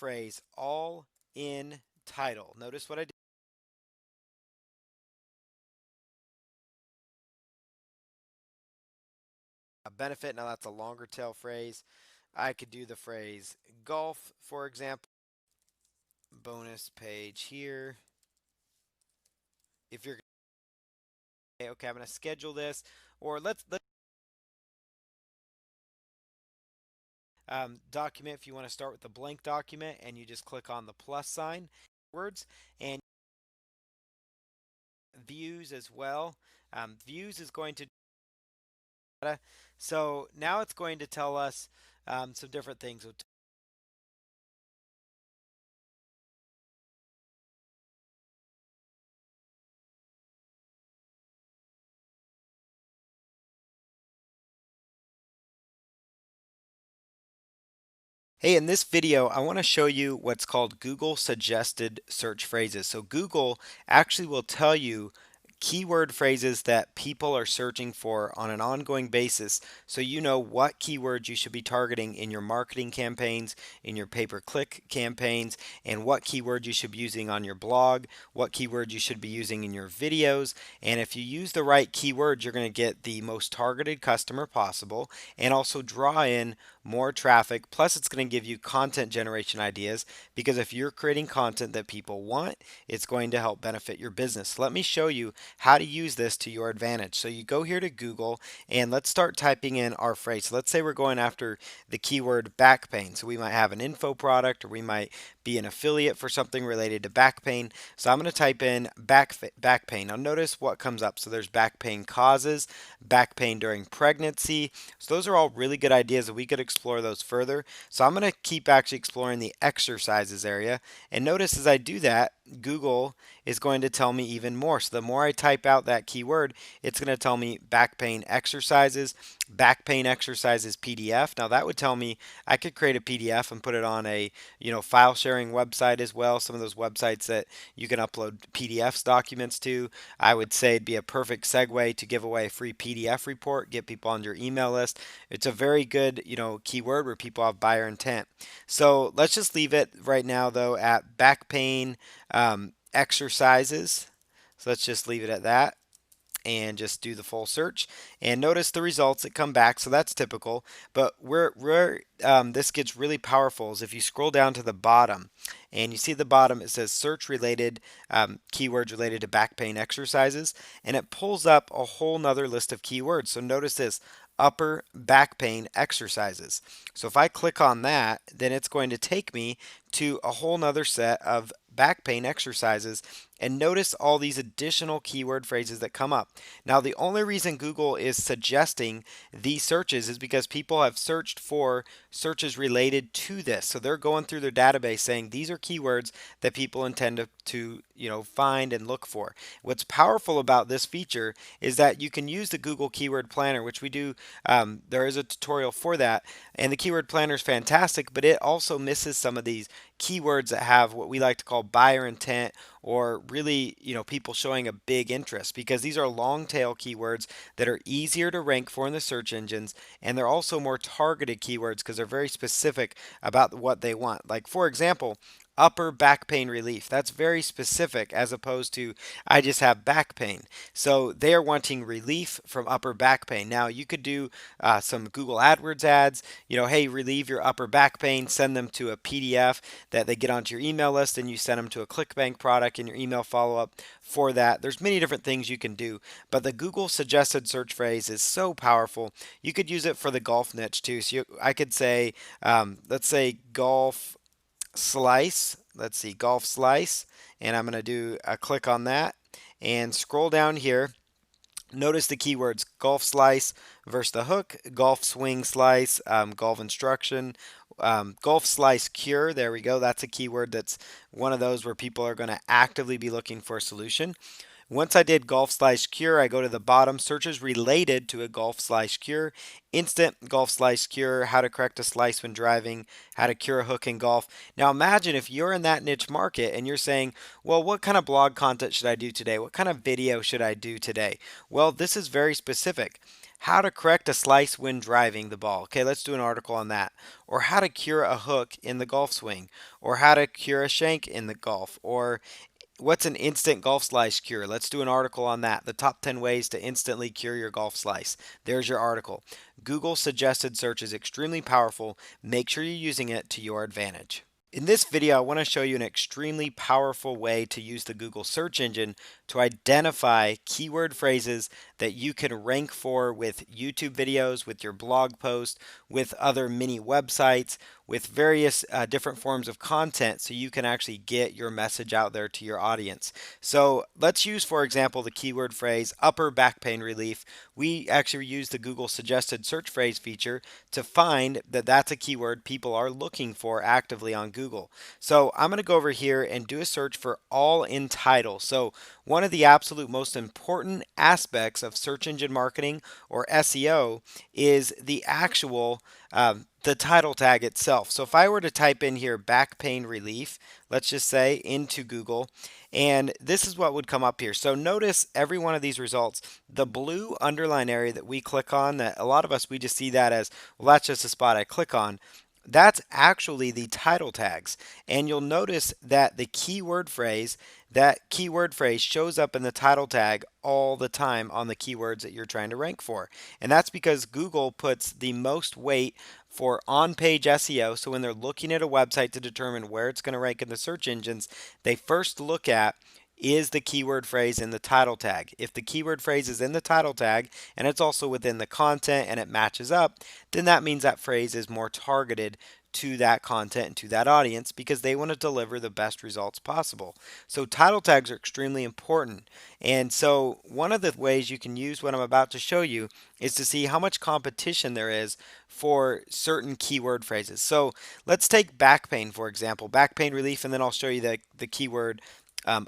phrase all in title. Notice what I did. A benefit, now that's a longer tail phrase. I could do the phrase golf, for example. Bonus page here. If you're okay, I'm going to schedule this, or let's document. If you want to start with a blank document, and you just click on the plus sign, words, and views as well. Views is going to so now it's going to tell us some different things. Hey, in this video, I want to show you what's called Google suggested search phrases. So Google actually will tell you keyword phrases that people are searching for on an ongoing basis, so you know what keywords you should be targeting in your marketing campaigns, in your pay-per-click campaigns, and what keywords you should be using on your blog, what keywords you should be using in your videos. And if you use the right keywords, you're going to get the most targeted customer possible and also draw in more traffic. Plus, it's going to give you content generation ideas, because if you're creating content that people want, it's going to help benefit your business. Let me show you how to use this to your advantage. So you go here to Google, and let's start typing in our phrase. So let's say we're going after the keyword back pain. So we might have an info product, or we might be an affiliate for something related to back pain. So I'm going to type in back pain. Now notice what comes up. So there's back pain causes, back pain during pregnancy. So those are all really good ideas, that we could explore those further. So I'm going to keep actually exploring the exercises area. And notice as I do that, Google is going to tell me even more. So the more I type out that keyword, it's going to tell me back pain exercises PDF. Now that would tell me I could create a PDF and put it on a file sharing website as well. Some of those websites that you can upload PDFs documents to. I would say it'd be a perfect segue to give away a free PDF report, get people on your email list. It's a very good keyword where people have buyer intent. So let's just leave it right now though at back pain exercises. So let's just leave it at that and just do the full search, and notice the results that come back. So that's typical, but where this gets really powerful is if you scroll down to the bottom, and you see at the bottom it says search related keywords related to back pain exercises, and it pulls up a whole nother list of keywords. So notice this: upper back pain exercises. So if I click on that, then it's going to take me to a whole nother set of back pain exercises, and notice all these additional keyword phrases that come up. Now the only reason Google is suggesting these searches is because people have searched for searches related to this. So they're going through their database saying these are keywords that people intend to find and look for. What's powerful about this feature is that you can use the Google Keyword Planner, which we do. There is a tutorial for that, and the Keyword Planner is fantastic, but it also misses some of these keywords that have what we like to call buyer intent, or really people showing a big interest, because these are long tail keywords that are easier to rank for in the search engines, and they're also more targeted keywords because they're very specific about what they want. Like for example, upper back pain relief. That's very specific, as opposed to I just have back pain. So they are wanting relief from upper back pain. Now you could do some Google AdWords ads, hey, relieve your upper back pain, send them to a PDF that they get onto your email list, and you send them to a ClickBank product in your email follow-up for that. There's many different things you can do, but the Google suggested search phrase is so powerful. You could use it for the golf niche too. So I could say, let's say golf slice. Let's see, golf slice, and I'm going to do a click on that and scroll down here. Notice the keywords golf slice versus the hook, golf swing slice, golf instruction, golf slice cure. There we go. That's a keyword that's one of those where people are going to actively be looking for a solution. Once I did golf slice cure, I go to the bottom, searches related to a golf slice cure, instant golf slice cure, how to correct a slice when driving, how to cure a hook in golf. Now imagine if you're in that niche market and you're saying, well, what kind of blog content should I do today? What kind of video should I do today? Well, this is very specific. How to correct a slice when driving the ball. Okay, let's do an article on that. Or how to cure a hook in the golf swing. Or how to cure a shank in the golf. Or what's an instant golf slice cure? Let's do an article on that. The top 10 ways to instantly cure your golf slice. There's your article. Google suggested search is extremely powerful. Make sure you're using it to your advantage. In this video, I want to show you an extremely powerful way to use the Google search engine to identify keyword phrases that you can rank for with YouTube videos, with your blog post, with other mini websites, with various different forms of content so you can actually get your message out there to your audience. So let's use, for example, the keyword phrase upper back pain relief. We actually use the Google suggested search phrase feature to find that that's a keyword people are looking for actively on Google. So I'm going to go over here and do a search for AllInTitle. So one of the absolute most important aspects of search engine marketing or SEO is the actual the title tag itself. So if I were to type in here back pain relief, let's just say into Google, and this is what would come up here. So notice every one of these results, the blue underline area that we click on, that a lot of us, we just see that as, well, that's just a spot I click on. That's actually the title tags. And you'll notice that the keyword phrase, that keyword phrase shows up in the title tag all the time on the keywords that you're trying to rank for. And that's because Google puts the most weight for on-page SEO. So when they're looking at a website to determine where it's going to rank in the search engines, they first look at, is the keyword phrase in the title tag. If the keyword phrase is in the title tag and it's also within the content and it matches up, then that means that phrase is more targeted to that content and to that audience because they want to deliver the best results possible. So title tags are extremely important. And so one of the ways you can use what I'm about to show you is to see how much competition there is for certain keyword phrases. So let's take back pain, for example, back pain relief, and then I'll show you the keyword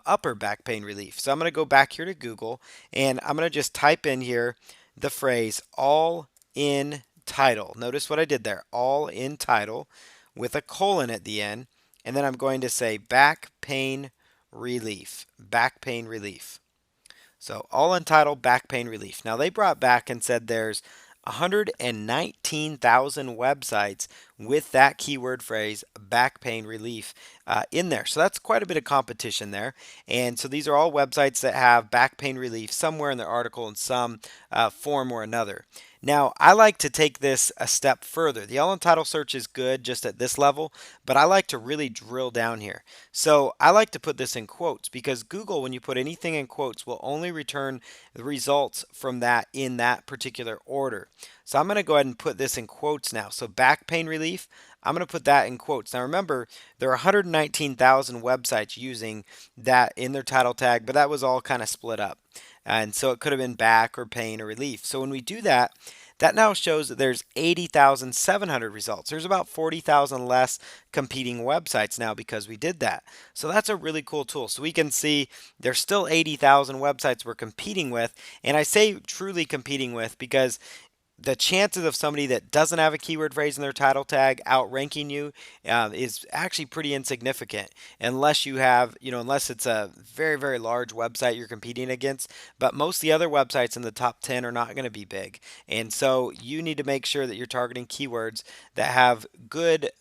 upper back pain relief. So I'm going to go back here to Google and I'm going to just type in here the phrase all in title. Notice what I did there, all in title with a colon at the end. And then I'm going to say back pain relief, back pain relief. So AllInTitle back pain relief. Now they brought back and said there's 119,000 websites with that keyword phrase back pain relief in there. So that's quite a bit of competition there. And so these are all websites that have back pain relief somewhere in their article in some form or another. Now, I like to take this a step further. The AllInTitle search is good just at this level, but I like to really drill down here. So I like to put this in quotes because Google, when you put anything in quotes, will only return the results from that in that particular order. So I'm going to go ahead and put this in quotes now. So back pain relief, I'm going to put that in quotes. Now remember, there are 119,000 websites using that in their title tag, but that was all kind of split up. And so it could have been back or pain or relief. So when we do that, that now shows that there's 80,700 results. There's about 40,000 less competing websites now because we did that. So that's a really cool tool. So we can see there's still 80,000 websites we're competing with. And I say truly competing with because the chances of somebody that doesn't have a keyword phrase in their title tag outranking you is actually pretty insignificant unless you have, unless it's a very, very large website you're competing against. But most of the other websites in the top 10 are not going to be big. And so you need to make sure that you're targeting keywords that have good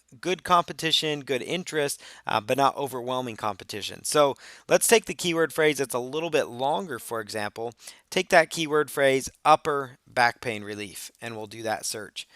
competition, good interest, but not overwhelming competition. So let's take the keyword phrase that's a little bit longer, for example. Take that keyword phrase upper back pain relief, and we'll do that search.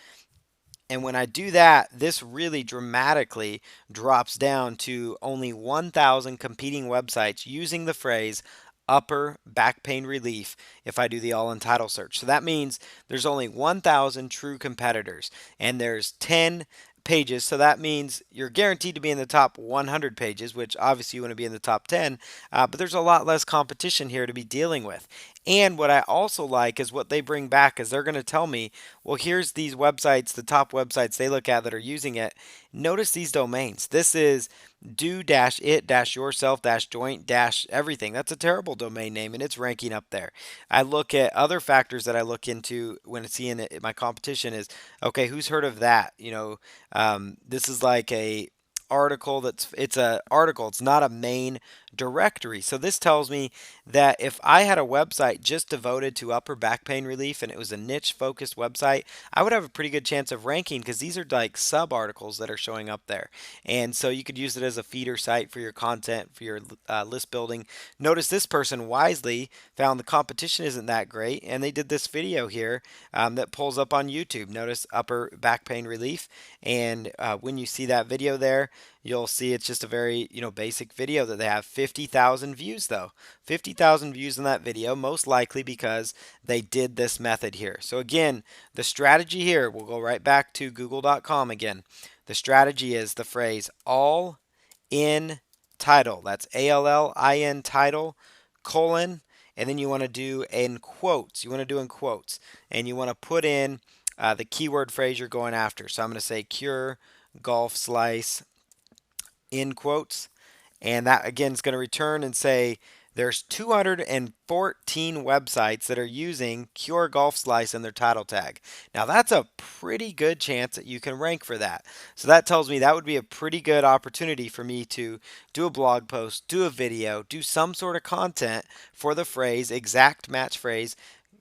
And when I do that, this really dramatically drops down to only 1,000 competing websites using the phrase upper back pain relief if I do the AllInTitle search. So that means there's only 1,000 true competitors and there's 10 pages. So that means you're guaranteed to be in the top 100 pages, which obviously you want to be in the top 10, but there's a lot less competition here to be dealing with. And what I also like is what they bring back is they're going to tell me, well, here's these websites, the top websites they look at that are using it. Notice these domains. This is do-it-yourself-joint-everything. That's a terrible domain name and it's ranking up there. I look at other factors that I look into when seeing it, my competition is, okay, who's heard of that? This is like a article it's a article, it's not a main directory. So this tells me that if I had a website just devoted to upper back pain relief and it was a niche focused website, I would have a pretty good chance of ranking because these are like sub articles that are showing up there. And so you could use it as a feeder site for your content, for your list building. Notice this person wisely found the competition isn't that great, and they did this video here that pulls up on YouTube. Notice upper back pain relief, and when you see that video there, you'll see it's just a very, basic video that they have 50,000 views though. 50,000 views in that video, most likely because they did this method here. So again, the strategy here, we'll go right back to google.com again. The strategy is the phrase all in title. That's ALLIN title, colon, and then you want to do in quotes. You want to do in quotes, and you want to put in the keyword phrase you're going after. So I'm going to say cure golf slice in quotes, and that again is going to return and say there's 214 websites that are using Cure Golf Slice in their title tag. Now that's a pretty good chance that you can rank for that. So that tells me that would be a pretty good opportunity for me to do a blog post, do a video, do some sort of content for the phrase, exact match phrase,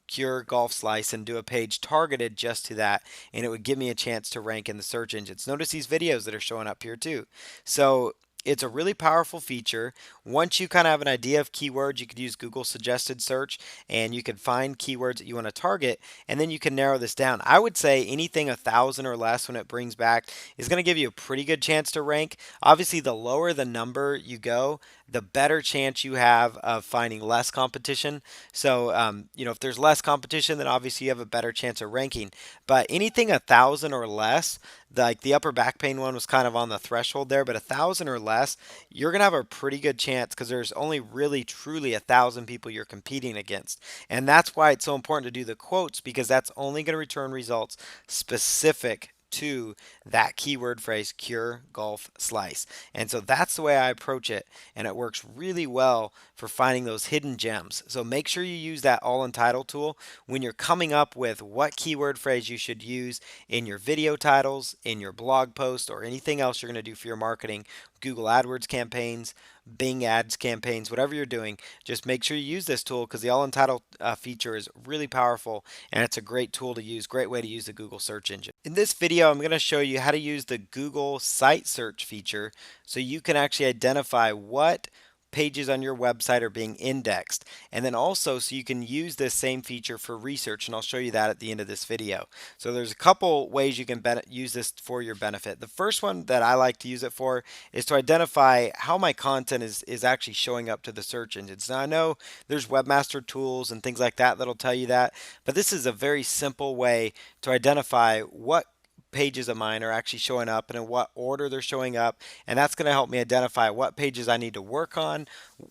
Cure Golf Slice, and do a page targeted just to that, and it would give me a chance to rank in the search engines. Notice these videos that are showing up here too. So it's a really powerful feature. Once you kind of have an idea of keywords, you could use Google suggested search and you can find keywords that you want to target, and then you can narrow this down. I would say anything 1,000 or less when it brings back is going to give you a pretty good chance to rank. Obviously, the lower the number you go, the better chance you have of finding less competition. So, if there's less competition, then obviously you have a better chance of ranking. But anything 1,000 or less, like the upper back pain one was kind of on the threshold there, but 1,000 or less, you're gonna have a pretty good chance because there's only really truly 1,000 people you're competing against, and that's why it's so important to do the quotes because that's only going to return results specific to that keyword phrase, cure golf slice. And so that's the way I approach it, and it works really well for finding those hidden gems. So make sure you use that AllInTitle tool when you're coming up with what keyword phrase you should use in your video titles, in your blog post, or anything else you're going to do for your marketing, Google AdWords campaigns, Bing ads campaigns, whatever you're doing, just make sure you use this tool because the AllInTitle feature is really powerful and it's a great tool to use, great way to use the Google search engine. In this video, I'm going to show you how to use the Google site search feature so you can actually identify what pages on your website are being indexed, and then also so you can use this same feature for research, and I'll show you that at the end of this video. So there's a couple ways you can use this for your benefit. The first one that I like to use it for is to identify how my content is actually showing up to the search engines. Now I know there's webmaster tools and things like that that'll tell you that, but this is a very simple way to identify what pages of mine are actually showing up and in what order they're showing up, and that's going to help me identify what pages I need to work on,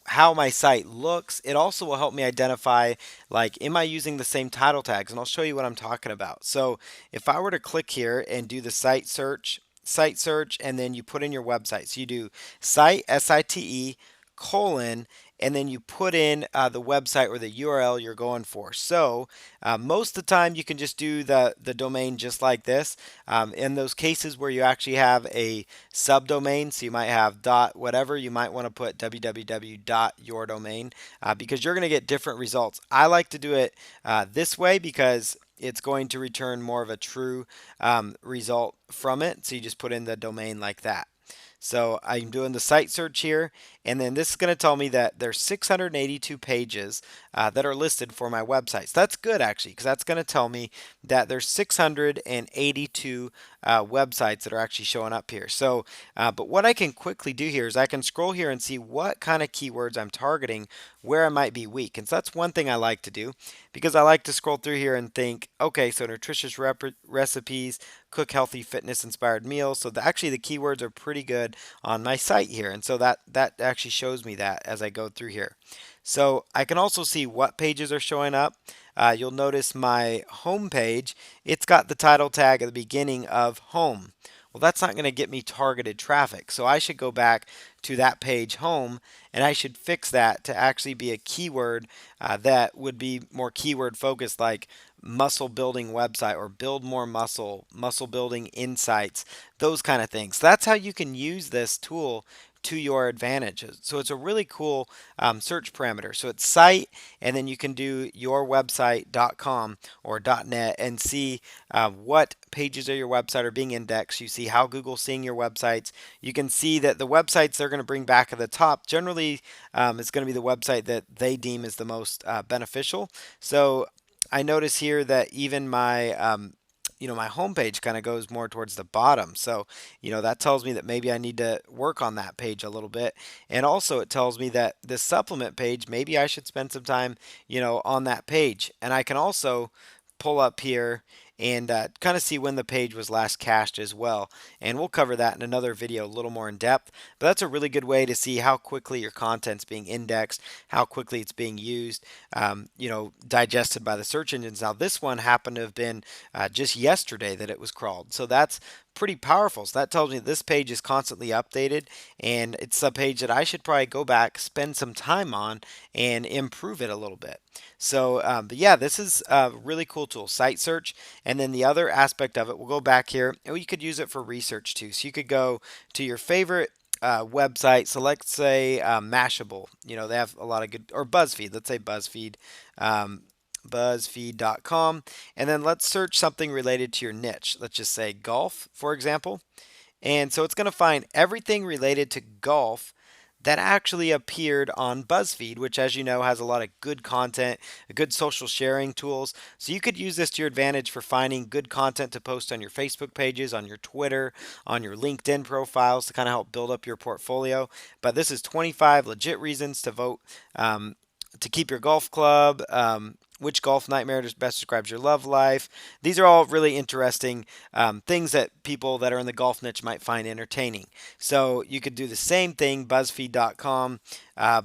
how my site looks. It also will help me identify, like, am I using the same title tags, and I'll show you what I'm talking about. So if I were to click here and do the site search, and then you put in your website, so you do site, SITE, colon, and then you put in the website or the URL you're going for. So most of the time you can just do the domain just like this. In those cases where you actually have a subdomain, so you might have dot whatever, you might want to put www.yourdomain because you're going to get different results. I like to do it this way because it's going to return more of a true result from it. So you just put in the domain like that. So I'm doing the site search here, and then this is going to tell me that there's 682 pages that are listed for my website. So that's good actually, because that's going to tell me that there's 682 websites that are actually showing up here. So, but what I can quickly do here is I can scroll here and see what kind of keywords I'm targeting, where I might be weak. And so that's one thing I like to do because I like to scroll through here and think, okay, so nutritious recipes, cook healthy fitness inspired meals. So actually the keywords are pretty good on my site here, and so that actually shows me that as I go through here. So I can also see what pages are showing up. You'll notice my home page, it's got the title tag at the beginning of home. Well, that's not going to get me targeted traffic, so I should go back to that page home and I should fix that to actually be a keyword that would be more keyword focused, like muscle building website or build more muscle building insights, those kind of things. So that's how you can use this tool to your advantage. So it's a really cool search parameter. So it's site, and then you can do yourwebsite.com or .net and see what pages of your website are being indexed. You see how Google's seeing your websites. You can see that the websites they're going to bring back at the top generally is going to be the website that they deem is the most beneficial. So I notice here that even my my homepage kind of goes more towards the bottom. So, that tells me that maybe I need to work on that page a little bit. And also it tells me that this supplement page, maybe I should spend some time, on that page. And I can also pull up here and kind of see when the page was last cached as well. And we'll cover that in another video a little more in depth. But that's a really good way to see how quickly your content's being indexed, how quickly it's being used, digested by the search engines. Now, this one happened to have been just yesterday that it was crawled. So that's pretty powerful. So that tells me this page is constantly updated, and it's a page that I should probably go back, spend some time on, and improve it a little bit. So, but yeah, this is a really cool tool, site search. And then the other aspect of it, we'll go back here, and you could use it for research too. So you could go to your favorite website. So let's say Mashable. They have a lot of good, or BuzzFeed. Let's say BuzzFeed. BuzzFeed.com, and then let's search something related to your niche. Let's just say golf, for example. And so it's going to find everything related to golf that actually appeared on BuzzFeed, which, as you know, has a lot of good content, good social sharing tools. So you could use this to your advantage for finding good content to post on your Facebook pages, on your Twitter, on your LinkedIn profiles to kind of help build up your portfolio. But this is 25 legit reasons to vote to keep your golf club. Which golf nightmare best describes your love life? These are all really interesting things that people that are in the golf niche might find entertaining. So you could do the same thing, BuzzFeed.com,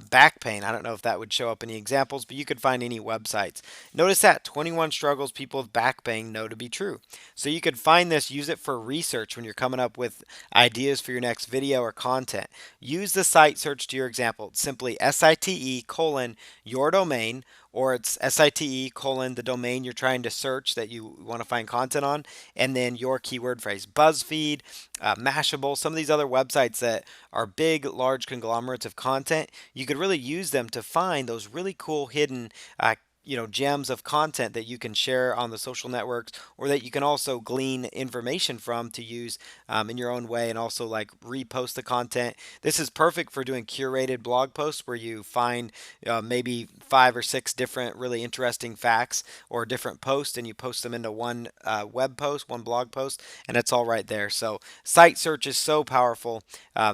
back pain. I don't know if that would show up any examples, but you could find any websites. Notice that 21 struggles people with back pain know to be true. So you could find this, use it for research when you're coming up with ideas for your next video or content. Use the site search to your example. It's simply SITE colon your domain, or it's SITE colon the domain you're trying to search that you want to find content on, and then your keyword phrase. BuzzFeed, Mashable, some of these other websites that are big, large conglomerates of content, you could really use them to find those really cool hidden gems of content that you can share on the social networks, or that you can also glean information from to use in your own way, and also like repost the content. This is perfect for doing curated blog posts where you find maybe 5 or 6 different really interesting facts or different posts, and you post them into one web post, one blog post, and it's all right there. So site search is so powerful.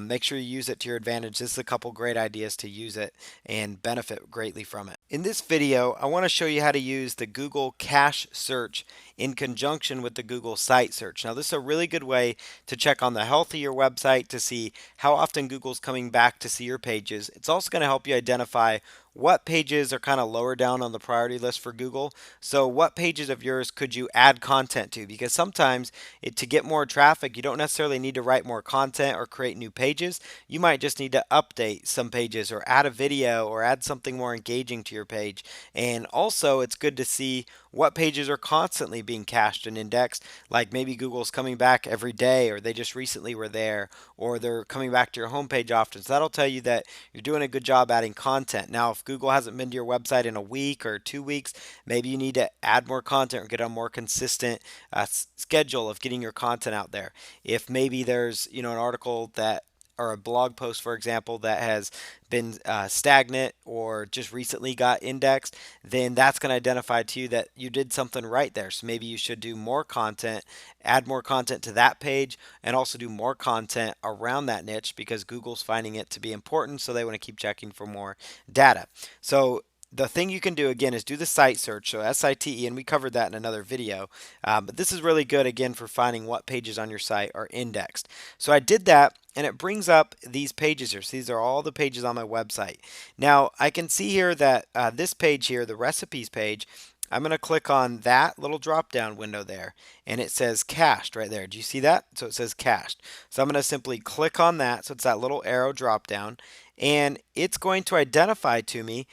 Make sure you use it to your advantage. This is a couple great ideas to use it and benefit greatly from it. In this video, I want to show you how to use the Google Cache Search in conjunction with the Google Site Search. Now, this is a really good way to check on the health of your website, to see how often Google's coming back to see your pages. It's also going to help you identify what pages are kind of lower down on the priority list for Google. So what pages of yours could you add content to? Because sometimes to get more traffic, you don't necessarily need to write more content or create new pages. You might just need to update some pages, or add a video, or add something more engaging to your page. And also, it's good to see what pages are constantly being cached and indexed. Like maybe Google's coming back every day, or they just recently were there, or they're coming back to your homepage often. So that'll tell you that you're doing a good job adding content. Now, if Google hasn't been to your website in a week or 2 weeks, maybe you need to add more content or get a more consistent schedule of getting your content out there. If maybe there's an article that, or a blog post, for example, that has been stagnant or just recently got indexed, then that's going to identify to you that you did something right there. So maybe you should do more content, add more content to that page, and also do more content around that niche, because Google's finding it to be important, so they want to keep checking for more data. So the thing you can do again is do the site search, so SITE, and we covered that in another video. But this is really good again for finding what pages on your site are indexed. So I did that, and it brings up these pages here. So these are all the pages on my website. Now I can see here that this page here, the recipes page, I'm going to click on that little drop down window there, and it says cached right there. Do you see that? So it says cached. So I'm going to simply click on that. So it's that little arrow drop down, and it's going to identify to me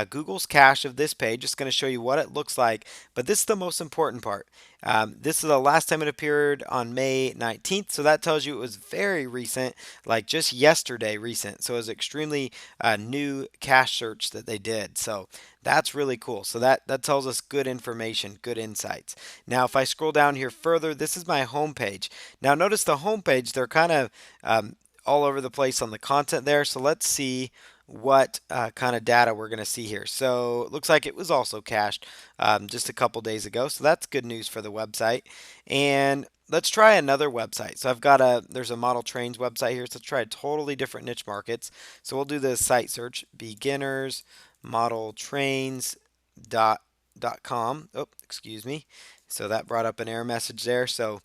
Google's cache of this page. It's going to show you what it looks like, but this is the most important part. This is the last time it appeared on May 19th, so that tells you it was very recent, like just yesterday recent. So it was extremely new cache search that they did. So that's really cool. So that tells us good information, good insights. Now, if I scroll down here further, this is my home page. Now, notice the home page, they're kind of all over the place on the content there. So let's see what kind of data we're going to see here. So it looks like it was also cached just a couple days ago. So that's good news for the website. And let's try another website. So there's a model trains website here. So let's try a totally different niche markets. So we'll do the site search, beginners model trains dot com. Oh, excuse me. So that brought up an error message there. So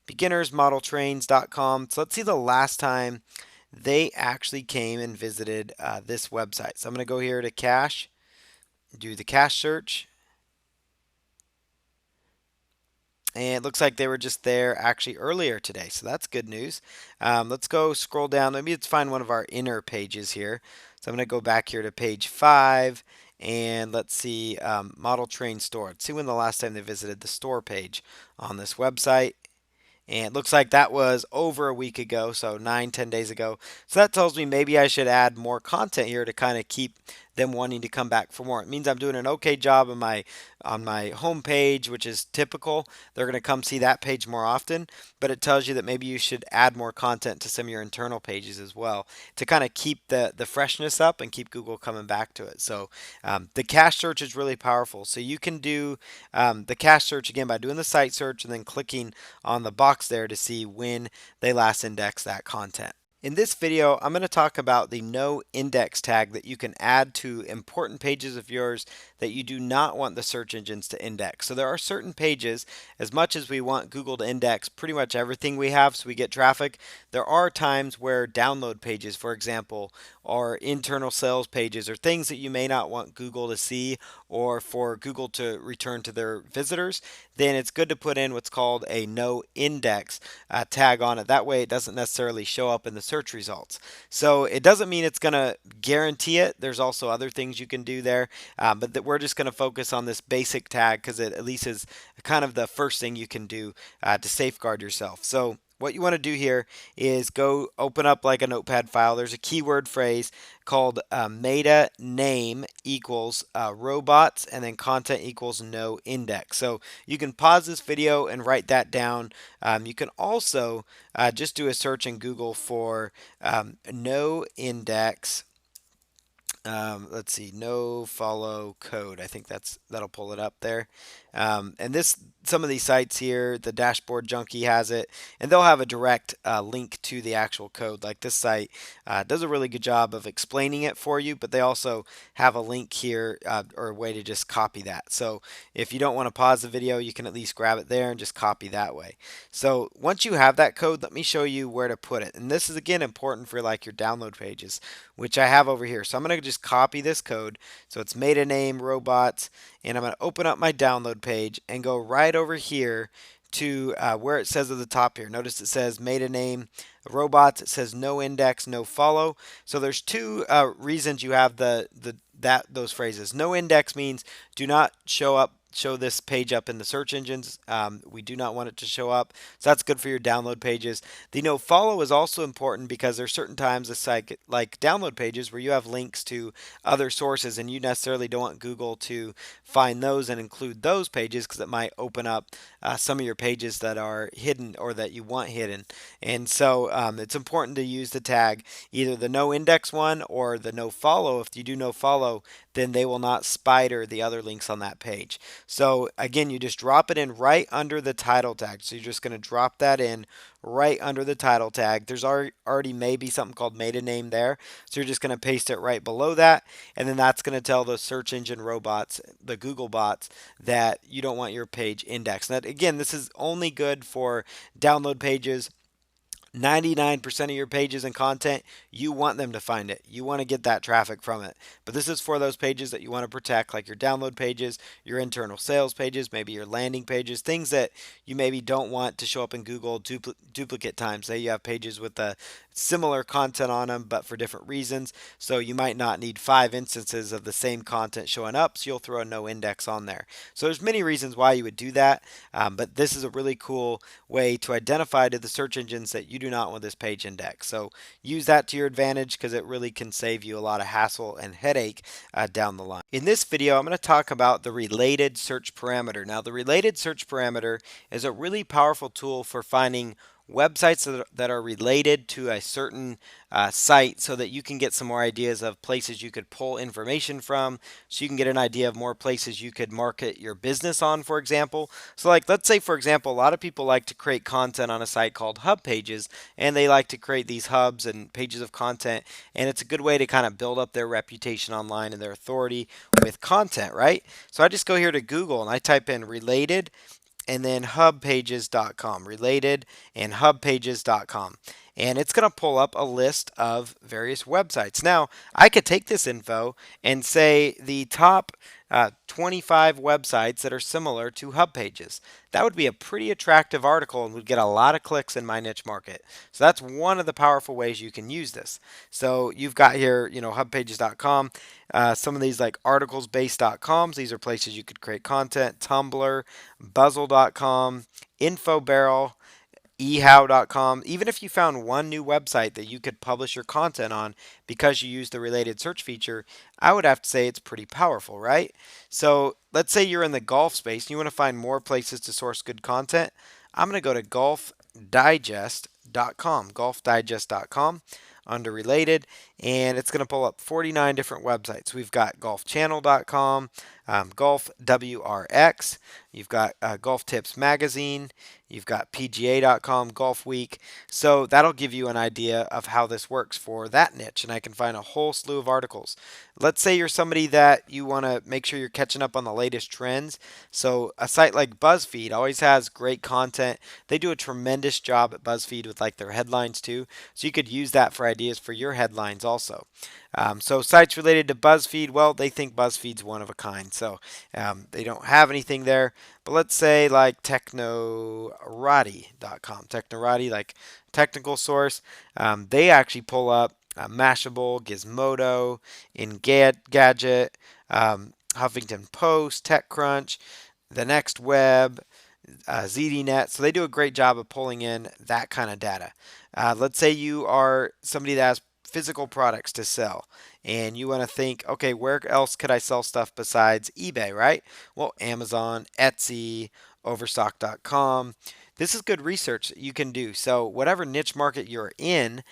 beginnersmodeltrains.com. So let's see the last time they actually came and visited this website. So I'm going to go here to cache, do the cache search, and it looks like they were just there actually earlier today. So that's good news. Let's go scroll down. Maybe let's find one of our inner pages here. So I'm going to go back here to page 5. And let's see, model train store. Let's see when the last time they visited the store page on this website. And it looks like that was over a week ago, so 9, 10 days ago. So that tells me maybe I should add more content here to kind of keep them wanting to come back for more. It means I'm doing an okay job on my home page, which is typical. They're going to come see that page more often, but it tells you that maybe you should add more content to some of your internal pages as well to kind of keep the freshness up and keep Google coming back to it. So the cache search is really powerful. So you can do the cache search again by doing the site search and then clicking on the box there to see when they last indexed that content. In this video, I'm going to talk about the NoIndex tag that you can add to important pages of yours that you do not want the search engines to index. So there are certain pages, as much as we want Google to index pretty much everything we have so we get traffic, there are times where download pages, for example, or internal sales pages, or things that you may not want Google to see or for Google to return to their visitors, then it's good to put in what's called a NoIndex tag on it. That way it doesn't necessarily show up in the search results. So it doesn't mean it's going to guarantee it. There's also other things you can do there, but we're just going to focus on this basic tag because it at least is kind of the first thing you can do to safeguard yourself. So what you want to do here is go open up like a notepad file. There's a keyword phrase called meta name equals robots and then content equals no index. So you can pause this video and write that down. You can also just do a search in Google for no index. Let's see, NoFollow code. I think that'll pull it up there. And some of these sites here, the Dashboard Junkie has it, and they'll have a direct link to the actual code. Like this site does a really good job of explaining it for you, but they also have a link here or a way to just copy that. So if you don't want to pause the video, you can at least grab it there and just copy that way. So once you have that code, let me show you where to put it. And this is again important for like your download pages, which I have over here. So I'm going to just copy this code. So it's meta name robots, and I'm going to open up my download page and go right over here to where it says at the top here. Notice it says meta name robots. It says no index, no follow. So there's two reasons you have those phrases. No index means do not show this page up in the search engines. We do not want it to show up. So that's good for your download pages. The no follow is also important because there's certain times it's like download pages where you have links to other sources and you necessarily don't want Google to find those and include those pages because it might open up some of your pages that are hidden or that you want hidden. And so it's important to use the tag either the no index one or the no follow. If you do no follow, then they will not spider the other links on that page. So again, you just drop it in right under the title tag. So you're just going to drop that in right under the title tag. There's already maybe something called meta name there. So you're just going to paste it right below that. And then that's going to tell the search engine robots, the Google bots, that you don't want your page indexed. Now, again, this is only good for download pages, 99% of your pages and content, you want them to find it. You want to get that traffic from it. But this is for those pages that you want to protect, like your download pages, your internal sales pages, maybe your landing pages, things that you maybe don't want to show up in Google duplicate times. Say you have pages with similar content on them, but for different reasons. So you might not need 5 instances of the same content showing up, so you'll throw a no index on there. So there's many reasons why you would do that, but this is a really cool way to identify to the search engines that you do not want this page index. So use that to your advantage because it really can save you a lot of hassle and headache down the line. In this video, I'm going to talk about the related search parameter. Now, the related search parameter is a really powerful tool for finding websites that are related to a certain site so that you can get some more ideas of places you could pull information from, so you can get an idea of more places you could market your business on, for example. So like, let's say, for example, a lot of people like to create content on a site called Hub Pages, and they like to create these hubs and pages of content, and it's a good way to kind of build up their reputation online and their authority with content, right? So I just go here to Google and I type in related and then hubpages.com, related and hubpages.com. And it's going to pull up a list of various websites. Now, I could take this info and say the top 25 websites that are similar to Hub Pages. That would be a pretty attractive article and would get a lot of clicks in my niche market. So that's one of the powerful ways you can use this. So you've got here, hubpages.com. Some of these like articlesbase.coms, these are places you could create content. Tumblr, Buzzle.com, InfoBarrel, ehow.com. Even if you found one new website that you could publish your content on because you use the related search feature, I would have to say it's pretty powerful, right? So let's say you're in the golf space and you want to find more places to source good content. I'm going to go to golfdigest.com under related, and it's going to pull up 49 different websites. We've got golfchannel.com, golf WRX, you've got Golf Tips Magazine, you've got PGA.com, Golf Week. So that'll give you an idea of how this works for that niche, and I can find a whole slew of articles. Let's say you're somebody that you want to make sure you're catching up on the latest trends. So a site like BuzzFeed always has great content. They do a tremendous job at BuzzFeed with like their headlines too. So you could use that for ideas for your headlines also. So sites related to BuzzFeed, well, they think BuzzFeed's one of a kind, so they don't have anything there. But let's say like Technorati.com, Technorati, like technical source, they actually pull up Mashable, Gizmodo, Engadget, Huffington Post, TechCrunch, The Next Web, ZDNet. So they do a great job of pulling in that kind of data. Let's say you are somebody that has physical products to sell and you want to think, okay, where else could I sell stuff besides eBay, right? Well, Amazon, Etsy, Overstock.com. This is good research that you can do. So whatever niche market you're in,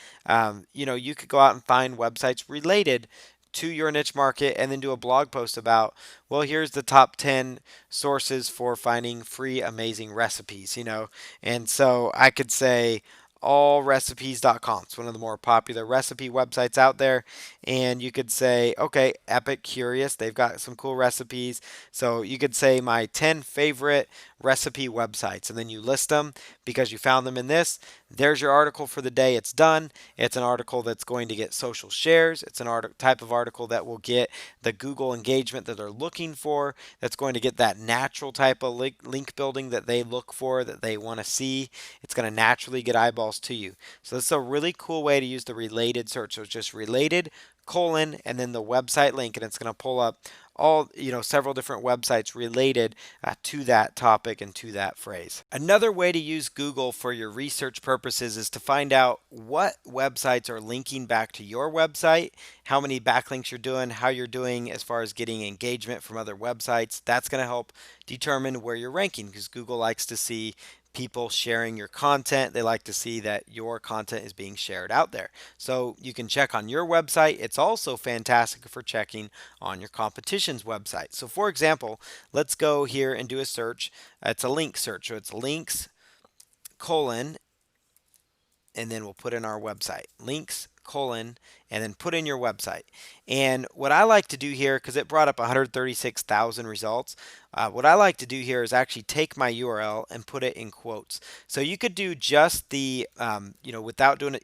you could go out and find websites related to your niche market and then do a blog post about, well, here's the top 10 sources for finding free amazing recipes, And so I could say allrecipes.com. It's one of the more popular recipe websites out there. And you could say, okay, Epic Curious, they've got some cool recipes. So you could say my 10 favorite recipe websites, and then you list them because you found them in this. There's your article for the day. It's done. It's an article that's going to get social shares. It's an type of article that will get the Google engagement that they're looking for. That's going to get that natural type of link building that they look for, that they want to see. It's going to naturally get eyeballs to you. So this is a really cool way to use the related search. So it's just related, colon, and then the website link, and it's going to pull up all, several different websites related to that topic and to that phrase. Another way to use Google for your research purposes is to find out what websites are linking back to your website, how many backlinks you're doing, how you're doing as far as getting engagement from other websites. That's going to help determine where you're ranking because Google likes to see people sharing your content. They like to see that your content is being shared out there. So you can check on your website. It's also fantastic for checking on your competition's website. So for example, let's go here and do a search. It's a link search. So it's links, colon, and then we'll put in our website. Links, colon, and then put in your website. And what I like to do here, because it brought up 136,000 results, what I like to do here is actually take my URL and put it in quotes. So you could do just the, without doing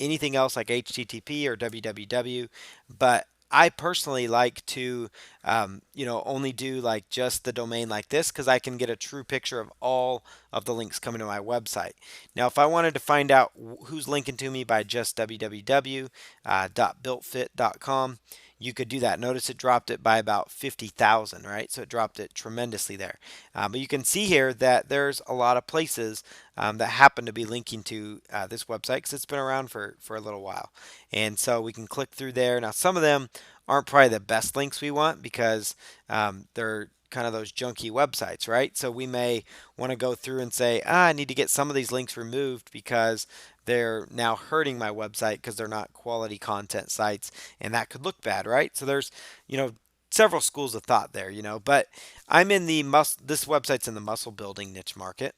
anything else like HTTP or www, but I personally like to, only do like just the domain like this because I can get a true picture of all of the links coming to my website. Now, if I wanted to find out who's linking to me by just www.builtfit.com, you could do that. Notice it dropped it by about 50,000, right? So it dropped it tremendously there. But you can see here that there's a lot of places that happen to be linking to this website because it's been around for a little while. And so we can click through there. Now, some of them aren't probably the best links we want because they're kind of those junky websites, right? So we may want to go through and say, I need to get some of these links removed because they're now hurting my website because they're not quality content sites, and that could look bad, right? So there's, several schools of thought there, but I'm in this website's in the muscle building niche market.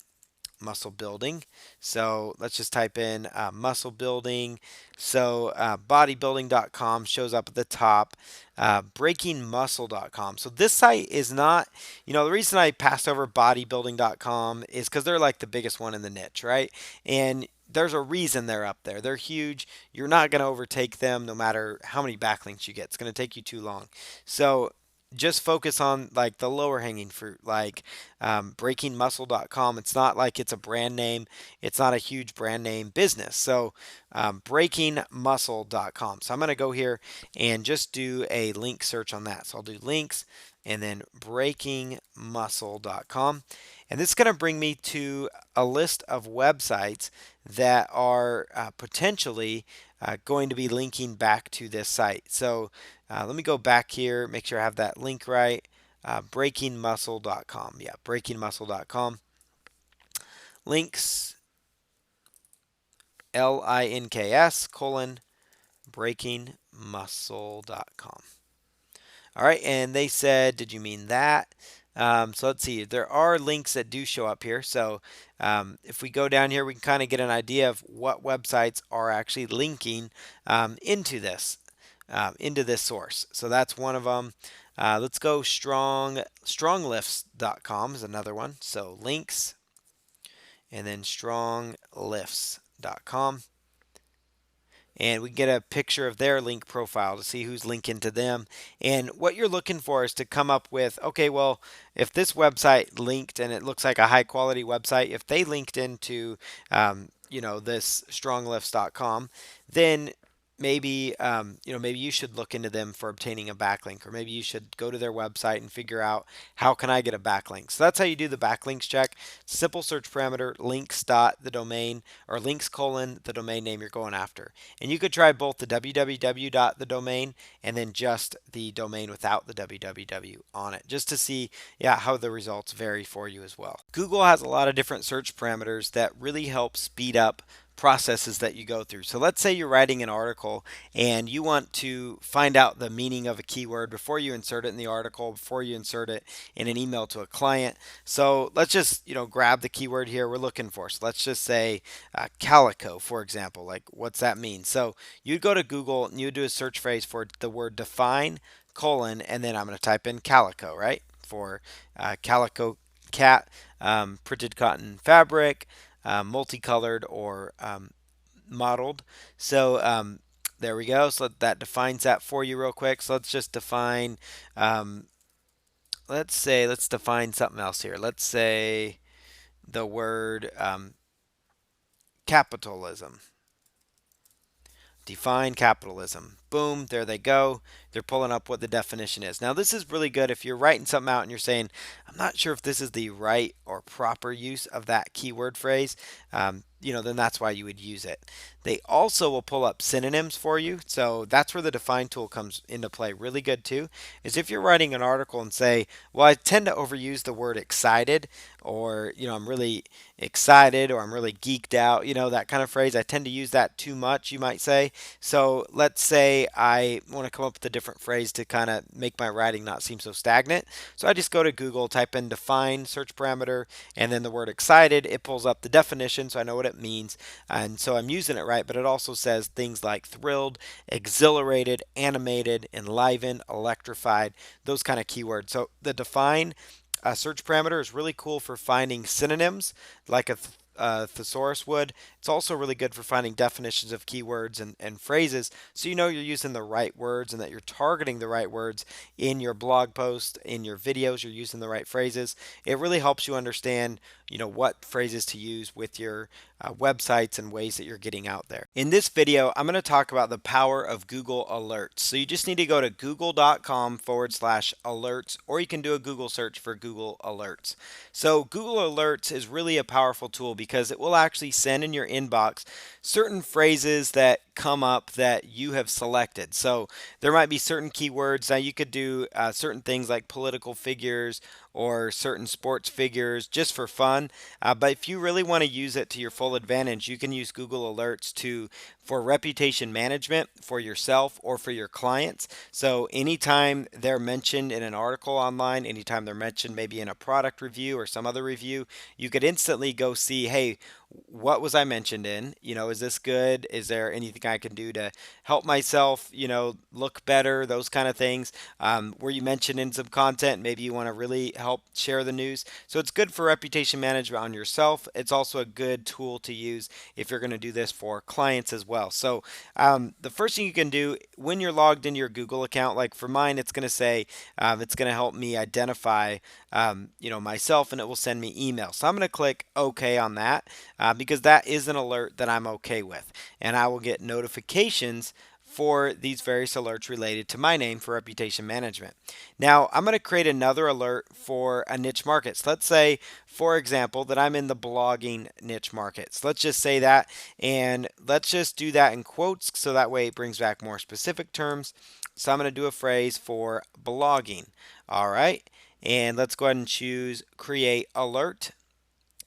Muscle building. So let's just type in muscle building. So bodybuilding.com shows up at the top. Breakingmuscle.com. So this site is not, the reason I passed over bodybuilding.com is because they're like the biggest one in the niche, right? And there's a reason they're up there. They're huge. You're not going to overtake them no matter how many backlinks you get. It's going to take you too long. So just focus on like the lower hanging fruit, like breakingmuscle.com. It's not like it's a brand name. It's not a huge brand name business. So breakingmuscle.com. So I'm going to go here and just do a link search on that. So I'll do links and then breakingmuscle.com. And this is going to bring me to a list of websites that are potentially going to be linking back to this site. So let me go back here, make sure I have that link right. Breakingmuscle.com. Yeah, breakingmuscle.com. Links, LINKS, breakingmuscle.com. All right, and they said, did you mean that? So let's see, there are links that do show up here. So if we go down here, we can kind of get an idea of what websites are actually linking into this source. So that's one of them. Let's go stronglifts.com is another one. So links and then stronglifts.com. And we get a picture of their link profile to see who's linking to them. And what you're looking for is to come up with, okay, well, if this website linked and it looks like a high quality website, if they linked into, this stronglifts.com, then maybe maybe you should look into them for obtaining a backlink, or maybe you should go to their website and figure out how can I get a backlink. So that's how you do the backlinks check. Simple search parameter, links dot the domain, or links colon the domain name you're going after. And you could try both the www dot the domain and then just the domain without the www on it, just to see how the results vary for you as well. Google has a lot of different search parameters that really help speed up processes that you go through. So let's say you're writing an article and you want to find out the meaning of a keyword before you insert it in the article, before you insert it in an email to a client. So let's just, grab the keyword here we're looking for. So let's just say calico, for example. Like, what's that mean? So you'd go to Google and you'd do a search phrase for the word define, colon, and then I'm going to type in calico, right? For calico cat, printed cotton fabric, multicolored or modeled. So there we go. So that defines that for you real quick. So let's just define, let's define something else here. Let's say the word capitalism. Define capitalism. Boom, there they go. They're pulling up what the definition is. Now, this is really good if you're writing something out and you're saying, I'm not sure if this is the right or proper use of that keyword phrase. Then that's why you would use it. They also will pull up synonyms for you. So that's where the define tool comes into play. Really good too, is if you're writing an article and say, well, I tend to overuse the word excited, or, I'm really excited, or I'm really geeked out, that kind of phrase. I tend to use that too much, you might say. So let's say I want to come up with a different phrase to kind of make my writing not seem so stagnant. So I just go to Google, type in define search parameter, and then the word excited. It pulls up the definition, so I know what what it means, and so I'm using it right, but it also says things like thrilled, exhilarated, animated, enlivened, electrified, those kind of keywords. So the define search parameter is really cool for finding synonyms like a thesaurus would. It's also really good for finding definitions of keywords and phrases so you know you're using the right words and that you're targeting the right words in your blog post, in your videos, you're using the right phrases. It really helps you understand, what phrases to use with your websites and ways that you're getting out there. In this video, I'm going to talk about the power of Google Alerts. So you just need to go to google.com/alerts, or you can do a Google search for Google Alerts. So Google Alerts is really a powerful tool because it will actually send in your inbox certain phrases that come up that you have selected. So there might be certain keywords. Now you could do certain things like political figures or certain sports figures just for fun. But if you really want to use it to your full advantage, you can use Google Alerts for reputation management for yourself or for your clients. So anytime they're mentioned in an article online, anytime they're mentioned maybe in a product review or some other review, you could instantly go see, hey, what was I mentioned in? Is this good? Is there anything I can do to help myself, look better? Those kind of things. Were you mentioned in some content? Maybe you want to really help share the news. So it's good for reputation management on yourself. It's also a good tool to use if you're going to do this for clients as well. So the first thing you can do when you're logged into your Google account, like for mine, it's going to say it's going to help me identify, myself, and it will send me email. So I'm going to click OK on that because that is an alert that I'm okay with, and I will get notifications for these various alerts related to my name for reputation management. Now, I'm going to create another alert for a niche market. So let's say, for example, that I'm in the blogging niche market. So let's just say that, and let's just do that in quotes so that way it brings back more specific terms. So I'm going to do a phrase for blogging. All right. And let's go ahead and choose create alert.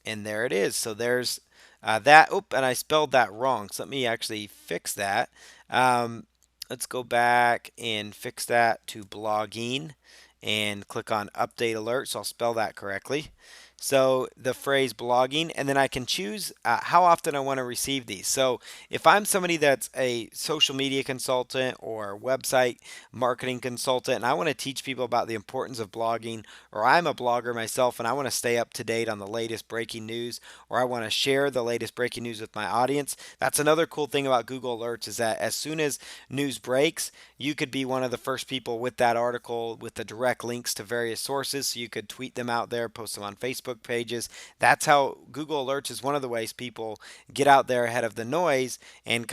And there it is. So there's that. Oop, and I spelled that wrong. So let me actually fix that. Let's go back and fix that to blogging and click on update alert. So I'll spell that correctly. So the phrase blogging, and then I can choose how often I want to receive these. So if I'm somebody that's a social media consultant or website marketing consultant, and I want to teach people about the importance of blogging, or I'm a blogger myself and I want to stay up to date on the latest breaking news, or I want to share the latest breaking news with my audience, that's another cool thing about Google Alerts is that as soon as news breaks, you could be one of the first people with that article with the direct links to various sources. So you could tweet them out there, post them on Facebook pages. That's how Google Alerts is one of the ways people get out there ahead of the noise and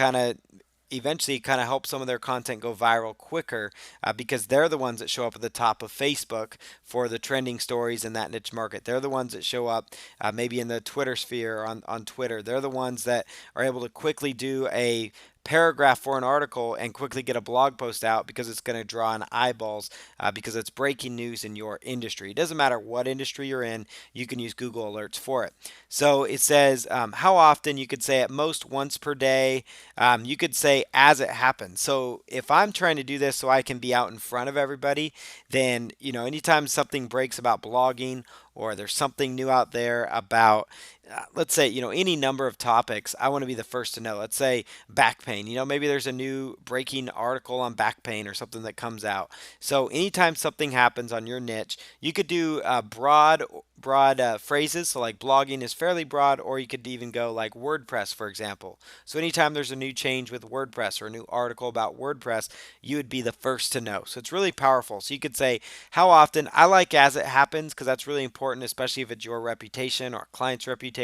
eventually help some of their content go viral quicker because they're the ones that show up at the top of Facebook for the trending stories in that niche market. They're the ones that show up maybe in the Twitter sphere on Twitter. They're the ones that are able to quickly do a paragraph for an article and quickly get a blog post out because it's going to draw in eyeballs because it's breaking news in your industry. It doesn't matter what industry you're in, you can use Google Alerts for it. So it says how often. You could say at most once per day. You could say as it happens. So if I'm trying to do this so I can be out in front of everybody, then anytime something breaks about blogging or there's something new out there about let's say any number of topics, I want to be the first to know. Let's say back pain. Maybe there's a new breaking article on back pain or something that comes out. So anytime something happens on your niche, you could do broad phrases. So like blogging is fairly broad, or you could even go like WordPress, for example. So anytime there's a new change with WordPress or a new article about WordPress, you would be the first to know. So it's really powerful. So you could say how often. I like as it happens because that's really important, especially if it's your reputation or client's reputation,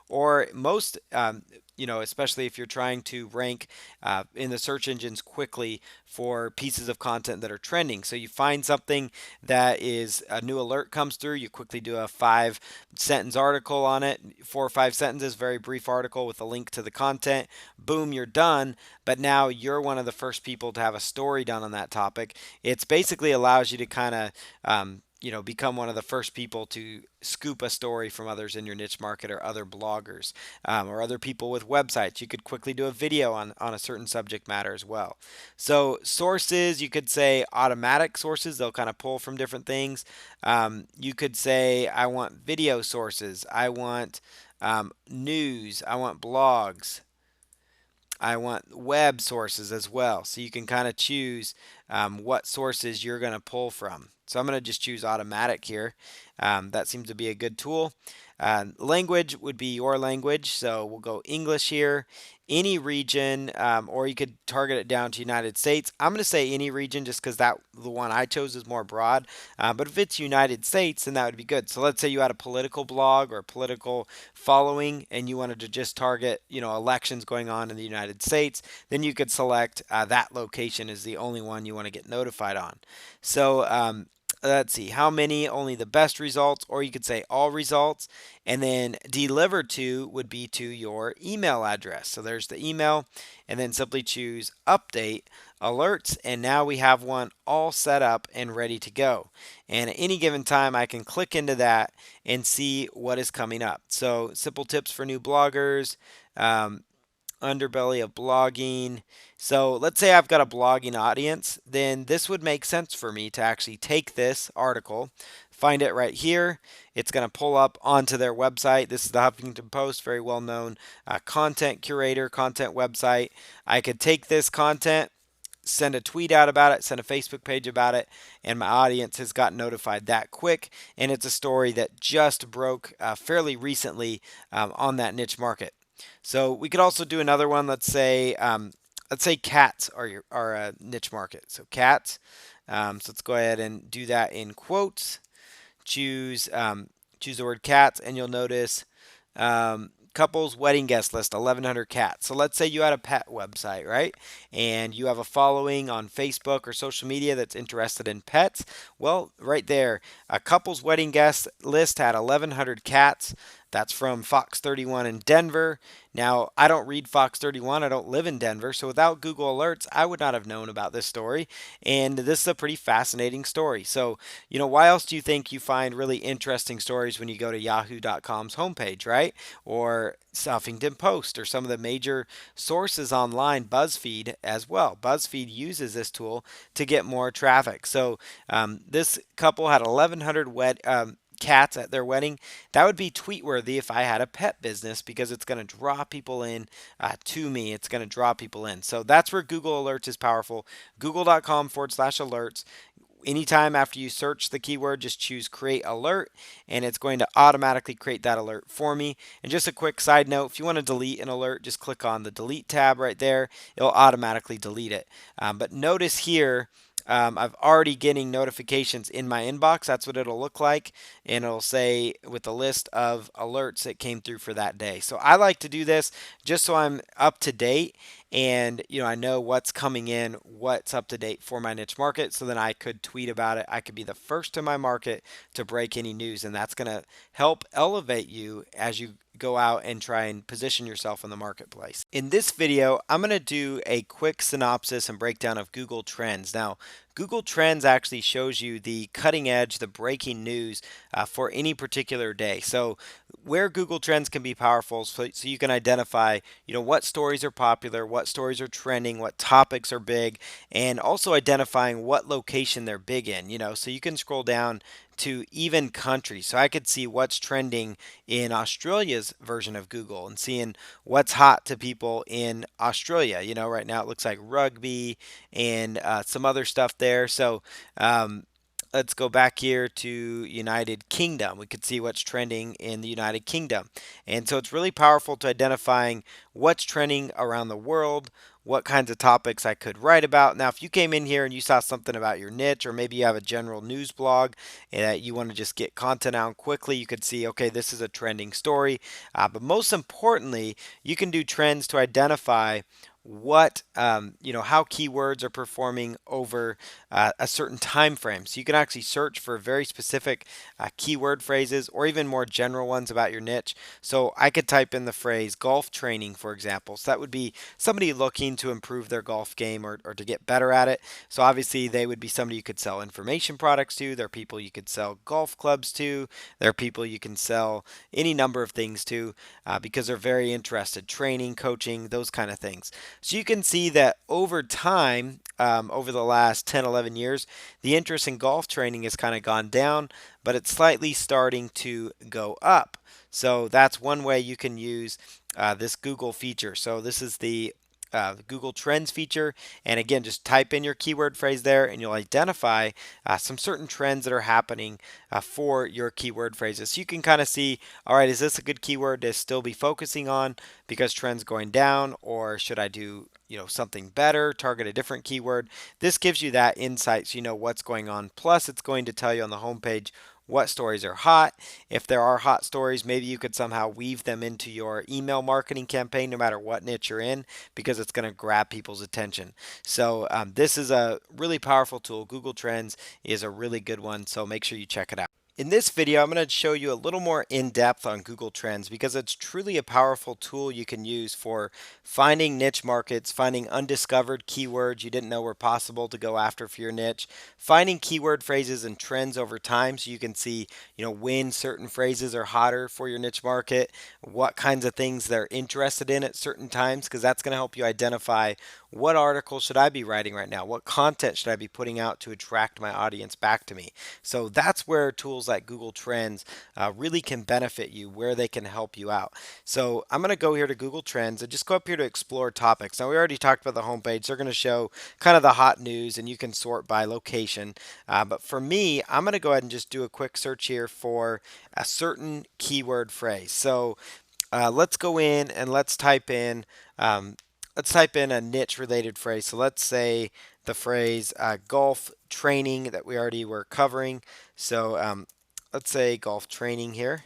or most especially if you're trying to rank in the search engines quickly for pieces of content that are trending. So you find something that is a new alert comes through, you quickly do a 5-sentence article on it, 4 or 5 sentences, very brief article with a link to the content. Boom, you're done. But now you're one of the first people to have a story done on that topic. It's basically allows you to become one of the first people to scoop a story from others in your niche market or other bloggers or other people with websites. You could quickly do a video on a certain subject matter as well. So sources, you could say automatic sources. They'll kind of pull from different things. You could say, I want video sources. I want News, I want blogs, I want web sources as well. So you can kind of choose what sources you're going to pull from. So I'm going to just choose automatic here. That seems to be a good tool. Language would be your language. So we'll go English here. Any region, or you could target it down to United States. I'm going to say any region just because that the one I chose is more broad. But if it's United States, then that would be good. So let's say you had a political blog or political following and you wanted to just target, elections going on in the United States, then you could select that location as the only one you want to get notified on. So let's see, how many, only the best results, or you could say all results. And then delivered to would be to your email address. So there's the email, and then simply choose update alerts. And now we have one all set up and ready to go. And at any given time, I can click into that and see what is coming up. So simple tips for new bloggers. Underbelly of blogging. So let's say I've got a blogging audience, then this would make sense for me to actually take this article, find it right here. It's going to pull up onto their website. This is the Huffington Post, very well known content curator, content website. I could take this content, send a tweet out about it, send a Facebook page about it, and my audience has got notified that quick. And it's a story that just broke fairly recently on that niche market. So we could also do another one. Let's say cats are a niche market. So cats. So let's go ahead and do that in quotes. Choose the word cats, and you'll notice couples wedding guest list 1,100 cats. So let's say you had a pet website, right? And you have a following on Facebook or social media that's interested in pets. Well, right there, a couples wedding guest list had 1,100 cats. That's from Fox 31 in Denver. Now, I don't read Fox 31. I don't live in Denver. So without Google Alerts, I would not have known about this story. And this is a pretty fascinating story. So, why else do you think you find really interesting stories when you go to yahoo.com's homepage, right? Or Huffington Post or some of the major sources online, BuzzFeed as well. BuzzFeed uses this tool to get more traffic. So this couple had 1,100 cats at their wedding. That would be tweet worthy if I had a pet business because it's going to draw people in to me. It's going to draw people in. So that's where Google Alerts is powerful. Google.com/alerts. Anytime after you search the keyword, just choose create alert and it's going to automatically create that alert for me. And just a quick side note, if you want to delete an alert, just click on the delete tab right there. It'll automatically delete it. But notice here, I've already getting notifications in my inbox. That's what it'll look like. And it'll say with a list of alerts that came through for that day. So I like to do this just so I'm up to date and I know what's coming in, what's up to date for my niche market, so then I could tweet about it. I could be the first in my market to break any news, and that's going to help elevate you as you go out and try and position yourself in the marketplace. In this video, I'm going to do a quick synopsis and breakdown of Google Trends. Now, Google Trends actually shows you the cutting edge, the breaking news for any particular day. So where Google Trends can be powerful, so you can identify, what stories are popular, what stories are trending, what topics are big, and also identifying what location they're big in. So you can scroll down to even countries. So I could see what's trending in Australia's version of Google and seeing what's hot to people in Australia. Right now it looks like rugby and some other stuff there. So let's go back here to United Kingdom. We could see what's trending in the United Kingdom. And so it's really powerful to identifying what's trending around the world, what kinds of topics I could write about. Now, if you came in here and you saw something about your niche, or maybe you have a general news blog that you want to just get content out quickly, you could see, okay, this is a trending story. But most importantly, you can do trends to identify what how keywords are performing over a certain time frame. So you can actually search for very specific keyword phrases or even more general ones about your niche. So I could type in the phrase golf training, for example. So that would be somebody looking to improve their golf game or to get better at it. So obviously they would be somebody you could sell information products to. There are people you could sell golf clubs to. There are people you can sell any number of things to because they're very interested, training, coaching, those kind of things. So you can see that over time, over the last 10, 11 years, the interest in golf training has kind of gone down, but it's slightly starting to go up. So that's one way you can use this Google feature. So this is the Google Trends feature. And again, just type in your keyword phrase there and you'll identify some certain trends that are happening for your keyword phrases. So you can kind of see, all right, is this a good keyword to still be focusing on because trends going down, or should I do something better, target a different keyword? This gives you that insight so you know what's going on. Plus, it's going to tell you on the homepage what stories are hot. If there are hot stories, maybe you could somehow weave them into your email marketing campaign no matter what niche you're in, because it's going to grab people's attention. So this is a really powerful tool. Google Trends is a really good one, so make sure you check it out. In this video, I'm going to show you a little more in depth on Google Trends because it's truly a powerful tool you can use for finding niche markets, finding undiscovered keywords you didn't know were possible to go after for your niche, finding keyword phrases and trends over time so you can see, when certain phrases are hotter for your niche market, what kinds of things they're interested in at certain times, because that's going to help you identify what article should I be writing right now? What content should I be putting out to attract my audience back to me? So that's where tools like Google Trends really can benefit you, where they can help you out. So I'm going to go here to Google Trends and just go up here to explore topics. Now we already talked about the homepage. They're going to show kind of the hot news and you can sort by location. But for me, I'm going to go ahead and just do a quick search here for a certain keyword phrase. So let's go in and let's type in a niche related phrase. So let's say the phrase golf training that we already were covering. So let's say golf training here,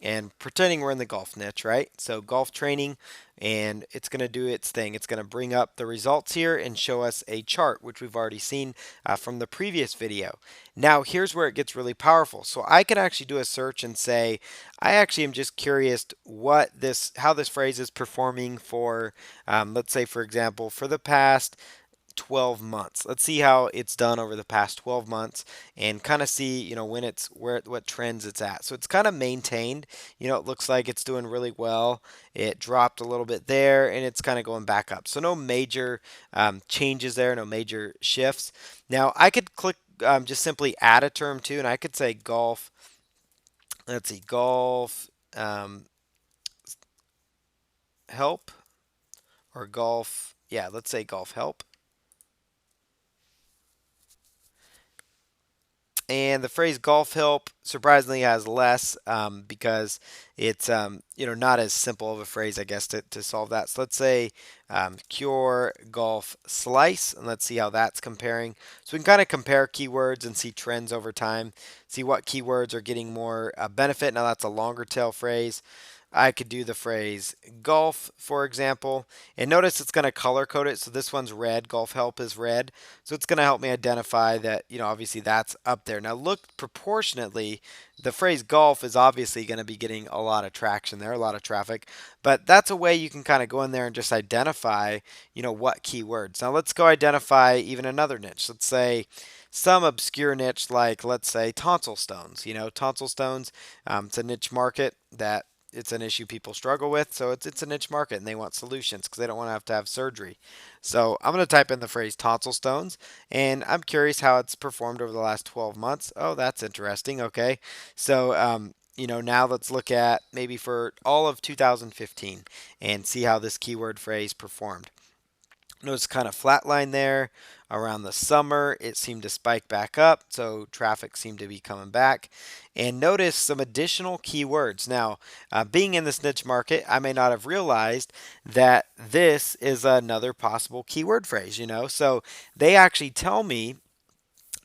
and pretending we're in the golf niche, right? So golf training, and it's going to do its thing. It's going to bring up the results here and show us a chart, which we've already seen from the previous video. Now here's where it gets really powerful. So I can actually do a search and say, I actually am just curious how this phrase is performing for, let's say for example, for the past 12 months. Let's see how it's done over the past 12 months and kind of see, when it's what trends it's at. So it's kind of maintained. It looks like it's doing really well. It dropped a little bit there and it's kind of going back up. So no major changes there, no major shifts. Now I could click just simply add a term too, and I could say golf. Let's see, golf help or golf. Yeah, let's say golf help. And the phrase golf help surprisingly has less because it's not as simple of a phrase, I guess, to solve that. So let's say cure golf slice, and let's see how that's comparing. So we can kind of compare keywords and see trends over time, see what keywords are getting more benefit. Now that's a longer tail phrase. I could do the phrase golf, for example, and notice it's going to color code it. So this one's red, golf help is red. So it's going to help me identify that, obviously that's up there. Now look proportionately, the phrase golf is obviously going to be getting a lot of traction there, a lot of traffic, but that's a way you can kind of go in there and just identify, what keywords. Now let's go identify even another niche. Let's say some obscure niche like, let's say tonsil stones. Tonsil stones, it's a niche market that it's an issue people struggle with, so it's a niche market and they want solutions because they don't want to have surgery. So I'm going to type in the phrase tonsil stones, and I'm curious how it's performed over the last 12 months. Oh, that's interesting. Okay, so now let's look at maybe for all of 2015 and see how this keyword phrase performed. Notice kind of flatline there. Around the summer, it seemed to spike back up, so traffic seemed to be coming back. And notice some additional keywords. Now, being in this niche market, I may not have realized that this is another possible keyword phrase, So they actually tell me,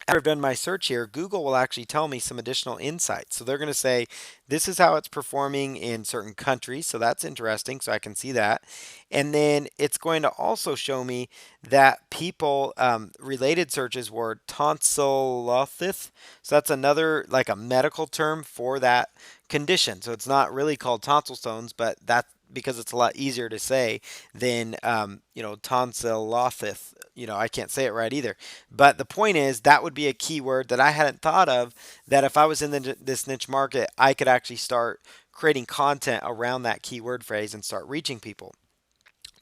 after I've done my search here, Google will actually tell me some additional insights. So they're going to say, this is how it's performing in certain countries. So that's interesting. So I can see that. And then it's going to also show me that people related searches were tonsillosis. So that's another, like a medical term for that condition. So it's not really called tonsil stones, but that's because it's a lot easier to say than, tonsillosis. I can't say it right either. But the point is, that would be a keyword that I hadn't thought of, that if I was in this niche market, I could actually start creating content around that keyword phrase and start reaching people.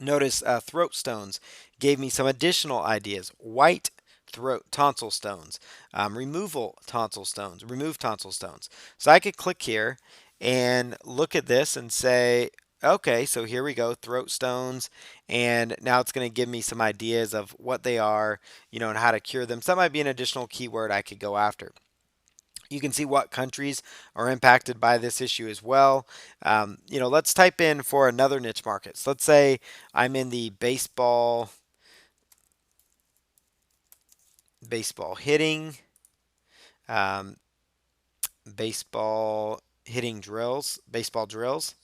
Notice throat stones gave me some additional ideas. White throat tonsil stones, remove tonsil stones. So I could click here and look at this and say, okay, so here we go, throat stones, and now it's going to give me some ideas of what they are, and how to cure them. So that might be an additional keyword I could go after. You can see what countries are impacted by this issue as well. Let's type in for another niche market. So let's say I'm in the baseball hitting, um, baseball hitting drills, baseball drills.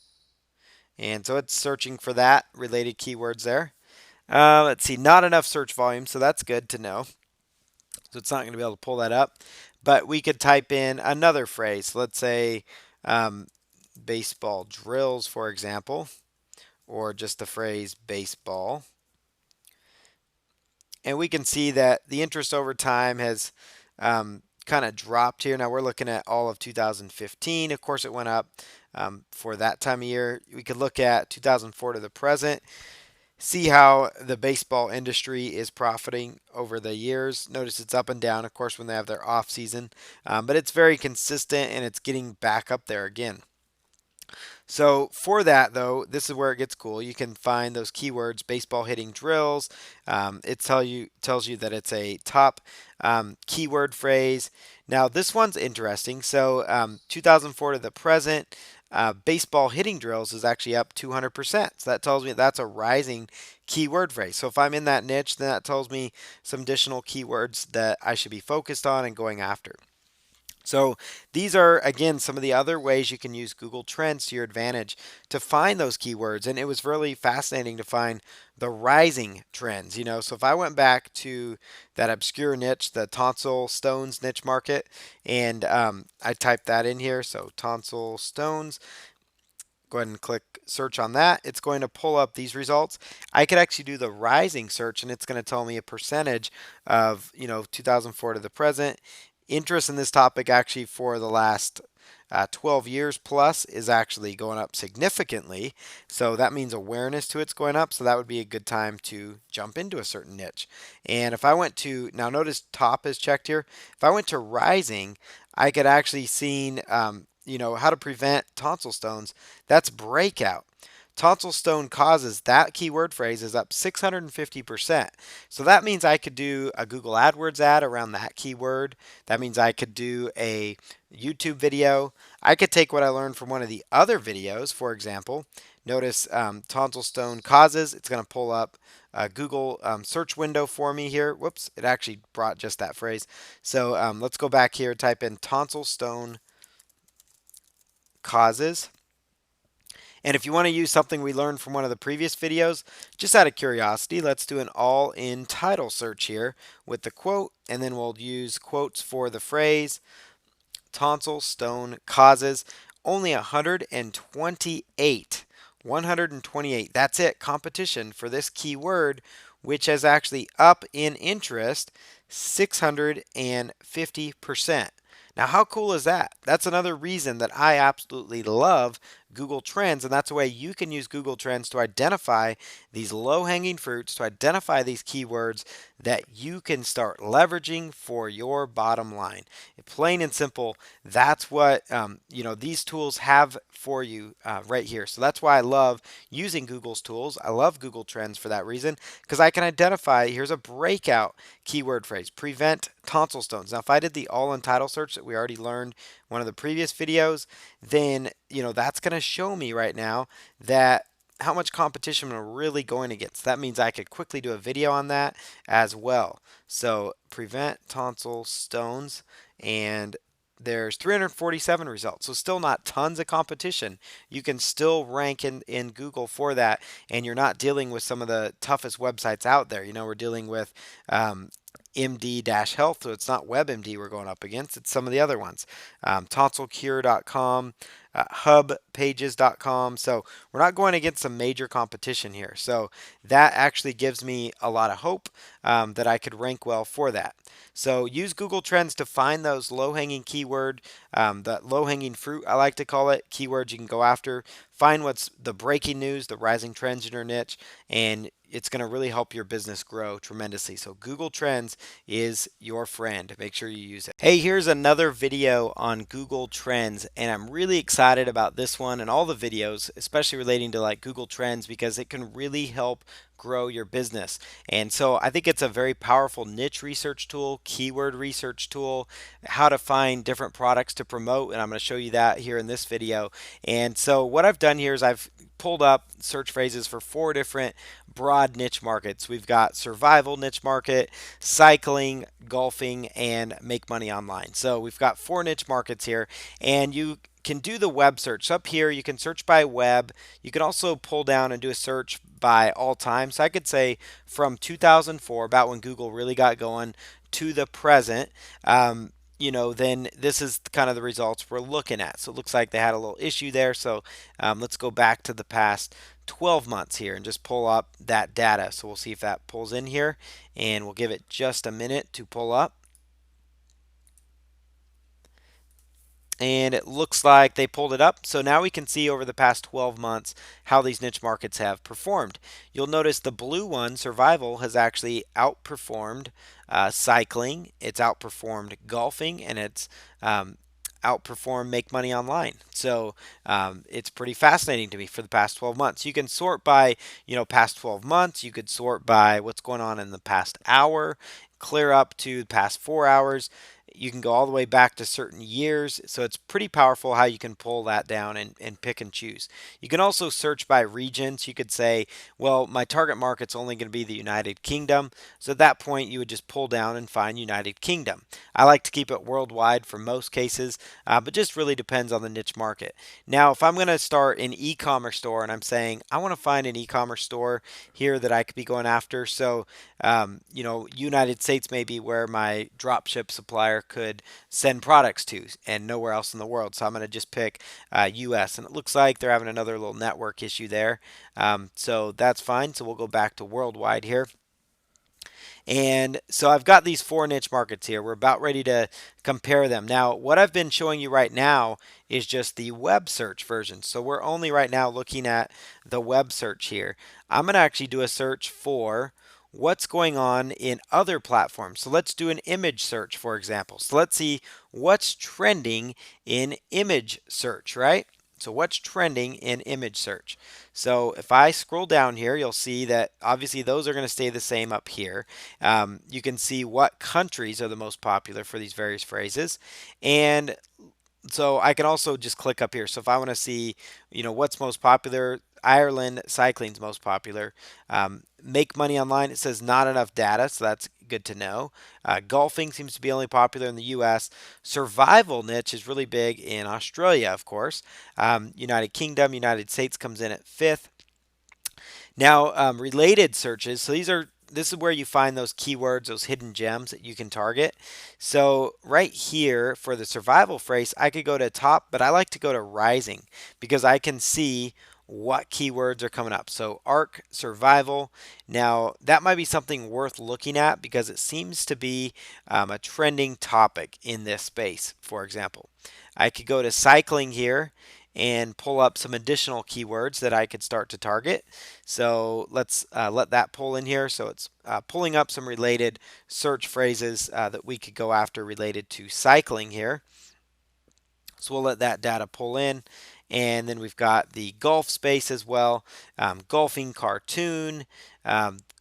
And so it's searching for that related keywords there. Let's see, not enough search volume, so that's good to know. So it's not going to be able to pull that up. But we could type in another phrase. Let's say um, baseball drills, for example, or just the phrase baseball. And we can see that the interest over time has kind of dropped here. Now we're looking at all of 2015. Of course, it went up for that time of year. We could look at 2004 to the present, see how the baseball industry is profiting over the years. Notice it's up and down, of course, when they have their off season, but it's very consistent and it's getting back up there again. So for that though, this is where it gets cool. You can find those keywords, baseball hitting drills. It tells you that it's a top keyword phrase. Now this one's interesting. So 2004 to the present, baseball hitting drills is actually up 200%. So that tells me that's a rising keyword phrase. So if I'm in that niche, then that tells me some additional keywords that I should be focused on and going after. So these are, again, some of the other ways you can use Google Trends to your advantage to find those keywords. And it was really fascinating to find the rising trends. So if I went back to that obscure niche, the tonsil stones niche market, and I typed that in here, so tonsil stones, go ahead and click search on that. It's going to pull up these results. I could actually do the rising search and it's going to tell me a percentage of, 2004 to the present. Interest in this topic actually for the last 12 years plus is actually going up significantly. So that means awareness to it's going up. So that would be a good time to jump into a certain niche. And if I went to, now notice top is checked here. If I went to rising, I could actually see, how to prevent tonsil stones. That's breakout. Tonsil stone causes, that keyword phrase is up 650%. So that means I could do a Google AdWords ad around that keyword. That means I could do a YouTube video. I could take what I learned from one of the other videos, for example. Notice tonsil stone causes. It's going to pull up a Google search window for me here. Whoops, it actually brought just that phrase. So let's go back here, type in tonsil stone causes. And if you want to use something we learned from one of the previous videos, just out of curiosity, let's do an AllInTitle search here with the quote, and then we'll use quotes for the phrase tonsil stone causes. Only 128. 128. That's it. Competition for this keyword, which is actually up in interest 650%. Now, how cool is that? That's another reason that I absolutely love Google Trends, and that's a way you can use Google Trends to identify these low-hanging fruits, to identify these keywords that you can start leveraging for your bottom line. Plain and simple, that's what these tools have for you right here. So that's why I love using Google's tools. I love Google Trends for that reason, because I can identify, here's a breakout keyword phrase, prevent tonsil stones. Now, if I did the AllInTitle search that we already learned one of the previous videos, then that's going to show me right now that how much competition we're really going against. That means I could quickly do a video on that as well. So prevent tonsil stones, and there's 347 results. So still not tons of competition. You can still rank in Google for that, and you're not dealing with some of the toughest websites out there. We're dealing with MD-Health, so it's not WebMD we're going up against, it's some of the other ones. Tonsilcure.com, hubpages.com. So we're not going against some major competition here. So that actually gives me a lot of hope that I could rank well for that. So use Google Trends to find those low-hanging keyword, that low-hanging fruit, I like to call it, keywords you can go after. Find what's the breaking news, the rising trends in your niche, and it's going to really help your business grow tremendously. So Google Trends is your friend. Make sure you use it. Hey, here's another video on Google Trends, and I'm really excited about this one and all the videos, especially relating to like Google Trends, because it can really help grow your business. And so I think it's a very powerful niche research tool, keyword research tool, how to find different products to promote, and I'm going to show you that here in this video. And so what I've done here is I've pulled up search phrases for 4 different broad niche markets. We've got survival niche market, cycling, golfing, and make money online. So we've got 4 niche markets here, and you can do the web search. So up here, you can search by web. You can also pull down and do a search by all time. So I could say from 2004, about when Google really got going, to the present. Then this is kind of the results we're looking at. So it looks like they had a little issue there. So let's go back to the past 12 months here and just pull up that data. So we'll see if that pulls in here, and we'll give it just a minute to pull up. And it looks like they pulled it up. So now we can see over the past 12 months how these niche markets have performed. You'll notice the blue one, survival, has actually outperformed cycling, it's outperformed golfing, and it's outperform make money online. So it's pretty fascinating to me for the past 12 months. You can sort by, past 12 months. You could sort by what's going on in the past hour, clear up to the past 4 hours. You can go all the way back to certain years. So it's pretty powerful how you can pull that down and pick and choose. You can also search by regions. You could say, well, my target market's only going to be the United Kingdom. So at that point, you would just pull down and find United Kingdom. I like to keep it worldwide for most cases, but just really depends on the niche market. Now, if I'm going to start an e-commerce store and I'm saying, I want to find an e-commerce store here that I could be going after. So, United States may be where my dropship supplier could send products to and nowhere else in the world. So I'm going to just pick US, and it looks like they're having another little network issue there. So that's fine. So we'll go back to worldwide here. And so I've got these 4 niche markets here. We're about ready to compare them. Now, what I've been showing you right now is just the web search version. So we're only right now looking at the web search here. I'm going to actually do a search for what's going on in other platforms. So let's do an image search, for example. So let's see what's trending in image search, right? So what's trending in image search? So if I scroll down here, you'll see that obviously those are going to stay the same up here. You can see what countries are the most popular for these various phrases. And so I can also just click up here. So if I want to see, what's most popular, Ireland cycling's most popular. Make money online, it says not enough data, so that's good to know. Golfing seems to be only popular in the US. Survival niche is really big in Australia, of course. United Kingdom, United States comes in at 5th. Now, related searches. So this is where you find those keywords, those hidden gems that you can target. So right here for the survival phrase, I could go to top, but I like to go to rising because I can see what keywords are coming up. So ARC, survival. Now that might be something worth looking at because it seems to be a trending topic in this space, for example. I could go to cycling here and pull up some additional keywords that I could start to target. So let's let that pull in here. So it's pulling up some related search phrases that we could go after related to cycling here. So we'll let that data pull in. And then we've got the golf space as well. Golfing cartoon,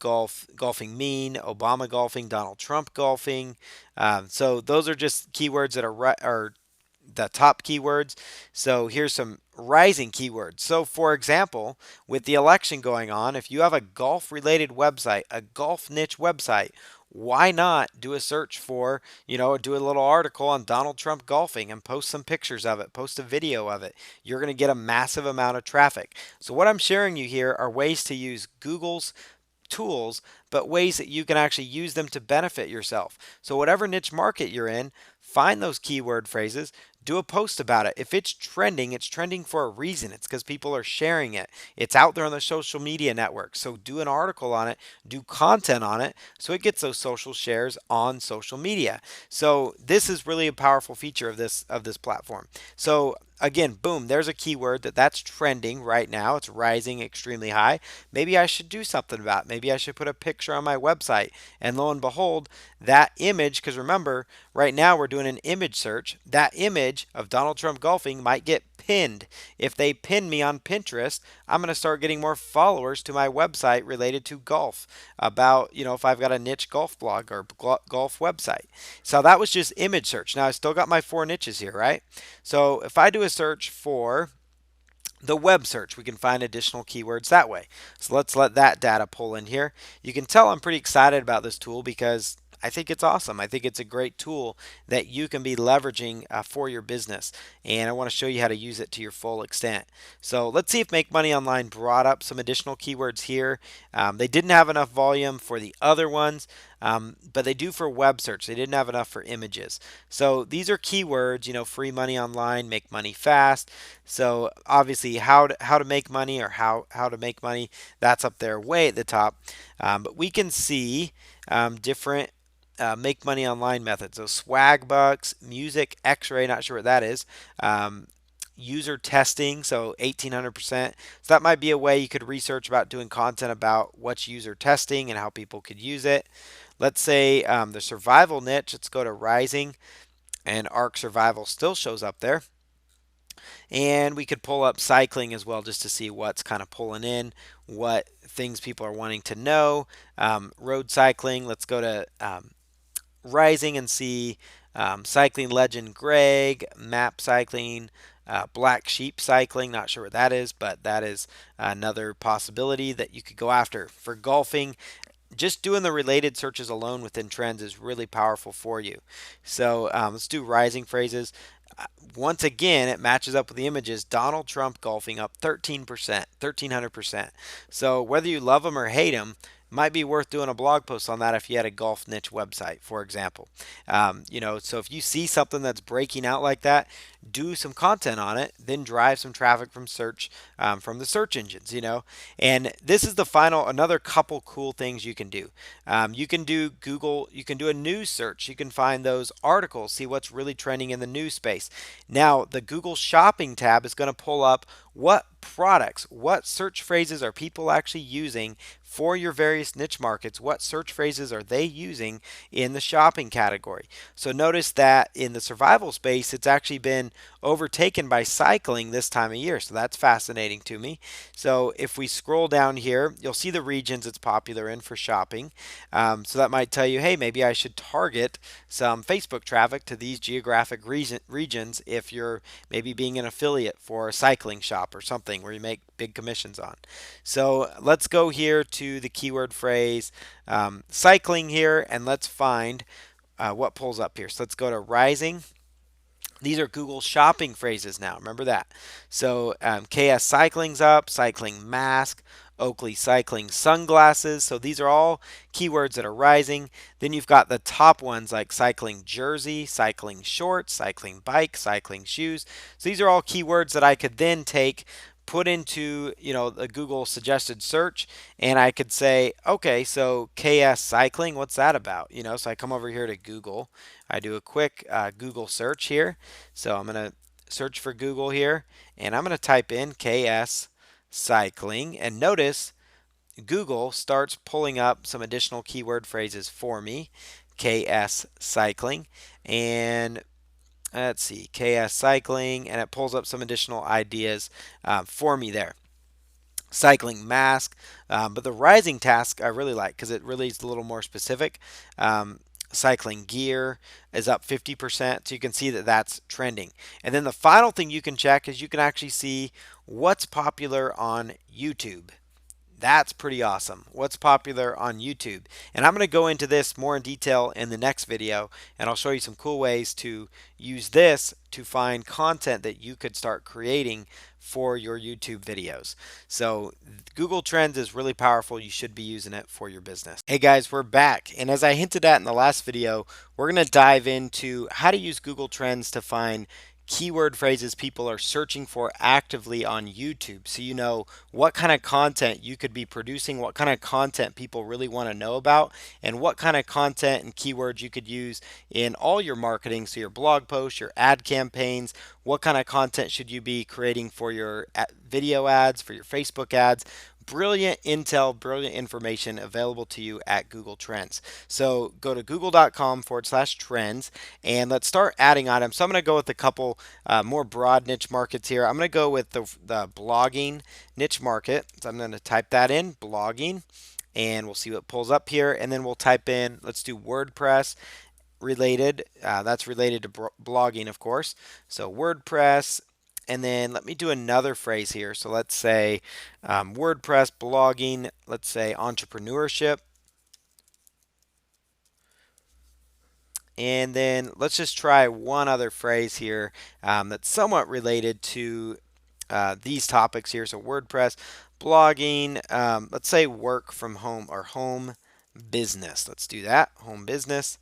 golfing meme, Obama golfing, Donald Trump golfing. So those are just keywords that are the top keywords. So here's some rising keywords. So for example, with the election going on, if you have a golf related website, a golf niche website, why not do a search for, do a little article on Donald Trump golfing and post some pictures of it, post a video of it. You're going to get a massive amount of traffic. So what I'm sharing you here are ways to use Google's tools, but ways that you can actually use them to benefit yourself. So whatever niche market you're in, find those keyword phrases, do a post about it. If it's trending for a reason. It's because people are sharing it. It's out there on the social media networks. So do an article on it, do content on it, so it gets those social shares on social media. So this is really a powerful feature of this platform. So again, boom, there's a keyword that's trending right now. It's rising extremely high. Maybe I should do something about it. Maybe I should put a picture on my website. And lo and behold, that image, because remember, right now we're doing an image search. That image of Donald Trump golfing might get pinned. If they pin me on Pinterest, I'm going to start getting more followers to my website related to golf about, if I've got a niche golf blog or golf website. So that was just image search. Now I still got my 4 niches here, right? So if I do a search for the web search, we can find additional keywords that way. So let's let that data pull in here. You can tell I'm pretty excited about this tool because I think it's awesome. I think it's a great tool that you can be leveraging for your business. And I want to show you how to use it to your full extent. So let's see if Make Money Online brought up some additional keywords here. They didn't have enough volume for the other ones, but they do for web search. They didn't have enough for images. So these are keywords, free money online, make money fast. So obviously how to make money or how to make money, that's up there way at the top. But we can see different make money online methods. So swag bucks, music, X-ray, not sure what that is. User testing, so 1800%. So that might be a way you could research about doing content about what's user testing and how people could use it. Let's say the survival niche, let's go to rising, and Arc Survival still shows up there. And we could pull up cycling as well just to see what's kind of pulling in, what things people are wanting to know. Road cycling, let's go to rising and see cycling legend Greg, map cycling, black sheep cycling. Not sure what that is, but that is another possibility that you could go after. For golfing, just doing the related searches alone within trends is really powerful for you. So let's do rising phrases. Once again, it matches up with the images. Donald Trump golfing up 13%, 1300%. So whether you love him or hate him, might be worth doing a blog post on that if you had a golf niche website, for example. So if you see something that's breaking out like that, do some content on it, then drive some traffic from search, from the search engines, And this is another couple cool things you can do. You can do Google, you can do a news search. You can find those articles, see what's really trending in the news space. Now, the Google Shopping tab is going to pull up what products, what search phrases are people actually using for your various niche markets. What search phrases are they using in the shopping category? So notice that in the survival space, it's actually been overtaken by cycling this time of year. So that's fascinating to me. So if we scroll down here, you'll see the regions it's popular in for shopping. So that might tell you, hey, maybe I should target some Facebook traffic to these geographic regions if you're maybe being an affiliate for a cycling shop or something where you make big commissions on. So let's go here to the keyword phrase cycling here, and let's find what pulls up here. So let's go to rising. These are Google shopping phrases now. Remember that. So KS cycling's up, cycling mask, Oakley cycling sunglasses. So these are all keywords that are rising. Then you've got the top ones like cycling jersey, cycling shorts, cycling bike, cycling shoes. So these are all keywords that I could then take, put into the Google suggested search, and I could say, okay, so KS cycling, what's that about? So I come over here to Google. I do a quick Google search here. So I'm going to search for Google here, and I'm going to type in KS cycling, and notice Google starts pulling up some additional keyword phrases for me. KS cycling, and let's see, KS cycling, and it pulls up some additional ideas for me there. Cycling mask, but the rising task I really like because it really is a little more specific. Cycling gear is up 50%, so you can see that that's trending. And then the final thing you can check is you can actually see what's popular on YouTube. That's pretty awesome. What's popular on YouTube? And I'm going to go into this more in detail in the next video, and I'll show you some cool ways to use this to find content that you could start creating for your YouTube videos. So Google Trends is really powerful. You should be using it for your business. Hey guys, we're back. And as I hinted at in the last video, we're going to dive into how to use Google Trends to find keyword phrases people are searching for actively on YouTube. So you know what kind of content you could be producing, what kind of content people really want to know about, and what kind of content and keywords you could use in all your marketing. So your blog posts, your ad campaigns, what kind of content should you be creating for your video ads, for your Facebook ads. Brilliant intel, brilliant information available to you at Google Trends. So go to google.com/trends and let's start adding items. So I'm going to go with a couple more broad niche markets here. I'm going to go with the blogging niche market. So I'm going to type that in, blogging, and we'll see what pulls up here. And then we'll type in, let's do WordPress related. That's related to blogging, of course. So WordPress. And then let me do another phrase here. So let's say WordPress, blogging, let's say entrepreneurship. And then let's just try one other phrase here that's somewhat related to these topics here. So WordPress, blogging, let's say work from home or home business. Let's do that, home business.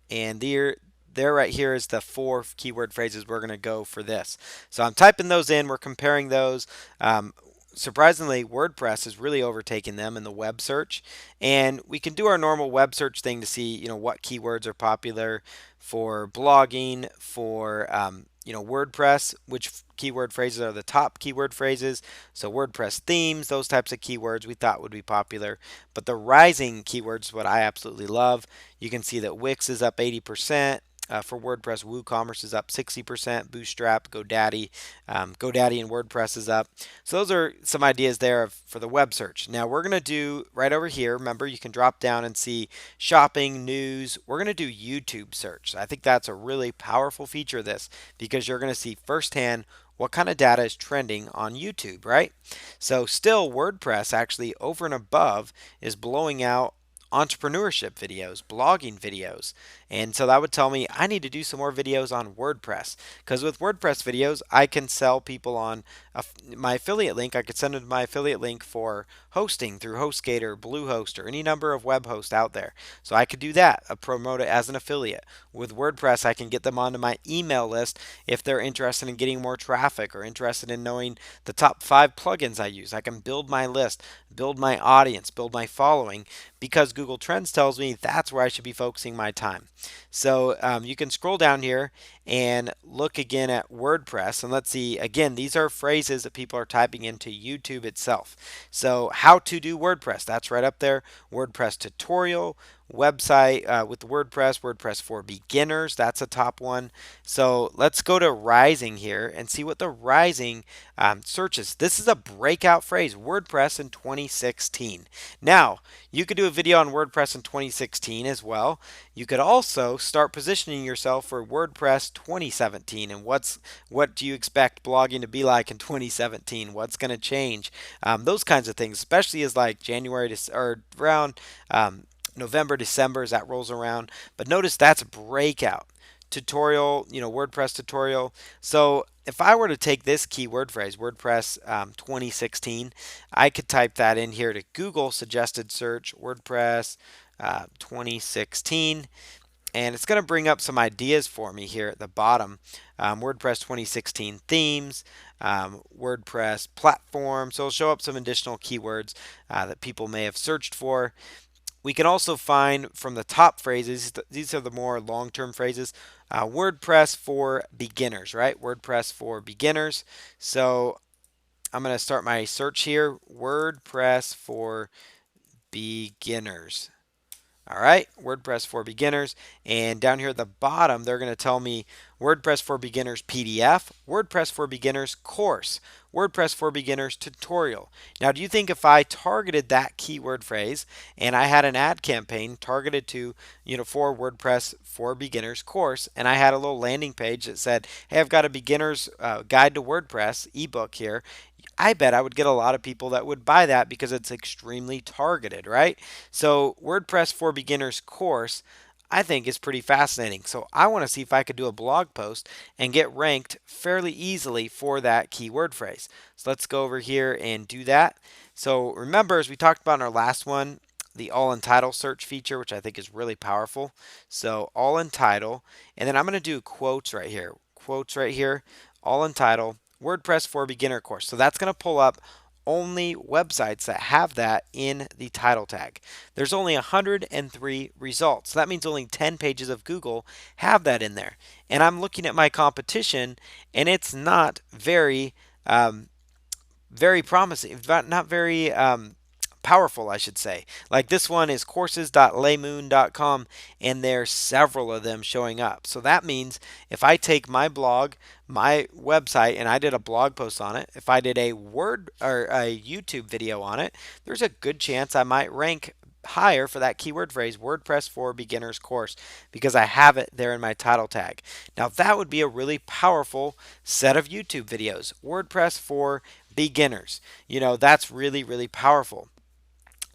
And there right here is the 4 keyword phrases we're going to go for this. So I'm typing those in. We're comparing those. Surprisingly, WordPress has really overtaken them in the web search, and we can do our normal web search thing to see, what keywords are popular for blogging, for WordPress, which keyword phrases are the top keyword phrases. So WordPress themes, those types of keywords we thought would be popular. But the rising keywords, what I absolutely love. You can see that Wix is up 80%. For WordPress, WooCommerce is up 60%. Bootstrap, GoDaddy and WordPress is up. So those are some ideas there for the web search. Now we're going to do right over here. Remember, you can drop down and see shopping, news. We're going to do YouTube search. I think that's a really powerful feature of this because you're going to see firsthand what kind of data is trending on YouTube, right? So still WordPress actually over and above is blowing out entrepreneurship videos, blogging videos. And so that would tell me I need to do some more videos on WordPress because with WordPress videos, I can sell people on my affiliate link. I could send them my affiliate link for hosting through HostGator, Bluehost, or any number of web hosts out there. So I could do that, promote it as an affiliate. With WordPress, I can get them onto my email list if they're interested in getting more traffic or interested in knowing the top 5 plugins I use. I can build my list, build my audience, build my following because Google Trends tells me that's where I should be focusing my time. So you can scroll down here and look again at WordPress. And let's see, again, these are phrases that people are typing into YouTube itself. So how to do WordPress, that's right up there. WordPress tutorial, website with WordPress, WordPress for beginners, that's a top one. So let's go to Rising here and see what the Rising searches. This is a breakout phrase, WordPress in 2016. Now, you could do a video on WordPress in 2016 as well. You could also start positioning yourself for WordPress 2017 and what do you expect blogging to be like in 2017? What's going to change? Those kinds of things, especially as like January to or around November, December as that rolls around. But notice that's a breakout tutorial, WordPress tutorial. So if I were to take this keyword phrase, WordPress 2016, I could type that in here to Google suggested search, WordPress 2016. And it's going to bring up some ideas for me here at the bottom. WordPress 2016 themes, WordPress platform. So it'll show up some additional keywords that people may have searched for. We can also find from the top phrases, these are the more long-term phrases, WordPress for beginners, right? WordPress for beginners. So I'm going to start my search here, WordPress for beginners. All right, WordPress for beginners. And down here at the bottom, they're going to tell me WordPress for beginners PDF, WordPress for beginners course, WordPress for beginners tutorial. Now, do you think if I targeted that keyword phrase and I had an ad campaign targeted to, for WordPress for beginners course, and I had a little landing page that said, hey, I've got a beginner's guide to WordPress ebook here, I bet I would get a lot of people that would buy that because it's extremely targeted, right? So WordPress for Beginners course, I think is pretty fascinating. So I want to see if I could do a blog post and get ranked fairly easily for that keyword phrase. So let's go over here and do that. So remember, as we talked about in our last one, the AllInTitle search feature, which I think is really powerful. So AllInTitle, and then I'm going to do quotes right here. Quotes right here, AllInTitle, WordPress for beginner course. So that's going to pull up only websites that have that in the title tag. There's only 103 results. So that means only 10 pages of Google have that in there. And I'm looking at my competition, and it's not very promising, not very powerful, I should say. Like this one is courses.laymoon.com, and there's several of them showing up. So that means if I take my blog, my website, and I did a blog post on it, if I did a word or a YouTube video on it, there's a good chance I might rank higher for that keyword phrase, WordPress for beginners course, because I have it there in my title tag. Now that would be a really powerful set of YouTube videos, WordPress for beginners. That's really, really powerful.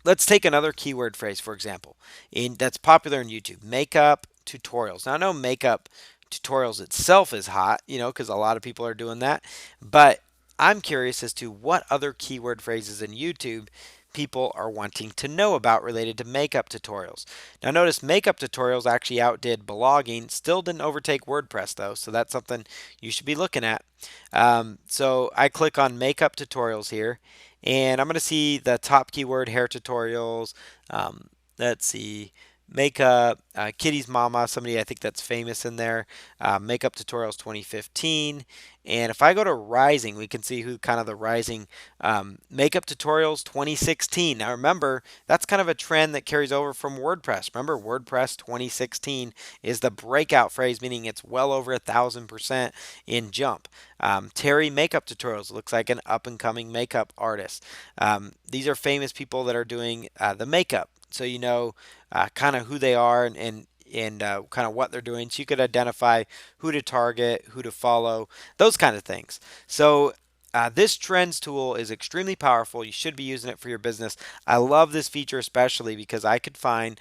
Let's take another keyword phrase, for example, that's popular in YouTube, makeup tutorials. Now, I know makeup tutorials itself is hot, because a lot of people are doing that. But I'm curious as to what other keyword phrases in YouTube people are wanting to know about related to makeup tutorials. Now, notice makeup tutorials actually outdid blogging, still didn't overtake WordPress, though, so that's something you should be looking at. So I click on makeup tutorials here, and I'm going to see the top keyword hair tutorials. Let's see, makeup, Kitty's Mama, somebody I think that's famous in there, makeup tutorials 2015. And if I go to Rising, we can see who kind of the Rising makeup tutorials 2016. Now remember, that's kind of a trend that carries over from WordPress. Remember, WordPress 2016 is the breakout phrase, meaning it's well over 1,000% in jump. Terry makeup tutorials looks like an up and coming makeup artist. These are famous people that are doing the makeup, so kind of who they are and kind of what they're doing. So you could identify who to target, who to follow, those kind of things. So this trends tool is extremely powerful. You should be using it for your business. I love this feature especially because I could find,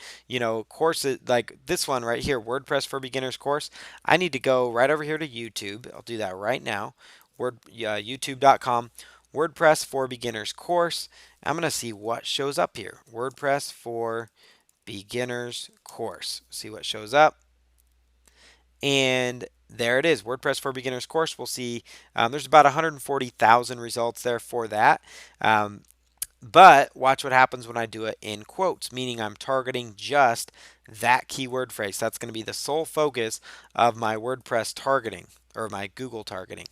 courses like this one right here, WordPress for Beginners course. I need to go right over here to YouTube. I'll do that right now. YouTube.com, WordPress for Beginners course. I'm going to see what shows up here. WordPress for Beginners course. See what shows up. And there it is, WordPress for Beginners course. We'll see there's about 140,000 results there for that. But watch what happens when I do it in quotes, meaning I'm targeting just that keyword phrase. That's going to be the sole focus of my WordPress targeting or my Google targeting.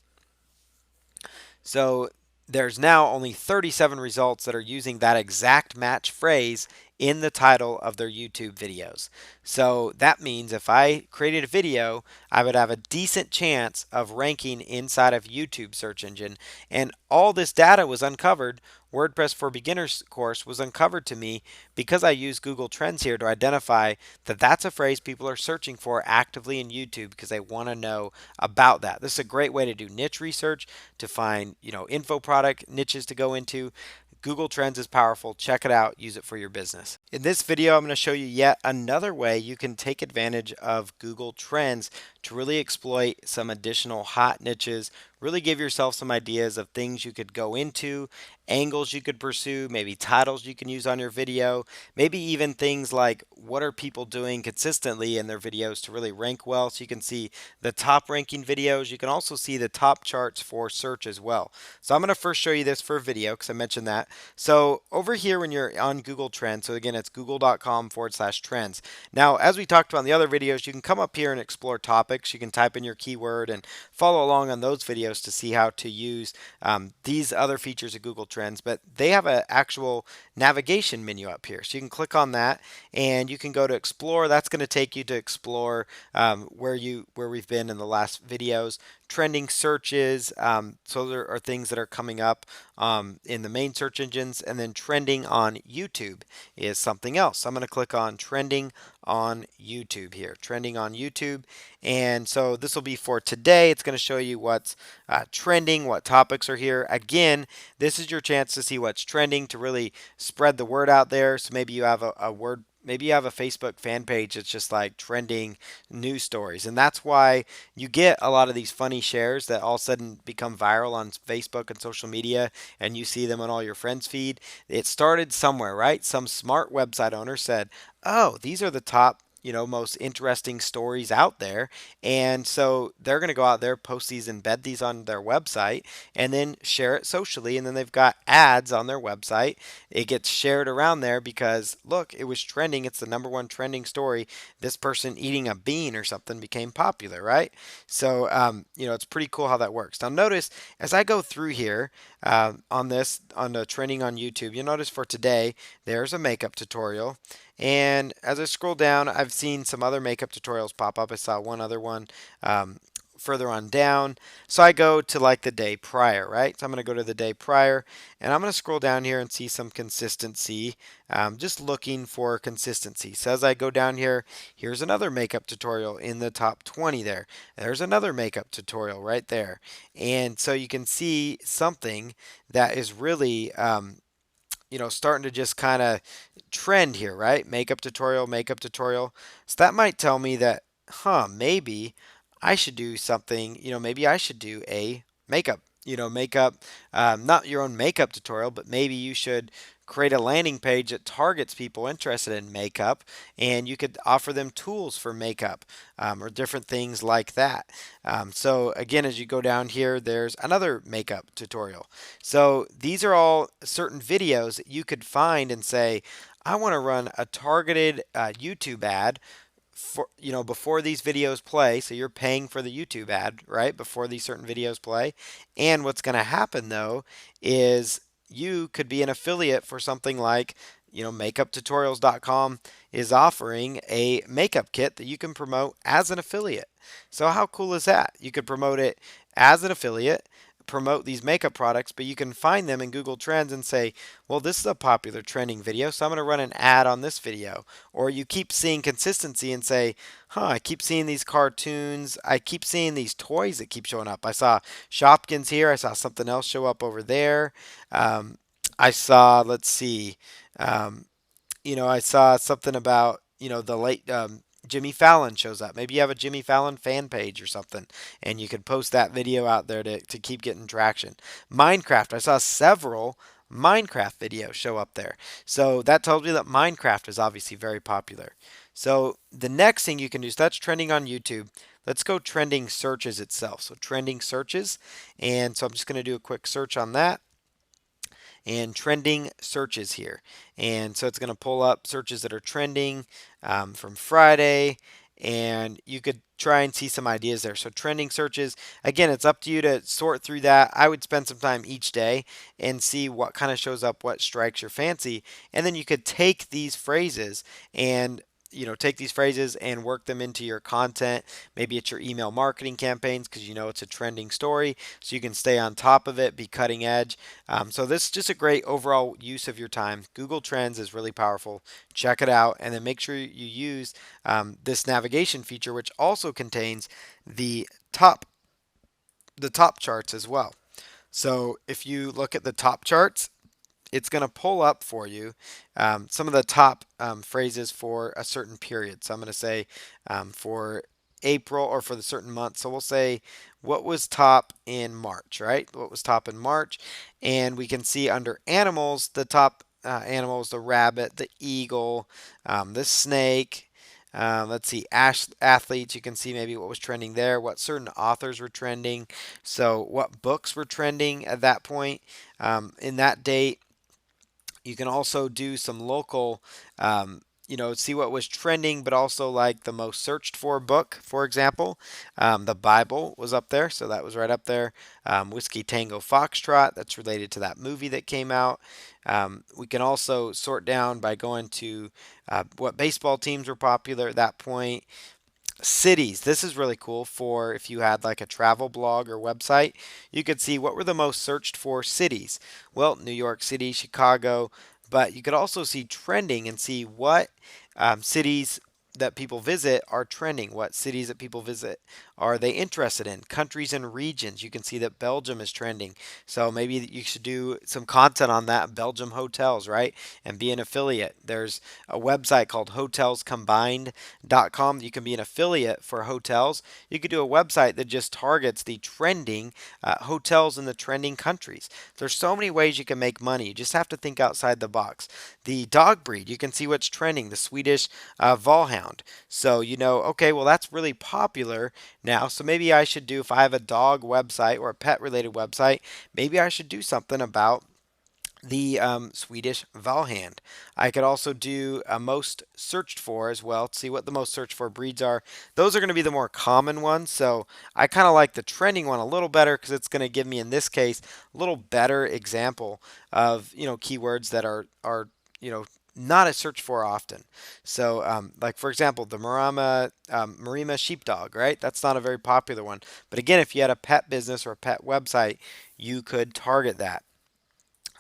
So there's now only 37 results that are using that exact match phrase in the title of their YouTube videos. So that means if I created a video, I would have a decent chance of ranking inside of YouTube search engine. And all this data was uncovered. WordPress for Beginners course was uncovered to me because I use Google Trends here to identify that that's a phrase people are searching for actively in YouTube because they want to know about that. This is a great way to do niche research, to find, info product niches to go into. Google Trends is powerful. Check it out. Use it for your business. In this video, I'm going to show you yet another way you can take advantage of Google Trends to really exploit some additional hot niches, really give yourself some ideas of things you could go into, angles you could pursue, maybe titles you can use on your video, maybe even things like what are people doing consistently in their videos to really rank well. So you can see the top ranking videos. You can also see the top charts for search as well. So I'm going to first show you this for a video because I mentioned that. So over here when you're on Google Trends, so again, it's google.com/trends. Now, as we talked about in the other videos, you can come up here and explore topics. You can type in your keyword and follow along on those videos to see how to use these other features of Google Trends, but they have an actual navigation menu up here. So you can click on that and you can go to explore. That's going to take you to explore where we've been in the last videos. Trending searches, so there are things that are coming up in the main search engines, and then trending on YouTube is something else. So I'm going to click on trending on YouTube here, trending on YouTube. And so this will be for today. It's going to show you what's trending, what topics are here. Again, this is your chance to see what's trending, to really spread the word out there. So maybe you have a word maybe you have a Facebook fan page that's just like trending news stories. And that's why you get a lot of these funny shares that all of a sudden become viral on Facebook and social media, and you see them on all your friends' feed. It started somewhere, right? Some smart website owner said, oh, these are the top, most interesting stories out there. And so they're going to go out there, post these, embed these on their website, and then share it socially. And then they've got ads on their website. It gets shared around there because, look, it was trending. It's the number one trending story. This person eating a bean or something became popular, right? So, it's pretty cool how that works. Now, notice as I go through here on the trending on YouTube, you'll notice for today, there's a makeup tutorial. And as I scroll down, I've seen some other makeup tutorials pop up. I saw one other one um, further on down. So I go to like the day prior, right? So I'm going to go to the day prior, and I'm going to scroll down here and see some consistency. Just looking for consistency. So as I go down here, here's another makeup tutorial in the top 20 there. There's another makeup tutorial right there. And so you can see something that is really starting to just kind of trend here, right? Makeup tutorial, makeup tutorial. So that might tell me that, maybe I should do something, maybe I should do a makeup, makeup, not your own makeup tutorial, but maybe you should create a landing page that targets people interested in makeup, and you could offer them tools for makeup or different things like that. So again, as you go down here, there's another makeup tutorial. So these are all certain videos that you could find and say, I want to run a targeted YouTube ad for before these videos play. So you're paying for the YouTube ad, right, before these certain videos play. And what's going to happen though is you could be an affiliate for something like makeuptutorials.com is offering a makeup kit that you can promote as an affiliate. So how cool is that? You could promote it as an affiliate, promote these makeup products, but you can find them in Google Trends and say, well, this is a popular trending video, so I'm going to run an ad on this video. Or you keep seeing consistency and say, I keep seeing these cartoons. I keep seeing these toys that keep showing up. I saw Shopkins here. I saw something else show up over there. I saw, let's see, um, I saw something about, the late Jimmy Fallon shows up. Maybe you have a Jimmy Fallon fan page or something, and you could post that video out there to keep getting traction. Minecraft, I saw several Minecraft videos show up there. So that tells me that Minecraft is obviously very popular. So the next thing you can do, so that's trending on YouTube. Let's go trending searches itself. So trending searches. And so I'm just going to do a quick search on that and trending searches here. And so it's going to pull up searches that are trending from Friday, and you could try and see some ideas there. So trending searches, again, it's up to you to sort through that. I would spend some time each day and see what kind of shows up, what strikes your fancy, and then you could take these phrases and take these phrases and work them into your content. Maybe it's your email marketing campaigns because it's a trending story, so you can stay on top of it, be cutting edge. So this is just a great overall use of your time. Google Trends is really powerful. Check it out, and then make sure you use this navigation feature, which also contains the top charts as well. So if you look at the top charts, it's going to pull up for you some of the top phrases for a certain period. So I'm going to say for April or for the certain month. So we'll say what was top in March, right? What was top in March? And we can see under animals, the top animals, the rabbit, the eagle, the snake. Let's see, athletes. You can see maybe what was trending there, what certain authors were trending. So what books were trending at that point in that date. You can also do some local, see what was trending, but also like the most searched for book, for example. The Bible was up there, so that was right up there. Whiskey Tango Foxtrot, that's related to that movie that came out. We can also sort down by going to what baseball teams were popular at that point. Cities. This is really cool for if you had like a travel blog or website. You could see what were the most searched for cities. Well, New York City, Chicago, but you could also see trending and see what cities that people visit are trending, what cities that people visit are they interested in, countries and regions. You can see that Belgium is trending. So maybe you should do some content on that, Belgium hotels, right? And be an affiliate. There's a website called hotelscombined.com. You can be an affiliate for hotels. You could do a website that just targets the trending hotels in the trending countries. There's so many ways you can make money. You just have to think outside the box. The dog breed, you can see what's trending, the Swedish Valhound. So you know, okay, well, that's really popular now. So maybe I should do, if I have a dog website or a pet related website, maybe I should do something about the Swedish Valhand. I could also do a most searched for as well to see what the most searched for breeds are. Those are going to be the more common ones. So I kind of like the trending one a little better because it's going to give me, in this case, a little better example of keywords that are you know not as searched for often. So, like for example, the Marima sheepdog, right? That's not a very popular one. But again, if you had a pet business or a pet website, you could target that.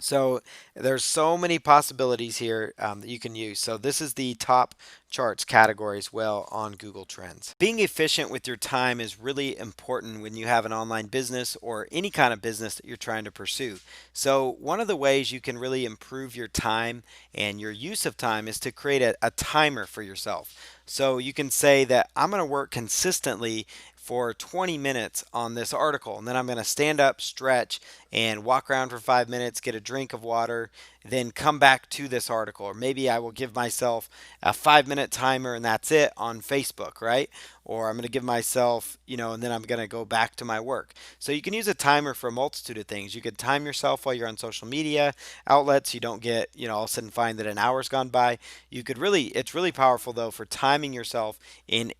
So there's so many possibilities here that you can use. So this is the top charts category as well on Google Trends. Being efficient with your time is really important when you have an online business or any kind of business that you're trying to pursue. So one of the ways you can really improve your time and your use of time is to create a timer for yourself. So you can say that I'm going to work consistently for 20 minutes on this article, and then I'm going to stand up, stretch, and walk around for 5 minutes, get a drink of water, then come back to this article. Or maybe I will give myself a 5 minute timer and that's it on Facebook, right? Or I'm going to give myself, and then I'm going to go back to my work. So you can use a timer for a multitude of things. You could time yourself while you're on social media outlets. You don't get, all of a sudden find that an hour's gone by. It's really powerful though for timing yourself in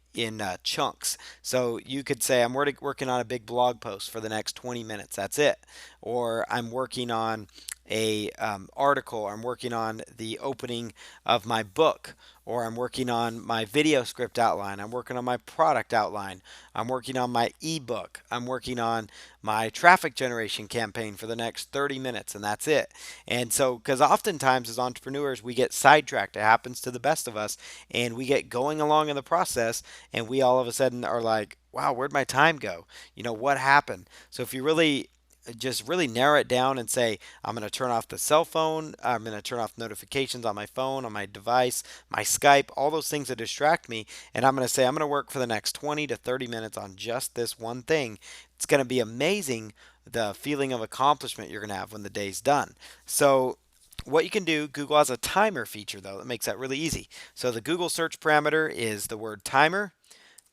chunks. So you could say, I'm working on a big blog post for the next 20 minutes. That's it. Or I'm working on a article, or I'm working on the opening of my book, or I'm working on my video script outline, I'm working on my product outline, I'm working on my ebook, I'm working on my traffic generation campaign for the next 30 minutes, and that's it. And so, because oftentimes as entrepreneurs, we get sidetracked. It happens to the best of us, and we get going along in the process, and we all of a sudden are like, wow, where'd my time go? What happened? So if you really just really narrow it down and say, I'm going to turn off the cell phone, I'm going to turn off notifications on my phone, on my device, my Skype, all those things that distract me, and I'm going to say, I'm going to work for the next 20 to 30 minutes on just this one thing. It's going to be amazing the feeling of accomplishment you're going to have when the day's done. So what you can do, Google has a timer feature though that makes that really easy. So the Google search parameter is the word timer,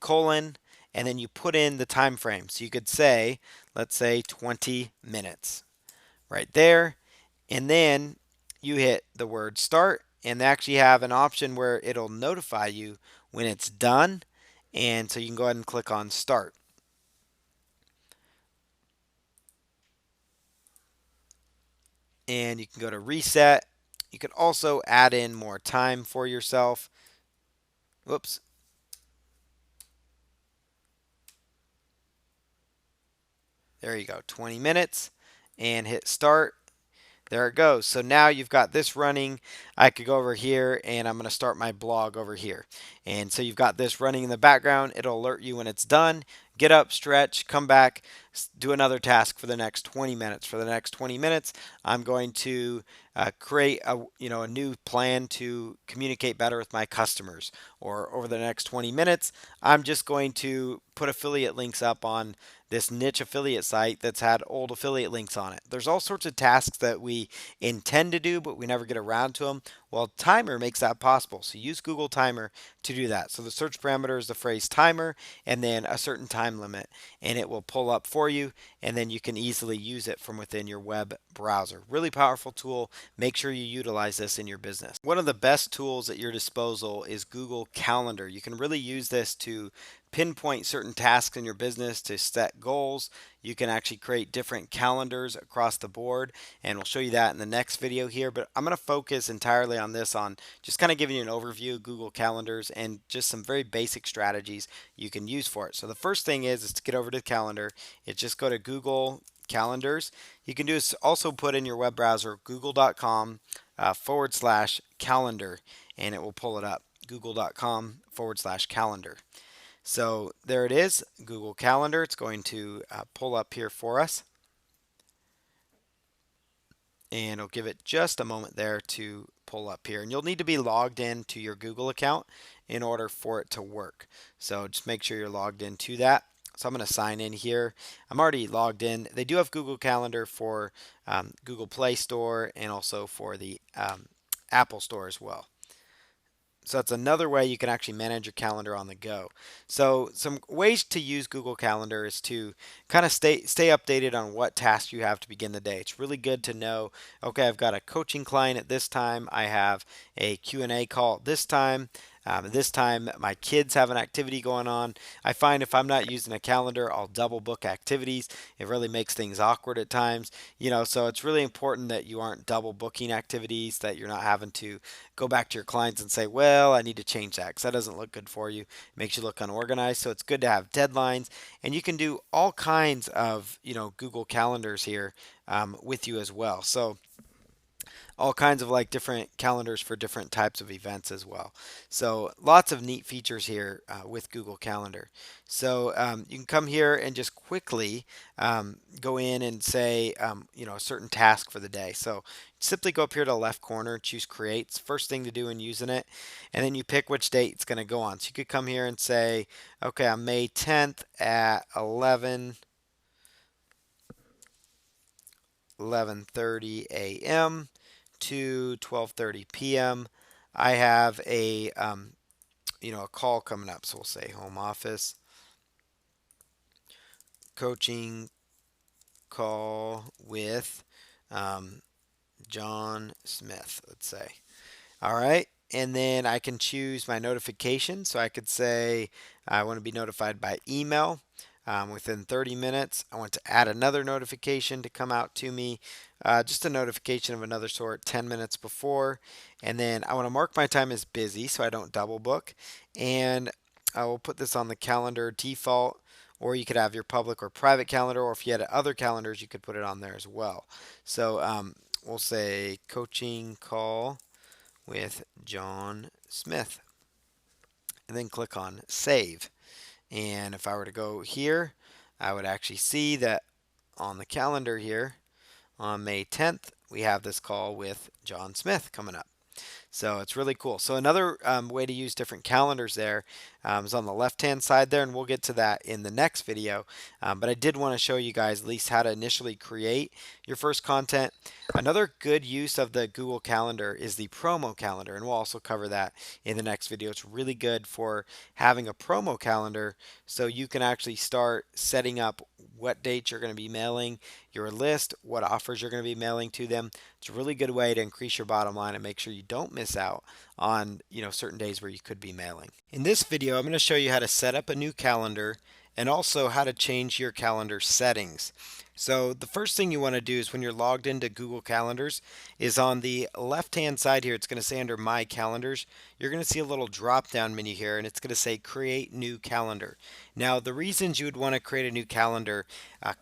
colon, and then you put in the time frame. So you could say, let's say 20 minutes right there. And then you hit the word start, and they actually have an option where it'll notify you when it's done. And so you can go ahead and click on start. And you can go to reset. You can also add in more time for yourself. Whoops. There you go, 20 minutes, and hit start. There it goes. So now you've got this running. I could go over here and I'm going to start my blog over here. And so you've got this running in the background. It'll alert you when it's done. Get up, stretch, come back, do another task for the next 20 minutes. For the next 20 minutes, I'm going to create a new plan to communicate better with my customers. Or over the next 20 minutes, I'm just going to put affiliate links up on this niche affiliate site that's had old affiliate links on it. There's all sorts of tasks that we intend to do, but we never get around to them. Well, Timer makes that possible. So use Google Timer to do that. So the search parameter is the phrase timer and then a certain time limit, and it will pull up for you, and then you can easily use it from within your web browser. Really powerful tool. Make sure you utilize this in your business. One of the best tools at your disposal is Google Calendar. You can really use this to pinpoint certain tasks in your business, to set goals. You can actually create different calendars across the board, and we'll show you that in the next video here. But I'm going to focus entirely on this, on just kind of giving you an overview of Google Calendars and just some very basic strategies you can use for it. So the first thing is to get over to the calendar. It's just go to Google Calendars. You can do is also put in your web browser google.com /calendar, and it will pull it up. google.com/calendar. So there it is, Google Calendar. It's going to pull up here for us, and I'll give it just a moment there to pull up here. And you'll need to be logged in to your Google account in order for it to work. So just make sure you're logged into that. So I'm going to sign in here. I'm already logged in. They do have Google Calendar for Google Play Store and also for the Apple Store as well. So that's another way you can actually manage your calendar on the go. So some ways to use Google Calendar is to kind of stay updated on what tasks you have to begin the day. It's really good to know, okay, I've got a coaching client at this time. I have a Q&A call at this time. This time, my kids have an activity going on. I find if I'm not using a calendar, I'll double book activities. It really makes things awkward at times. So it's really important that you aren't double booking activities, that you're not having to go back to your clients and say, well, I need to change that because that doesn't look good for you. It makes you look unorganized. So it's good to have deadlines, and you can do all kinds of, Google calendars here with you as well. So all kinds of like different calendars for different types of events as well. So lots of neat features here with Google Calendar. So you can come here and just quickly go in and say, a certain task for the day. So simply go up here to the left corner, choose Create. It's the first thing to do in using it. And then you pick which date it's going to go on. So you could come here and say, okay, on May 10th at 11:30 a.m. to 12:30 p.m. I have a call coming up. So we'll say home office coaching call with um, John Smith, let's say. All right. And then I can choose my notification. So I could say I want to be notified by email within 30 minutes. I want to add another notification to come out to me, just a notification of another sort 10 minutes before. And then I want to mark my time as busy so I don't double book. And I will put this on the calendar default, or you could have your public or private calendar, or if you had other calendars, you could put it on there as well. So we'll say coaching call with John Smith, and then click on save. And if I were to go here, I would actually see that on the calendar here on May 10th, we have this call with John Smith coming up. So it's really cool. So another way to use different calendars there is on the left-hand side there, and we'll get to that in the next video. But I did want to show you guys at least how to initially create your first content. Another good use of the Google Calendar is the promo calendar, and we'll also cover that in the next video. It's really good for having a promo calendar so you can actually start setting up what dates you're going to be mailing your list, what offers you're going to be mailing to them. It's a really good way to increase your bottom line and make sure you don't miss out on certain days where you could be mailing. In this video, I'm going to show you how to set up a new calendar and also how to change your calendar settings. So the first thing you want to do is when you're logged into Google Calendars is on the left hand side here, it's going to say under My Calendars, you're going to see a little drop down menu here, and it's going to say Create New Calendar. Now the reasons you would want to create a new calendar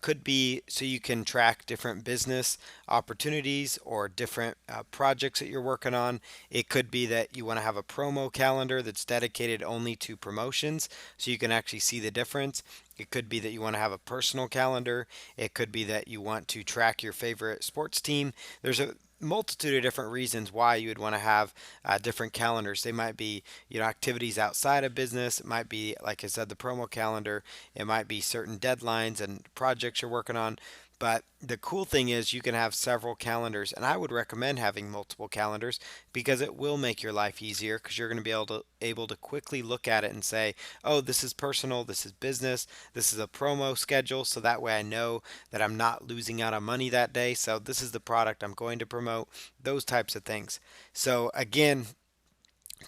could be so you can track different business opportunities or different projects that you're working on. It could be that you want to have a promo calendar that's dedicated only to promotions so you can actually see the difference. It could be that you want to have a personal calendar. It could be that you want to track your favorite sports team. There's a multitude of different reasons why you would want to have different calendars. They might be, activities outside of business. It might be, like I said, the promo calendar. It might be certain deadlines and projects you're working on. But the cool thing is you can have several calendars, and I would recommend having multiple calendars because it will make your life easier because you're going to be able to quickly look at it and say, oh, this is personal, this is business, this is a promo schedule, so that way I know that I'm not losing out on money that day. So this is the product I'm going to promote, those types of things. So again,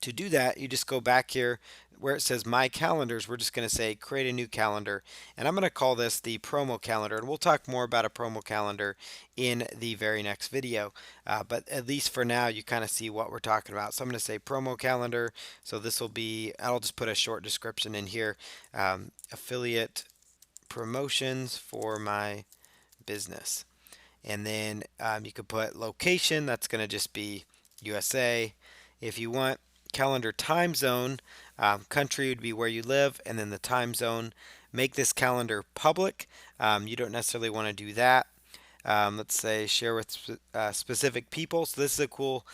to do that, you just go back here where it says My Calendars. We're just going to say create a new calendar, and I'm going to call this the promo calendar, and we'll talk more about a promo calendar in the very next video, but at least for now you kind of see what we're talking about. So I'm going to say promo calendar. So this will be, I'll just put a short description in here, affiliate promotions for my business. And then you could put location, that's going to just be USA. If you want calendar time zone, country would be where you live, and then the time zone. Make this calendar public. You don't necessarily want to do that. Let's say share with specific people. So this is a cool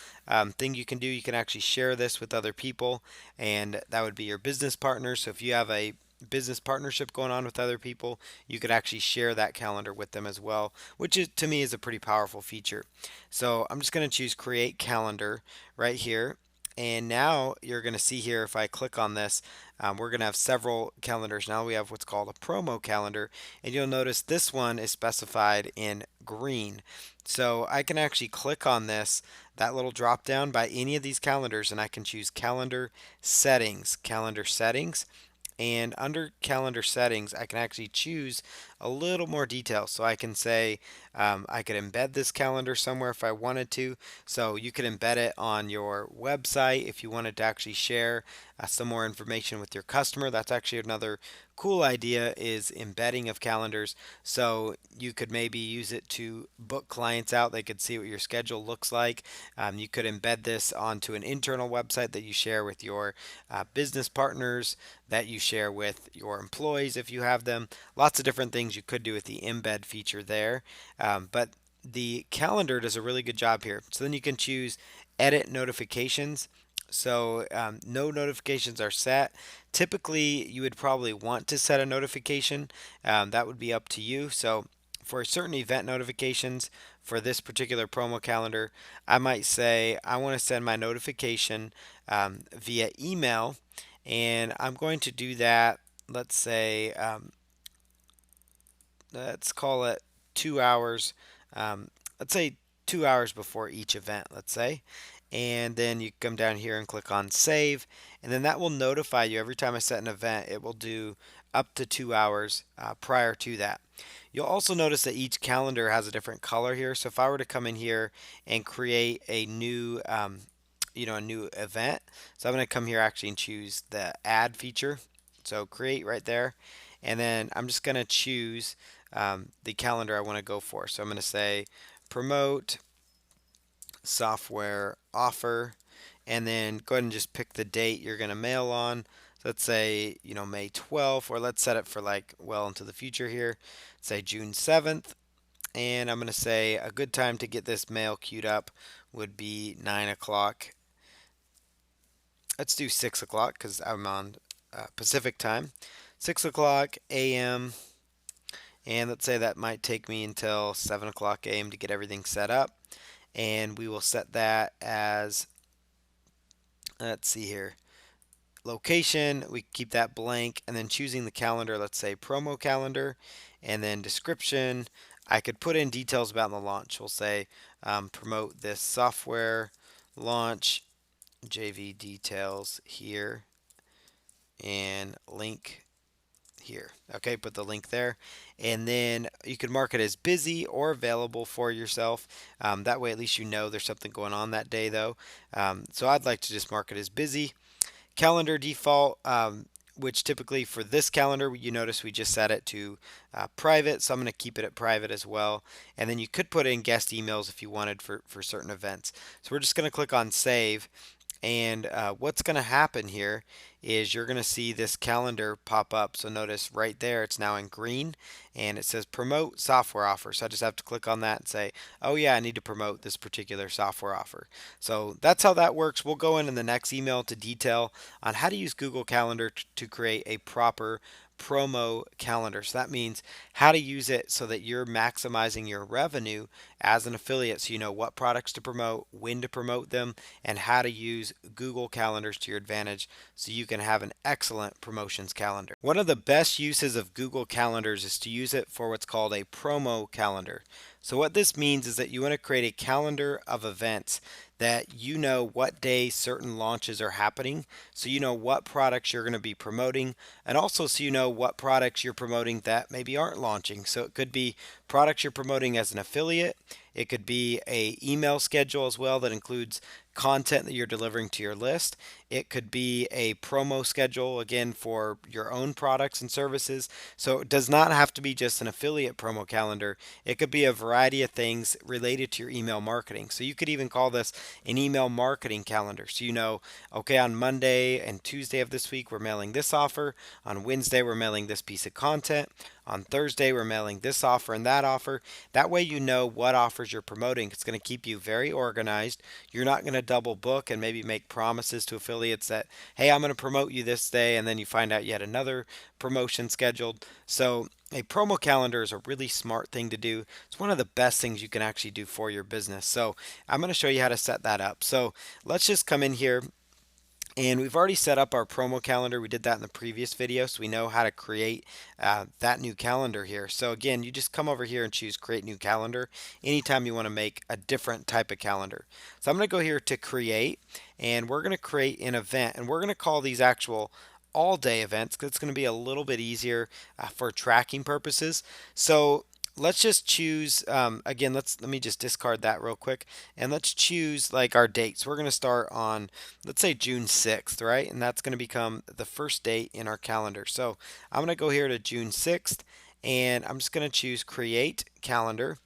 thing you can do. You can actually share this with other people, and that would be your business partners. So if you have a business partnership going on with other people, you could actually share that calendar with them as well, which is, to me, is a pretty powerful feature. So I'm just going to choose create calendar right here. And now you're going to see here, if I click on this, we're going to have several calendars. Now we have what's called a promo calendar. And you'll notice this one is specified in green. So I can actually click on this, that little drop down by any of these calendars, and I can choose calendar settings, and under calendar settings I can actually choose a little more detail. So I can say I could embed this calendar somewhere if I wanted to. So you could embed it on your website if you wanted to actually share some more information with your customer. That's actually another cool idea, is embedding of calendars. So you could maybe use it to book clients out. They could see what your schedule looks like. You could embed this onto an internal website that you share with your business partners, that you share with your employees if you have them. Lots of different things you could do with the embed feature there. But the calendar does a really good job here. So then you can choose edit notifications. So no notifications are set. Typically, you would probably want to set a notification. That would be up to you. So for certain event notifications for this particular promo calendar, I might say I want to send my notification via email, and I'm going to do that. Let's say let's call it 2 hours. Um, let's say 2 hours before each event, let's say. And then you come down here and click on save. And then that will notify you every time I set an event. It will do up to 2 hours prior to that. You'll also notice that each calendar has a different color here. So if I were to come in here and create a new a new event. So I'm going to come here actually and choose the add feature. So create right there. And then I'm just going to choose the calendar I want to go for. So I'm going to say promote software offer, and then go ahead and just pick the date you're going to mail on. So let's say, May 12th, or let's set it for like well into the future here. Say June 7th. And I'm going to say a good time to get this mail queued up would be 9 o'clock. Let's do 6 o'clock because I'm on Pacific time. 6 o'clock a.m. And let's say that might take me until 7 o'clock a.m. to get everything set up. And we will set that as, let's see here, location. We keep that blank. And then choosing the calendar, let's say promo calendar. And then description, I could put in details about the launch. We'll say promote this software launch, JV details here, and link here. Okay, put the link there. And then you can mark it as busy or available for yourself. That way at least you know there's something going on that day though. So I'd like to just mark it as busy. Calendar default, which typically for this calendar, you notice we just set it to private. So I'm going to keep it at private as well. And then you could put in guest emails if you wanted for certain events. So we're just going to click on save. And what's going to happen here is you're going to see this calendar pop up. So notice right there, it's now in green and it says promote software offer. So I just have to click on that and say, oh yeah, I need to promote this particular software offer. So that's how that works. We'll go in the next email to detail on how to use Google Calendar to create a proper promo calendar. So that means how to use it so that you're maximizing your revenue as an affiliate, so you know what products to promote, when to promote them, and how to use Google Calendars to your advantage so you can have an excellent promotions calendar. One of the best uses of Google Calendars is to use it for what's called a promo calendar. So what this means is that you want to create a calendar of events that you know what day certain launches are happening, so you know what products you're going to be promoting, and also so you know what products you're promoting that maybe aren't launching. So it could be products you're promoting as an affiliate. It could be a email schedule as well that includes content that you're delivering to your list. It could be a promo schedule, again, for your own products and services. So it does not have to be just an affiliate promo calendar. It could be a variety of things related to your email marketing. So you could even call this an email marketing calendar. So you know, okay, on Monday and Tuesday of this week, we're mailing this offer. On Wednesday, we're mailing this piece of content. On Thursday, we're mailing this offer and that offer. That way, you know what offers you're promoting. It's going to keep you very organized. You're not going to double book and maybe make promises to affiliates that, hey, I'm going to promote you this day, and then you find out yet another promotion scheduled. So, a promo calendar is a really smart thing to do. It's one of the best things you can actually do for your business. So, I'm going to show you how to set that up. So, let's just come in here, and we've already set up our promo calendar. We did that in the previous video, so we know how to create that new calendar here. So again, you just come over here and choose create new calendar anytime you want to make a different type of calendar. So I'm going to go here to create, and we're going to create an event, and we're going to call these actual all day events because it's going to be a little bit easier for tracking purposes. So let's just choose again, let me just discard that real quick, and let's choose like our dates. We're going to start on, let's say, June 6th, right? And that's going to become the first date in our calendar. So I'm going to go here to June 6th, and I'm just going to choose create calendar,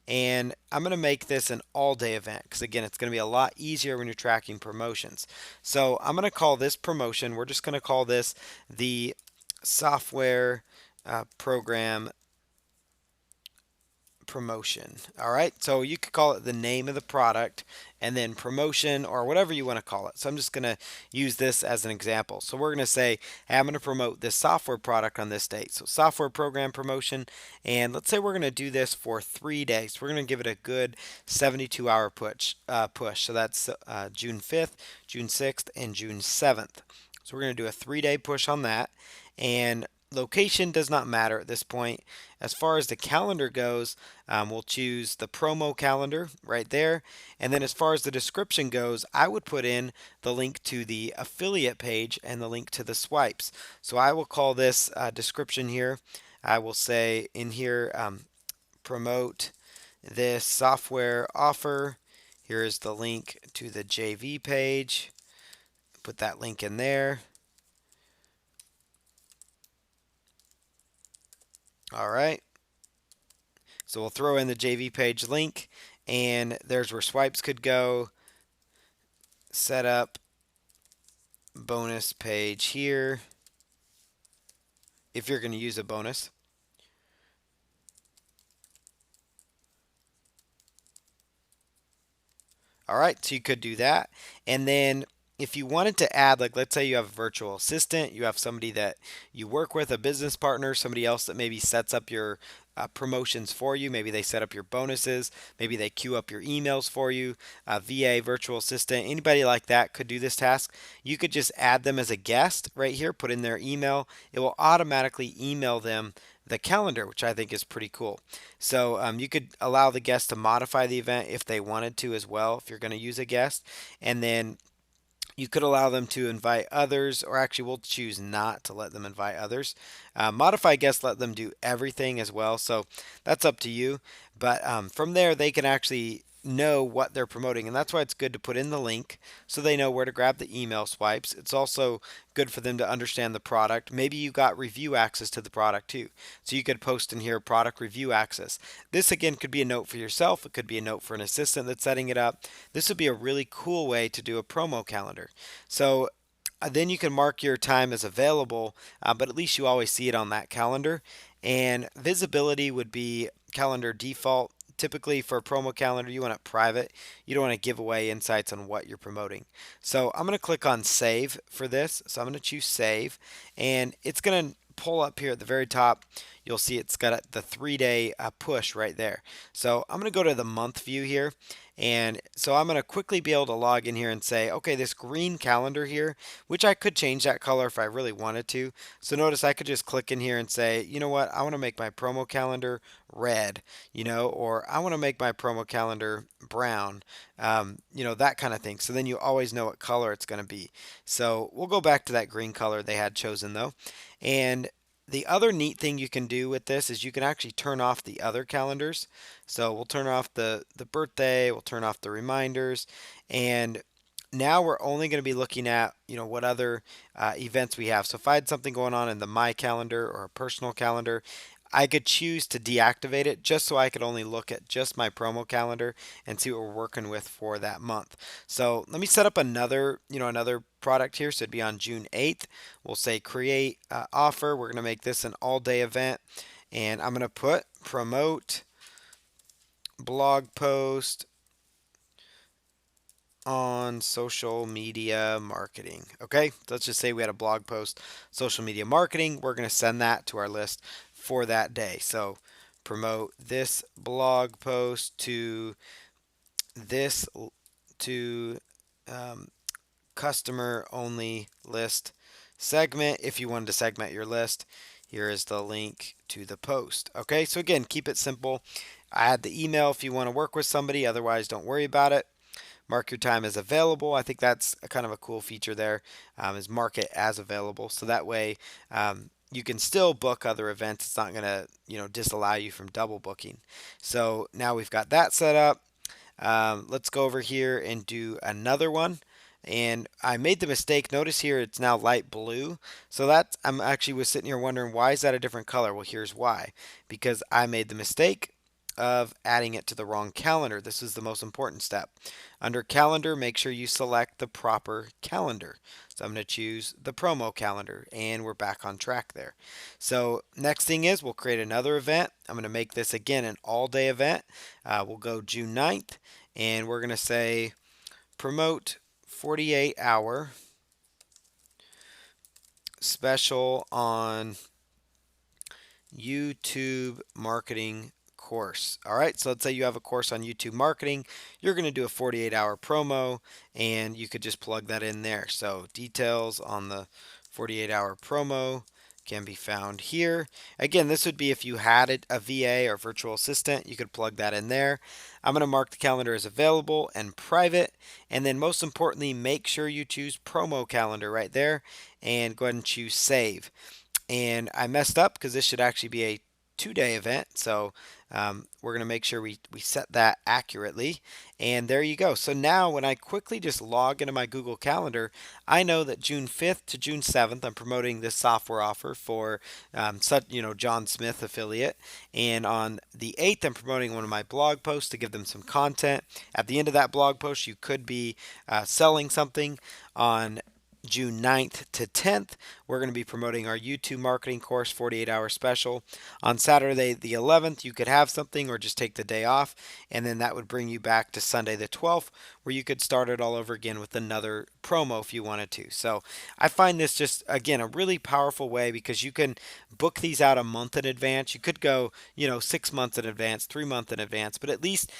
and I'm going to make this an all day event because again, it's going to be a lot easier when you're tracking promotions. So I'm going to call this promotion, we're just going to call this the software program promotion. All right, so you could call it the name of the product and then promotion or whatever you want to call it. So I'm just going to use this as an example. So we're going to say, hey, I'm going to promote this software product on this date. So software program promotion, and let's say we're going to do this for 3 days. We're going to give it a good 72-hour push. So that's June 5th, June 6th, and June 7th. So we're going to do a 3-day push on that, and location does not matter at this point. As far as the calendar goes, we'll choose the promo calendar right there. And then as far as the description goes, I would put in the link to the affiliate page and the link to the swipes. So I will call this description here. I will say in here, promote this software offer. Here is the link to the JV page. Put that link in there. All right. So we'll throw in the JV page link, and there's where swipes could go. Set up bonus page here if you're going to use a bonus. All right, so you could do that. And then if you wanted to add, like let's say you have a virtual assistant, you have somebody that you work with, a business partner, somebody else that maybe sets up your promotions for you. Maybe they set up your bonuses. Maybe they queue up your emails for you. VA, virtual assistant, anybody like that could do this task. You could just add them as a guest right here, put in their email. It will automatically email them the calendar, which I think is pretty cool. So you could allow the guest to modify the event if they wanted to as well, if you're going to use a guest. And then you could allow them to invite others, or actually, we'll choose not to let them invite others. Modify guests, let them do everything as well. So that's up to you. But from there, they can actually know what they're promoting, and that's why it's good to put in the link so they know where to grab the email swipes. It's also good for them to understand the product. Maybe you got review access to the product too, so you could post in here product review access. This again could be a note for yourself. It could be a note for an assistant that's setting it up. This would be a really cool way to do a promo calendar. So then you can mark your time as available, but at least you always see it on that calendar. And visibility would be calendar default. Typically for a promo calendar, you want it private. You don't want to give away insights on what you're promoting. So I'm going to click on save for this. So I'm going to choose save, and it's going to pull up here at the very top. You'll see it's got the 3-day push right there. So I'm going to go to the month view here. And so I'm going to quickly be able to log in here and say, okay, this green calendar here, which I could change that color if I really wanted to. So notice I could just click in here and say, you know what, I want to make my promo calendar red, or I want to make my promo calendar brown, that kind of thing. So then you always know what color it's going to be. So we'll go back to that green color they had chosen though. And the other neat thing you can do with this is you can actually turn off the other calendars. So we'll turn off the birthday, we'll turn off the reminders, and now we're only going to be looking at what other events we have. So if I had something going on in the My Calendar or a personal calendar, I could choose to deactivate it just so I could only look at just my promo calendar and see what we're working with for that month. So let me set up another product here. So it'd be on June 8th. We'll say create offer. We're going to make this an all day event. And I'm going to put promote blog post on social media marketing. Okay, so let's just say we had a blog post, social media marketing. We're going to send that to our list for that day. So promote this blog post to this to um, customer only list segment. If you wanted to segment your list, here is the link to the post. Okay, so again, keep it simple. Add the email if you want to work with somebody, otherwise, don't worry about it. Mark your time as available. I think that's a kind of a cool feature there, is mark it as available. So that way you can still book other events. It's not going to disallow you from double booking. So now we've got that set up. Let's go over here and do another one. And I made the mistake. Notice here it's now light blue. So that I'm actually was sitting here wondering, why is that a different color? Well, here's why. Because I made the mistake of adding it to the wrong calendar. This is the most important step. Under calendar, make sure you select the proper calendar. So I'm going to choose the promo calendar, and we're back on track there. So next thing is we'll create another event. I'm going to make this again an all-day event. We'll go June 9th, and we're going to say promote 48-hour special on YouTube marketing course. All right, so let's say you have a course on YouTube marketing. You're going to do a 48-hour promo, and you could just plug that in there. So details on the 48-hour promo can be found here. Again, this would be if you had a VA or virtual assistant, you could plug that in there. I'm going to mark the calendar as available and private. And then most importantly, make sure you choose promo calendar right there and go ahead and choose save. And I messed up because this should actually be a 2-day event. So we're going to make sure we set that accurately. And there you go. So now when I quickly just log into my Google Calendar, I know that June 5th to June 7th, I'm promoting this software offer for John Smith affiliate. And on the 8th, I'm promoting one of my blog posts to give them some content. At the end of that blog post, you could be selling something. On June 9th to 10th, we're going to be promoting our YouTube marketing course 48-hour special. On Saturday the 11th, you could have something or just take the day off, and then that would bring you back to Sunday the 12th, where you could start it all over again with another promo if you wanted to. So I find this just, again, a really powerful way because you can book these out a month in advance. You could go, 6 months in advance, 3 months in advance, but at least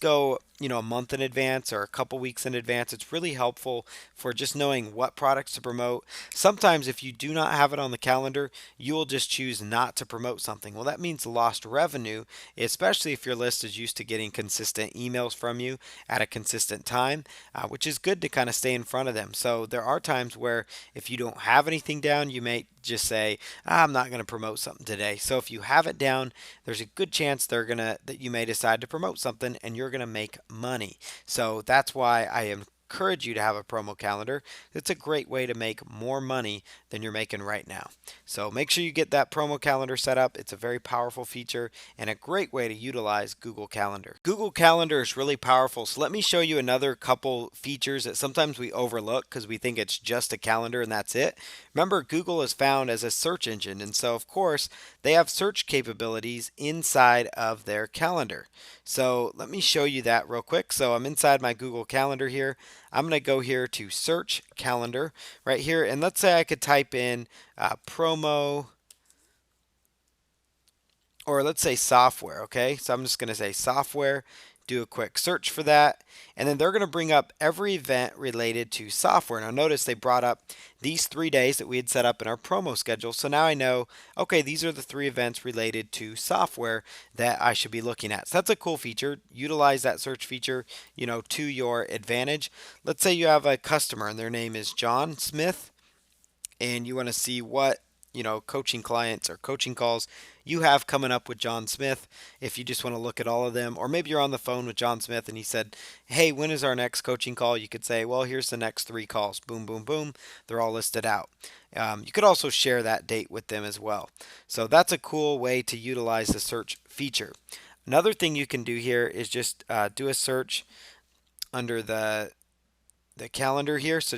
go, a month in advance or a couple weeks in advance. It's really helpful for just knowing what products to promote. Sometimes if you do not have it on the calendar, you will just choose not to promote something. Well, that means lost revenue, especially if your list is used to getting consistent emails from you at a consistent time, which is good to kind of stay in front of them. So there are times where if you don't have anything down, you may just say, I'm not going to promote something today. So if you have it down, there's a good chance that you may decide to promote something and you're going to make money. So that's why I encourage you to have a promo calendar. It's a great way to make more money than you're making right now. So make sure you get that promo calendar set up. It's a very powerful feature and a great way to utilize Google Calendar. Google Calendar is really powerful. So let me show you another couple features that sometimes we overlook because we think it's just a calendar and that's it. Remember, Google is found as a search engine, and so of course they have search capabilities inside of their calendar. So let me show you that real quick. So I'm inside my Google Calendar here. I'm going to go here to search calendar right here, and let's say I could type in promo, or let's say software. Okay, so I'm just going to say software, do a quick search for that, and then they're going to bring up every event related to software. Now notice they brought up these 3 days that we had set up in our promo schedule. So now I know, okay, these are the 3 events related to software that I should be looking at. So that's a cool feature. Utilize that search feature, to your advantage. Let's say you have a customer and their name is John Smith, and you want to see what coaching clients or coaching calls you have coming up with John Smith. If you just want to look at all of them, or maybe you're on the phone with John Smith and he said, "Hey, when is our next coaching call?" You could say, "Well, here's the next 3 calls." Boom, boom, boom. They're all listed out. You could also share that date with them as well. So that's a cool way to utilize the search feature. Another thing you can do here is just do a search under the calendar here. So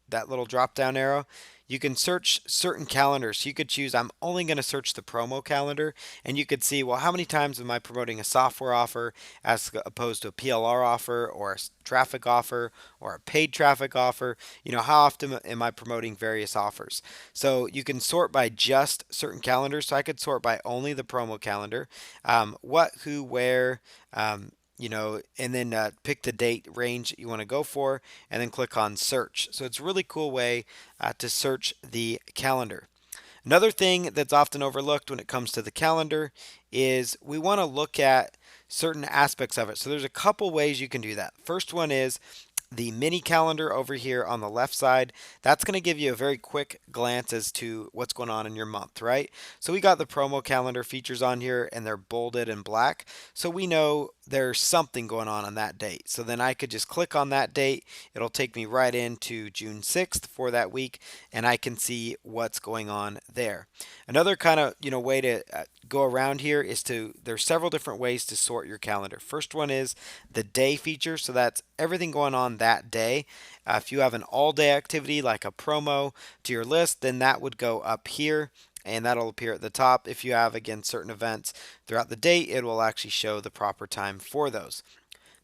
that little drop down arrow, you can search certain calendars. So you could choose, I'm only going to search the promo calendar, and you could see, well, how many times am I promoting a software offer as opposed to a PLR offer or a traffic offer or a paid traffic offer? How often am I promoting various offers? So you can sort by just certain calendars. So I could sort by only the promo calendar, what, who, where, and then pick the date range you want to go for, and then click on search. So it's a really cool way to search the calendar. Another thing that's often overlooked when it comes to the calendar is we want to look at certain aspects of it. So there's a couple ways you can do that. First one is the mini calendar over here on the left side. That's going to give you a very quick glance as to what's going on in your month, right? So we got the promo calendar features on here and they're bolded in black. So we know there's something going on that date. So then I could just click on that date. It'll take me right into June 6th for that week, and I can see what's going on there. Another kind of way to go around here is there's several different ways to sort your calendar. First one is the day feature. So that's everything going on that day. If you have an all day activity like a promo to your list, then that would go up here and that'll appear at the top. If you have, again, certain events throughout the day, it will actually show the proper time for those.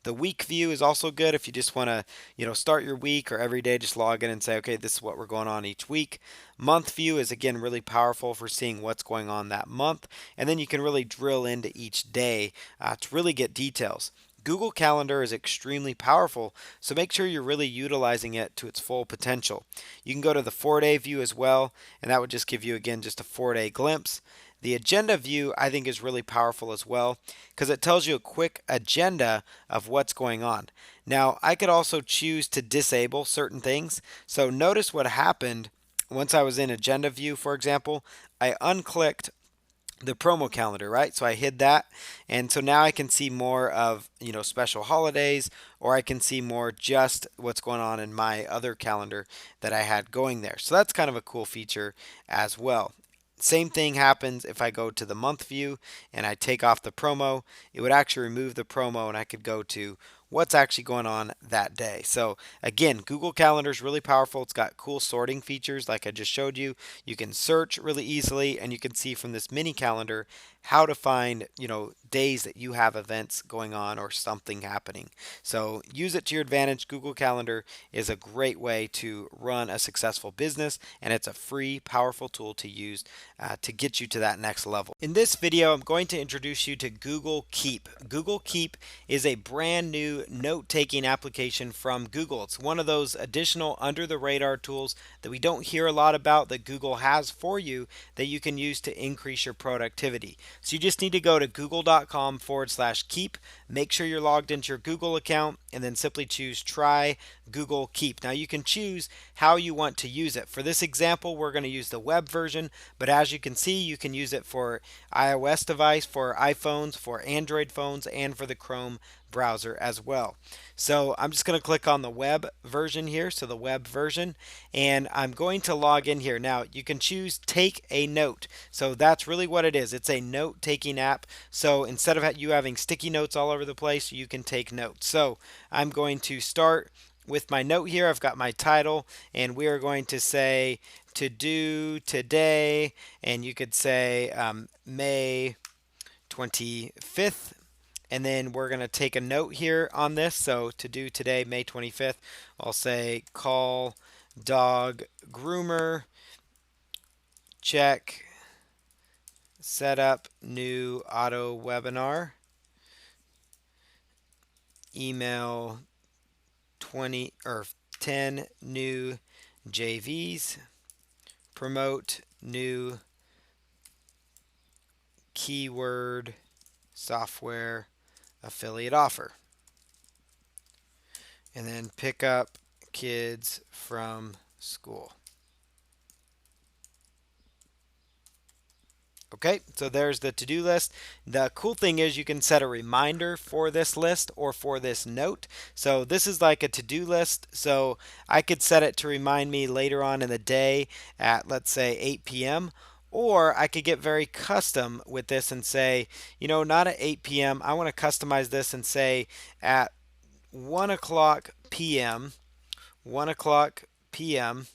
The week view is also good if you just want to, start your week or every day, just log in and say, okay, this is what we're going on each week. Month view is, again, really powerful for seeing what's going on that month. And then you can really drill into each day to really get details. Google Calendar is extremely powerful, so make sure you're really utilizing it to its full potential. You can go to the 4-day view as well, and that would just give you, again, just a 4-day glimpse. The agenda view, I think, is really powerful as well because it tells you a quick agenda of what's going on. Now, I could also choose to disable certain things. So notice what happened once I was in agenda view, for example. I unclicked the promo calendar, right? So I hid that. And so now I can see more of, special holidays, or I can see more just what's going on in my other calendar that I had going there. So that's kind of a cool feature as well. Same thing happens if I go to the month view and I take off the promo. It would actually remove the promo and I could go to what's actually going on that day. So again, Google Calendar is really powerful. It's got cool sorting features like I just showed you. You can search really easily, and you can see from this mini calendar how to find, days that you have events going on or something happening. So use it to your advantage. Google Calendar is a great way to run a successful business, and it's a free, powerful tool to use to get you to that next level. In this video, I'm going to introduce you to Google Keep. Google Keep is a brand new note-taking application from Google. It's one of those additional under-the-radar tools that we don't hear a lot about that Google has for you that you can use to increase your productivity. So you just need to go to google.com/keep. Make sure you're logged into your Google account and then simply choose Try Google Keep. Now you can choose how you want to use it. For this example, we're going to use the web version, but as you can see, you can use it for iOS device, for iPhones, for Android phones, and for the Chrome browser as well. So I'm just going to click on the web version here, so the web version, and I'm going to log in here. Now you can choose Take a Note. So that's really what it is. It's a note-taking app. So instead of you having sticky notes all over the place, you can take notes. So I'm going to start with my note here. I've got my title, and we are going to say to do today, and you could say May 25th. And then we're going to take a note here on this. So to do today, May 25th, I'll say call dog groomer, check, set up new auto webinar, email 20 or 10 new JVs, promote new keyword software affiliate offer, and then pick up kids from school. Okay, so there's the to-do list. The cool thing is you can set a reminder for this list or for this note. So this is like a to-do list. So I could set it to remind me later on in the day at, let's say, 8 p.m. Or I could get very custom with this and say, not at 8 p.m. I want to customize this and say at 1 o'clock p.m. 1 o'clock p.m.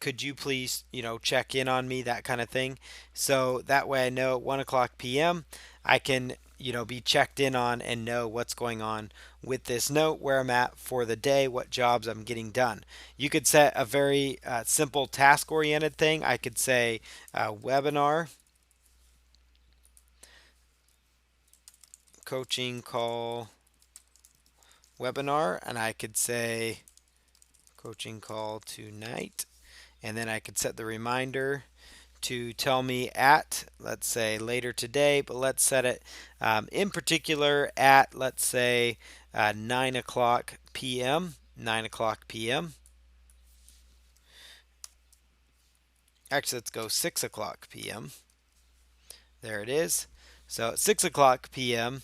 Could you please, check in on me, that kind of thing. So that way I know at 1 o'clock p.m. I can, be checked in on and know what's going on with this note, where I'm at for the day, what jobs I'm getting done. You could set a very simple task oriented thing. I could say webinar, coaching call, webinar, and I could say coaching call tonight. And then I could set the reminder to tell me at, let's say, later today, but let's set it in particular at, let's say, 9 o'clock p.m. 9 o'clock p.m. Actually, let's go 6 o'clock p.m. There it is. So at 6 o'clock p.m.,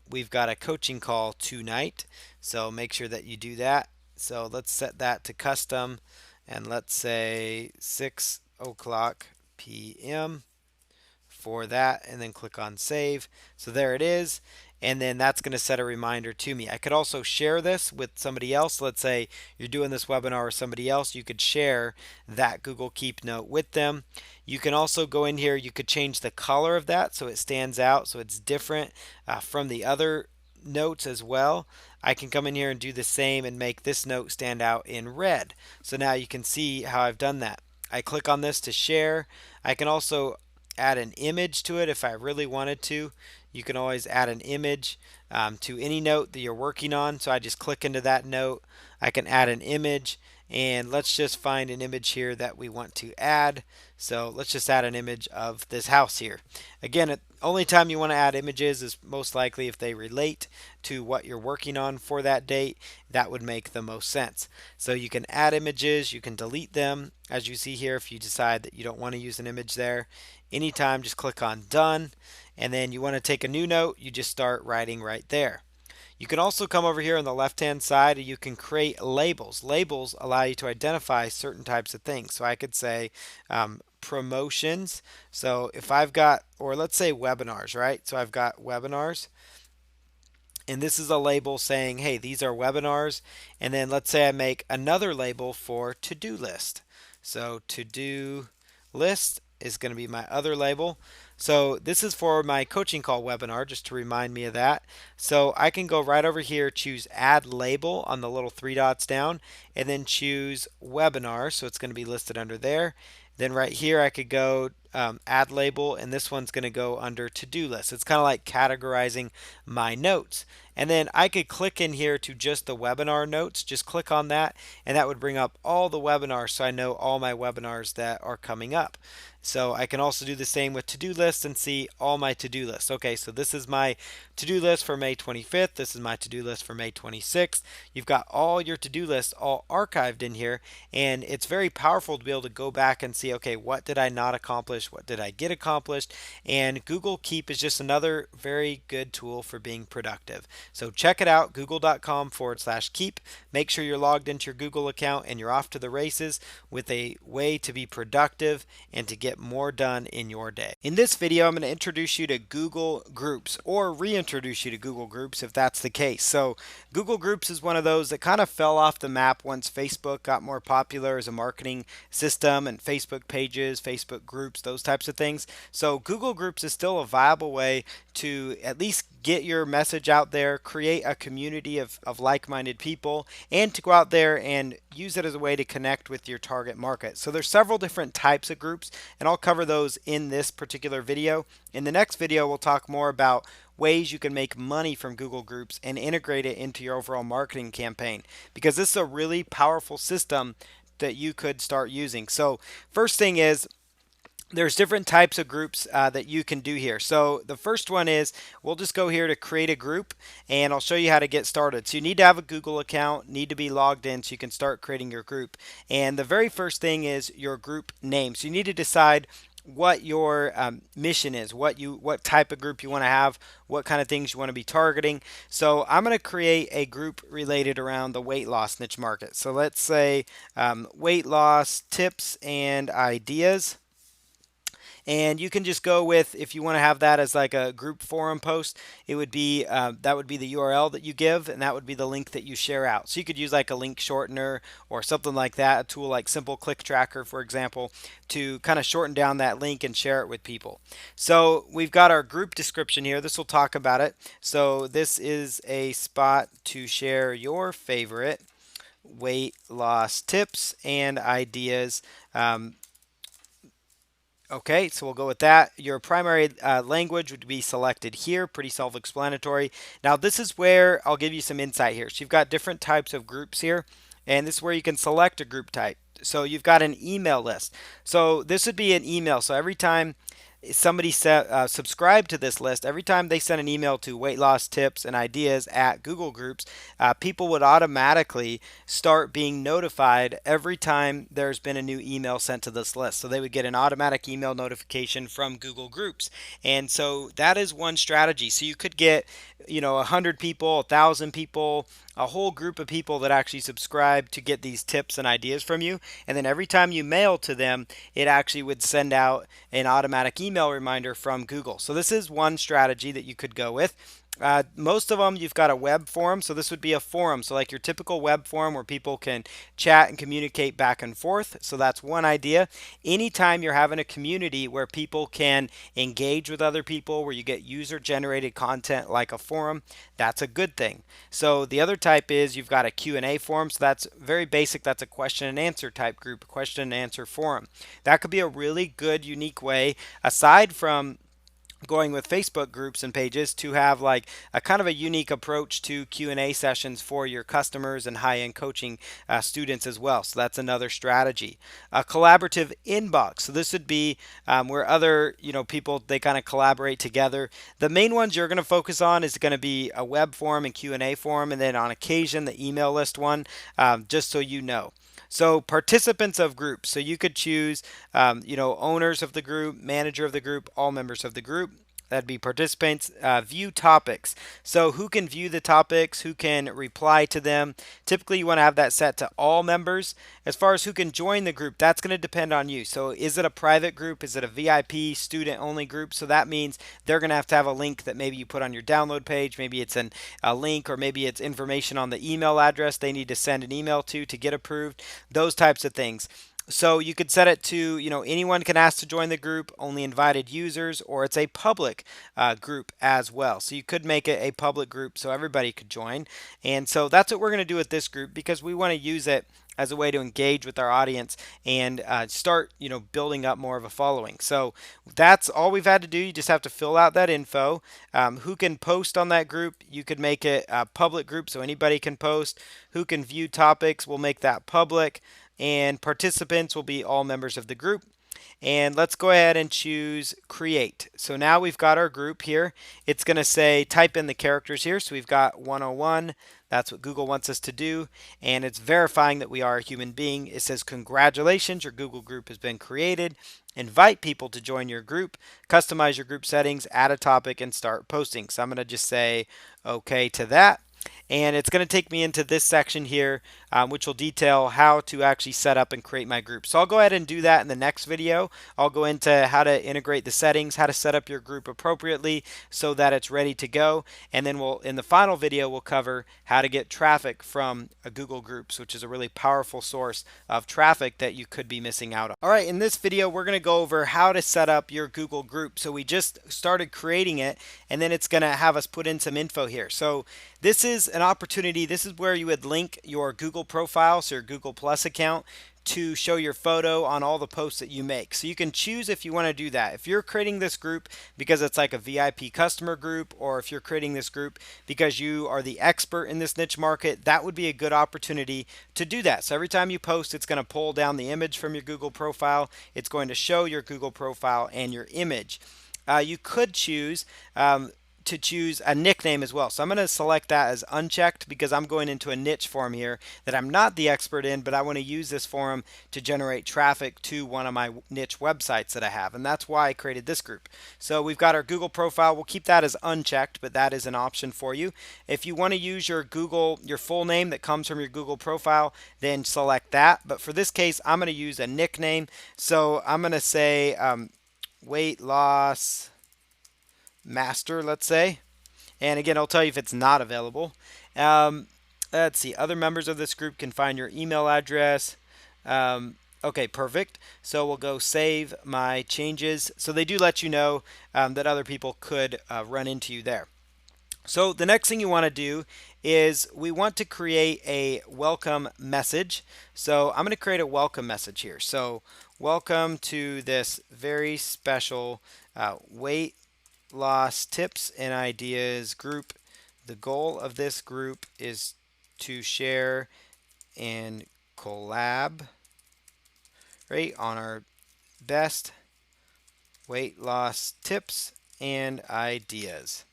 we've got a coaching call tonight. So make sure that you do that. So let's set that to custom, and let's say 6 o'clock p.m. for that, and then click on save. So there it is. And then that's going to set a reminder to me. I could also share this with somebody else. Let's say you're doing this webinar with somebody else. You could share that Google Keep note with them. You can also go in here. You could change the color of that so it stands out, so it's different from the other notes as well. I can come in here and do the same and make this note stand out in red. So now you can see how I've done that. I click on this to share. I can also add an image to it if I really wanted to. You can always add an image to any note that you're working on. So I just click into that note. I can add an image, and let's just find an image here that we want to add. So let's just add an image of this house here. Again, the only time you want to add images is most likely if they relate to what you're working on for that date. That would make the most sense. So you can add images, you can delete them, as you see here if you decide that you don't want to use an image there. Anytime, just click on done, and then you want to take a new note, you just start writing right there. You can also come over here on the left hand side and you can create labels. Labels allow you to identify certain types of things. So I could say promotions. So if I've got, or let's say webinars, right? So I've got webinars, and this is a label saying, hey, these are webinars. And then let's say I make another label for to-do list. So to-do list is going to be my other label. So this is for my coaching call webinar, just to remind me of that. So I can go right over here, choose add label on the little three dots down, and then choose webinar. So it's going to be listed under there. Then right here I could go add label, and this one's going to go under to-do list. It's kind of like categorizing my notes. And then I could click in here to just the webinar notes. Just click on that, and that would bring up all the webinars, so I know all my webinars that are coming up. So I can also do the same with to-do lists and see all my to-do lists. Okay, so this is my to-do list for May 25th. This is my to-do list for May 26th. You've got all your to-do lists all archived in here, and it's very powerful to be able to go back and see, okay, what did I not accomplish? What did I get accomplished? And Google Keep is just another very good tool for being productive. So check it out, google.com/keep. Make sure you're logged into your Google account and you're off to the races with a way to be productive and to get more done in your day. In this video, I'm going to introduce you to Google Groups, or reintroduce you to Google Groups if that's the case. So Google Groups is one of those that kind of fell off the map once Facebook got more popular as a marketing system, and Facebook pages, Facebook groups, those types of things. So Google Groups is still a viable way to at least get your message out there, create a community of like-minded people, and to go out there and use it as a way to connect with your target market. So there's several different types of groups, and I'll cover those in this particular video. In the next video, we'll talk more about ways you can make money from Google Groups and integrate it into your overall marketing campaign, because this is a really powerful system that you could start using. So first thing is, there's different types of groups that you can do here. So the first one is, we'll just go here to create a group, and I'll show you how to get started. So you need to have a Google account, need to be logged in so you can start creating your group. And the very first thing is your group name. So you need to decide what your mission is, what type of group you want to have, what kind of things you want to be targeting. So I'm going to create a group related around the weight loss niche market. So let's say weight loss tips and ideas. And you can just go with, if you want to have that as like a group forum post, it would be that would be the URL that you give, and that would be the link that you share out. So you could use like a link shortener or something like that, a tool like Simple Click Tracker, for example, to kind of shorten down that link and share it with people. So we've got our group description here. This will talk about it. So this is a spot to share your favorite weight loss tips and ideas. Okay, so we'll go with that. Your primary language would be selected here, pretty self-explanatory. Now this is where I'll give you some insight here. So you've got different types of groups here, and this is where you can select a group type. So you've got an email list. So this would be an email. So every time somebody subscribe to this list, every time they send an email to weight loss tips and ideas at Google Groups, people would automatically start being notified every time there's been a new email sent to this list. So they would get an automatic email notification from Google Groups. And so that is one strategy. So you could get, 100 people, 1,000 people, a whole group of people that actually subscribe to get these tips and ideas from you. And then every time you mail to them, it actually would send out an automatic email reminder from Google. So this is one strategy that you could go with. Most of them, you've got a web forum, so this would be a forum. So like your typical web forum where people can chat and communicate back and forth. So that's one idea. Anytime you're having a community where people can engage with other people, where you get user-generated content like a forum, that's a good thing. So the other type is you've got a Q&A forum. So that's very basic. That's a question and answer type group, a question and answer forum. That could be a really good, unique way, aside from going with Facebook groups and pages, to have like a kind of a unique approach to Q&A sessions for your customers and high-end coaching students as well. So that's another strategy. A collaborative inbox. So this would be where other people, they kind of collaborate together. The main ones you're going to focus on is going to be a web forum and Q&A forum, and then on occasion the email list one, just so you know. So participants of groups. So you could choose, owners of the group, manager of the group, all members of the group. That'd be participants. View topics. So who can view the topics? Who can reply to them? Typically, you want to have that set to all members. As far as who can join the group, that's going to depend on you. So is it a private group? Is it a VIP student-only group? So that means they're going to have a link that maybe you put on your download page. Maybe it's a link, or maybe it's information on the email address they need to send an email to get approved. Those types of things. So you could set it to, anyone can ask to join the group, only invited users, or it's a public group as well. So you could make it a public group so everybody could join. And so that's what we're going to do with this group, because we want to use it as a way to engage with our audience and start, building up more of a following. So that's all we've had to do. You just have to fill out that info. Who can post on that group? You could make it a public group so anybody can post. Who can view topics? We'll make that public. And participants will be all members of the group. And let's go ahead and choose create. So now we've got our group here. It's going to say type in the characters here. So we've got 101. That's what Google wants us to do. And it's verifying that we are a human being. It says congratulations, your Google group has been created. Invite people to join your group. Customize your group settings, add a topic, and start posting. So I'm going to just say okay to that. And it's going to take me into this section here, which will detail how to actually set up and create my group. So I'll go ahead and do that in the next video. I'll go into how to integrate the settings, how to set up your group appropriately so that it's ready to go. And then in the final video, we'll cover how to get traffic from a Google Groups, which is a really powerful source of traffic that you could be missing out on. All right, in this video, we're going to go over how to set up your Google Group. So we just started creating it, and then it's going to have us put in some info here. So this is an opportunity. This is where you would link your Google profile, so your Google Plus account, to show your photo on all the posts that you make. So you can choose if you want to do that. If you're creating this group because it's like a VIP customer group, or if you're creating this group because you are the expert in this niche market, that would be a good opportunity to do that. So every time you post, it's going to pull down the image from your Google profile. It's going to show your Google profile and your image. You could choose to choose a nickname as well. So I'm going to select that as unchecked because I'm going into a niche forum here that I'm not the expert in, but I want to use this forum to generate traffic to one of my niche websites that I have. And that's why I created this group. So we've got our Google profile. We'll keep that as unchecked, but that is an option for you. If you want to use your full name that comes from your Google profile, then select that. But for this case, I'm going to use a nickname. So I'm going to say weight loss master, let's say. And again, I'll tell you if it's not available. Let's see. Other members of this group can find your email address. Okay, perfect. So we'll go save my changes. So they do let you know that other people could run into you there. So the next thing you want to do is we want to create a welcome message. So I'm going to create a welcome message here. So welcome to this very special weight loss tips and ideas group. The goal of this group is to share and collab on our best weight loss tips and ideas.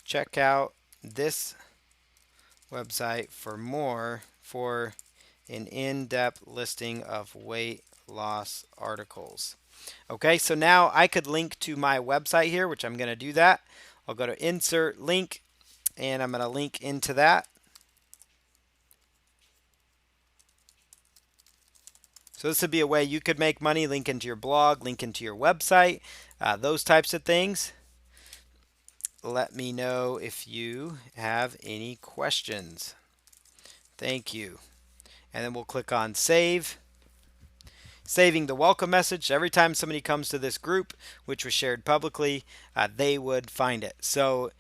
Check out this website for an in-depth listing of weight loss articles. Okay, so now I could link to my website here, which I'm going to do that. I'll go to insert link, and I'm going to link into that. So this would be a way you could make money, link into your blog, link into your website, those types of things. Let me know if you have any questions. Thank you. And then we'll click on save. Saving the welcome message. Every time somebody comes to this group, which was shared publicly, they would find it. So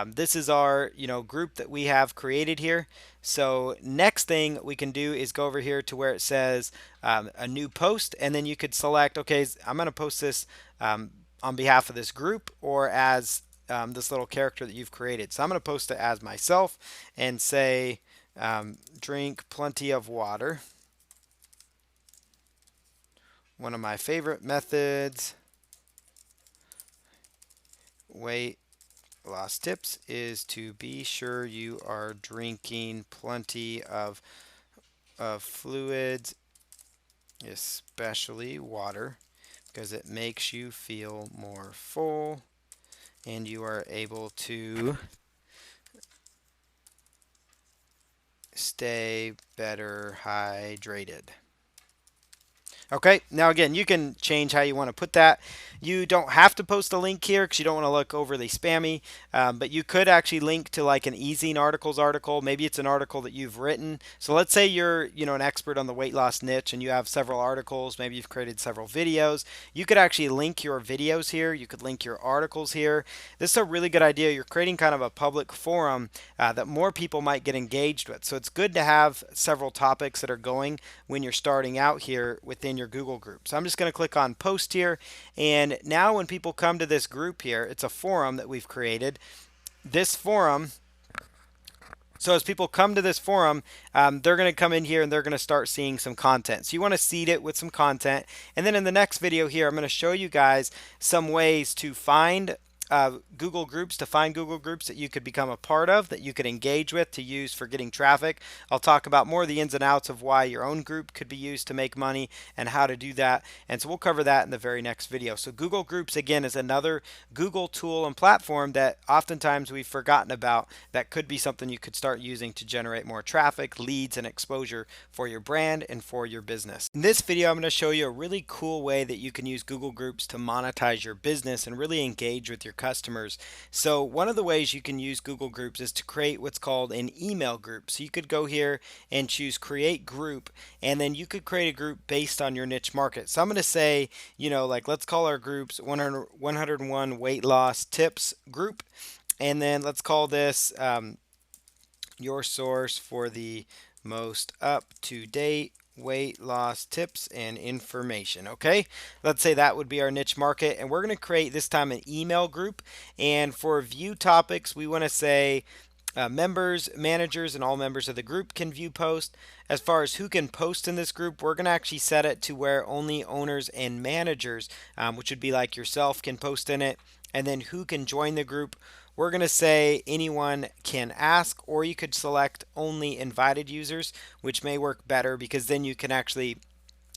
this is our group that we have created here. So next thing we can do is go over here to where it says a new post, and then you could select, okay, I'm going to post this on behalf of this group or as this little character that you've created. So I'm going to post it as myself and say drink plenty of water. One of my favorite methods, weight loss tips, is to be sure you are drinking plenty of fluids, especially water, because it makes you feel more full and you are able to stay better hydrated. Okay, now again, you can change how you want to put that. You don't have to post a link here because you don't want to look overly spammy, but you could actually link to like an Easing Articles article. Maybe it's an article that you've written. So let's say you're an expert on the weight loss niche and you have several articles. Maybe you've created several videos. You could actually link your videos here. You could link your articles here. This is a really good idea. You're creating kind of a public forum that more people might get engaged with. So it's good to have several topics that are going when you're starting out here within your Google group. So I'm just going to click on post here, and now when people come to this group here, it's a forum that we've created. This forum, so as people come to this forum, they're going to come in here and they're going to start seeing some content. So you want to seed it with some content, and then in the next video here I'm going to show you guys some ways to find Google groups, that you could become a part of, that you could engage with to use for getting traffic. I'll talk about more of the ins and outs of why your own group could be used to make money and how to do that. And so we'll cover that in the very next video. So Google Groups, again, is another Google tool and platform that oftentimes we've forgotten about that could be something you could start using to generate more traffic, leads, and exposure for your brand and for your business. In this video, I'm going to show you a really cool way that you can use Google Groups to monetize your business and really engage with your customers. So one of the ways you can use Google Groups is to create what's called an email group. So you could go here and choose create group, and then you could create a group based on your niche market. So I'm going to say, like let's call our groups 101 weight loss tips group, and then let's call this your source for the most up-to-date weight loss tips and information. Okay, let's say that would be our niche market, and we're going to create this time an email group. And for view topics, we want to say members, managers, and all members of the group can view posts. As far as who can post in this group, we're going to actually set it to where only owners and managers, which would be like yourself, can post in it. And then who can join the group, we're going to say anyone can ask, or you could select only invited users, which may work better because then you can actually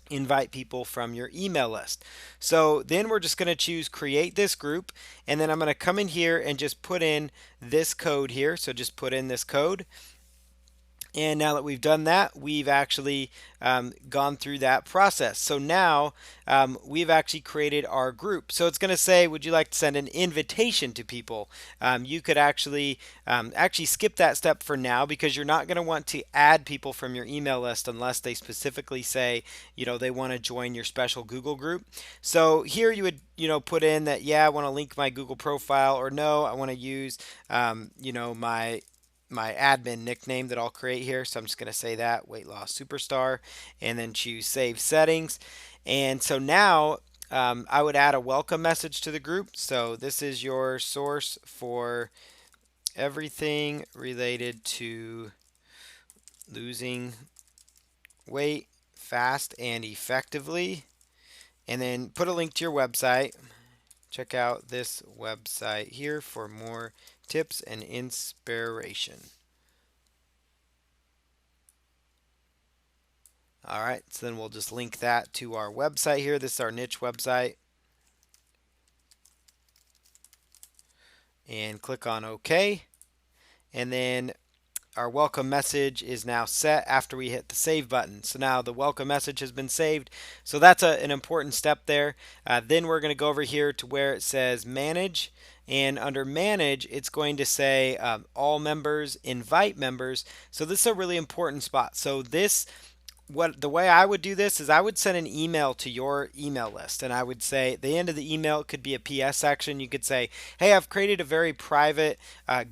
invite people from your email list. So then we're just going to choose create this group, and then I'm going to come in here and just put in this code here. So just put in this code. And now that we've done that, we've actually gone through that process. So now we've actually created our group. So it's going to say, would you like to send an invitation to people? You could actually skip that step for now because you're not going to want to add people from your email list unless they specifically say, they want to join your special Google group. So here you would, put in that, yeah, I want to link my Google profile, or no, I want to use, my admin nickname that I'll create here. So I'm just going to say that, weight loss superstar, and then choose save settings. And so now I would add a welcome message to the group. So this is your source for everything related to losing weight fast and effectively. And then put a link to your website. Check out this website here for more tips and inspiration. All right, so then we'll just link that to our website here. This is our niche website. And click on OK. And then our welcome message is now set after we hit the save button. So now the welcome message has been saved. So that's an important step there. Then we're going to go over here to where it says manage. And under manage, it's going to say all members, invite members. So this is a really important spot. So the way I would do this is I would send an email to your email list, and I would say at the end of the email, it could be a PS section. You could say, hey, I've created a very private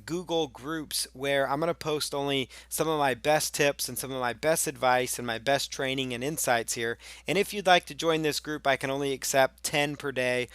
Google groups where I'm going to post only some of my best tips and some of my best advice and my best training and insights here. And if you'd like to join this group, I can only accept 10 per day.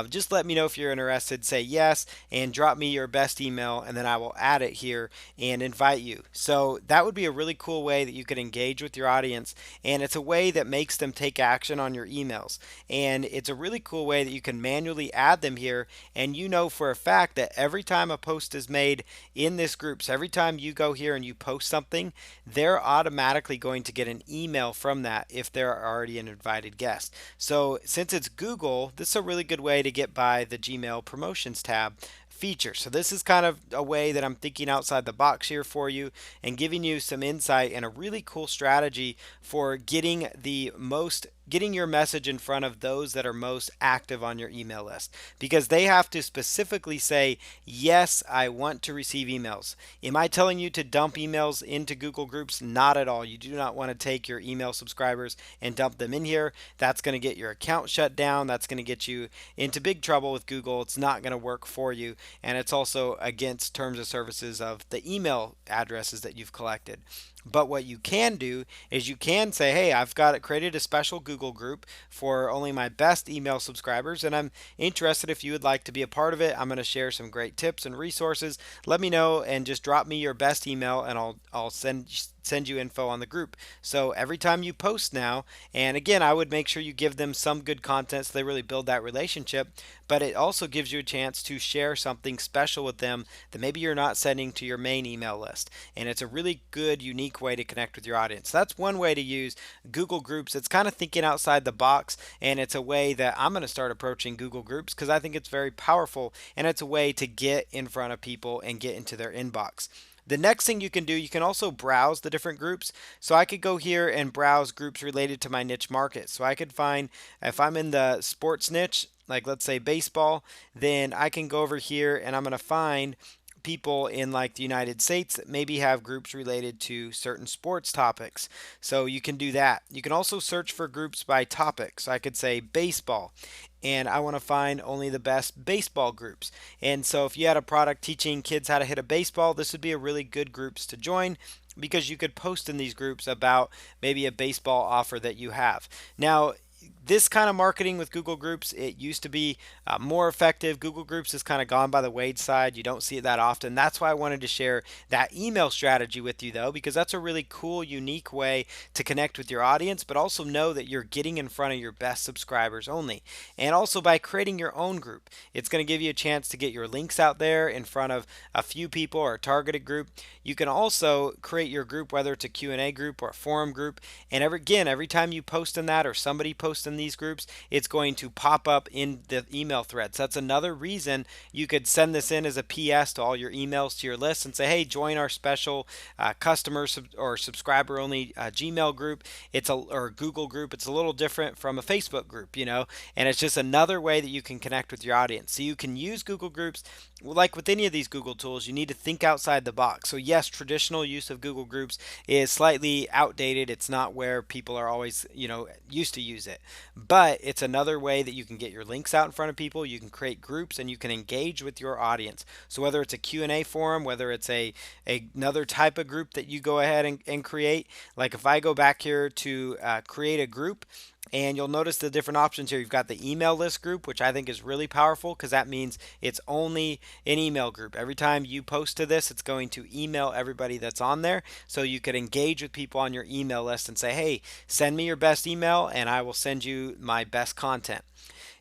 Just let me know if you're interested. Say yes and drop me your best email, and then I will add it here and invite you. So that would be a really cool way that you could engage with your audience, and it's a way that makes them take action on your emails. And it's a really cool way that you can manually add them here, and you know for a fact that every time a post is made in this group, so every time you go here and you post something, they're automatically going to get an email from that if they're already an invited guest. So since it's Google, this is a really good way to get by the Gmail promotions tab feature. So this is kind of a way that I'm thinking outside the box here for you and giving you some insight and a really cool strategy for getting your message in front of those that are most active on your email list, because they have to specifically say, yes, I want to receive emails. Am I telling you to dump emails into Google Groups? Not at all. You do not want to take your email subscribers and dump them in here. That's going to get your account shut down. That's going to get you into big trouble with Google. It's not going to work for you, and it's also against terms of services of the email addresses that you've collected. But what you can do is you can say, hey, I've got it created a special Google group for only my best email subscribers, and I'm interested if you would like to be a part of it. I'm going to share some great tips and resources. Let me know and just drop me your best email, and I'll send you info on the group. So every time you post now, and again, I would make sure you give them some good content so they really build that relationship, but it also gives you a chance to share something special with them that maybe you're not sending to your main email list. And it's a really good, unique way to connect with your audience. That's one way to use Google Groups. It's kind of thinking outside the box, and it's a way that I'm going to start approaching Google Groups because I think it's very powerful, and it's a way to get in front of people and get into their inbox. The next thing you can do, you can also browse the different groups. So I could go here and browse groups related to my niche market. So I could find, if I'm in the sports niche, like let's say baseball, then I can go over here and I'm going to find people in like the United States that maybe have groups related to certain sports topics. So you can do that. You can also search for groups by topic. So I could say baseball, and I want to find only the best baseball groups. And so if you had a product teaching kids how to hit a baseball, this would be a really good groups to join, because you could post in these groups about maybe a baseball offer that you have. Now, this kind of marketing with Google Groups, it used to be more effective. Google Groups has kind of gone by the wayside. You don't see it that often. That's why I wanted to share that email strategy with you, though, because that's a really cool, unique way to connect with your audience, but also know that you're getting in front of your best subscribers only. And also by creating your own group, it's going to give you a chance to get your links out there in front of a few people or a targeted group. You can also create your group, whether it's a Q&A group or a forum group. And every time you post in that or somebody posts in these groups, it's going to pop up in the email threads. That's another reason you could send this in as a PS to all your emails to your list and say, hey, join our special or subscriber only Gmail group. Or Google group. It's a little different from a Facebook group, and it's just another way that you can connect with your audience. So you can use Google Groups. Like with any of these Google tools, you need to think outside the box. So yes, traditional use of Google Groups is slightly outdated. It's not where people are always, used to use it. But it's another way that you can get your links out in front of people. You can create groups and you can engage with your audience. So whether it's a Q&A forum, whether it's another type of group that you go ahead and create, like if I go back here to create a group, and you'll notice the different options here. You've got the email list group, which I think is really powerful because that means it's only an email group. Every time you post to this, it's going to email everybody that's on there. So you could engage with people on your email list and say, hey, send me your best email and I will send you my best content.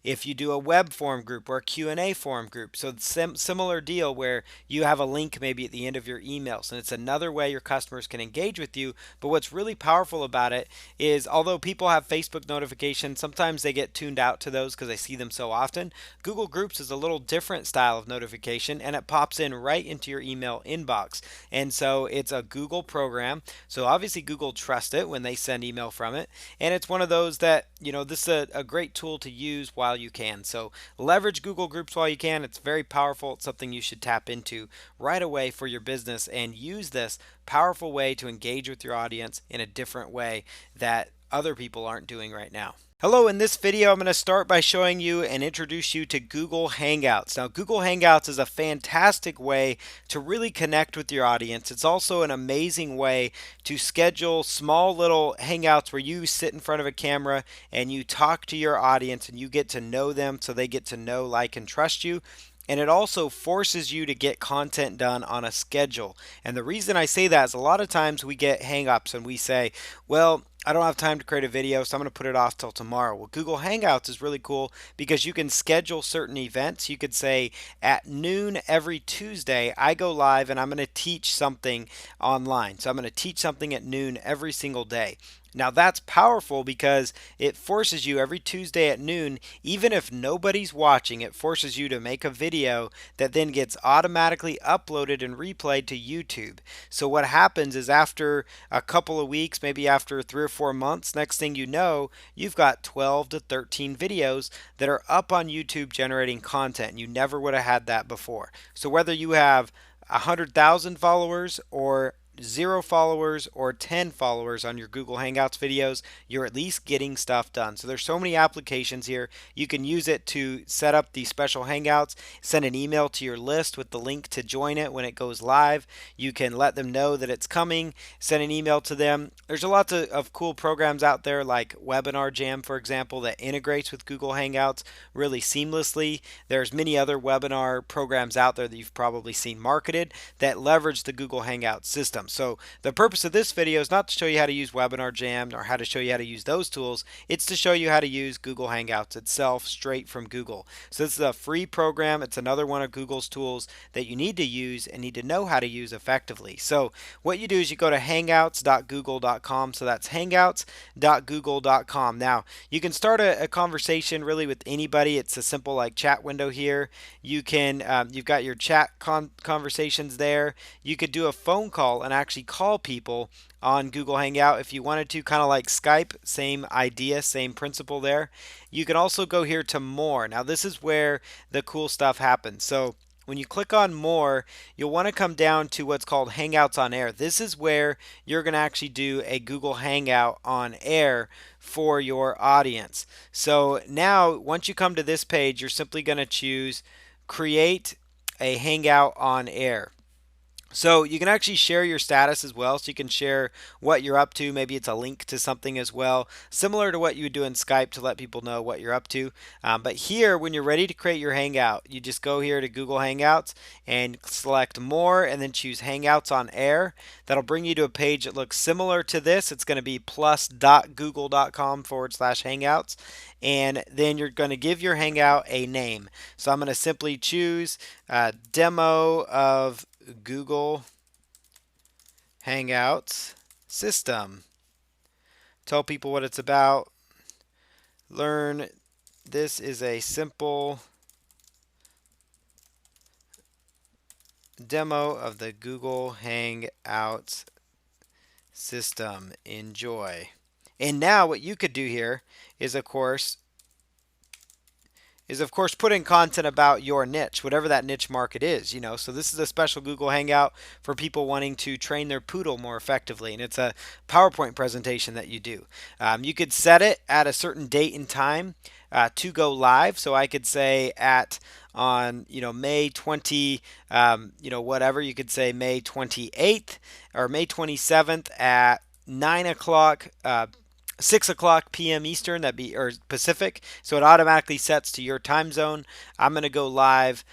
If you do a web forum group or a Q&A forum group, so similar deal where you have a link maybe at the end of your emails, and it's another way your customers can engage with you. But what's really powerful about it is, although people have Facebook notifications, sometimes they get tuned out to those because they see them so often. Google Groups is a little different style of notification, and it pops in right into your email inbox. And so it's a Google program, so obviously Google trusts it when they send email from it, and it's one of those that, this is a great tool to use while you can. So leverage Google Groups while you can. It's very powerful. It's something you should tap into right away for your business and use this powerful way to engage with your audience in a different way that other people aren't doing right now. Hello, in this video I'm going to start by showing you and introduce you to Google Hangouts. Now, Google Hangouts is a fantastic way to really connect with your audience. It's also an amazing way to schedule small little hangouts where you sit in front of a camera and you talk to your audience and you get to know them so they get to know, like, and trust you. And it also forces you to get content done on a schedule. And the reason I say that is a lot of times we get hang-ups and we say, well, I don't have time to create a video, so I'm going to put it off till tomorrow. Well, Google Hangouts is really cool because you can schedule certain events. You could say at noon every Tuesday, I go live and I'm going to teach something online. So I'm going to teach something at noon every single day. Now that's powerful because it forces you every Tuesday at noon, even if nobody's watching, it forces you to make a video that then gets automatically uploaded and replayed to YouTube. So what happens is after a couple of weeks, maybe after 3 or 4 months, next thing you know, you've got 12 to 13 videos that are up on YouTube generating content. You never would have had that before. So whether you have 100,000 followers or 0 followers or 10 followers on your Google Hangouts videos, you're at least getting stuff done. So there's so many applications here. You can use it to set up these special Hangouts, send an email to your list with the link to join it when it goes live. You can let them know that it's coming, send an email to them. There's a lot of cool programs out there like Webinar Jam, for example, that integrates with Google Hangouts really seamlessly. There's many other webinar programs out there that you've probably seen marketed that leverage the Google Hangouts system. So the purpose of this video is not to show you how to use Webinar Jam or how to show you how to use those tools. It's to show you how to use Google Hangouts itself straight from Google. So this is a free program. It's another one of Google's tools that you need to use and need to know how to use effectively. So what you do is you go to hangouts.google.com. So that's hangouts.google.com. Now you can start a conversation really with anybody. It's a simple like chat window here. You can you've got your chat conversations there. You could do a phone call and actually call people on Google Hangout if you wanted to, kind of like Skype, same idea, same principle there. You can also go here to more. Now this is where the cool stuff happens. So when you click on more, you'll want to come down to what's called Hangouts on Air. This is where you're going to actually do a Google Hangout on air for your audience. So now once you come to this page, you're simply going to choose create a Hangout on air. So you can actually share your status as well. So you can share what you're up to. Maybe it's a link to something as well, similar to what you would do in Skype to let people know what you're up to. But here, when you're ready to create your Hangout, you just go here to Google Hangouts and select More and then choose Hangouts on Air. That'll bring you to a page that looks similar to this. It's going to be plus.google.com/hangouts. And then you're going to give your Hangout a name. So I'm going to simply choose demo of Google Hangouts system. Tell people what it's about. Learn this is a simple demo of the Google Hangouts system. Enjoy. And now what you could do here is, of course put in content about your niche, whatever that niche market is. So this is a special Google Hangout for people wanting to train their poodle more effectively, and it's a PowerPoint presentation that you do. You could set it at a certain date and time to go live. So I could say at on May 20, whatever. You could say May 28th or May 27th at 9 o'clock 6 o'clock p.m. Eastern, or Pacific, so it automatically sets to your time zone. I'm going to go live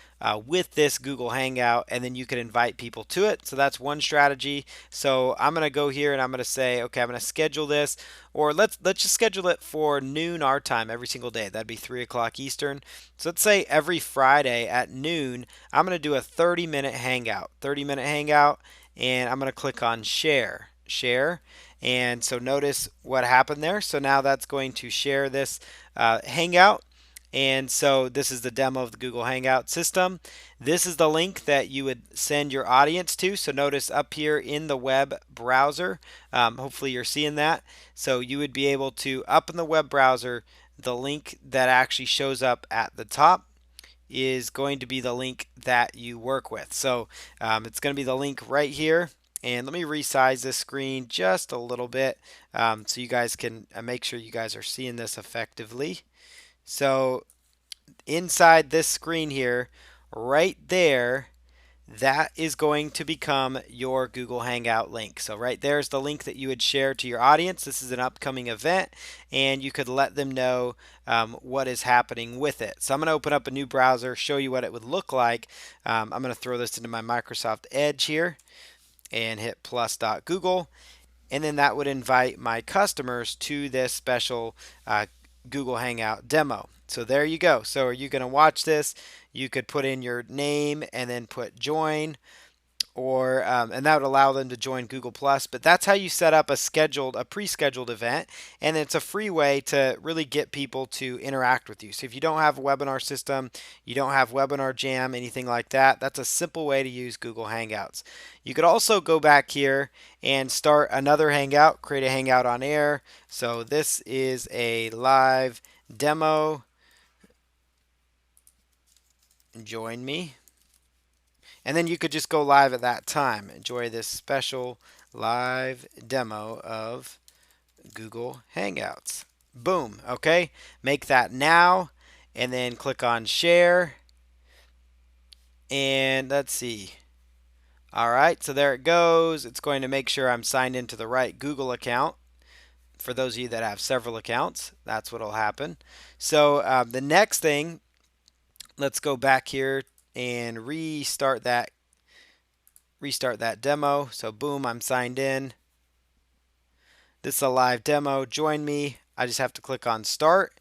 with this Google Hangout, and then you can invite people to it. So that's one strategy. So I'm going to go here and I'm going to say, okay, I'm going to schedule this, or let's just schedule it for noon our time every single day. That'd be 3 o'clock Eastern. So let's say every Friday at noon, I'm going to do a 30-minute hangout. 30-minute hangout, and I'm going to click on share. Share. And so notice what happened there. So now that's going to share this Hangout. And so this is the demo of the Google Hangout system. This is the link that you would send your audience to. So notice up here in the web browser, hopefully you're seeing that. So you would be able to, up in the web browser, the link that actually shows up at the top is going to be the link that you work with. So it's going to be the link right here. And let me resize this screen just a little bit so you guys can make sure you guys are seeing this effectively. So inside this screen here, right there, that is going to become your Google Hangout link. So right there is the link that you would share to your audience. This is an upcoming event, and you could let them know what is happening with it. So I'm going to open up a new browser, show you what it would look like. I'm going to throw this into my Microsoft Edge here and hit plus.google, and then that would invite my customers to this special Google Hangout demo. So there you go. So are you going to watch this? You could put in your name and then put join, or and that would allow them to join Google Plus. But that's how you set up a pre-scheduled event, and it's a free way to really get people to interact with you. So if you don't have a webinar system, you don't have Webinar Jam, anything like that, that's a simple way to use Google Hangouts. You could also go back here and start another Hangout, create a Hangout on air. So this is a live demo. Join me. And then you could just go live at that time. Enjoy this special live demo of Google Hangouts. Boom. Okay. Make that now. And then click on share. And let's see. All right. So there it goes. It's going to make sure I'm signed into the right Google account. For those of you that have several accounts, that's what will happen. So the next thing, let's go back here and restart that demo. So boom, I'm signed in. This is a live demo. Join me. I just have to click on start,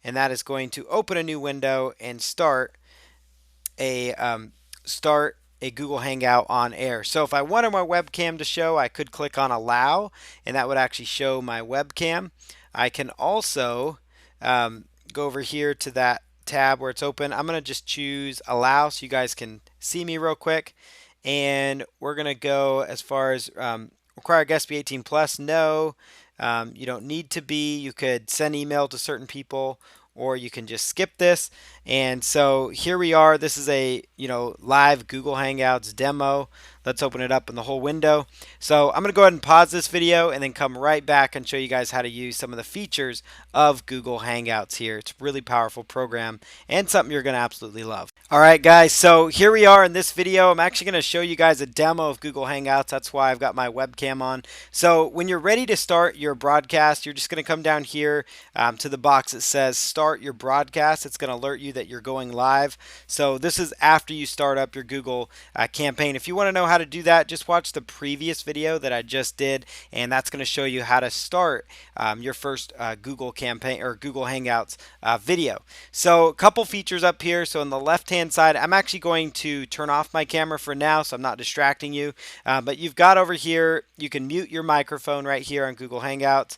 and that is going to open a new window and start a Google Hangout on air. So if I wanted my webcam to show, I could click on allow, and that would actually show my webcam. I can also go over here to that tab where it's open. I'm going to just choose allow so you guys can see me real quick. And we're going to go as far as require guests be 18 plus. No, you don't need to be. You could send email to certain people, or you can just skip this. And so here we are. This is a live Google Hangouts demo. Let's open it up in the whole window. So I'm going to go ahead and pause this video and then come right back and show you guys how to use some of the features of Google Hangouts here. It's a really powerful program and something you're going to absolutely love. All right, guys, so here we are in this video. I'm actually going to show you guys a demo of Google Hangouts. That's why I've got my webcam on. So when you're ready to start your broadcast, you're just going to come down here to the box that says start your broadcast. It's going to alert you that you're going live. So this is after you start up your Google campaign. If you want to know how to do that, just watch the previous video that I just did, and that's going to show you how to start your first Google campaign or Google Hangouts video. So a couple features up here. So on the left hand side, I'm actually going to turn off my camera for now so I'm not distracting you, but you've got over here, you can mute your microphone right here on Google Hangouts.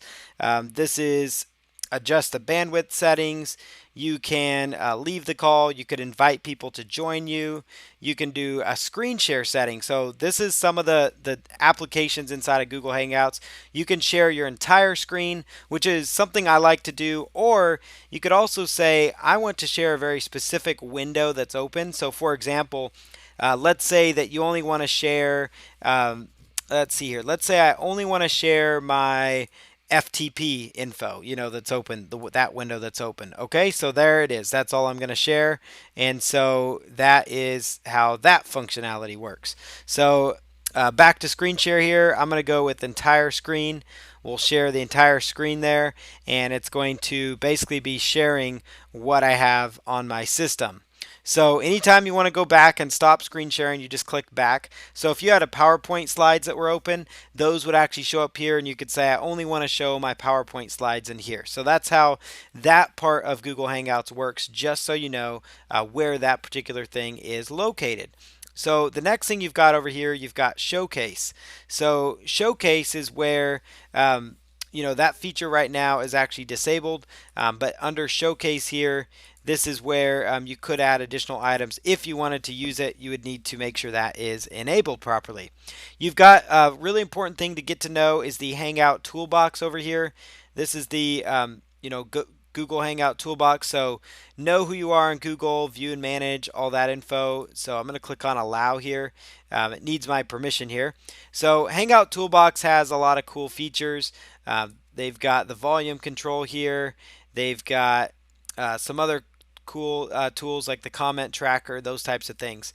This is adjust the bandwidth settings. You can leave the call. You could invite people to join you. You can do a screen share setting. So this is some of the applications inside of Google Hangouts. You can share your entire screen, which is something I like to do. Or you could also say, I want to share a very specific window that's open. So for example, let's say that you only want to share, let's see here. Let's say I only want to share my FTP info, that's open, that window that's open. Okay, so there it is. That's all I'm going to share. And so that is how that functionality works. So back to screen share here. I'm going to go with entire screen. We'll share the entire screen there, and it's going to basically be sharing what I have on my system. So anytime you want to go back and stop screen sharing, you just click back. So if you had a PowerPoint slides that were open, those would actually show up here, and you could say, I only want to show my PowerPoint slides in here. So that's how that part of Google Hangouts works, just so you know where that particular thing is located. So the next thing you've got over here, you've got Showcase. So Showcase is where that feature right now is actually disabled, but under Showcase here, this is where you could add additional items. If you wanted to use it, you would need to make sure that is enabled properly. You've got a really important thing to get to know is the Hangout toolbox over here. This is the Google Hangout toolbox. So know who you are in Google, view and manage all that info. So I'm going to click on allow here. It needs my permission here. So Hangout toolbox has a lot of cool features. They've got the volume control here. They've got some other cool tools like the comment tracker, those types of things.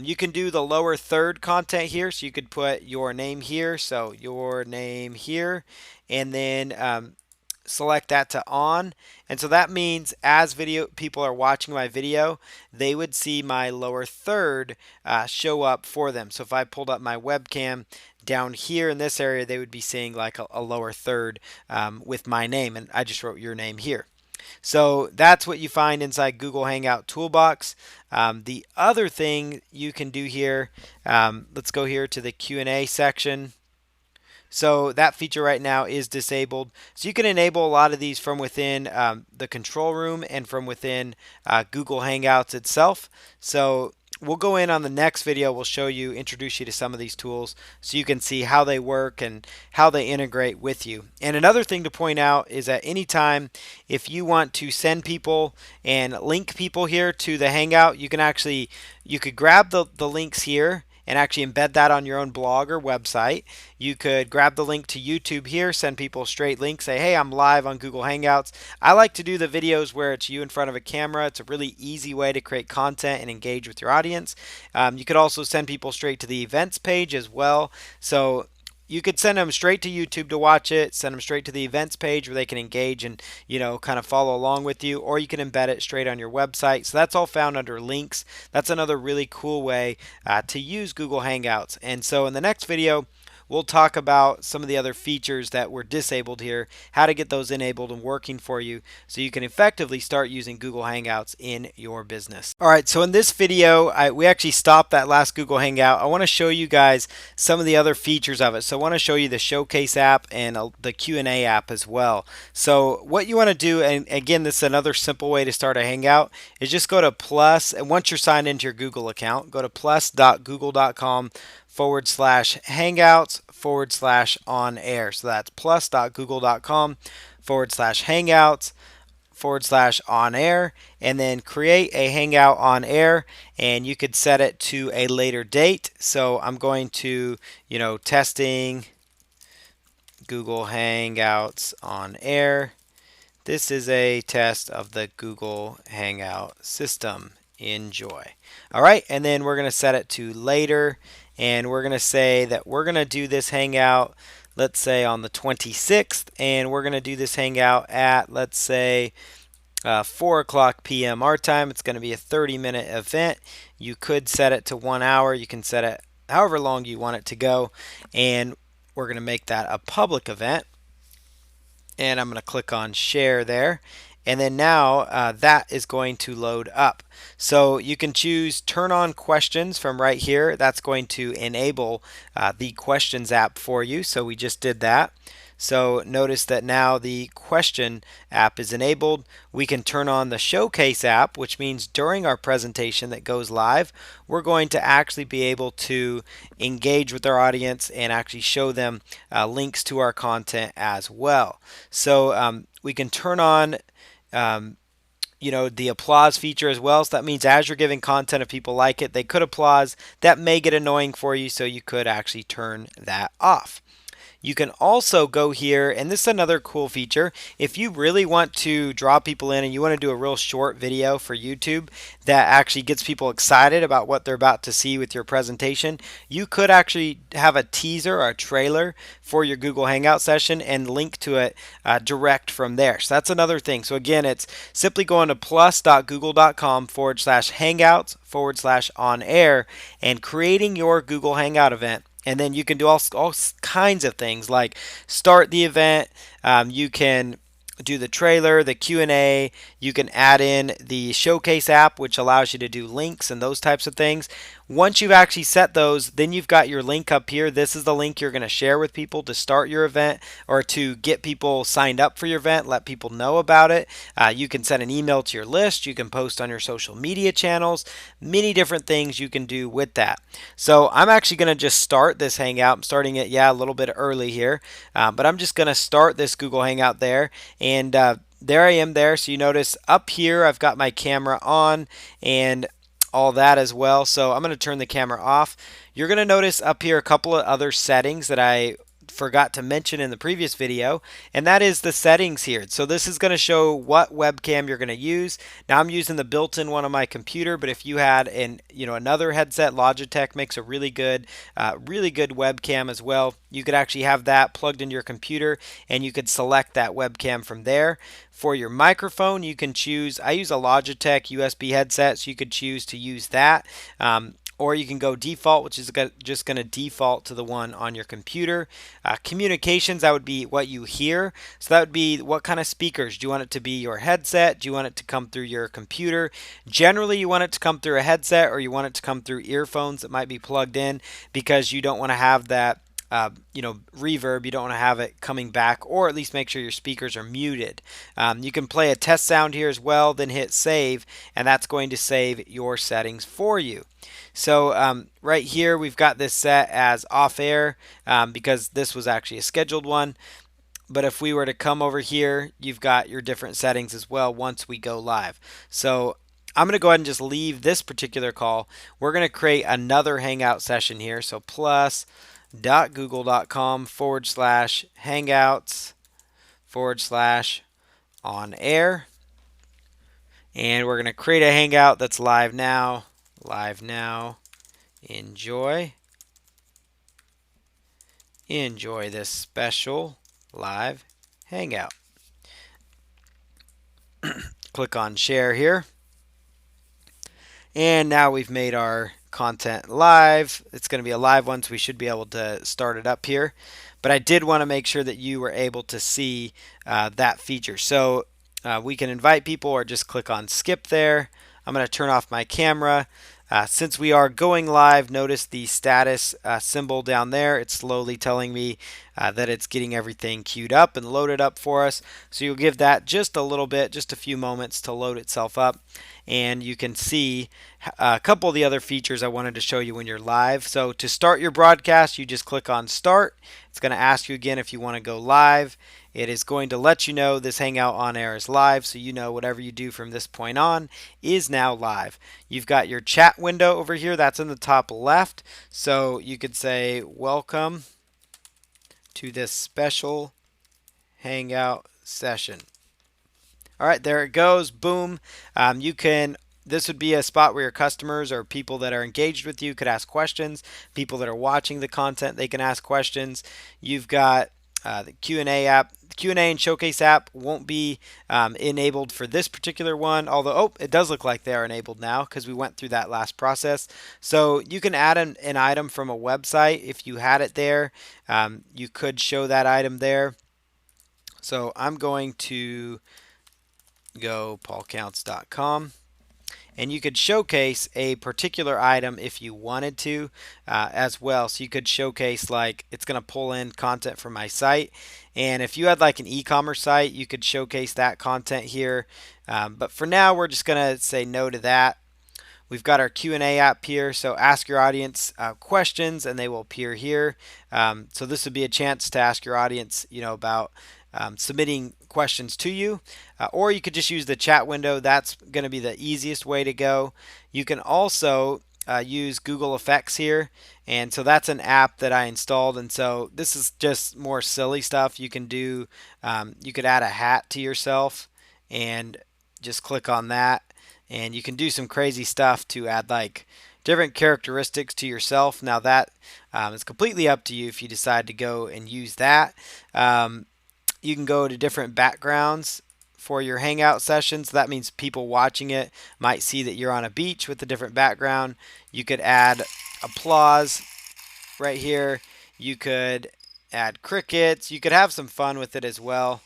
You can do the lower third content here, so you could put your name here, so your name here, and then select that to on. And so that means as video people are watching my video, they would see my lower third show up for them. So if I pulled up my webcam down here in this area, they would be seeing like a lower third with my name, and I just wrote your name here. So that's what you find inside Google Hangout Toolbox. The other thing you can do here, let's go here to the Q&A section. So that feature right now is disabled. So you can enable a lot of these from within the control room and from within Google Hangouts itself. So we'll go in on the next video. We'll show you, introduce you to some of these tools so you can see how they work and how they integrate with you. And another thing to point out is that anytime if you want to send people and link people here to the Hangout, you could grab the links here and actually embed that on your own blog or website. You could grab the link to YouTube here, send people straight links, say, hey, I'm live on Google Hangouts. I like to do the videos where it's you in front of a camera. It's a really easy way to create content and engage with your audience. You could also send people straight to the events page as well. So you could send them straight to YouTube to watch it, send them straight to the events page where they can engage and, kind of follow along with you, or you can embed it straight on your website. So that's all found under links. That's another really cool way to use Google Hangouts. And so in the next video, we'll talk about some of the other features that were disabled here, how to get those enabled and working for you so you can effectively start using Google Hangouts in your business. All right, so in this video, we actually stopped that last Google Hangout. I want to show you guys some of the other features of it. So I want to show you the Showcase app and the Q&A app as well. So what you want to do, and again, this is another simple way to start a Hangout, is just go to plus, and once you're signed into your Google account, go to plus.google.com/hangouts/on air. So that's plus.google.com/hangouts on air, and then create a Hangout on air, and you could set it to a later date. So I'm going to, testing Google Hangouts on air. This is a test of the Google Hangout system. Enjoy. All right, and then we're going to set it to later, and we're going to say that we're going to do this Hangout, let's say on the 26th, and we're going to do this Hangout at, let's say, 4 o'clock p.m. our time. It's going to be a 30-minute event. You could set it to 1 hour. You can set it however long you want it to go, and we're going to make that a public event. And I'm going to click on share there. And then now that is going to load up. So you can choose turn on questions from right here. That's going to enable the questions app for you. So we just did that. So notice that now the question app is enabled. We can turn on the showcase app, which means during our presentation that goes live, we're going to actually be able to engage with our audience and actually show them links to our content as well. So we can turn on the applause feature as well. So that means as you're giving content, if people like it, they could applause. That may get annoying for you, so you could actually turn that off. You can also go here, and this is another cool feature. If you really want to draw people in and you want to do a real short video for YouTube that actually gets people excited about what they're about to see with your presentation, you could actually have a teaser or a trailer for your Google Hangout session and link to it direct from there. So that's another thing. So again, it's simply going to plus.google.com/hangouts/on air and creating your Google Hangout event. And then you can do all kinds of things like start the event. You can do the trailer, the Q&A. You can add in the showcase app, which allows you to do links and those types of things. Once you've actually set those, then you've got your link up here. This is the link you're going to share with people to start your event or to get people signed up for your event, let people know about it. You can send an email to your list. You can post on your social media channels. Many different things you can do with that. So I'm actually going to just start this Hangout. I'm starting it, a little bit early here, but I'm just going to start this Google Hangout there. And there I am there. So you notice up here I've got my camera on and all that as well. So I'm going to turn the camera off. You're going to notice up here a couple of other settings that I forgot to mention in the previous video, and that is the settings here. So this is going to show what webcam you're going to use. Now I'm using the built-in one on my computer, but if you had another headset, Logitech makes a really good webcam as well. You could actually have that plugged into your computer and you could select that webcam from there. For your microphone, you can choose, I use a Logitech USB headset, so you could choose to use that. Or you can go default, which is just going to default to the one on your computer. Communications, that would be what you hear. So that would be what kind of speakers. Do you want it to be your headset? Do you want it to come through your computer? Generally, you want it to come through a headset, or you want it to come through earphones that might be plugged in, because you don't want to have that reverb. You don't want to have it coming back, or at least make sure your speakers are muted. You can play a test sound here as well, then hit save, and that's going to save your settings for you. So right here we've got this set as off air because this was actually a scheduled one. But if we were to come over here, you've got your different settings as well once we go live. So I'm going to go ahead and just leave this particular call. We're going to create another Hangout session here. So plus.google.com/hangouts/on air. And we're going to create a Hangout that's live now. Live now. Enjoy this special live Hangout. Click on share here. And now we've made our content live. It's going to be a live one, so we should be able to start it up here. But I did want to make sure that you were able to see that feature. So we can invite people or just click on skip there. I'm going to turn off my camera. Since we are going live, notice the status symbol down there. It's slowly telling me that it's getting everything queued up and loaded up for us. So you'll give that just a little bit, just a few moments to load itself up. And you can see a couple of the other features I wanted to show you when you're live. So to start your broadcast, you just click on start. It's going to ask you again if you want to go live. It is going to let you know this Hangout on air is live, so you know whatever you do from this point on is now live. You've got your chat window over here, that's in the top left. So you could say, welcome to this special Hangout session. All right, there it goes. Boom. You can. This would be a spot where your customers or people that are engaged with you could ask questions. People that are watching the content, they can ask questions. You've got the Q&A app. The Q&A and Showcase app won't be enabled for this particular one, although, it does look like they are enabled now because we went through that last process. So you can add an item from a website if you had it there. You could show that item there. So I'm going to go paulcounts.com, and you could showcase a particular item if you wanted to as well. So you could showcase, like, it's going to pull in content from my site, and if you had like an e-commerce site, you could showcase that content here. But for now, we're just going to say no to that. We've got our Q&A app here, so ask your audience questions and they will appear here. So this would be a chance to ask your audience, about submitting questions to you, or you could just use the chat window. That's going to be the easiest way to go. You can also use Google Effects here, and so that's an app that I installed, and so this is just more silly stuff you can do. You could add a hat to yourself and just click on that, and you can do some crazy stuff to add like different characteristics to yourself. Now that is completely up to you if you decide to go and use that. You can go to different backgrounds for your Hangout sessions. That means people watching it might see that you're on a beach with a different background. You could add applause right here. You could add crickets. You could have some fun with it as well.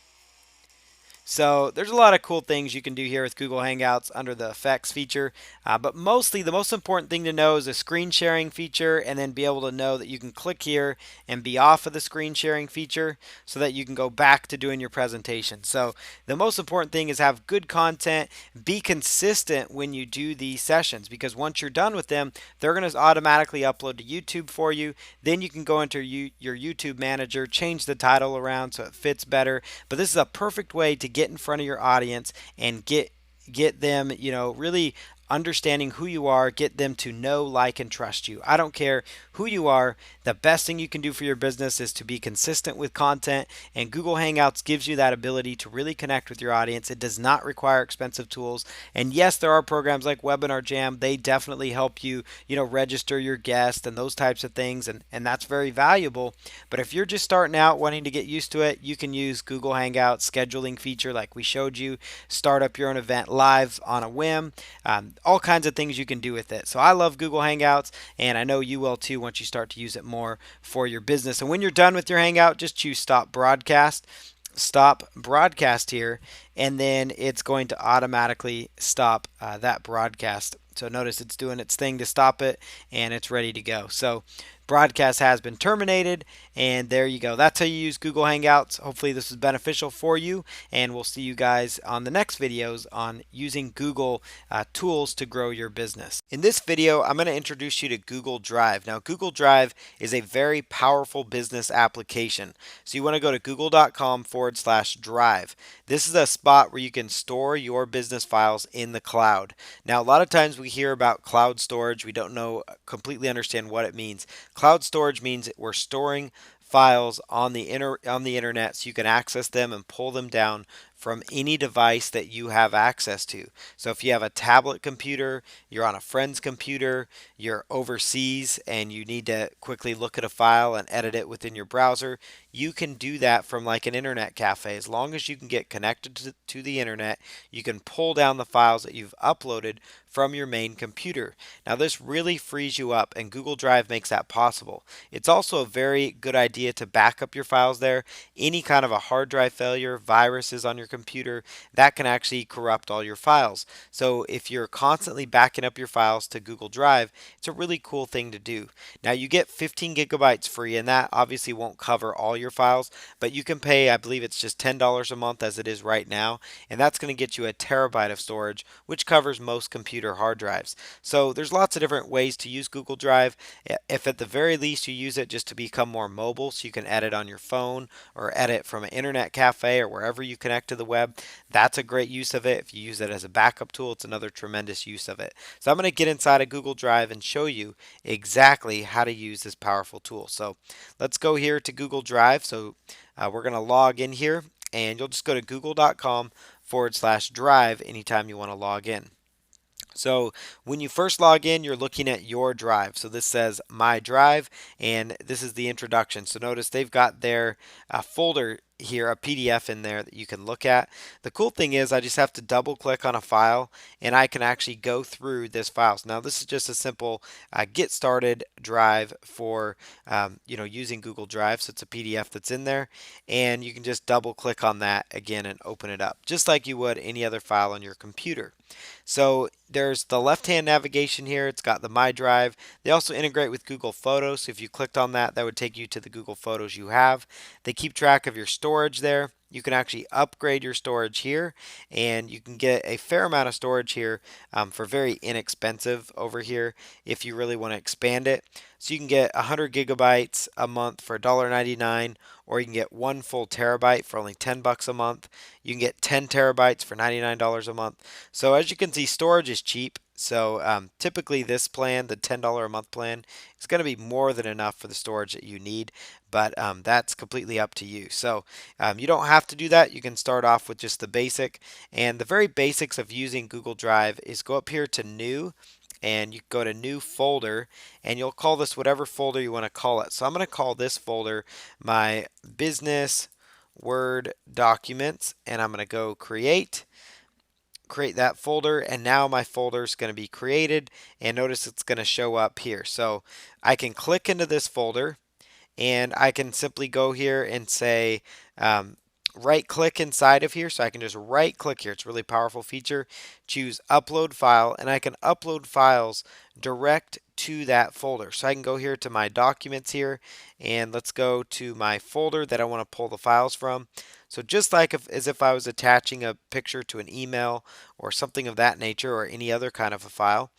So there's a lot of cool things you can do here with Google Hangouts under the effects feature, but mostly the most important thing to know is a screen sharing feature, and then be able to know that you can click here and be off of the screen sharing feature so that you can go back to doing your presentation. So the most important thing is have good content, be consistent when you do these sessions, because once you're done with them, they're going to automatically upload to YouTube for you. Then you can go into your YouTube manager, change the title around so it fits better. But this is a perfect way to get in front of your audience and get them, really understanding who you are, get them to know, like, and trust you. I don't care who you are. The best thing you can do for your business is to be consistent with content, and Google Hangouts gives you that ability to really connect with your audience. It does not require expensive tools. And yes, there are programs like Webinar Jam. They definitely help you, register your guests and those types of things, and that's very valuable. But if you're just starting out wanting to get used to it, you can use Google Hangouts scheduling feature like we showed you, start up your own event live on a whim. All kinds of things you can do with it. So I love Google Hangouts, and I know you will too once you start to use it more for your business. And when you're done with your Hangout, just choose Stop Broadcast. Stop broadcast here, and then it's going to automatically stop that broadcast. So notice it's doing its thing to stop it, and it's ready to go. So broadcast has been terminated, and there you go. That's how you use Google Hangouts. Hopefully this is beneficial for you, and we'll see you guys on the next videos on using Google tools to grow your business. In this video, I'm going to introduce you to Google Drive. Now, Google Drive is a very powerful business application. So you want to go to google.com/drive. This is a spot where you can store your business files in the cloud. Now, a lot of times we hear about cloud storage. We don't completely understand what it means. Cloud storage means we're storing files on the internet so you can access them and pull them down from any device that you have access to. So if you have a tablet computer, you're on a friend's computer, you're overseas, and you need to quickly look at a file and edit it within your browser, you can do that from like an internet cafe. As long as you can get connected to the internet, you can pull down the files that you've uploaded from your main computer. Now this really frees you up, and Google Drive makes that possible. It's also a very good idea to back up your files there. Any kind of a hard drive failure, viruses on your computer, that can actually corrupt all your files. So if you're constantly backing up your files to Google Drive, it's a really cool thing to do. Now you get 15 gigabytes free, and that obviously won't cover all your files, but you can pay, I believe it's just $10 a month as it is right now, and that's going to get you a terabyte of storage, which covers most computer hard drives. So there's lots of different ways to use Google Drive. If at the very least you use it just to become more mobile so you can edit on your phone or edit from an internet cafe or wherever you connect to the web, that's a great use of it. If you use it as a backup tool, it's another tremendous use of it. So I'm going to get inside of Google Drive and show you exactly how to use this powerful tool. So let's go here to Google Drive. So we're going to log in here, and you'll just go to google.com/drive anytime you want to log in. So when you first log in, you're looking at your drive. So this says My Drive, and this is the introduction. So notice they've got their folder here, a PDF in there that you can look at. The cool thing is I just have to double click on a file, and I can actually go through this file. So now this is just a simple get started drive for using Google Drive. So it's a PDF that's in there, and you can just double click on that again and open it up, just like you would any other file on your computer. So there's the left-hand navigation here. It's got the My Drive. They also integrate with Google Photos. So if you clicked on that, that would take you to the Google Photos you have. They keep track of your storage there. You can actually upgrade your storage here, and you can get a fair amount of storage here for very inexpensive over here if you really want to expand it. So you can get 100 gigabytes a month for $1.99, or you can get 1 full terabyte for only $10 a month. You can get 10 terabytes for $99 a month. So as you can see, storage is cheap. So typically this plan, the $10 a month plan, is going to be more than enough for the storage that you need, but that's completely up to you. So you don't have to do that. You can start off with just the basic, and the very basics of using Google Drive is go up here to New, and you go to New Folder, and you'll call this whatever folder you want to call it. So I'm going to call this folder my Business Word Documents, and I'm going to go create that folder, and now my folder is going to be created, and notice it's going to show up here. So I can click into this folder, and I can simply go here and say right click inside of here. So I can just right click here. It's a really powerful feature. Choose upload file, and I can upload files direct to that folder. So I can go here to my documents here, and let's go to my folder that I want to pull the files from. So just like as if I was attaching a picture to an email or something of that nature, or any other kind of a file.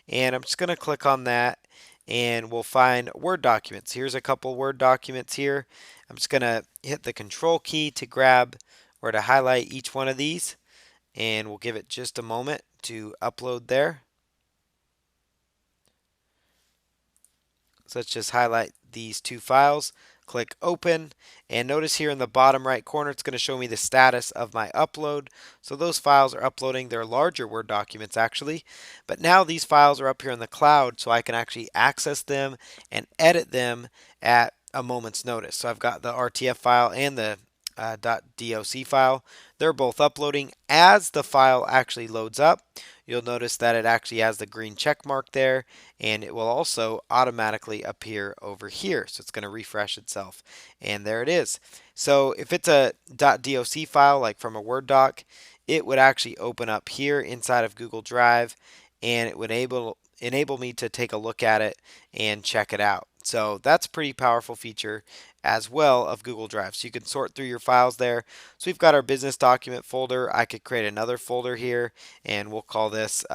And I'm just going to click on that, and we'll find Word documents. Here's a couple Word documents here. I'm just going to hit the Control key to grab or to highlight each one of these, and we'll give it just a moment to upload there. So let's just highlight these two files, click open, and notice here in the bottom right corner it's going to show me the status of my upload. So those files are uploading. They're larger Word documents actually, but now these files are up here in the cloud, so I can actually access them and edit them at a moment's notice. So I've got the RTF file and the .doc file. They're both uploading. As the file actually loads up, you'll notice that it actually has the green check mark there, and it will also automatically appear over here. So it's going to refresh itself, and there it is. So if it's a .doc file, like from a Word doc, it would actually open up here inside of Google Drive, and it would enable me to take a look at it and check it out. So that's a pretty powerful feature as well of Google Drive. So you can sort through your files there. So we've got our business document folder. I could create another folder here, and we'll call this,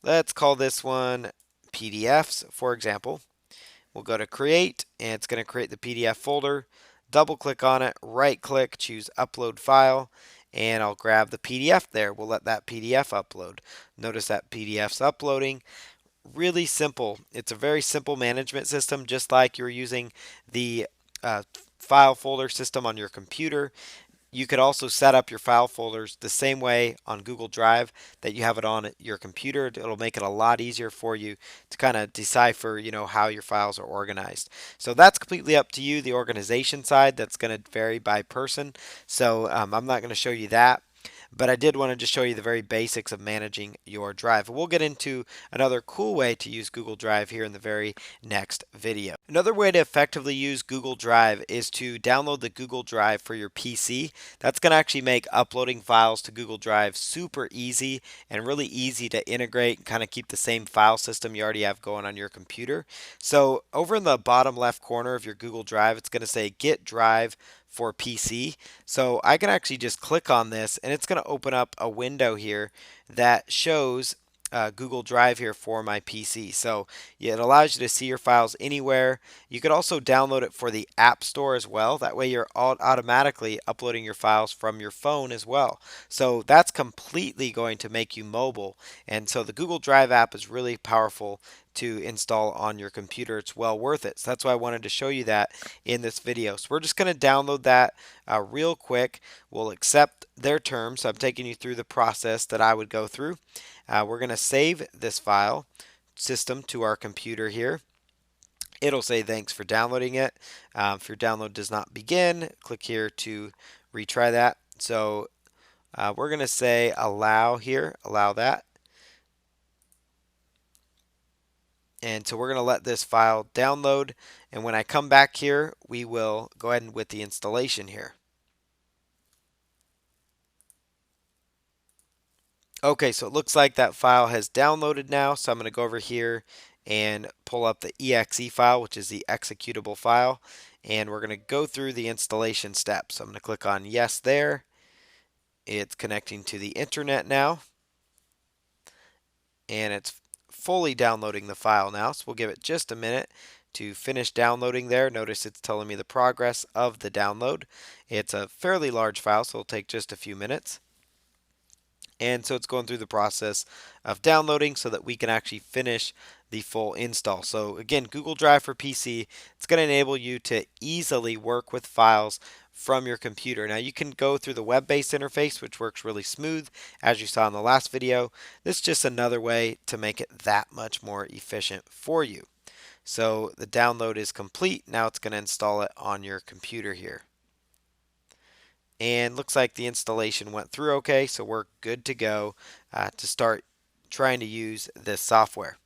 let's call this one PDFs, for example. We'll go to create, and it's going to create the PDF folder. Double click on it, right click, choose upload file, and I'll grab the PDF there. We'll let that PDF upload. Notice that PDF's uploading. Really simple. It's a very simple management system, just like you're using the file folder system on your computer. You could also set up your file folders the same way on Google Drive that you have it on your computer. It'll make it a lot easier for you to kind of decipher, how your files are organized. So that's completely up to you. The organization side, that's going to vary by person. So I'm not going to show you that. but I did want to just show you the very basics of managing your drive. We'll get into another cool way to use Google Drive here in the very next video. Another way to effectively use Google Drive is to download the Google Drive for your PC. That's going to actually make uploading files to Google Drive super easy and really easy to integrate and kind of keep the same file system you already have going on your computer. So over in the bottom left corner of your Google Drive, it's going to say Get Drive for PC. So I can actually just click on this and it's going to open up a window here that shows Google Drive here for my PC. So yeah, it allows you to see your files anywhere. You could also download it for the App Store as well. That way you're automatically uploading your files from your phone as well. So that's completely going to make you mobile. And so the Google Drive app is really powerful to install on your computer. It's well worth it. So that's why I wanted to show you that in this video. So we're just going to download that real quick. We'll accept their terms. So I'm taking you through the process that I would go through. We're going to save this file system to our computer here. It'll say thanks for downloading it. If your download does not begin, click here to retry that. So we're going to say allow here, allow that. And so we're going to let this file download. And when I come back here, we will go ahead and with the installation here. Okay, so it looks like that file has downloaded now. So I'm going to go over here and pull up the exe file, which is the executable file. And we're going to go through the installation steps. So I'm going to click on yes there. It's connecting to the internet now. And it's fully downloading the file now. So we'll give it just a minute to finish downloading there. Notice it's telling me the progress of the download. It's a fairly large file, so it'll take just a few minutes. And so it's going through the process of downloading so that we can actually finish the full install. So again, Google Drive for PC, it's going to enable you to easily work with files from your computer. Now you can go through the web-based interface, which works really smooth, as you saw in the last video. This is just another way to make it that much more efficient for you. So the download is complete. Now it's going to install it on your computer here. And looks like the installation went through okay, so we're good to go to start trying to use this software.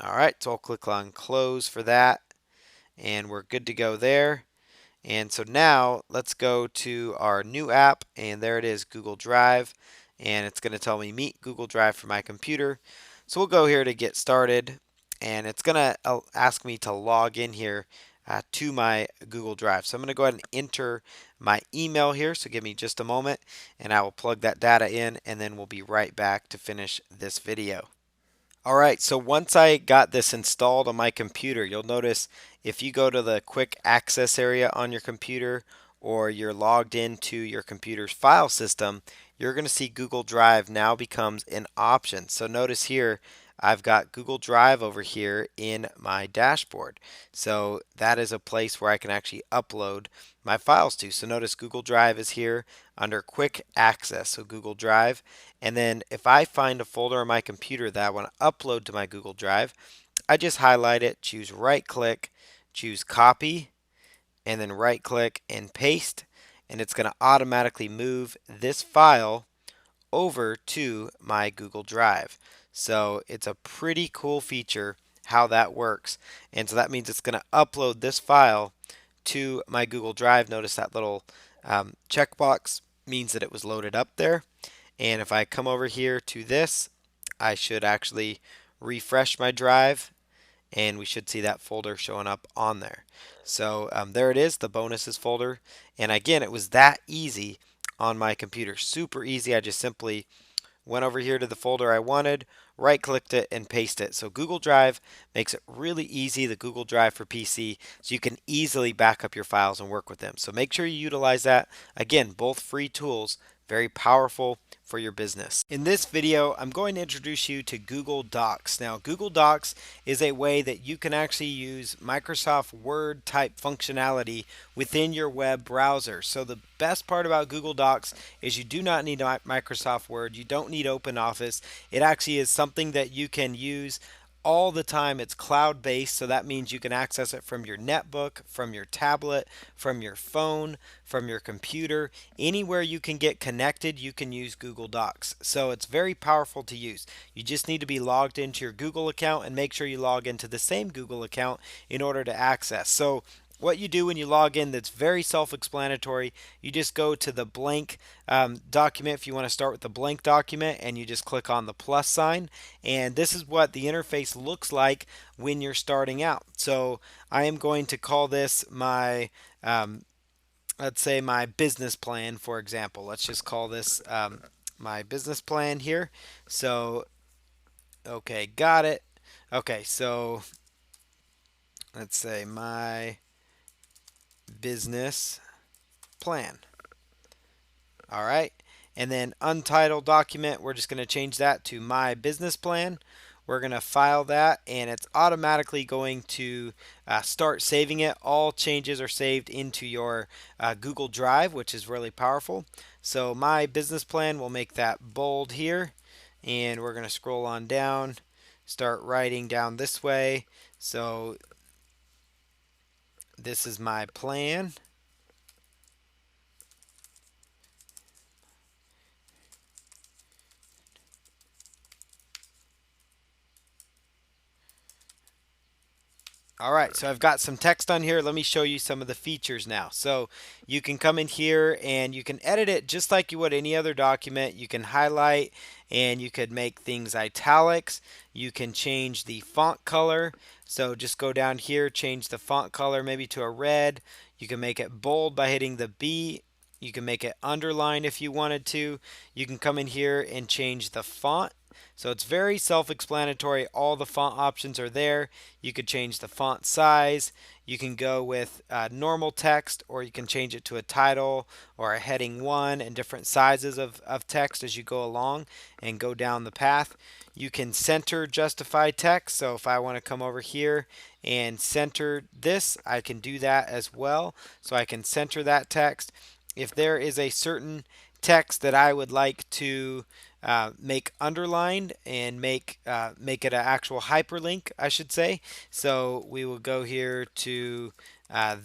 Alright, so I'll click on close for that, and we're good to go there. And so now let's go to our new app, and there it is, Google Drive, and it's going to tell me meet Google Drive for my computer. So we'll go here to get started, and it's going to ask me to log in here to my Google Drive. So I'm going to go ahead and enter my email here, so give me just a moment, and I will plug that data in, and then we'll be right back to finish this video. Alright, so once I got this installed on my computer, you'll notice if you go to the quick access area on your computer or you're logged into your computer's file system, you're going to see Google Drive now becomes an option. So notice here, I've got Google Drive over here in my dashboard. So that is a place where I can actually upload my files to. So notice Google Drive is here under quick access, so Google Drive. And then if I find a folder on my computer that I want to upload to my Google Drive, I just highlight it, choose right click, choose copy, and then right click and paste. And it's going to automatically move this file over to my Google Drive. So it's a pretty cool feature how that works. And so that means it's going to upload this file to my Google Drive. Notice that little checkbox means that it was loaded up there. And if I come over here to this, I should actually refresh my drive and we should see that folder showing up on there. So there it is, the bonuses folder. And again, it was that easy on my computer. Super easy. I just simply went over here to the folder I wanted, right clicked it and paste it. So Google Drive makes it really easy, the Google Drive for PC, so you can easily back up your files and work with them. So make sure you utilize that. Again, both free tools, very powerful for your business. In this video, I'm going to introduce you to Google Docs. Now, Google Docs is a way that you can actually use Microsoft Word type functionality within your web browser. So the best part about Google Docs is you do not need Microsoft Word. You don't need OpenOffice. It actually is something that you can use all the time. It's cloud based, so that means you can access it from your netbook, from your tablet, from your phone, from your computer. Anywhere you can get connected, you can use Google Docs. So it's very powerful to use. You just need to be logged into your Google account and make sure you log into the same Google account in order to access. So what you do when you log in, that's very self-explanatory. You just go to the blank document. If you want to start with the blank document, and you just click on the plus sign, and this is what the interface looks like when you're starting out. So I am going to call this my let's say my business plan, for example. Let's just call this my business plan here. So okay, got it. Okay, so let's say my business plan. All right. And then untitled document, we're just going to change that to my business plan. We're going to file that, and it's automatically going to start saving it. All changes are saved into your Google Drive, which is really powerful. So my business plan, we'll make that bold here, and we're going to scroll on down, start writing down this way. So this is my plan. All right, so I've got some text on here. Let me show you some of the features now. So you can come in here and you can edit it just like you would any other document. You can highlight, and you could make things italics. You can change the font color. So just go down here, change the font color maybe to a red. You can make it bold by hitting the B. You can make it underline if you wanted to. You can come in here and change the font. So it's very self-explanatory. All the font options are there. You could change the font size. You can go with normal text, or you can change it to a title or a heading 1, and different sizes of text as you go along and go down the path. You can center justify text. So if I want to come over here and center this, I can do that as well. So I can center that text. If there is a certain text that I would like to make underlined and make it an actual hyperlink, I should say. So we will go here to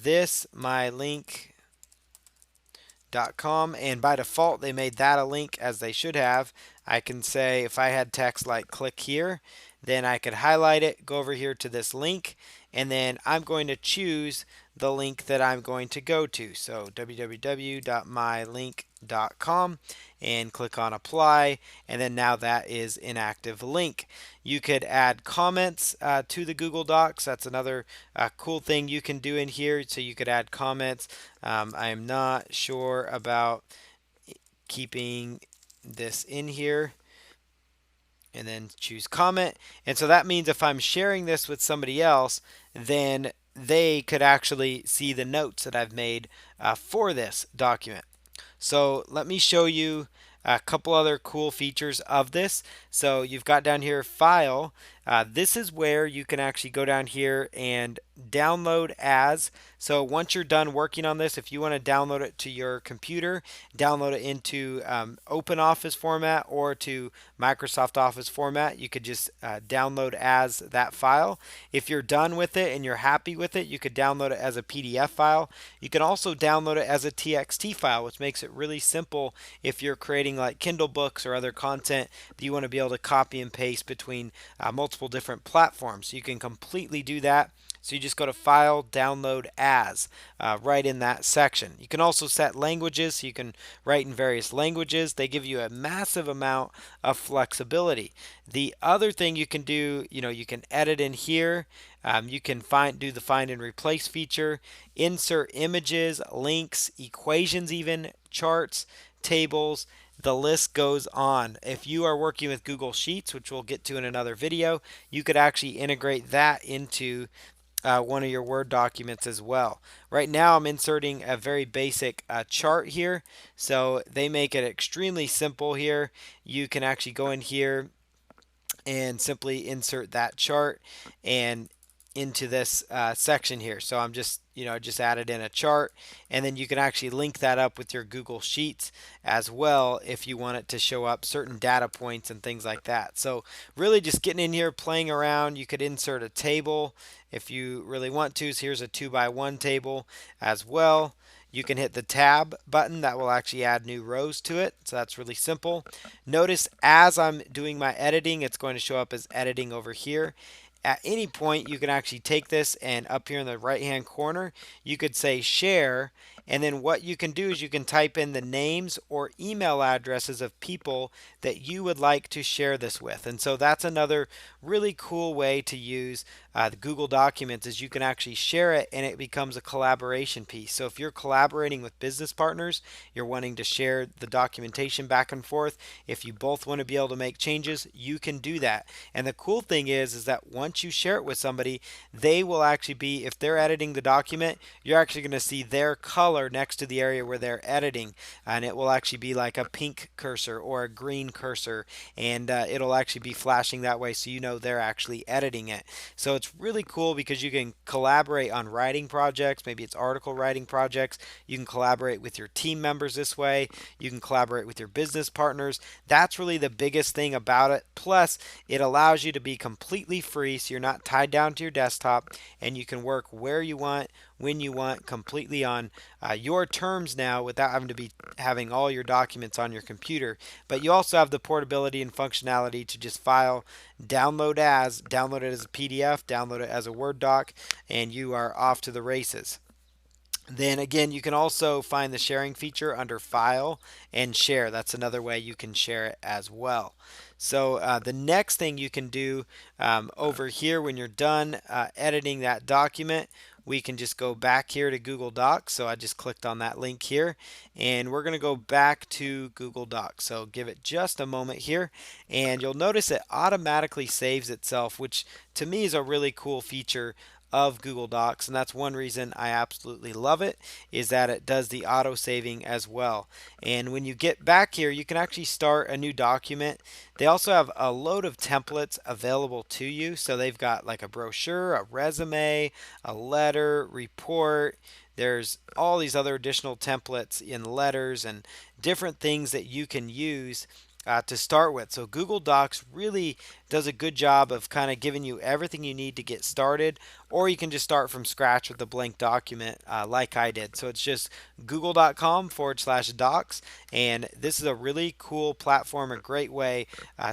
this mylink.com, and by default they made that a link, as they should have. I can say if I had text like click here, then I could highlight it, go over here to this link, and then I'm going to choose the link that I'm going to go to. So www.mylink.com, and click on apply, and then now that is an active link. You could add comments to the Google Docs. That's another cool thing you can do in here. So you could add comments. I'm not sure about keeping this in here, and then choose comment. And so that means if I'm sharing this with somebody else, then they could actually see the notes that I've made for this document. So let me show you a couple other cool features of this. So you've got down here file. This is where you can actually go down here and download as. So once you're done working on this, if you want to download it to your computer, download it into OpenOffice format or to Microsoft Office format, you could just download as that file. If you're done with it and you're happy with it, you could download it as a PDF file. You can also download it as a TXT file, which makes it really simple if you're creating like Kindle books or other content that you want to be able to copy and paste between multiple different platforms. You can completely do that. So you just go to File, Download As, right in that section. You can also set languages, so you can write in various languages. They give you a massive amount of flexibility. The other thing you can do, you can edit in here. You can do the find and replace feature, insert images, links, equations even, charts, tables. The list goes on. If you are working with Google Sheets, which we'll get to in another video, you could actually integrate that into one of your Word documents as well. Right now I'm inserting a very basic chart here, so they make it extremely simple here. You can actually go in here and simply insert that chart, and into this section here. So I'm just, just added in a chart, and then you can actually link that up with your Google Sheets as well if you want it to show up certain data points and things like that. So really just getting in here, playing around. You could insert a table if you really want to. So here's a 2x1 table as well. You can hit the tab button, that will actually add new rows to it. So that's really simple. Notice as I'm doing my editing, it's going to show up as editing over here. At any point, you can actually take this, and up here in the right hand corner, you could say share. And then what you can do is you can type in the names or email addresses of people that you would like to share this with. And so that's another really cool way to use the Google Documents, is you can actually share it and it becomes a collaboration piece. So if you're collaborating with business partners, you're wanting to share the documentation back and forth. If you both want to be able to make changes, you can do that. And the cool thing is that once you share it with somebody, they will actually be, if they're editing the document, you're actually going to see their color next to the area where they're editing, and it will actually be like a pink cursor or a green cursor, and it'll actually be flashing that way, so you know they're actually editing it. So it's really cool because you can collaborate on writing projects. Maybe it's article writing projects. You can collaborate with your team members this way. You can collaborate with your business partners. That's really the biggest thing about it. Plus, it allows you to be completely free, so you're not tied down to your desktop, and you can work where you want, when you want, completely on your terms now, without having to be having all your documents on your computer. But you also have the portability and functionality to just file, download it as a PDF, download it as a Word doc, and you are off to the races. Then again, you can also find the sharing feature under File and Share. That's another way you can share it as well. So the next thing you can do over here when you're done editing that document, we can just go back here to Google Docs. So I just clicked on that link here, and we're going to go back to Google Docs. So give it just a moment here, and you'll notice it automatically saves itself, which to me is a really cool feature of Google Docs, and that's one reason I absolutely love it, is that it does the auto saving as well. And when you get back here, you can actually start a new document. They also have a load of templates available to you. So they've got like a brochure, a resume, a letter, report. There's all these other additional templates in letters and different things that you can use to start with. So Google Docs really does a good job of kind of giving you everything you need to get started, or you can just start from scratch with a blank document like I did. So it's just google.com/docs, and this is a really cool platform, a great way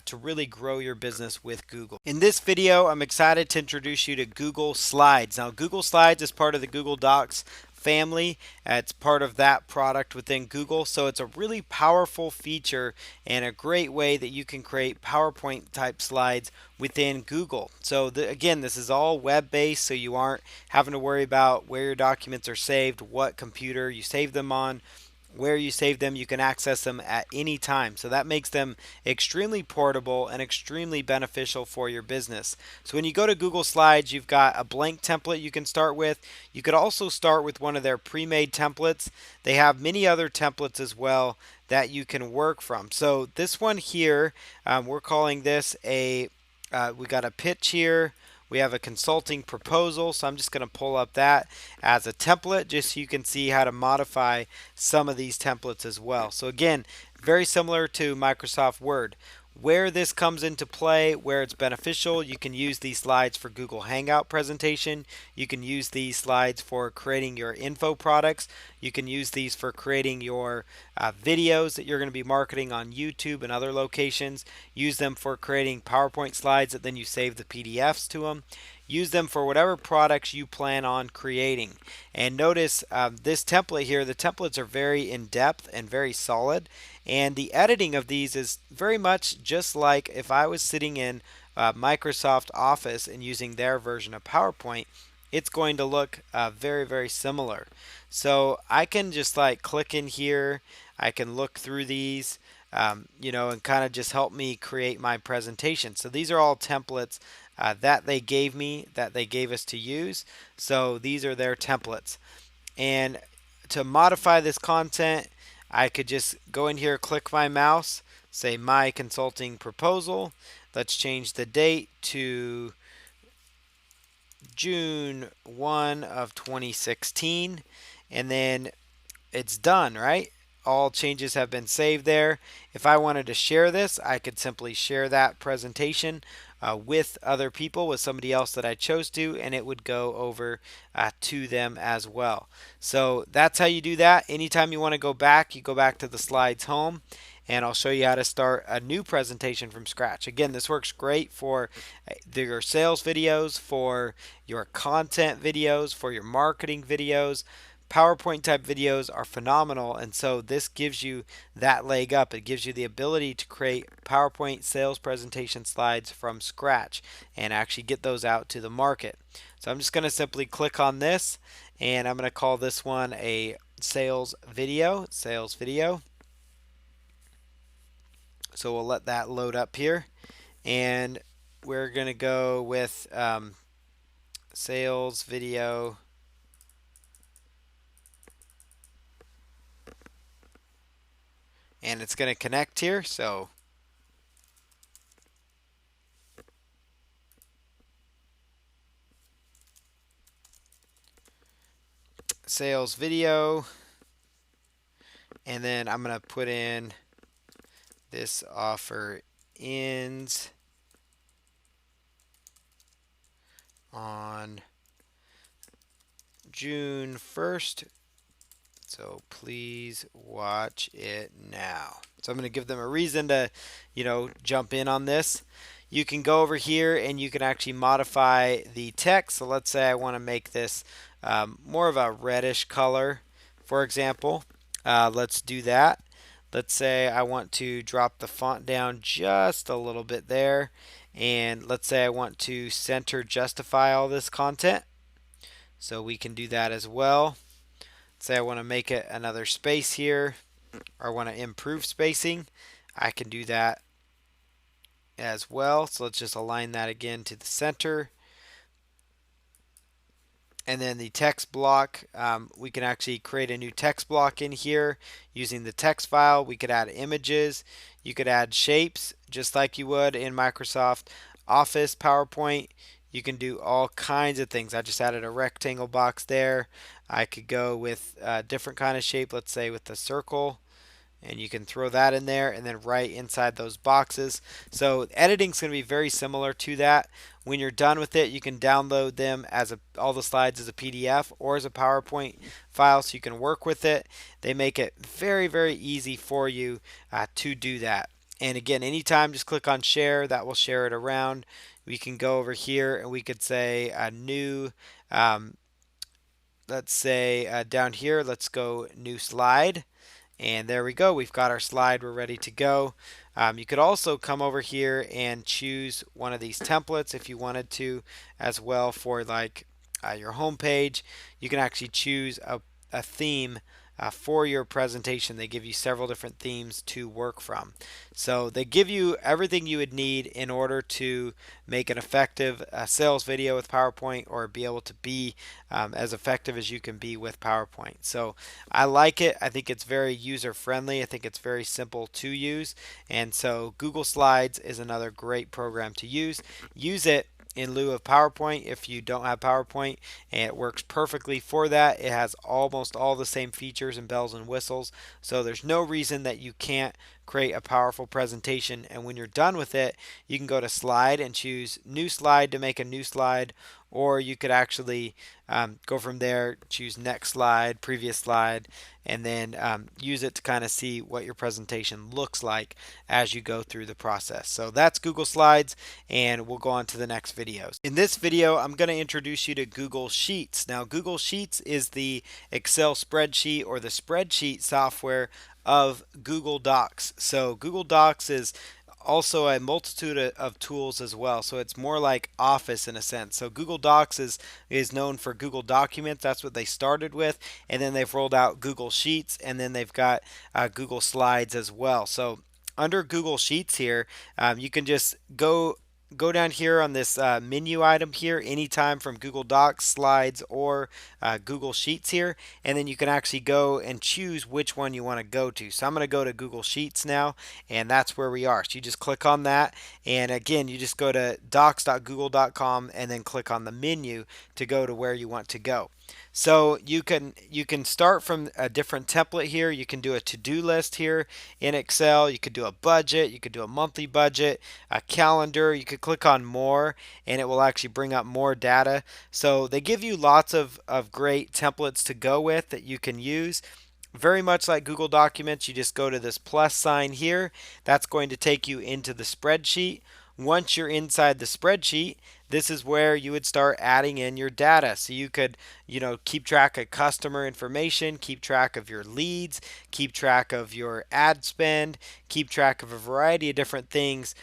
to really grow your business with Google. In this video, I'm excited to introduce you to Google Slides. Now, Google Slides is part of the Google Docs family. It's part of that product within Google. So it's a really powerful feature and a great way that you can create PowerPoint type slides within Google. So again, this is all web based, so you aren't having to worry about where your documents are saved, what computer you save them on, where you save them. You can access them at any time. So that makes them extremely portable and extremely beneficial for your business. So when you go to Google Slides, you've got a blank template you can start with. You could also start with one of their pre-made templates. They have many other templates as well that you can work from. So this one here, we're calling this we got a pitch here. We have a consulting proposal, so I'm just going to pull up that as a template just so you can see how to modify some of these templates as well. So again, very similar to Microsoft Word. Where this comes into play, where it's beneficial, you can use these slides for Google Hangout presentation. You can use these slides for creating your info products. You can use these for creating your videos that you're going to be marketing on YouTube and other locations. Use them for creating PowerPoint slides that then you save the PDFs to them. Use them for whatever products you plan on creating. And notice this template here, the templates are very in-depth and very solid. And the editing of these is very much just like if I was sitting in Microsoft Office and using their version of PowerPoint, it's going to look very, very similar. So I can just like click in here. I can look through these, and kind of just help me create my presentation. So these are all templates that they gave me, that they gave us to use. So these are their templates. And to modify this content, I could just go in here, click my mouse, say my consulting proposal. Let's change the date to June 1 of 2016, and then it's done, right? All changes have been saved there. If I wanted to share this, I could simply share that presentation with other people, with somebody else that I chose to, and it would go over to them as well. So that's how you do that. Anytime you want to go back, you go back to the slides home, and I'll show you how to start a new presentation from scratch. Again, this works great for your sales videos, for your content videos, for your marketing videos. PowerPoint type videos are phenomenal, and so this gives you that leg up. It gives you the ability to create PowerPoint sales presentation slides from scratch and actually get those out to the market. So I'm just going to simply click on this, and I'm going to call this one a sales video. So we'll let that load up here, and we're going to go with sales video. And it's going to connect here. So sales video, and then I'm going to put in this offer ends on June 1st, so please watch it now. So I'm going to give them a reason to, jump in on this. You can go over here and you can actually modify the text. So let's say I want to make this more of a reddish color, for example. Let's do that. Let's say I want to drop the font down just a little bit there. And let's say I want to center justify all this content. So we can do that as well. Say I want to make it another space here, or I want to improve spacing. I can do that as well. So let's just align that again to the center. And then the text block, we can actually create a new text block in here using the text file. We could add images. You could add shapes just like you would in Microsoft Office, PowerPoint. You can do all kinds of things. I just added a rectangle box there. I could go with a different kind of shape, let's say with a circle. And you can throw that in there and then right inside those boxes. So editing is going to be very similar to that. When you're done with it, you can download them as all the slides as a PDF or as a PowerPoint file so you can work with it. They make it very, very easy for you to do that. And again, anytime, just click on share. That will share it around. We can go over here and we could say a new, let's say down here, let's go new slide. And there we go. We've got our slide. We're ready to go. You could also come over here and choose one of these templates if you wanted to as well for like your home page. You can actually choose a theme for your presentation. They give you several different themes to work from. So they give you everything you would need in order to make an effective sales video with PowerPoint, or be able to be as effective as you can be with PowerPoint. So I like it. I think it's very user friendly. I think it's very simple to use. And so Google Slides is another great program to use. Use it in lieu of PowerPoint if you don't have PowerPoint, and it works perfectly for that. It has almost all the same features and bells and whistles, so there's no reason that you can't create a powerful presentation. And when you're done with it, you can go to slide and choose new slide to make a new slide, or you could actually go from there, choose next slide, previous slide, and then use it to kind of see what your presentation looks like as you go through the process. So that's Google Slides, and we'll go on to the next videos. In this video, I'm going to introduce you to Google Sheets. Now, Google Sheets is the Excel spreadsheet or the spreadsheet software of Google Docs. So Google Docs is also a multitude of tools as well. So it's more like Office in a sense. So Google Docs is known for Google Documents. That's what they started with. And then they've rolled out Google Sheets, and then they've got Google Slides as well. So under Google Sheets here, you can just go go down here on this menu item here anytime from Google Docs, Slides, or Google Sheets here, and then you can actually go and choose which one you want to go to. So I'm going to go to Google Sheets now, and that's where we are. So you just click on that, and again, you just go to docs.google.com and then click on the menu to go to where you want to go. So you can start from a different template here. You can do a to-do list here in Excel. You could do a budget. You could do a monthly budget, a calendar. You could click on more, and it will actually bring up more data. So they give you lots of great templates to go with that you can use. Very much like Google Documents, you just go to this plus sign here. That's going to take you into the spreadsheet. Once you're inside the spreadsheet, this is where you would start adding in your data. So you could, keep track of customer information, keep track of your leads, keep track of your ad spend, keep track of a variety of different things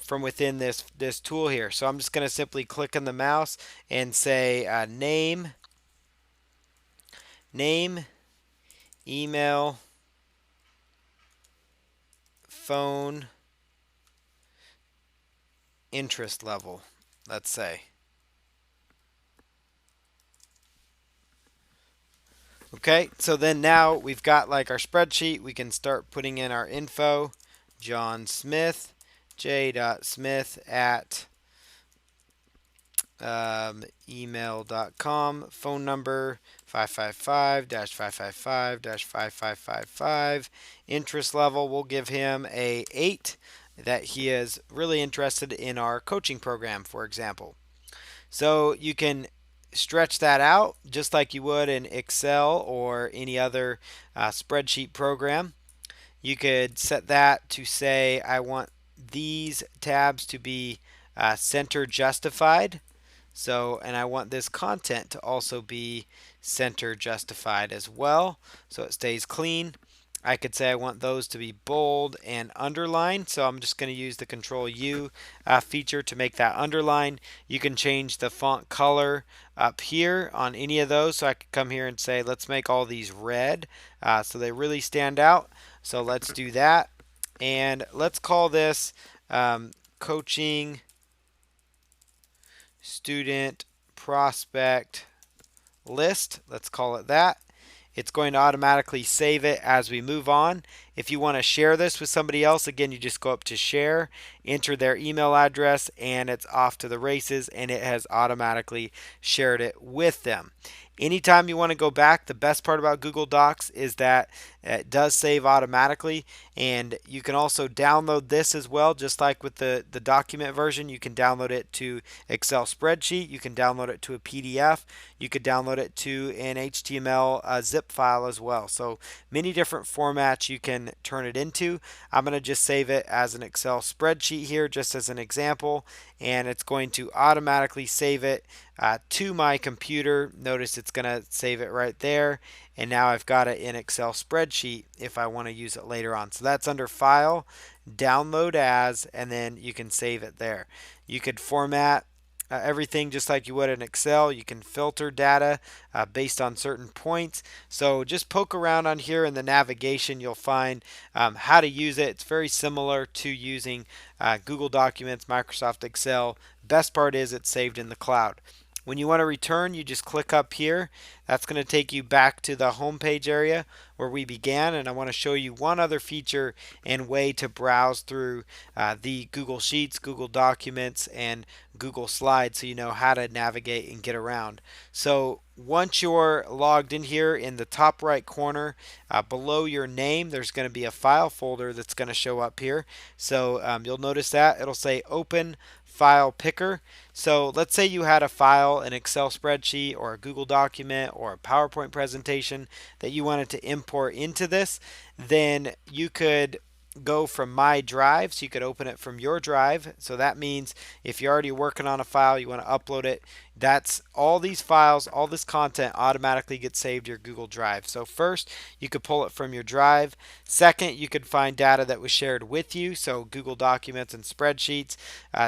from within this tool here. So I'm just going to simply click on the mouse and say name, email, phone, interest level, let's say. Okay, so then now we've got like our spreadsheet. We can start putting in our info. John Smith, j.smith at email.com, phone number 555-555-5555, interest level, we'll give him a 8, that he is really interested in our coaching program, for example. So you can stretch that out just like you would in Excel or any other spreadsheet program. You could set that to say, I want these tabs to be center justified. So, and I want this content to also be center justified as well, so it stays clean. I could say I want those to be bold and underlined, so I'm just going to use the Control U feature to make that underline. You can change the font color up here on any of those, so I could come here and say let's make all these red so they really stand out. So let's do that, and let's call this coaching student prospect list. Let's call it that. It's going to automatically save it as we move on. If you want to share this with somebody else, again, you just go up to share, enter their email address, and it's off to the races, and it has automatically shared it with them. Anytime you want to go back, the best part about Google Docs is that it does save automatically, and you can also download this as well, just like with the document version. You can download it to Excel spreadsheet, you can download it to a PDF, you could download it to an HTML zip file as well. So many different formats you can turn it into. I'm going to just save it as an Excel spreadsheet here just as an example, and it's going to automatically save it to my computer. Notice it's going to save it right there, and now I've got it in Excel spreadsheet if I want to use it later on. So that's under File, Download As, and then you can save it there. You could format everything just like you would in Excel. You can filter data based on certain points. So just poke around on here in the navigation. You'll find how to use it. It's very similar to using Google Documents, Microsoft Excel. Best part is it's saved in the cloud. When you want to return, you just click up here. That's going to take you back to the home page area where we began, and I want to show you one other feature and way to browse through the Google Sheets, Google Documents, and Google Slides so you know how to navigate and get around. So once you're logged in here, in the top right corner below your name, there's going to be a file folder that's going to show up here. So you'll notice that it'll say Open File Picker. So let's say you had a file, an Excel spreadsheet or a Google document or a PowerPoint presentation that you wanted to import into this. Then you could go from My Drive, so you could open it from your drive. So that means if you're already working on a file, you want to upload it, that's all these files, all this content automatically gets saved to your Google Drive. So first, you could pull it from your drive. Second, you could find data that was shared with you, so Google Documents and spreadsheets.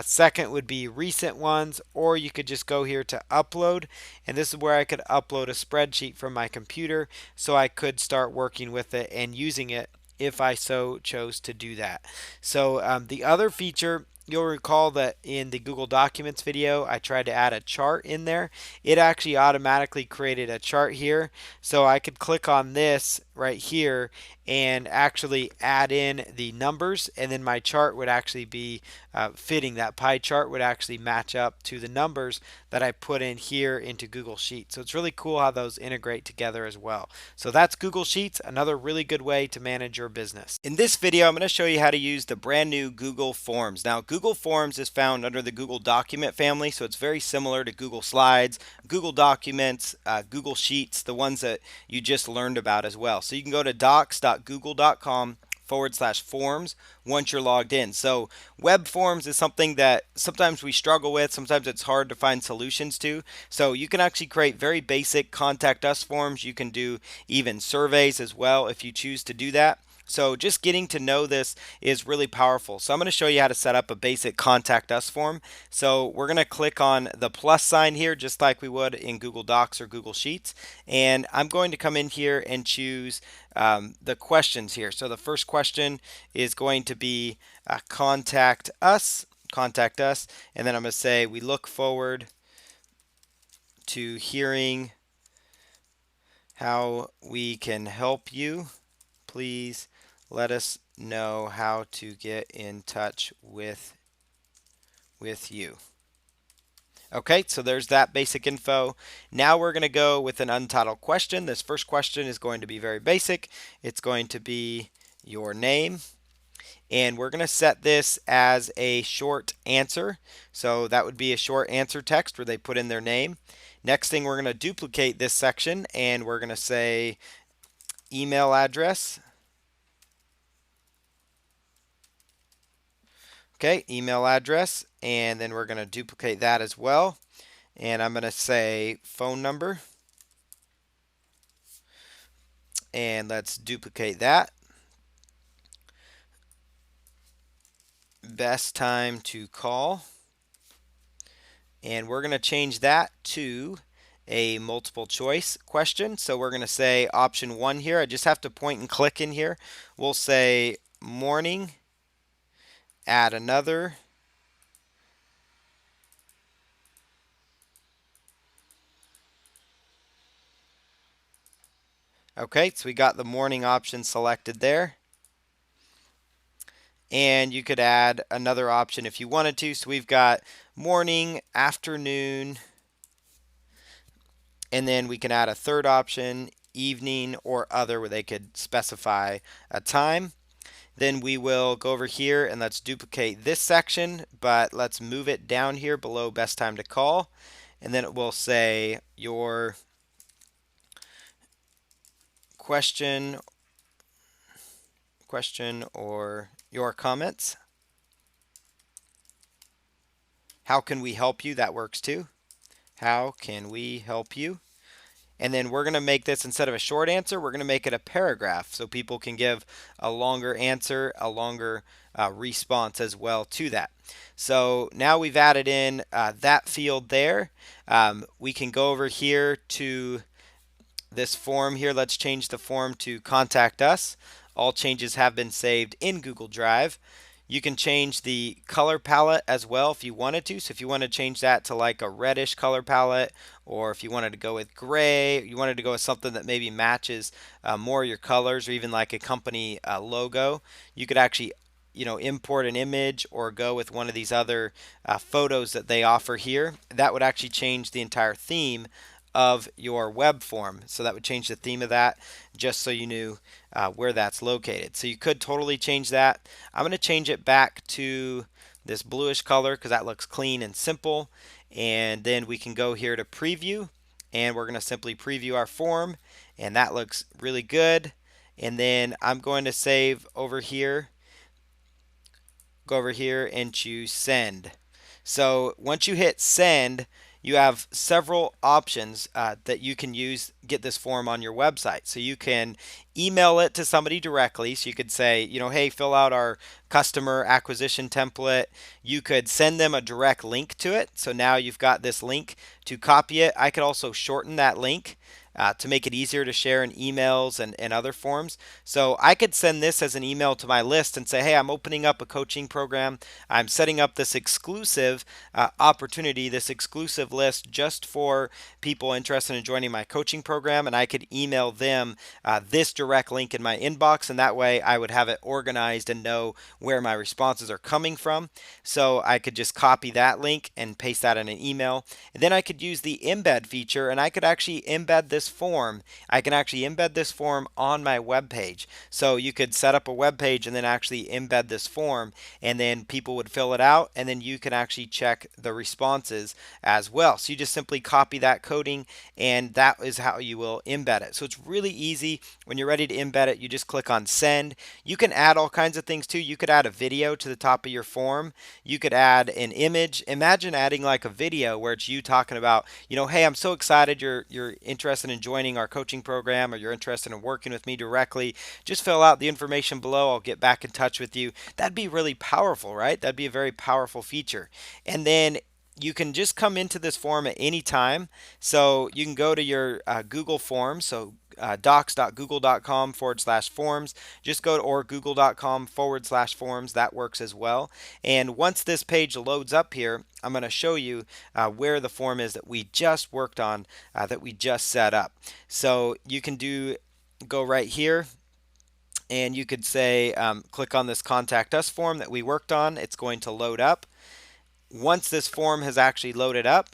Second would be recent ones, or you could just go here to upload, and this is where I could upload a spreadsheet from my computer so I could start working with it and using it if I so chose to do that. So the other feature You'll recall that in the Google Documents video, I tried to add a chart in there. It actually automatically created a chart here. So I could click on this right here and actually add in the numbers, and then my chart would actually be fitting. That pie chart would actually match up to the numbers that I put in here into Google Sheets. So it's really cool how those integrate together as well. So that's Google Sheets, another really good way to manage your business. In this video, I'm going to show you how to use the brand new Google Forms. Now, Google Forms is found under the Google Document family, so it's very similar to Google Slides, Google Documents, Google Sheets, the ones that you just learned about as well. So you can go to docs.google.com/forms once you're logged in. So web forms is something that sometimes we struggle with, sometimes it's hard to find solutions to. So you can actually create very basic contact us forms. You can do even surveys as well if you choose to do that. So just getting to know this is really powerful. So I'm going to show you how to set up a basic contact us form. So we're going to click on the plus sign here just like we would in Google Docs or Google Sheets. And I'm going to come in here and choose the questions here. So the first question is going to be contact us, and then I'm going to say we look forward to hearing how we can help you. Please let us know how to get in touch with you. Okay, so there's that basic info. Now we're going to go with an untitled question. This first question is going to be very basic. It's going to be your name. And we're going to set this as a short answer. So that would be a short answer text where they put in their name. Next thing, we're going to duplicate this section and we're going to say email address. Okay, email address, and then we're going to duplicate that as well. And I'm going to say phone number. And let's duplicate that. Best time to call. And we're going to change that to a multiple choice question. So we're going to say option 1 here. I just have to point and click in here. We'll say morning, add another. Okay, so we got the morning option selected there. And you could add another option if you wanted to. So we've got morning, afternoon, and then we can add a third option, evening or other, where they could specify a time. Then we will go over here and let's duplicate this section, but let's move it down here below best time to call. And then it will say your question or your comments. How can we help you? That works too. How can we help you? And then we're going to make this, instead of a short answer, we're going to make it a paragraph so people can give a longer answer, a longer response as well to that. So now we've added in that field there. We can go over here to this form here. Let's change the form to contact us. All changes have been saved in Google Drive. You can change the color palette as well if you wanted to. So if you want to change that to like a reddish color palette, or if you wanted to go with gray, you wanted to go with something that maybe matches more of your colors, or even like a company logo, you could actually import an image or go with one of these other photos that they offer here. That would actually change the entire theme of your web form. So that would change the theme of that, just so you knew where that's located. So you could totally change that. I'm going to change it back to this bluish color because that looks clean and simple. And then we can go here to preview, and we're going to simply preview our form, and that looks really good. And then I'm going to save over here, go over here and choose send. So once you hit send, you have several options that you can use get this form on your website. So you can email it to somebody directly. So you could say, hey, fill out our customer acquisition template. You could send them a direct link to it. So now you've got this link to copy it. I could also shorten that link. to make it easier to share in emails and other forms. So I could send this as an email to my list and say, hey, I'm opening up a coaching program. I'm setting up this exclusive opportunity, this exclusive list just for people interested in joining my coaching program. And I could email them this direct link in my inbox. And that way I would have it organized and know where my responses are coming from. So I could just copy that link and paste that in an email. And then I could use the embed feature and I could actually embed this form. I can actually embed this form on my web page. So you could set up a web page and then actually embed this form, and then people would fill it out, and then you can actually check the responses as well. So you just simply copy that coding, and that is how you will embed it. So it's really easy. When you're ready to embed it, you just click on send. You can add all kinds of things too. You could add a video to the top of your form. You could add an image. Imagine adding like a video where it's you talking about, hey, I'm so excited you're interested in joining our coaching program, or you're interested in working with me directly. Just fill out the information below. I'll get back in touch with you. That'd be really powerful, right? That'd be a very powerful feature. And then you can just come into this form at any time. So you can go to your Google Forms. So docs.google.com/forms. Just go to or google.com/forms. That works as well. And once this page loads up here, I'm going to show you where the form is that we just worked on, that we just set up. So you can go right here, and you could say click on this contact us form that we worked on. It's going to load up. Once this form has actually loaded up,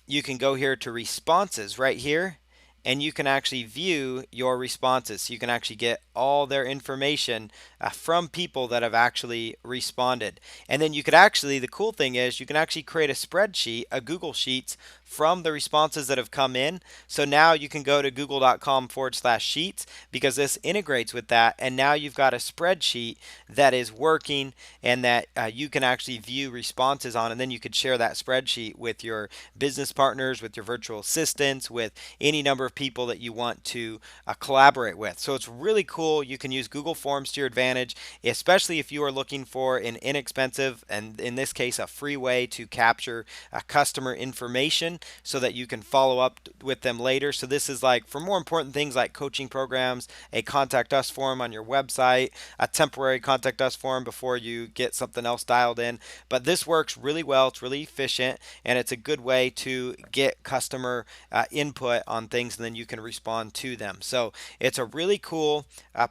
you can go here to responses right here, and you can actually view your responses. So you can actually get all their information from people that have actually responded. And then you could actually, the cool thing is you can actually create a spreadsheet, a Google Sheets, from the responses that have come in. So now you can go to google.com/sheets, because this integrates with that, and now you've got a spreadsheet that is working and that you can actually view responses on, and then you could share that spreadsheet with your business partners, with your virtual assistants, with any number of people that you want to collaborate with. So it's really cool. You can use Google Forms to your advantage, especially if you are looking for an inexpensive, and in this case a free way to capture customer information so that you can follow up with them later. So this is like for more important things like coaching programs, a contact us form on your website, a temporary contact us form before you get something else dialed in. But this works really well. It's really efficient, and it's a good way to get customer input on things, and then you can respond to them. So it's a really cool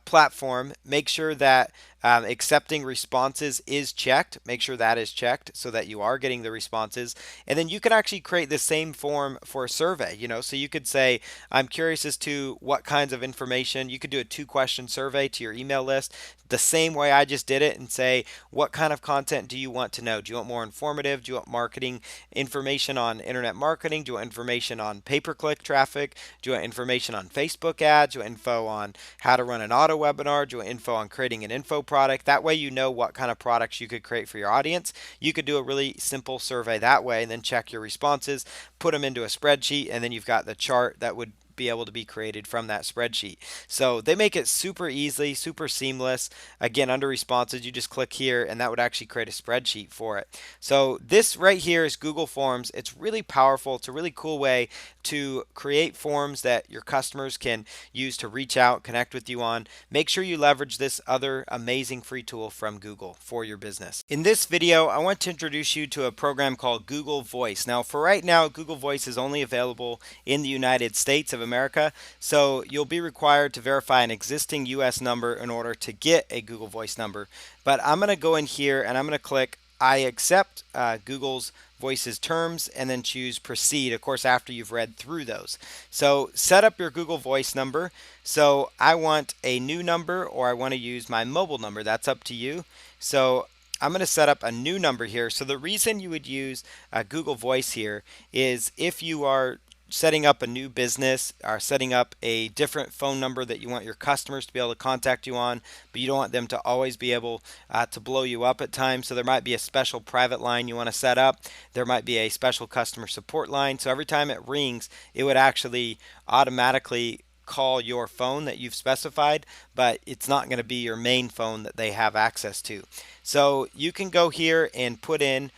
platform. Make sure that accepting responses is checked. Make sure that is checked so that you are getting the responses. And then you can actually create the same form for a survey, so you could say, I'm curious as to what kinds of information. You could do a 2-question survey to your email list the same way I just did it, and say, what kind of content do you want to know? Do you want more informative? Do you want marketing information on internet marketing? Do you want information on pay-per-click traffic? Do you want information on Facebook ads? Do you want info on how to run an auto webinar? Do you want info on creating an info product? That way you know what kind of products you could create for your audience. You could do a really simple survey that way, and then check your responses, put them into a spreadsheet, and then you've got the chart that would be able to be created from that spreadsheet. So they make it super easy, super seamless. Again, under responses, you just click here, and that would actually create a spreadsheet for it. So this right here is Google Forms. It's really powerful. It's a really cool way to create forms that your customers can use to reach out, connect with you on. Make sure you leverage this other amazing free tool from Google for your business. In this video, I want to introduce you to a program called Google Voice. Now, for right now, Google Voice is only available in the United States of America, so you'll be required to verify an existing US number in order to get a Google Voice number. But I'm going to go in here and I'm going to click I accept Google's Voice's terms, and then choose proceed, of course, after you've read through those. So set up your Google Voice number. So I want a new number, or I want to use my mobile number. That's up to you. So I'm going to set up a new number here. So the reason you would use Google Voice here is if you are setting up a new business, or setting up a different phone number that you want your customers to be able to contact you on, but you don't want them to always be able to blow you up at times. So there might be a special private line you want to set up. There might be a special customer support line. So every time it rings, it would actually automatically call your phone that you've specified, but it's not going to be your main phone that they have access to. So you can go here and put in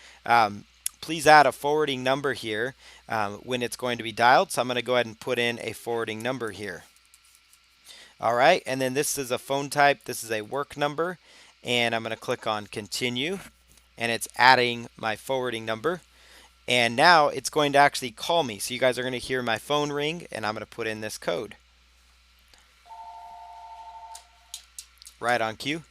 please add a forwarding number here when it's going to be dialed. So I'm going to go ahead and put in a forwarding number here. All right, and then this is a phone type. This is a work number, and I'm going to click on continue, and it's adding my forwarding number. And now it's going to actually call me. So you guys are going to hear my phone ring, and I'm going to put in this code. Right on cue.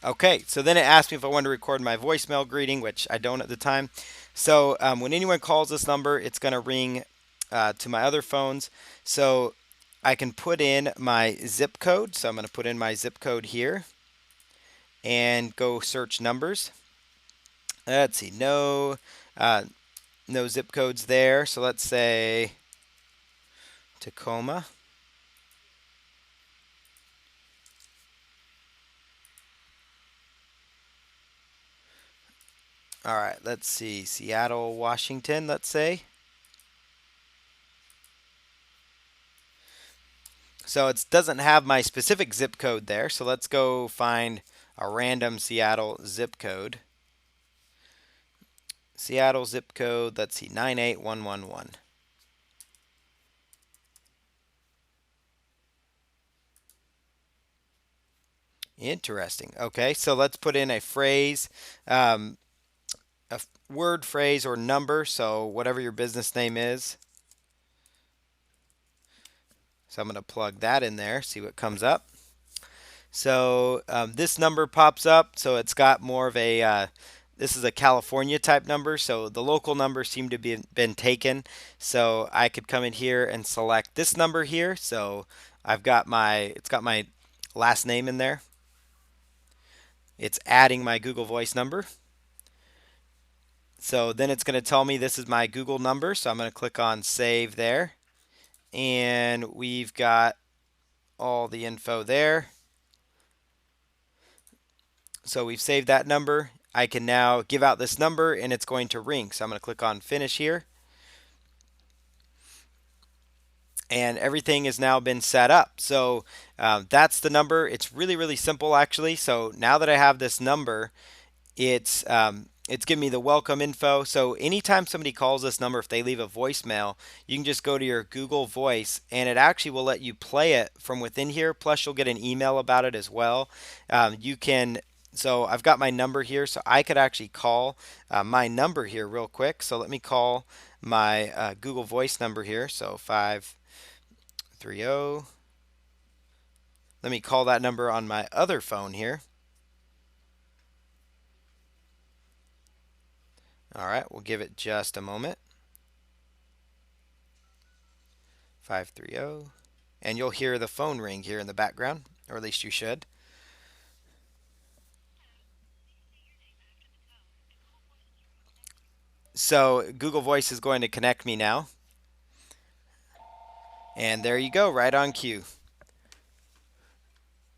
Okay, so then it asked me if I wanted to record my voicemail greeting, which I don't at the time. So when anyone calls this number, it's going to ring to my other phones. So I can put in my zip code. So I'm going to put in my zip code here and go search numbers. Let's see, no zip codes there. So let's say Tacoma. All right, let's see, Seattle, Washington, let's say. So it doesn't have my specific zip code there. So let's go find a random Seattle zip code. Seattle zip code, let's see, 98111. Interesting. Okay, so let's put in a phrase, a word, phrase, or number. So whatever your business name is. So I'm going to plug that in there, see what comes up. So this number pops up. So it's got more of a, this is a California type number. So the local numbers seem to be been taken. So I could come in here and select this number here. So I've got it's got my last name in there. It's adding my Google Voice number. So then it's going to tell me this is my Google number. So I'm going to click on save there. And we've got all the info there. So we've saved that number. I can now give out this number and it's going to ring. So I'm going to click on finish here. And everything has now been set up. So that's the number. It's really, really simple actually. So now that I have this number, it's giving me the welcome info. So anytime somebody calls this number, if they leave a voicemail, you can just go to your Google Voice and it actually will let you play it from within here. Plus you'll get an email about it as well. So I've got my number here, so I could actually call my number here real quick. So let me call my Google Voice number here. So 530. Let me call that number on my other phone here. All right, we'll give it just a moment. 530. And you'll hear the phone ring here in the background, or at least you should. So Google Voice is going to connect me now. And there you go, right on cue.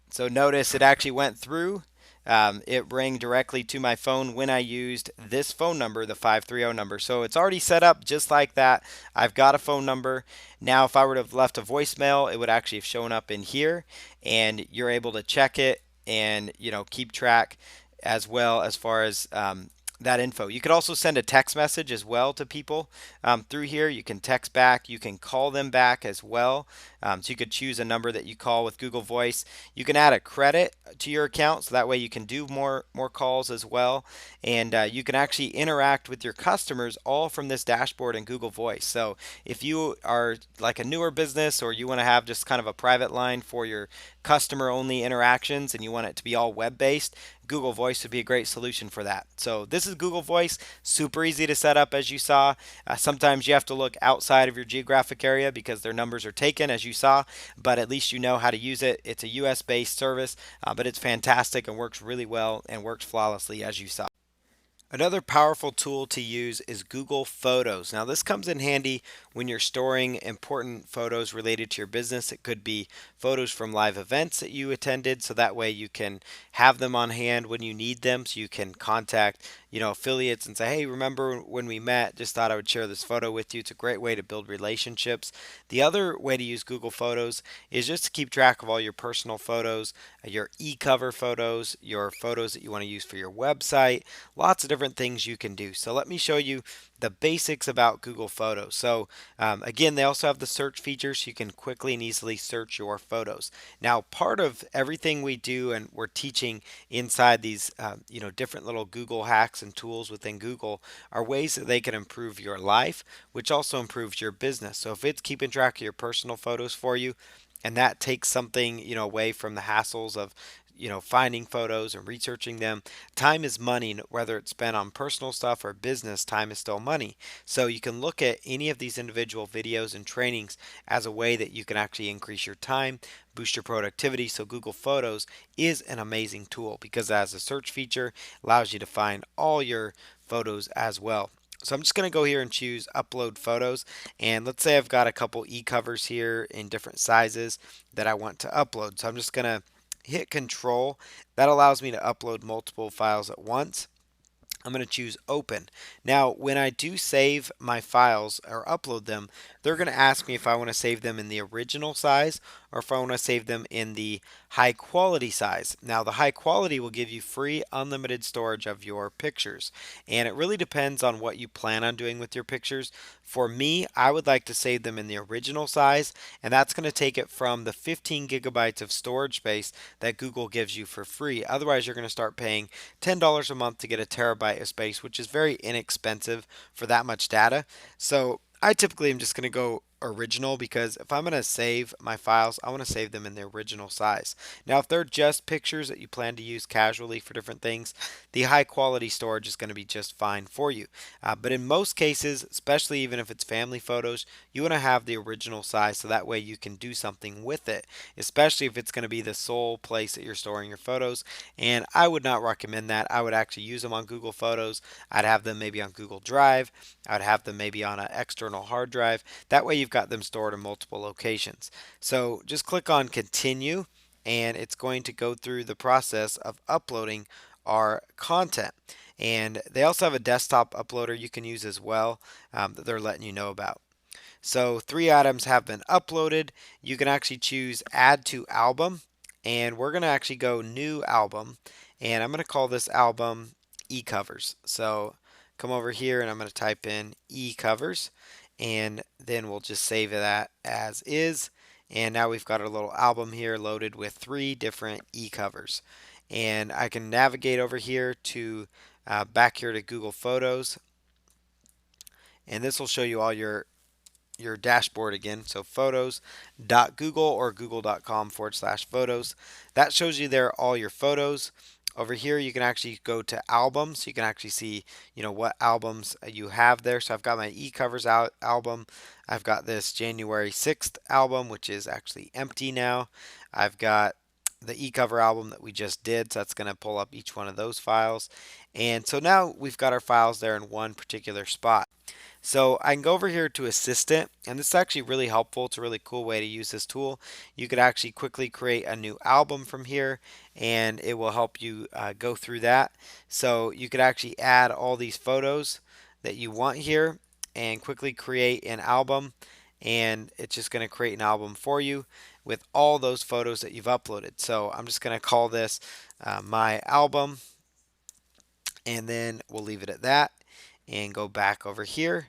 So notice it actually went through. It rang directly to my phone when I used this phone number, the 530 number. So it's already set up just like that. I've got a phone number. Now if I were to have left a voicemail, it would actually have shown up in here and you're able to check it and keep track as well as far as that info. You could also send a text message as well to people through here. You can text back. You can call them back as well. So you could choose a number that you call with Google Voice. You can add a credit to your account, so that way you can do more calls as well. And you can actually interact with your customers all from this dashboard in Google Voice. So if you are like a newer business or you want to have just kind of a private line for your customer only interactions and you want it to be all web based, Google Voice would be a great solution for that. So this is Google Voice, super easy to set up as you saw. Sometimes you have to look outside of your geographic area because their numbers are taken as you saw, but at least you know how to use it. It's a US based service, but it's fantastic and works really well and works flawlessly as you saw. Another powerful tool to use is Google Photos. Now this comes in handy when you're storing important photos related to your business. It could be photos from live events that you attended, so that way you can have them on hand when you need them, so you can contact, affiliates and say, hey, remember when we met? Just thought I would share this photo with you. It's a great way to build relationships. The other way to use Google Photos is just to keep track of all your personal photos, your e-cover photos, your photos that you want to use for your website, lots of different things you can do. So let me show you the basics about Google Photos. So again, they also have the search feature, so you can quickly and easily search your photos. Now, part of everything we do and we're teaching inside these different little Google hacks and tools within Google are ways that they can improve your life, which also improves your business. So if it's keeping track of your personal photos for you, and that takes something away from the hassles of finding photos and researching them. Time is money, whether it's spent on personal stuff or business. Time is still money. So you can look at any of these individual videos and trainings as a way that you can actually increase your time, boost your productivity. So Google Photos is an amazing tool because it has a search feature, allows you to find all your photos as well. So I'm just going to go here and choose upload photos, and let's say I've got a couple e-covers here in different sizes that I want to upload. So I'm just going to hit control. That allows me to upload multiple files at once. I'm going to choose open. Now, when I do save my files or upload them, they're going to ask me if I want to save them in the original size or if I want to save them in the high quality size. Now, the high quality will give you free unlimited storage of your pictures, and it really depends on what you plan on doing with your pictures. For me, I would like to save them in the original size, and that's going to take it from the 15 gigabytes of storage space that Google gives you for free. Otherwise, you're going to start paying $10 a month to get a terabyte of space, which is very inexpensive for that much data. So I typically am just going to go original because if I'm going to save my files, I want to save them in the original size. Now, if they're just pictures that you plan to use casually for different things, the high quality storage is going to be just fine for you. But in most cases, especially even if it's family photos, you want to have the original size so that way you can do something with it, especially if it's going to be the sole place that you're storing your photos. And I would not recommend that. I would actually use them on Google Photos. I'd have them maybe on Google Drive. I'd have them maybe on an external hard drive. That way you've got them stored in multiple locations. So just click on continue, and it's going to go through the process of uploading our content. And they also have a desktop uploader you can use as well, that they're letting you know about. So 3 items have been uploaded. You can actually choose add to album, and we're going to actually go new album, and I'm going to call this album e-covers. So come over here and I'm going to type in e-covers, and then we'll just save that as is. And now we've got our little album here loaded with 3 different e-covers. And I can navigate over here to back here to Google Photos, and this will show you all your dashboard again. So photos.google or google.com/photos. That shows you there all your photos. Over here, you can actually go to albums. You can actually see, what albums you have there. So I've got my e-covers out album. I've got this January 6th album, which is actually empty now. I've got the e-cover album that we just did. So that's going to pull up each one of those files. And so now we've got our files there in one particular spot. So I can go over here to Assistant, and this is actually really helpful. It's a really cool way to use this tool. You could actually quickly create a new album from here, and it will help you go through that. So you could actually add all these photos that you want here and quickly create an album, and it's just going to create an album for you with all those photos that you've uploaded. So I'm just going to call this my album, and then we'll leave it at that and go back over here.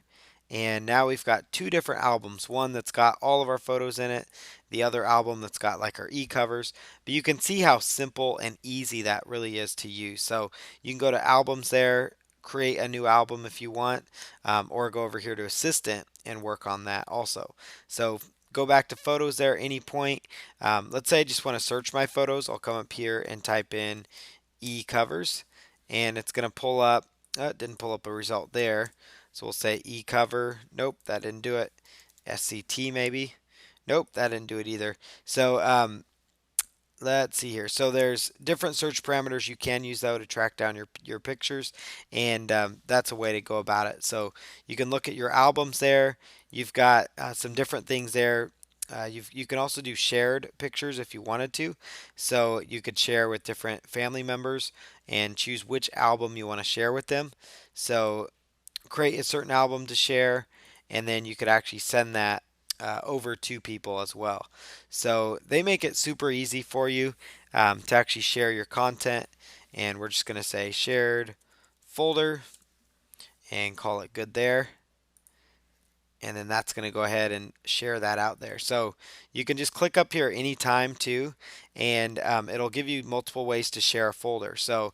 And now we've got 2 different albums, one that's got all of our photos in it, the other album that's got like our e-covers. But you can see how simple and easy that really is to use. So you can go to albums there, create a new album if you want, or go over here to Assistant and work on that also. So go back to photos there at any point. Let's say I just want to search my photos. I'll come up here and type in e-covers, and it's going to pull up. It didn't pull up a result there. So we'll say e-cover. Nope, that didn't do it. SCT maybe. Nope, that didn't do it either. So let's see here. So there's different search parameters you can use though to track down your pictures, and that's a way to go about it. So you can look at your albums there. You've got some different things there. You can also do shared pictures if you wanted to. So you could share with different family members and choose which album you want to share with them. So create a certain album to share, and then you could actually send that over to people as well. So they make it super easy for you to actually share your content. And we're just going to say shared folder and call it good there, and then that's going to go ahead and share that out there. So you can just click up here anytime too, and it'll give you multiple ways to share a folder. So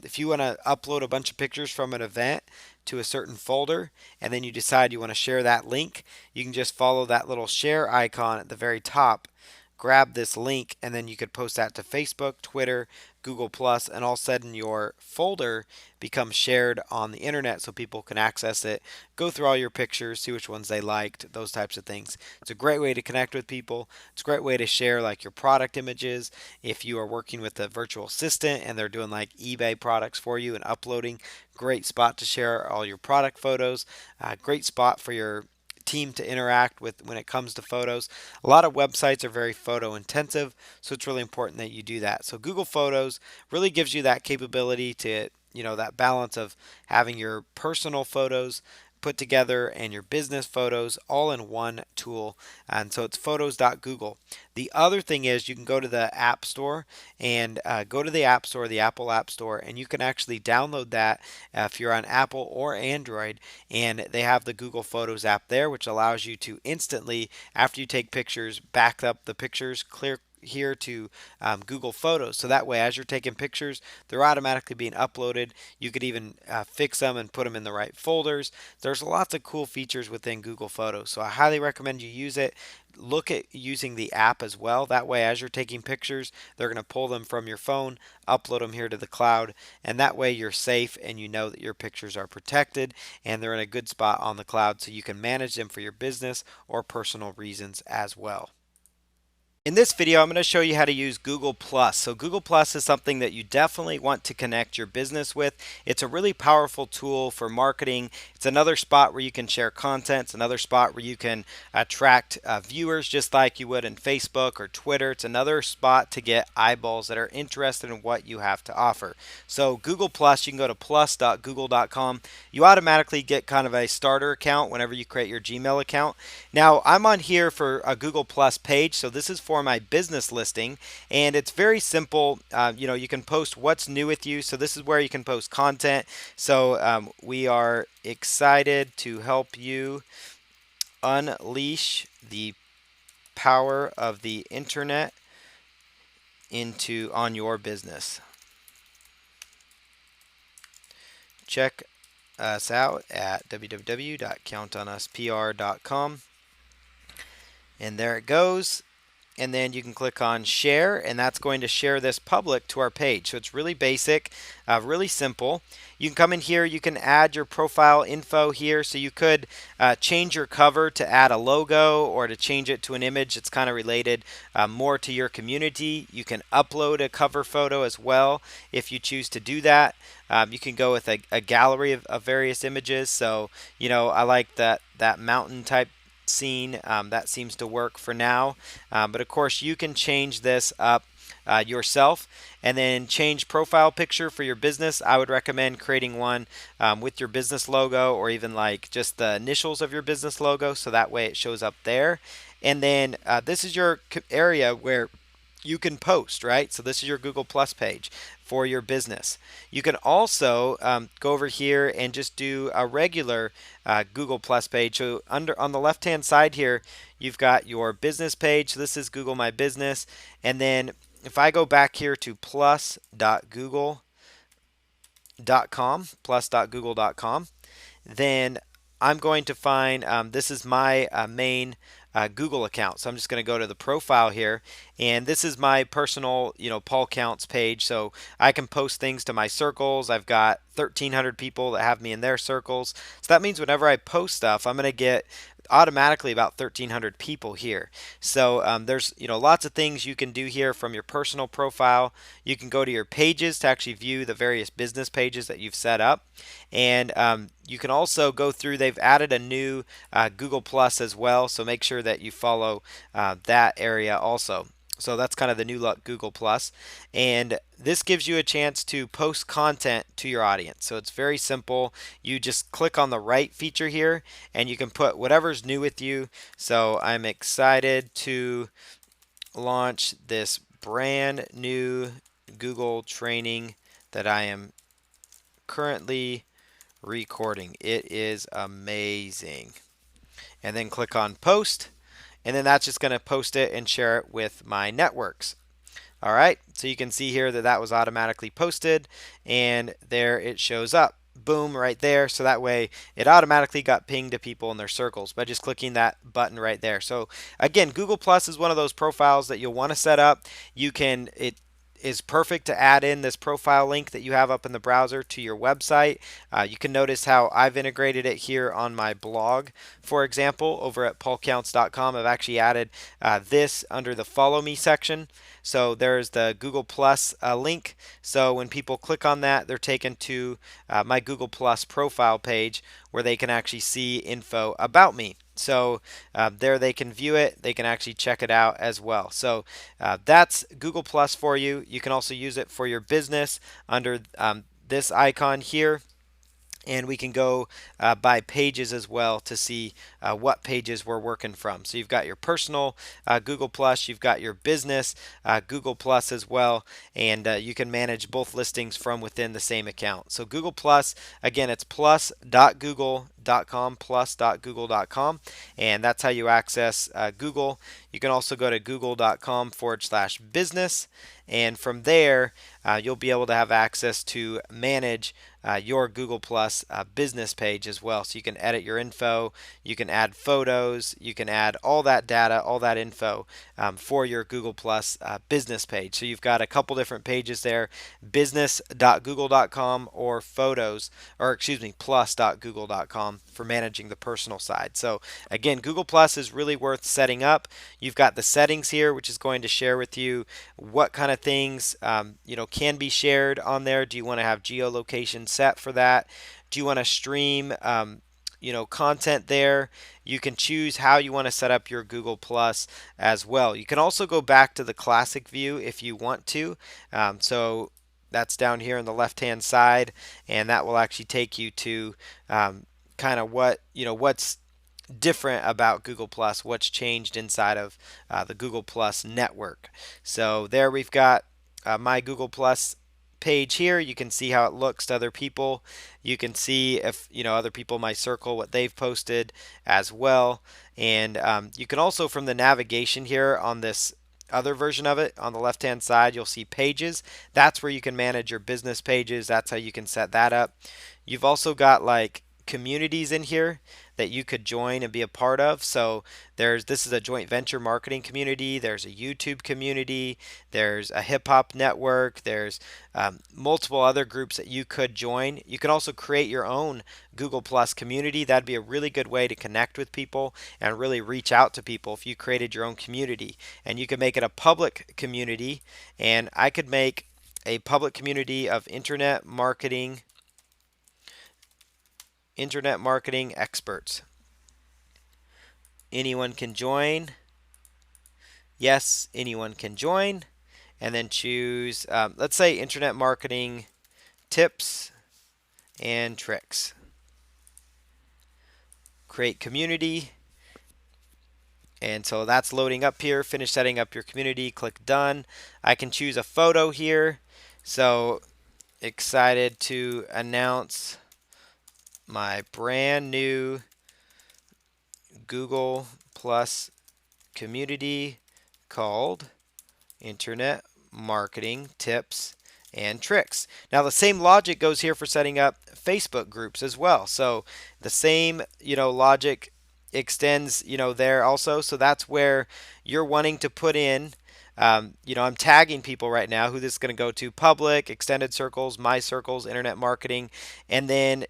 if you want to upload a bunch of pictures from an event to a certain folder, and then you decide you want to share that link, you can just follow that little share icon at the very top, grab this link, and then you could post that to Facebook, Twitter, Google Plus, and all of a sudden your folder becomes shared on the internet so people can access it, go through all your pictures, see which ones they liked, those types of things. It's a great way to connect with people. It's a great way to share like your product images. If you are working with a virtual assistant and they're doing like eBay products for you and uploading, great spot to share all your product photos. Great spot for your team to interact with when it comes to photos. A lot of websites are very photo intensive, so it's really important that you do that. So Google Photos really gives you that capability to, that balance of having your personal photos put together and your business photos all in one tool. And so it's photos.google. The other thing is you can go to the App Store and go to the App Store, the Apple App Store, and you can actually download that if you're on Apple or Android. And they have the Google Photos app there, which allows you to instantly, after you take pictures, back up the pictures clear here to Google Photos. So that way, as you're taking pictures, they're automatically being uploaded. You could even fix them and put them in the right folders. There's lots of cool features within Google Photos. So I highly recommend you use it. Look at using the app as well. That way, as you're taking pictures, they're going to pull them from your phone, upload them here to the cloud, and that way you're safe and you know that your pictures are protected and they're in a good spot on the cloud so you can manage them for your business or personal reasons as well. In this video, I'm going to show you how to use Google Plus. So Google Plus is something that you definitely want to connect your business with. It's a really powerful tool for marketing. It's another spot where you can share content. It's another spot where you can attract viewers just like you would in Facebook or Twitter. It's another spot to get eyeballs that are interested in what you have to offer. So Google Plus, you can go to plus.google.com. You automatically get kind of a starter account whenever you create your Gmail account. Now, I'm on here for a Google Plus page, so this is for my business listing, and it's very simple. You can post what's new with you, so this is where you can post content. So we are excited to help you unleash the power of the internet on your business. Check us out at www.countonuspr.com. And there it goes. And then you can click on share, and that's going to share this public to our page. So it's really basic, really simple. You can come in here, you can add your profile info here. So you could change your cover to add a logo or to change it to an image that's kind of related more to your community. You can upload a cover photo as well if you choose to do that. You can go with a gallery of various images. So, I like that mountain type scene. That seems to work for now. But of course, you can change this up yourself and then change profile picture for your business. I would recommend creating one with your business logo or even like just the initials of your business logo, so that way it shows up there. And then this is your area where you can post, right? So this is your Google Plus page for your business. You can also go over here and just do a regular Google Plus page. So on the left-hand side here, you've got your business page. So this is Google My Business. And then if I go back here to plus.google.com, then I'm going to find, this is my main Google account. So I'm just going to go to the profile here, and this is my personal, Paul Counts page. So I can post things to my circles. I've got 1,300 people that have me in their circles. So that means whenever I post stuff, I'm going to get automatically about 1,300 people here. So there's lots of things you can do here from your personal profile. You can go to your pages to actually view the various business pages that you've set up, and you can also go through. They've added a new Google Plus as well, so make sure that you follow that area also. So that's kind of the new look Google Plus. And this gives you a chance to post content to your audience. So it's very simple. You just click on the right feature here and you can put whatever's new with you. So I'm excited to launch this brand new Google training that I am currently recording. It is amazing. And then click on post. And then that's just going to post it and share it with my networks. All right, so you can see here that that was automatically posted, and there it shows up. Boom, right there. So that way it automatically got pinged to people in their circles by just clicking that button right there. So again, Google Plus is one of those profiles that you'll want to set up. It is perfect to add in this profile link that you have up in the browser to your website. You can notice how I've integrated it here on my blog. For example, over at paulcounts.com, I've actually added this under the follow me section. So there's the Google Plus link. So when people click on that, they're taken to my Google Plus profile page where they can actually see info about me. So there they can view it. They can actually check it out as well. So that's Google Plus for you. You can also use it for your business under this icon here. And we can go by pages as well to see what pages we're working from. So you've got your personal Google Plus, you've got your business Google Plus as well, and you can manage both listings from within the same account. So Google Plus, again, it's plus.google.com, plus.google.com, and that's how you access Google. You can also go to google.com/business, and from there you'll be able to have access to manage your Google Plus business page as well. So you can edit your info, you can add photos, you can add all that data, all that info for your Google Plus business page. So you've got a couple different pages there, business.google.com or plus.google.com for managing the personal side. So again, Google Plus is really worth setting up. You've got the settings here, which is going to share with you what kind of things can be shared on there. Do you want to have geolocation set for that? Do you want to stream content there? You can choose how you want to set up your Google Plus as well. You can also go back to the classic view if you want to. So that's down here on the left hand side, and that will actually take you to kind of what's different about Google Plus, what's changed inside of the Google Plus network. So there we've got my Google Plus page here. You can see how it looks to other people. You can see if other people in my circle what they've posted as well. And you can also, from the navigation here on this other version of it, on the left hand side you'll see pages. That's where you can manage your business pages. That's how you can set that up. You've also got like communities in here that you could join and be a part of. So this is a joint venture marketing community, there's a YouTube community, there's a hip hop network, there's multiple other groups that you could join. You can also create your own Google Plus community. That'd be a really good way to connect with people and really reach out to people if you created your own community. And you could make it a public community, and I could make a public community of internet marketing experts. Anyone can join. Yes, anyone can join. And then choose, let's say, internet marketing tips and tricks. Create community. And so that's loading up here. Finish setting up your community. Click done. I can choose a photo here. So excited to announce my brand new Google Plus community called Internet Marketing Tips and Tricks. Now the same logic goes here for setting up Facebook groups as well. So the same logic extends there also. So that's where you're wanting to put in I'm tagging people right now who this is going to go to: public, extended circles, my circles, internet marketing, and then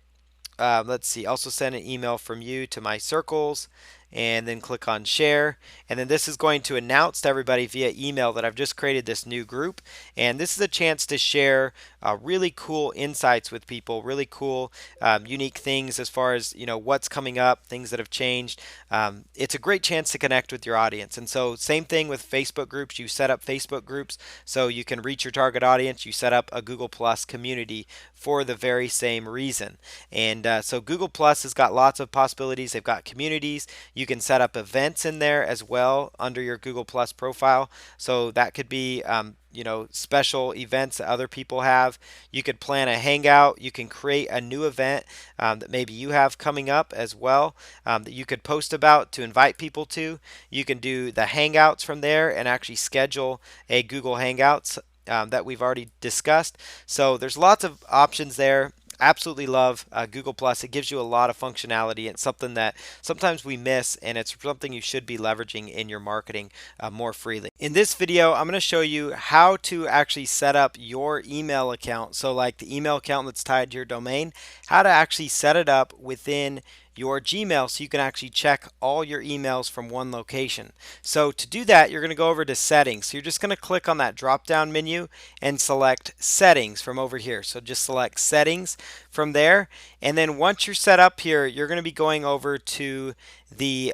let's see, also send an email from you to my circles, and then click on share. And then this is going to announce to everybody via email that I've just created this new group. And this is a chance to share really cool insights with people, really cool, unique things as far as what's coming up, things that have changed. It's a great chance to connect with your audience. And so same thing with Facebook groups. You set up Facebook groups so you can reach your target audience. You set up a Google Plus community for the very same reason. And so Google Plus has got lots of possibilities. They've got communities. You can set up events in there as well under your Google Plus profile. So that could be special events that other people have. You could plan a hangout. You can create a new event that maybe you have coming up as well, that you could post about to invite people to. You can do the hangouts from there and actually schedule a Google Hangouts that we've already discussed. So there's lots of options there. Absolutely love Google Plus. It gives you a lot of functionality. It's something that sometimes we miss, and it's something you should be leveraging in your marketing more freely. In this video, I'm going to show you how to actually set up your email account. So like the email account that's tied to your domain, how to actually set it up within your Gmail so you can actually check all your emails from one location. So to do that, you're going to go over to settings. So you're just going to click on that drop down menu and select settings from over here. So just select settings from there, and then once you're set up here, you're going to be going over to the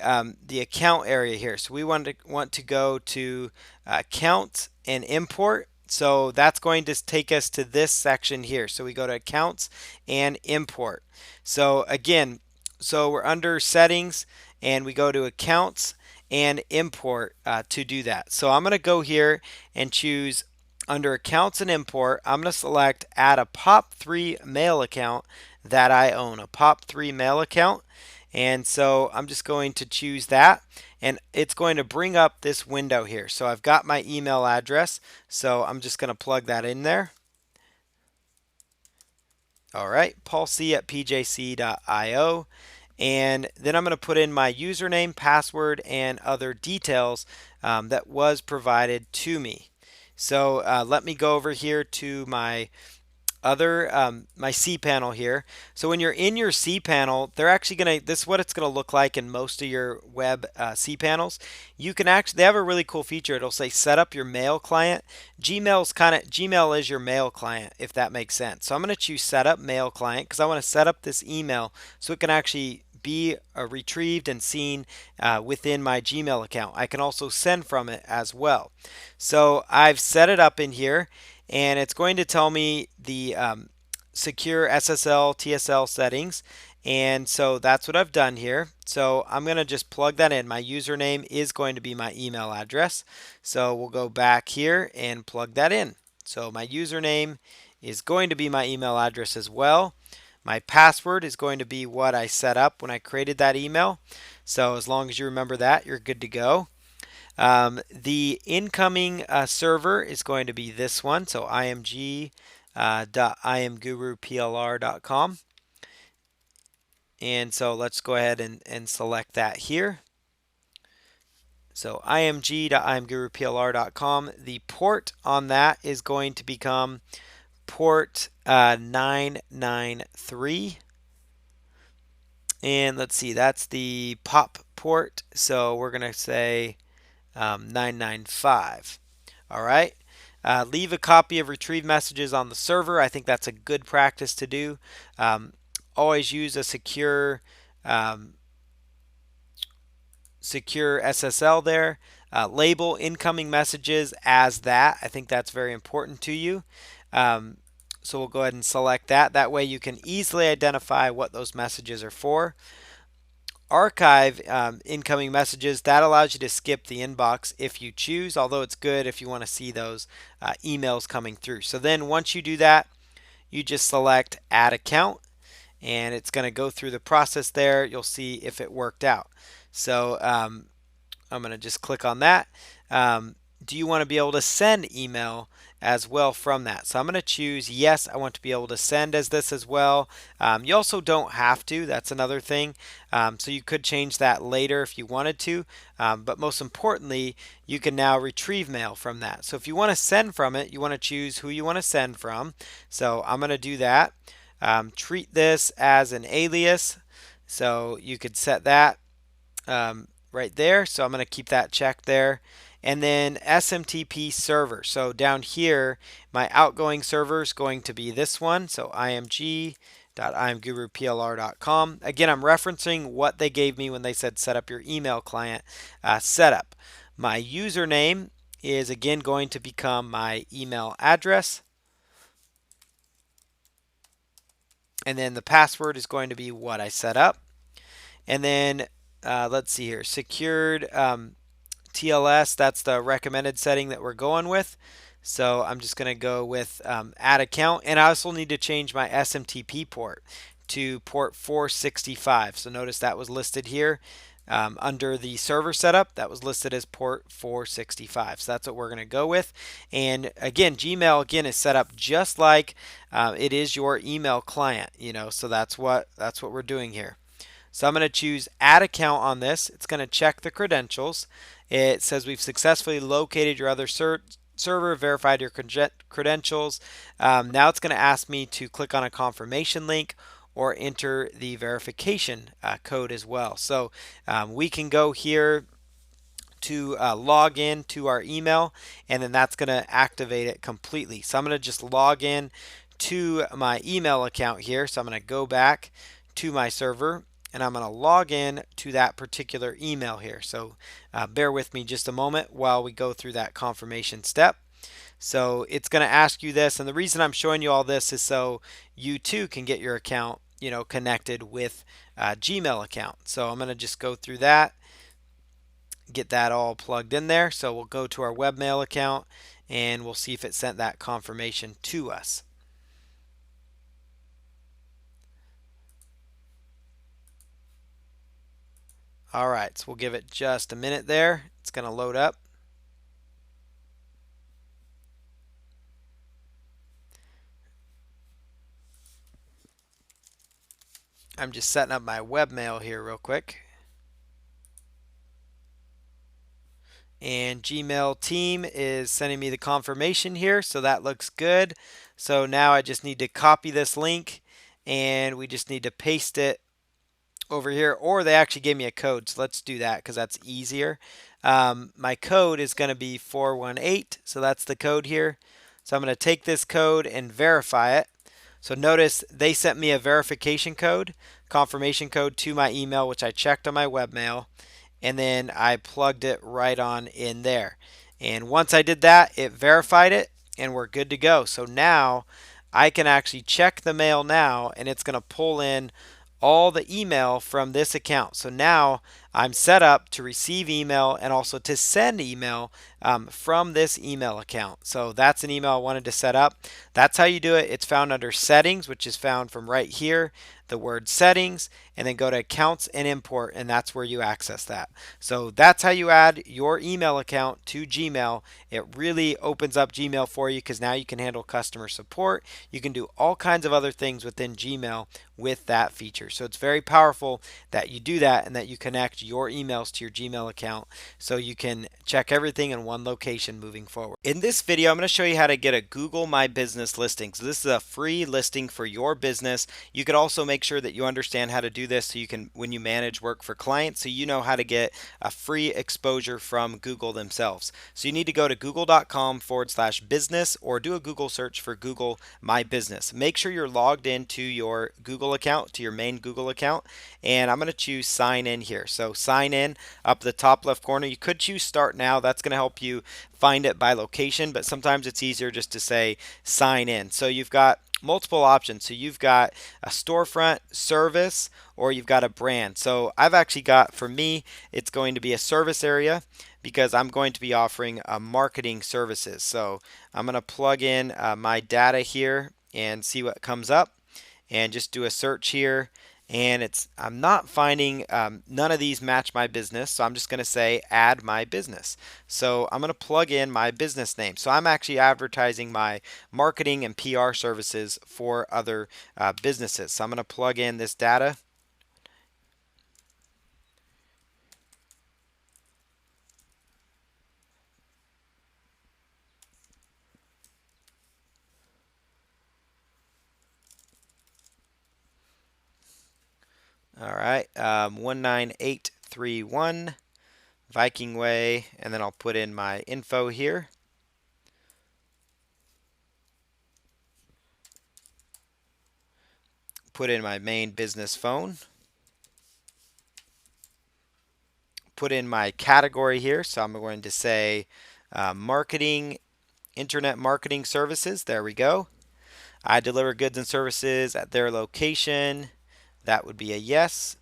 account area here. So we want to go to account and import. So that's going to take us to this section here. So we go to accounts and import. So again, so we're under settings and we go to accounts and import to do that. So I'm going to go here and choose under accounts and import. I'm going to select add a POP3 mail account that I own, a POP3 mail account. And so I'm just going to choose that, and it's going to bring up this window here. So I've got my email address, so I'm just going to plug that in there. All right, paulc@pjc.io. And then I'm going to put in my username, password, and other details that was provided to me. So let me go over here to my my cPanel here. So when you're in your cPanel, they're actually this is what it's going to look like in most of your web cPanels. You can they have a really cool feature. It'll say set up your mail client. Gmail is your mail client, if that makes sense. So I'm going to choose set up mail client because I want to set up this email so it can actually be retrieved and seen within my Gmail account. I can also send from it as well. So I've set it up in here, and it's going to tell me the secure SSL TSL settings, and so that's what I've done here. So I'm going to just plug that in. My username is going to be my email address, so we'll go back here and plug that in. So my username is going to be my email address as well. My password is going to be what I set up when I created that email. So as long as you remember that, you're good to go. The incoming server is going to be this one. So img.imguruplr.com. And so let's go ahead and select that here. So img.imguruplr.com. The port on that is going to become port 993. And let's see, that's the POP port. So we're going to say 995. All right. Leave a copy of retrieved messages on the server. I think that's a good practice to do. Always use a secure SSL there. Label incoming messages as that. I think that's very important to you. So we'll go ahead and select that. That way you can easily identify what those messages are for. Archive incoming messages, that allows you to skip the inbox if you choose, although it's good if you want to see those emails coming through. So then once you do that, you just select add account, and it's going to go through the process there. You'll see if it worked out. So I'm going to just click on that. Do you want to be able to send email as well from that? So I'm going to choose yes, I want to be able to send as this as well. You also don't have to. That's another thing. So you could change that later if you wanted to. But most importantly, you can now retrieve mail from that. So if you want to send from it, you want to choose who you want to send from. So I'm going to do that. Treat this as an alias. So you could set that. right there. So I'm going to keep that checked there. And then SMTP server. So down here, my outgoing server is going to be this one. So img.imguruplr.com. Again, I'm referencing what they gave me when they said set up your email client setup. My username is again going to become my email address. And then the password is going to be what I set up. And then let's see here, secured TLS, that's the recommended setting that we're going with. So I'm just going to go with add account. And I also need to change my SMTP port to port 465. So notice that was listed here under the server setup. That was listed as port 465. So that's what we're going to go with. And again, Gmail again is set up just like it is your email client. So that's what we're doing here. So I'm going to choose add account on this. It's going to check the credentials. It says we've successfully located your other server, verified your credentials. Now it's going to ask me to click on a confirmation link or enter the verification code as well. So we can go here to log in to our email, and then that's going to activate it completely. So I'm going to just log in to my email account here. So I'm going to go back to my server, and I'm going to log in to that particular email here. So bear with me just a moment while we go through that confirmation step. So it's going to ask you this, and the reason I'm showing you all this is so you too can get your account, connected with Gmail account. So I'm going to just go through that, get that all plugged in there. So we'll go to our webmail account and we'll see if it sent that confirmation to us. All right, so we'll give it just a minute there. It's going to load up. I'm just setting up my webmail here real quick. And Gmail team is sending me the confirmation here, so that looks good. So now I just need to copy this link and we just need to paste it over here, or they actually gave me a code, so let's do that because that's easier. My code is going to be 418, so that's the code here. So I'm going to take this code and verify it. So notice they sent me a verification code, confirmation code to my email, which I checked on my webmail, and then I plugged it right on in there. And once I did that, it verified it, and we're good to go. So now I can actually check the mail now, and it's going to pull in all the email from this account. So now I'm set up to receive email and also to send email from this email account. So that's an email I wanted to set up. That's how you do it. It's found under settings, which is found from right here, the word settings, and then go to accounts and import, and that's where you access that. So that's how you add your email account to Gmail. It really opens up Gmail for you because now you can handle customer support. You can do all kinds of other things within Gmail with that feature. So it's very powerful that you do that and that you connect your emails to your Gmail account so you can check everything in one location moving forward. In this video, I'm going to show you how to get a Google My Business listing. So this is a free listing for your business. You could also make sure that you understand how to do this so you can, when you manage work for clients, so you know how to get a free exposure from Google themselves. So you need to go to google.com/business or do a Google search for Google My Business. Make sure you're logged into your Google account, to your main Google account, and I'm going to choose sign in here. So sign in up the top left corner. You could choose start now. That's going to help you find it by location, but sometimes it's easier just to say sign in. So you've got multiple options. So you've got a storefront, service, or you've got a brand. So I've actually got, for me, it's going to be a service area because I'm going to be offering marketing services. So I'm going to plug in my data here and see what comes up and just do a search here. And I'm not finding none of these match my business, so I'm just going to say add my business. So I'm going to plug in my business name. So I'm actually advertising my marketing and PR services for other businesses. So I'm going to plug in this data. All right, 1983 131 Viking Way, and then I'll put in my info here. Put in my main business phone. Put in my category here. So I'm going to say marketing, internet marketing services. There we go. I deliver goods and services at their location. That would be a yes,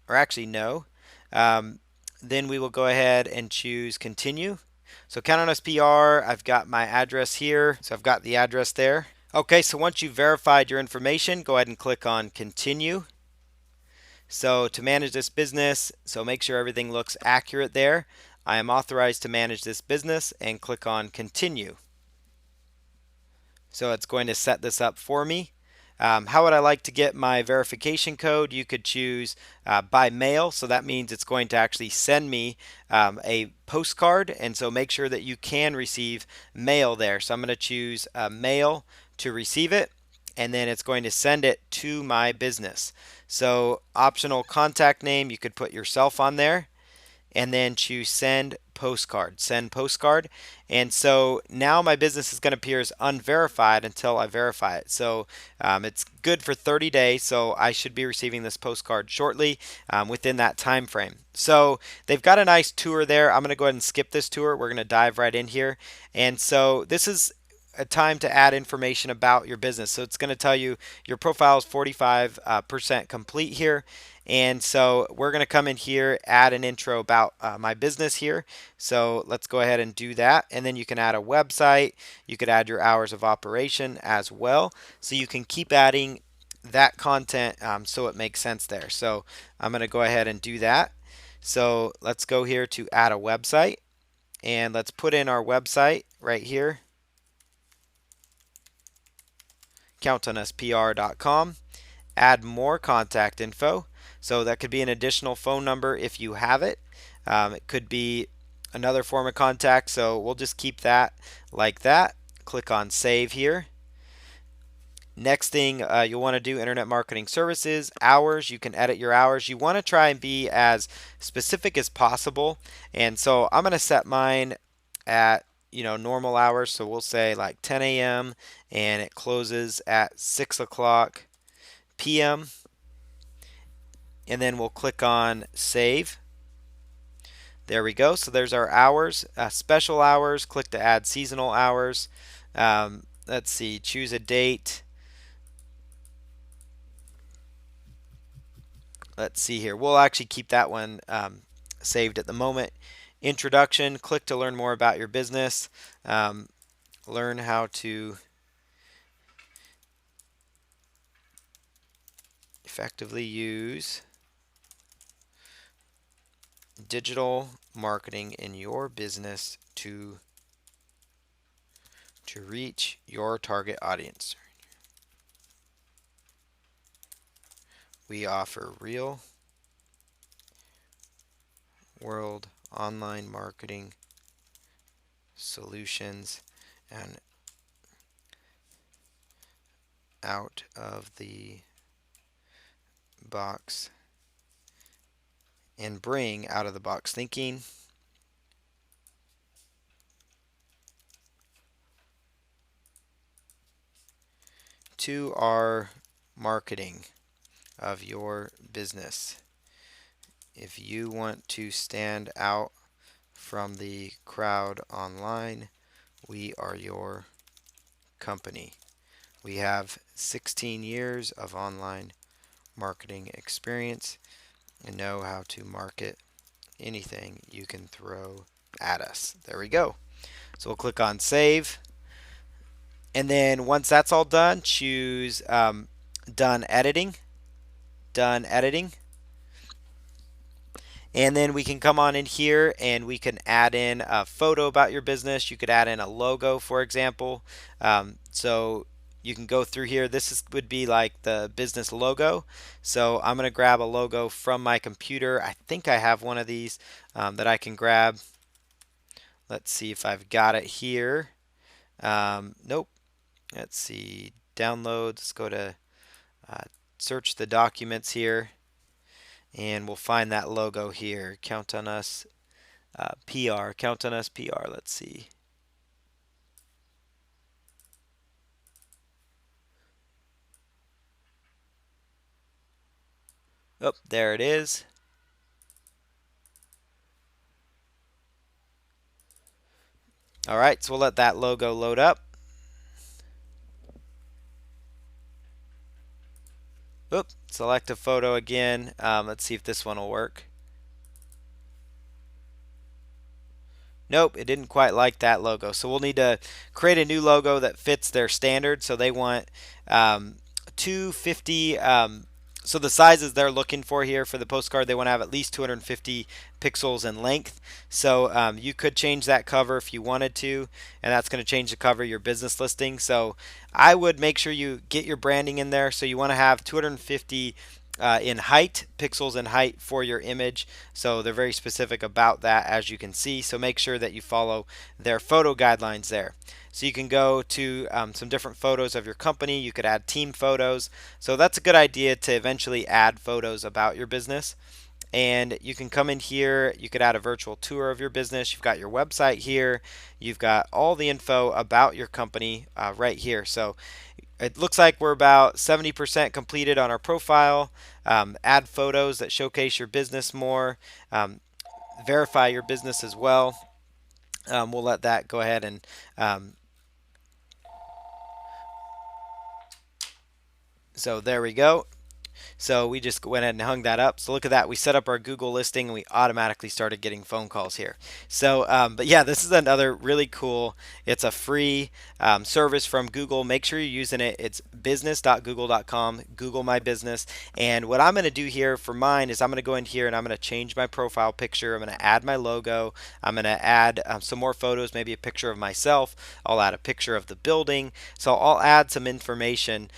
or actually no. Um, then we will go ahead and choose continue. So count on us PR. I've got my address here. So I've got the address there. Okay, so once you've verified your information, go ahead and click on continue. So to manage this business, so make sure everything looks accurate there. I am authorized to manage this business and click on continue. So it's going to set this up for me. How would I like to get my verification code? You could choose by mail. So that means it's going to actually send me a postcard. And so make sure that you can receive mail there. So I'm going to choose mail to receive it. And then it's going to send it to my business. So optional contact name, you could put yourself on there, and then choose send postcard. Send postcard. And so now my business is going to appear as unverified until I verify it. So it's good for 30 days. So I should be receiving this postcard shortly within that time frame. So they've got a nice tour there. I'm going to go ahead and skip this tour. We're going to dive right in here. And so this is a time to add information about your business. So it's going to tell you your profile is 45% complete here. And so we're going to come in here, add an intro about my business here. So let's go ahead and do that. And then you can add a website. You could add your hours of operation as well. So you can keep adding that content so it makes sense there. So I'm going to go ahead and do that. So let's go here to add a website. And let's put in our website right here. countonuspr.com. Add more contact info. So that could be an additional phone number if you have it. It could be another form of contact. So we'll just keep that like that. Click on save here. Next thing you'll want to do, internet marketing services, hours. You can edit your hours. You want to try and be as specific as possible. And so I'm going to set mine at normal hours. So we'll say like 10 a.m. and it closes at 6 o'clock p.m. And then we'll click on save. There we go. So there's our hours, special hours. Click to add seasonal hours. Let's see, choose a date. Let's see here. We'll actually keep that one saved at the moment. Introduction. Click to learn more about your business. Learn how to effectively use digital marketing in your business to reach your target audience. We offer real world online marketing solutions and out of the box and bring out of the box thinking to our marketing of your business. If you want to stand out from the crowd online, we are your company. We have 16 years of online marketing experience and know how to market anything you can throw at us. There we go. So we'll click on save. And then once that's all done, choose done editing. Done editing. And then we can come on in here and we can add in a photo about your business. You could add in a logo, for example. So you can go through here. Would be like the business logo. So I'm going to grab a logo from my computer. I think I have one of these that I can grab. Let's see if I've got it here. Nope. Let's see. Downloads. Let's go to search the documents here. And we'll find that logo here. Count on us, PR. Count on us, PR. Let's see. Oh, there it is. All right, so we'll let that logo load up. Oop, select a photo again. Let's see if this one will work. Nope, it didn't quite like that logo. So we'll need to create a new logo that fits their standard. So they want 250. So the sizes they're looking for here for the postcard, they want to have at least 250 pixels in length. So you could change that cover if you wanted to, and that's going to change the cover of your business listing. So I would make sure you get your branding in there. So you want to have 250 in height, pixels in height for your image. So they're very specific about that, as you can see. So make sure that you follow their photo guidelines there. So you can go to some different photos of your company. You could add team photos. So that's a good idea to eventually add photos about your business. And you can come in here, you could add a virtual tour of your business. You've got your website here. You've got all the info about your company right here. So it looks like we're about 70% completed on our profile. Add photos that showcase your business more. Verify your business as well. We'll let that go ahead and so there we go. So we just went ahead and hung that up. So look at that. We set up our Google listing and we automatically started getting phone calls here. So, but yeah, this is another really cool. It's a free service from Google. Make sure you're using it. It's business.google.com, Google My Business. And what I'm going to do here for mine is I'm going to go in here and I'm going to change my profile picture. I'm going to add my logo. I'm going to add some more photos, maybe a picture of myself. I'll add a picture of the building. So I'll add some information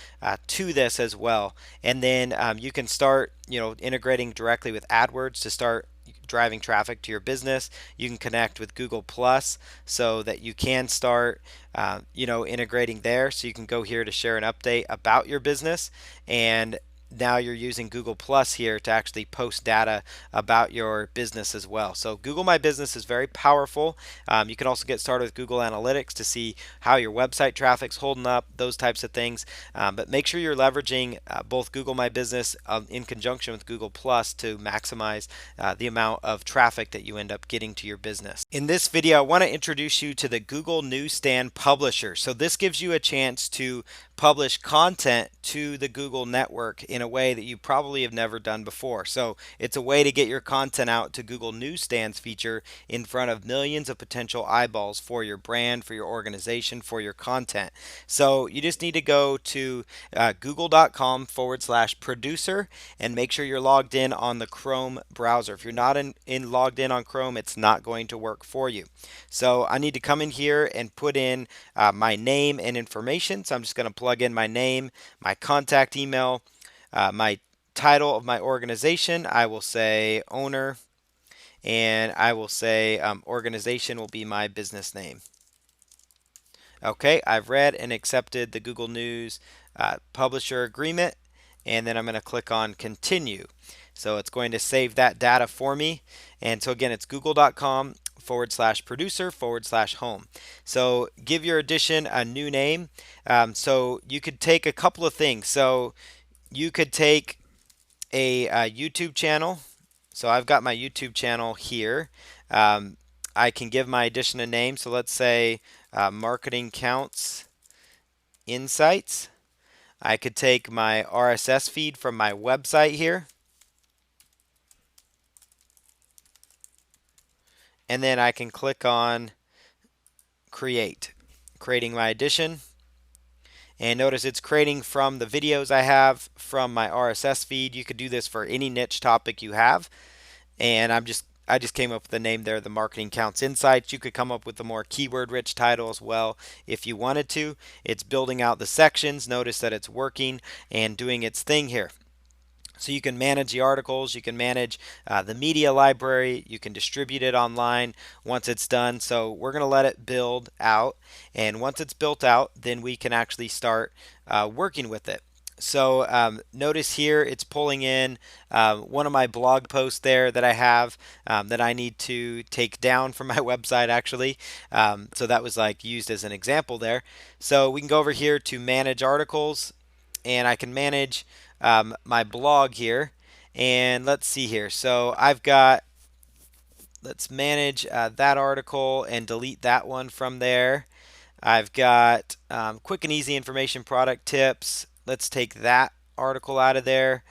to this as well. And then you can start, integrating directly with AdWords to start driving traffic to your business. You can connect with Google Plus so that you can start, integrating there. So you can go here to share an update about your business, and now you're using Google Plus here to actually post data about your business as well. So Google My Business is very powerful. You can also get started with Google Analytics to see how your website traffic's holding up, those types of things. But make sure you're leveraging both Google My Business in conjunction with Google Plus to maximize the amount of traffic that you end up getting to your business. In this video, I want to introduce you to the Google Newsstand Publisher. So this gives you a chance to publish content to the Google network in a way that you probably have never done before. So it's a way to get your content out to Google Newsstands feature in front of millions of potential eyeballs for your brand, for your organization, for your content. So you just need to go to google.com/producer and make sure you're logged in on the Chrome browser. If you're not logged in on Chrome, it's not going to work for you. So I need to come in here and put in my name and information. So I'm just going to plug in my name, my contact email, my title of my organization. I will say owner, and I will say organization will be my business name. Okay, I've read and accepted the Google News publisher agreement, and then I'm going to click on continue. So it's going to save that data for me. And so again, it's google.com/producer/home. So give your edition a new name. So you could take a couple of things. So you could take a YouTube channel. So I've got my YouTube channel here. I can give my edition a name. So let's say Marketing Counts Insights. I could take my RSS feed from my website here, and then I can click on creating my edition. And notice it's creating from the videos I have from my RSS feed. You could do this for any niche topic you have. And I just came up with the name there, the Marketing Counts Insights. You could come up with a more keyword rich title as well if you wanted to. It's building out the sections. Notice that it's working and doing its thing here. So you can manage the articles, you can manage the media library, you can distribute it online once it's done. So we're going to let it build out, and once it's built out, then we can actually start working with it. So notice here it's pulling in one of my blog posts there that I have that I need to take down from my website actually. So that was like used as an example there. So we can go over here to manage articles, and I can manage my blog here. And let's see here. So I've got, let's manage that article and delete that one from there. I've got quick and easy information product tips. Let's take that article out of there.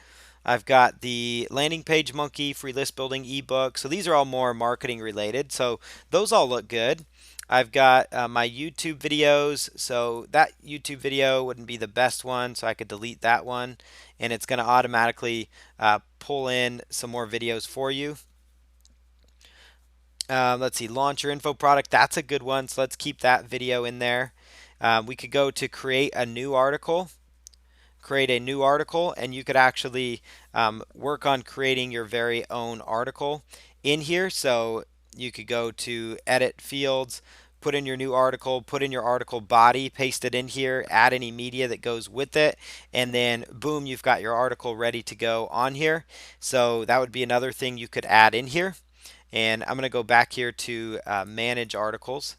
I've got the landing page monkey free list building ebook. So these are all more marketing related. So those all look good. I've got my YouTube videos. So that YouTube video wouldn't be the best one. So I could delete that one. And it's going to automatically pull in some more videos for you. Let's see, launch your info product. That's a good one. So let's keep that video in there. We could go to create a new article. Create a new article, and you could actually work on creating your very own article in here. So you could go to edit fields, put in your new article, put in your article body, paste it in here, add any media that goes with it, and then boom, you've got your article ready to go on here. So that would be another thing you could add in here. And I'm going to go back here to manage articles.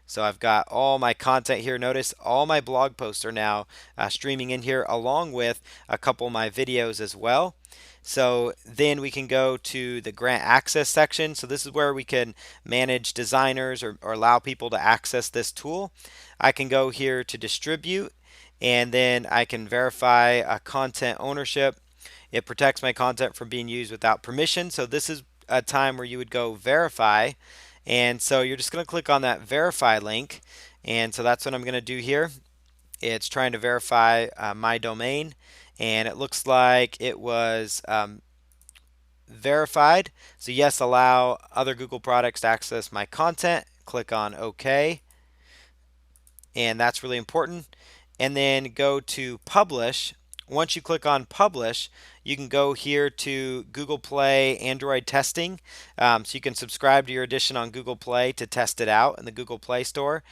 So I've got all my content here. Notice all my blog posts are now streaming in here along with a couple of my videos as well. So then we can go to the grant access section. So this is where we can manage designers or allow people to access this tool. I can go here to distribute, and then I can verify content ownership. It protects my content from being used without permission. So this is a time where you would go verify. And so you're just going to click on that verify link. And so that's what I'm going to do here. It's trying to verify my domain. And it looks like it was verified. So yes, allow other Google products to access my content. Click on OK. And that's really important. And then go to publish. Once you click on publish, you can go here to Google Play Android testing. So you can subscribe to your edition on Google Play to test it out in the Google Play Store.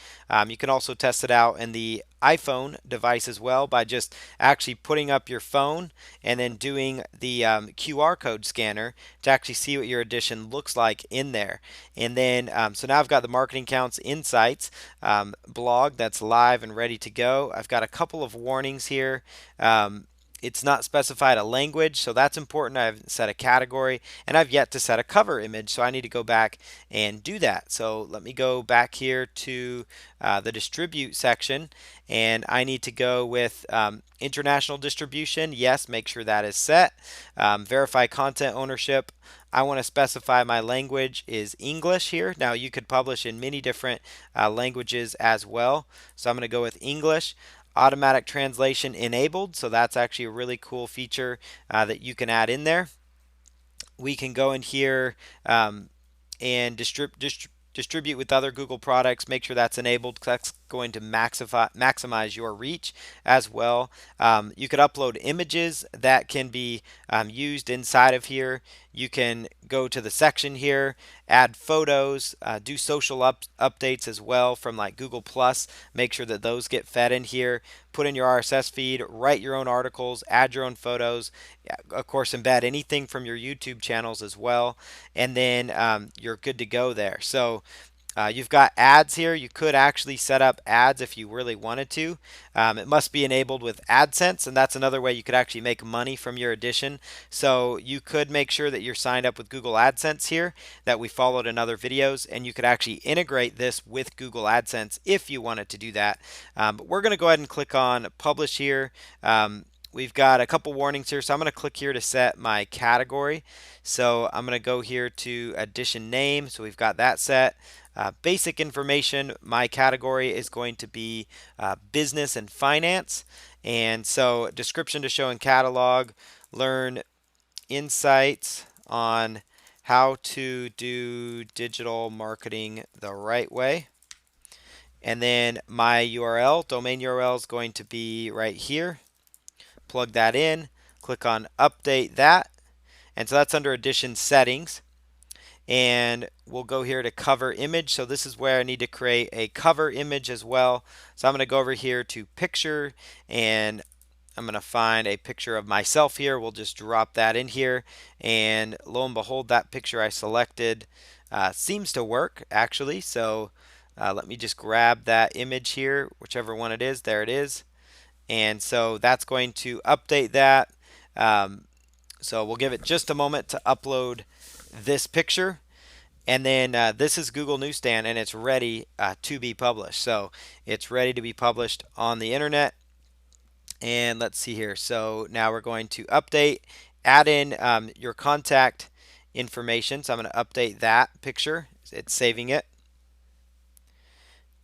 You can also test it out in the iPhone device as well by just actually putting up your phone and then doing the QR code scanner to actually see what your edition looks like in there. And then, so now I've got the Marketing Counts Insights blog that's live and ready to go. I've got a couple of warnings here. It's not specified a language, so that's important. I haven't set a category, and I've yet to set a cover image, so I need to go back and do that. So let me go back here to the distribute section, and I need to go with international distribution. Yes, make sure that is set. Verify content ownership. I want to specify my language is English here. Now you could publish in many different languages as well. So I'm going to go with English. Automatic translation enabled. So that's actually a really cool feature that you can add in there. We can go in here and distribute with other Google products. Make sure that's enabled because that's going to maximize your reach as well. You could upload images that can be used inside of here. You can go to the section here, add photos, do social updates as well from like Google Plus. Make sure that those get fed in here. Put in your RSS feed, write your own articles, add your own photos. Of course, embed anything from your YouTube channels as well, and then you're good to go there. So you've got ads here. You could actually set up ads if you really wanted to. It must be enabled with AdSense, and that's another way you could actually make money from your edition. So you could make sure that you're signed up with Google AdSense here that we followed in other videos, and you could actually integrate this with Google AdSense if you wanted to do that. But we're going to go ahead and click on Publish here. We've got a couple warnings here, so I'm going to click here to set my category. So I'm going to go here to edition name, so we've got that set. Basic information, my category is going to be business and finance. And so description to show in catalog, learn insights on how to do digital marketing the right way. And then my URL, domain URL is going to be right here. Plug that in, click on update that. And so that's under edition settings. And we'll go here to cover image. So this is where I need to create a cover image as well. So I'm going to go over here to picture, and I'm going to find a picture of myself here. We'll just drop that in here. And lo and behold, that picture I selected seems to work actually. So let me just grab that image here, whichever one it is. There it is. And so that's going to update that. So we'll give it just a moment to upload this picture. And then this is Google Newsstand, and it's ready to be published. So it's ready to be published on the internet. And let's see here. So now we're going to update, add in your contact information. So I'm going to update that picture. It's saving it.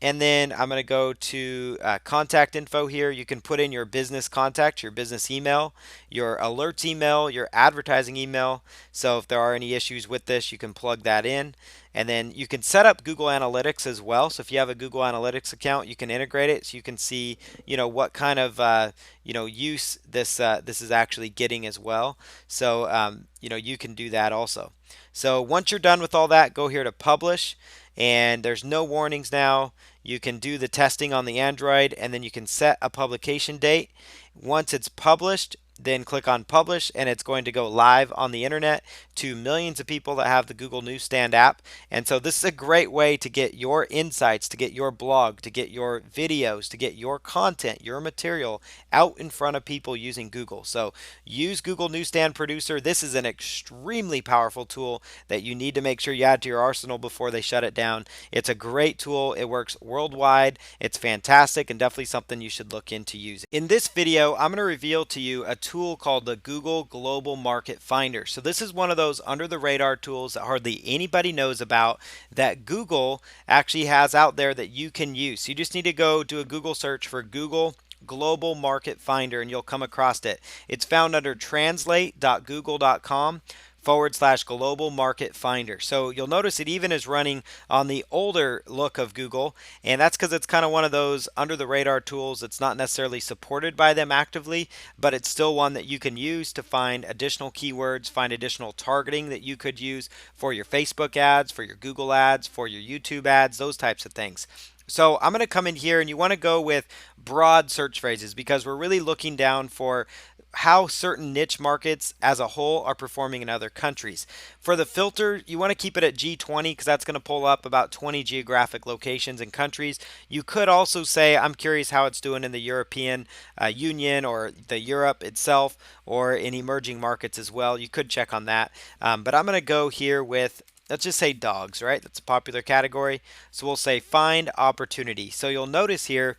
And then I'm going to go to contact info here. You can put in your business contact, your business email, your alerts email, your advertising email. So if there are any issues with this, you can plug that in. And then you can set up Google Analytics as well. So if you have a Google Analytics account, you can integrate it so you can see, what kind of, use this is actually getting as well. So, you can do that also. So once you're done with all that, go here to publish, and there's no warnings now. You can do the testing on the Android, and then you can set a publication date. Once it's published, then click on publish, and it's going to go live on the internet to millions of people that have the Google Newsstand app. And so this is a great way to get your insights, to get your blog, to get your videos, to get your content, your material out in front of people using Google. So use Google Newsstand Producer. This is an extremely powerful tool that you need to make sure you add to your arsenal before they shut it down. It's a great tool. It works worldwide. It's fantastic and definitely something you should look into using. In this video, I'm going to reveal to you a tool called the Google Global Market Finder. So this is one of those under the radar tools that hardly anybody knows about that Google actually has out there that you can use. So you just need to go do a Google search for Google Global Market Finder and you'll come across it. It's found under translate.google.com/global market finder. So you'll notice it even is running on the older look of Google, and that's because it's kind of one of those under the radar tools that's not necessarily supported by them actively, but it's still one that you can use to find additional keywords, find additional targeting that you could use for your Facebook ads, for your Google ads, for your YouTube ads, those types of things. So I'm going to come in here, and you want to go with broad search phrases because we're really looking down for how certain niche markets as a whole are performing in other countries. For the filter, you want to keep it at G20 because that's going to pull up about 20 geographic locations and countries. You could also say, I'm curious how it's doing in the European Union or the Europe itself or in emerging markets as well. You could check on that. But I'm going to go here with, let's just say dogs, right? That's a popular category. So we'll say find opportunity. So you'll notice here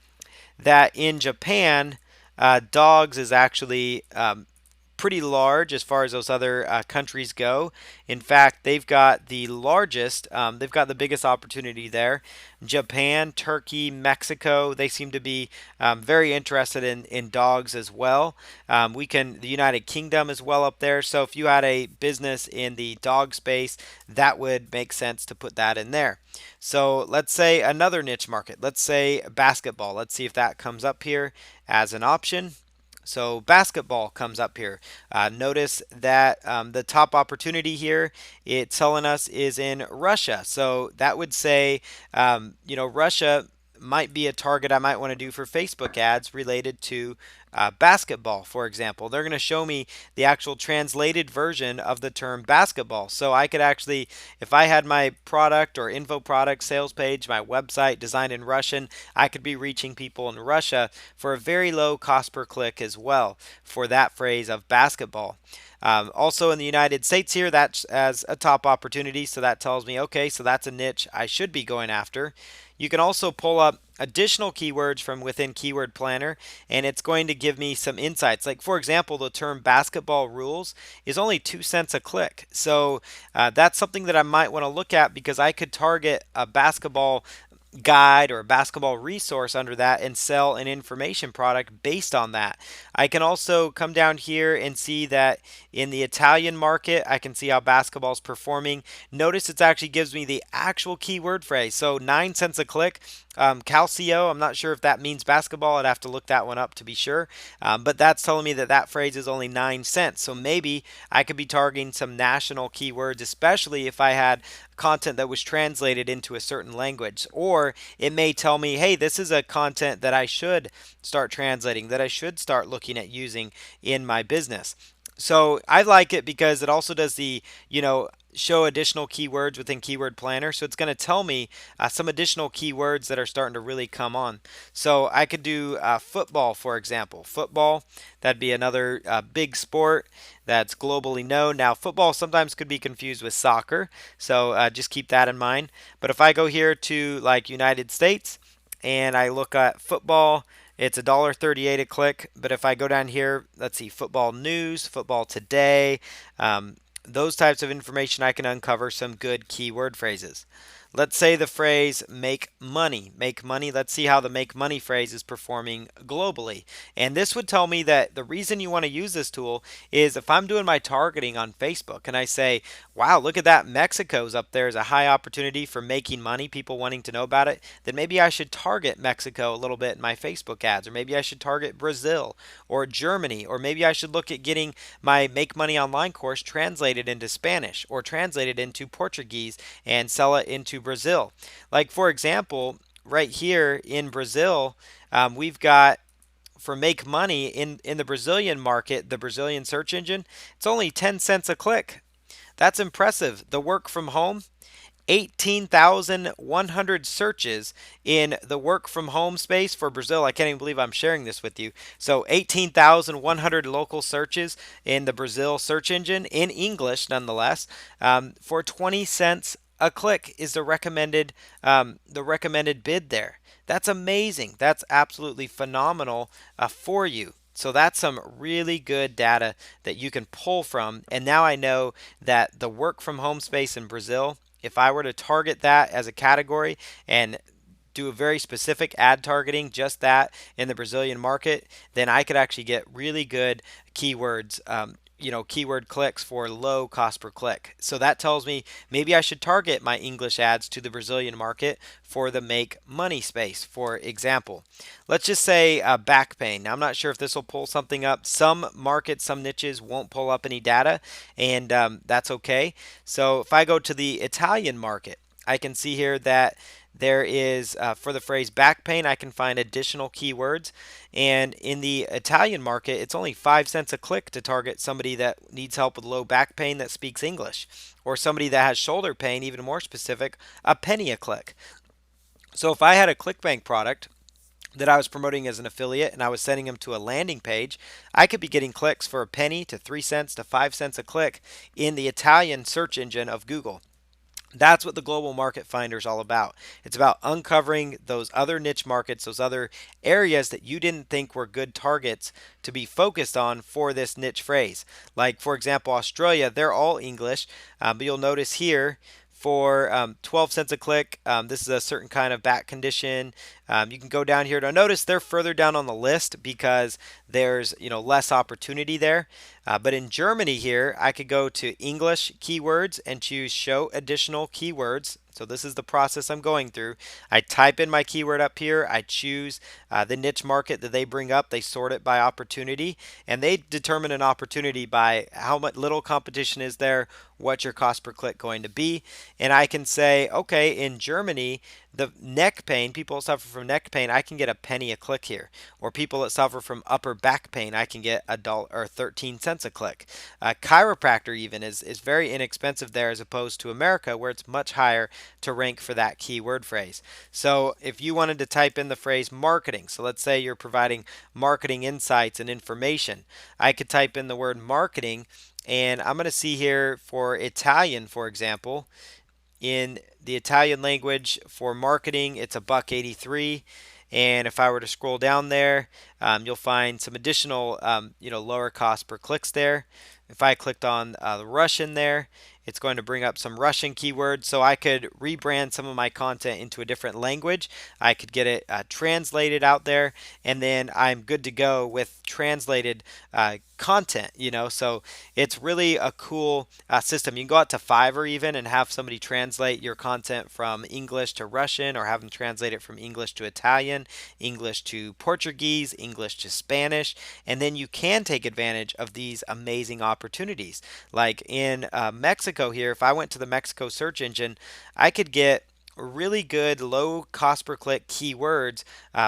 that in Japan, dogs is actually pretty large as far as those other countries go. In fact, they've got the largest, they've got the biggest opportunity there. Japan, Turkey, Mexico, they seem to be very interested in dogs as well. The United Kingdom as well up there. So if you had a business in the dog space, that would make sense to put that in there. So let's say another niche market. Let's say basketball. Let's see if that comes up here as an option. So basketball comes up here. Notice that the top opportunity here, it's telling us is in Russia. So that would say, Russia might be a target I might want to do for Facebook ads related to basketball, for example. They're going to show me the actual translated version of the term basketball. So I could actually, if I had my product or info product sales page, my website designed in Russian, I could be reaching people in Russia for a very low cost per click as well for that phrase of basketball. Also in the United States here, that's as a top opportunity. So that tells me, okay, so that's a niche I should be going after. You can also pull up additional keywords from within Keyword Planner, and it's going to give me some insights. Like, for example, the term basketball rules is only 2 cents a click. So that's something that I might want to look at because I could target a basketball guide or a basketball resource under that and sell an information product based on that. I can also come down here and see that in the Italian market, I can see how basketball is performing. Notice it actually gives me the actual keyword phrase. So 9 cents a click. Calcio, I'm not sure if that means basketball. I'd have to look that one up to be sure. But that's telling me that that phrase is only 9 cents. So maybe I could be targeting some national keywords, especially if I had content that was translated into a certain language. Or it may tell me, hey, this is a content that I should start translating, that I should start looking at using in my business. So I like it because it also does the, show additional keywords within Keyword Planner. So it's going to tell me some additional keywords that are starting to really come on. So I could do football, for example. Football, that'd be another big sport that's globally known. Now, football sometimes could be confused with soccer, so just keep that in mind. But if I go here to like United States and I look at football, it's $1.38 a click. But if I go down here, let's see, football news, football today, those types of information, I can uncover some good keyword phrases. Let's say the phrase make money. Make money. Let's see how the make money phrase is performing globally. And this would tell me that the reason you want to use this tool is if I'm doing my targeting on Facebook and I say, wow, look at that, Mexico's up there as a high opportunity for making money, people wanting to know about it, then maybe I should target Mexico a little bit in my Facebook ads, or maybe I should target Brazil or Germany, or maybe I should look at getting my Make Money Online course translated into Spanish or translated into Portuguese and sell it into Brazil. Like, for example, right here in Brazil, we've got for Make Money in the Brazilian market, the Brazilian search engine, it's only 10 cents a click. That's impressive. The work from home, 18,100 searches in the work from home space for Brazil. I can't even believe I'm sharing this with you. So 18,100 local searches in the Brazil search engine in English, nonetheless, for 20 cents a click is the recommended bid there. That's amazing. That's absolutely phenomenal for you. So that's some really good data that you can pull from. And now I know that the work from home space in Brazil, if I were to target that as a category and do a very specific ad targeting, just that in the Brazilian market, then I could actually get really good keywords, keyword clicks for low cost per click. So that tells me maybe I should target my English ads to the Brazilian market for the make money space, for example. Let's just say back pain. Now, I'm not sure if this will pull something up. Some markets, some niches won't pull up any data, and that's okay. So if I go to the Italian market, I can see here that there is, for the phrase back pain, I can find additional keywords. And in the Italian market, it's only 5 cents a click to target somebody that needs help with low back pain that speaks English. Or somebody that has shoulder pain, even more specific, a penny a click. So if I had a ClickBank product that I was promoting as an affiliate and I was sending them to a landing page, I could be getting clicks for a penny to 3 cents to 5 cents a click in the Italian search engine of Google. That's what the Global Market Finder is all about. It's about uncovering those other niche markets, those other areas that you didn't think were good targets to be focused on for this niche phrase. Like, for example, Australia, they're all English, but you'll notice here for 12 cents a click, this is a certain kind of back condition. You can go down here to notice they're further down on the list because there's less opportunity there. But in Germany here, I could go to English keywords and choose show additional keywords. So this is the process I'm going through. I type in my keyword up here. I choose the niche market that they bring up. They sort it by opportunity, and they determine an opportunity by how much little competition is there, what's your cost per click going to be. And I can say, okay, in Germany, the neck pain, people that suffer from neck pain, I can get a penny a click here. Or people that suffer from upper back pain, I can get $1 or 13 cents a click. Chiropractor even is very inexpensive there as opposed to America, where it's much higher to rank for that keyword phrase. So if you wanted to type in the phrase marketing, so let's say you're providing marketing insights and information, I could type in the word marketing, and I'm going to see here for Italian, for example, in the Italian language for marketing, it's $1.83. And if I were to scroll down there, you'll find some additional, lower cost per clicks there. If I clicked on the Russian there, it's going to bring up some Russian keywords. So I could rebrand some of my content into a different language. I could get it translated out there, and then I'm good to go with translated content, so it's really a cool system. You can go out to Fiverr even and have somebody translate your content from English to Russian, or have them translate it from English to Italian, English to Portuguese, English to Spanish, and then you can take advantage of these amazing opportunities. Like in Mexico here, if I went to the Mexico search engine, I could get really good low cost per click keywords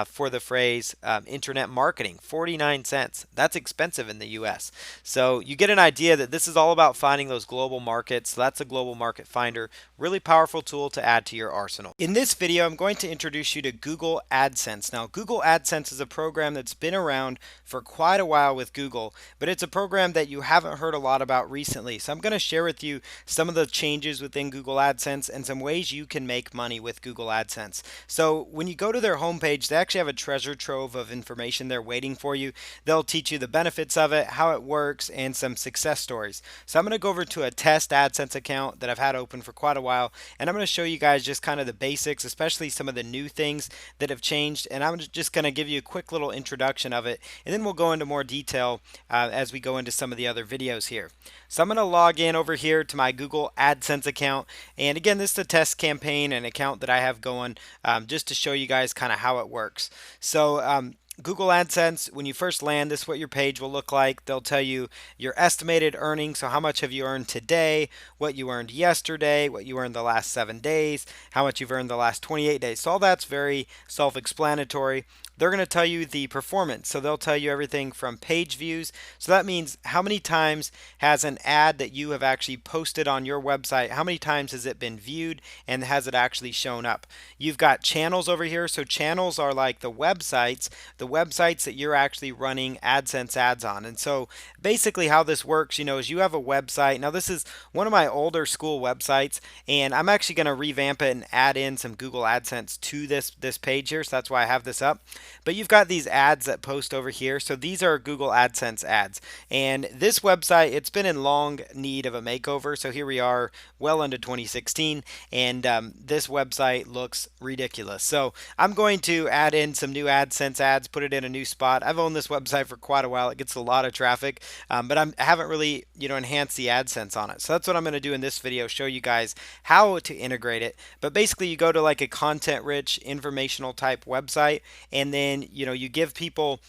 for the phrase internet marketing, 49 cents. That's expensive in the US. So you get an idea that this is all about finding those global markets. So that's a global market finder, really powerful tool to add to your arsenal. In this video, I'm going to introduce you to Google AdSense. Now, Google AdSense is a program that's been around for quite a while with Google, but it's a program that you haven't heard a lot about recently. So I'm going to share with you some of the changes within Google AdSense and some ways you can make money with Google AdSense. So when you go to their homepage, they actually have a treasure trove of information there waiting for you. They'll teach you the benefits of it, how it works, and some success stories. So I'm going to go over to a test AdSense account that I've had open for quite a while, and I'm going to show you guys just kind of the basics, especially some of the new things that have changed, and I'm just going to give you a quick little introduction of it, and then we'll go into more detail as we go into some of the other videos here. So I'm going to log in over here to my Google AdSense account, and again, this is a test campaign, an account that I have going just to show you guys kind of how it works. So Google AdSense, when you first land, this is what your page will look like. They'll tell you your estimated earnings, so how much have you earned today, what you earned yesterday, what you earned the last 7 days, how much you've earned the last 28 days. So all that's very self-explanatory. They're going to tell you the performance. So they'll tell you everything from page views. So that means how many times has an ad that you have actually posted on your website, how many times has it been viewed, and has it actually shown up? You've got channels over here. So channels are like the websites that you're actually running AdSense ads on. And so basically how this works, is you have a website. Now this is one of my older school websites, and I'm actually going to revamp it and add in some Google AdSense to this page here. So that's why I have this up. But you've got these ads that post over here. So these are Google AdSense ads. And this website, it's been in long need of a makeover. So here we are well into 2016, and this website looks ridiculous. So I'm going to add in some new AdSense ads, put it in a new spot. I've owned this website for quite a while. It gets a lot of traffic, but I haven't really, enhanced the AdSense on it. So that's what I'm going to do in this video, show you guys how to integrate it. But basically you go to like a content-rich, informational type website, and then, you give people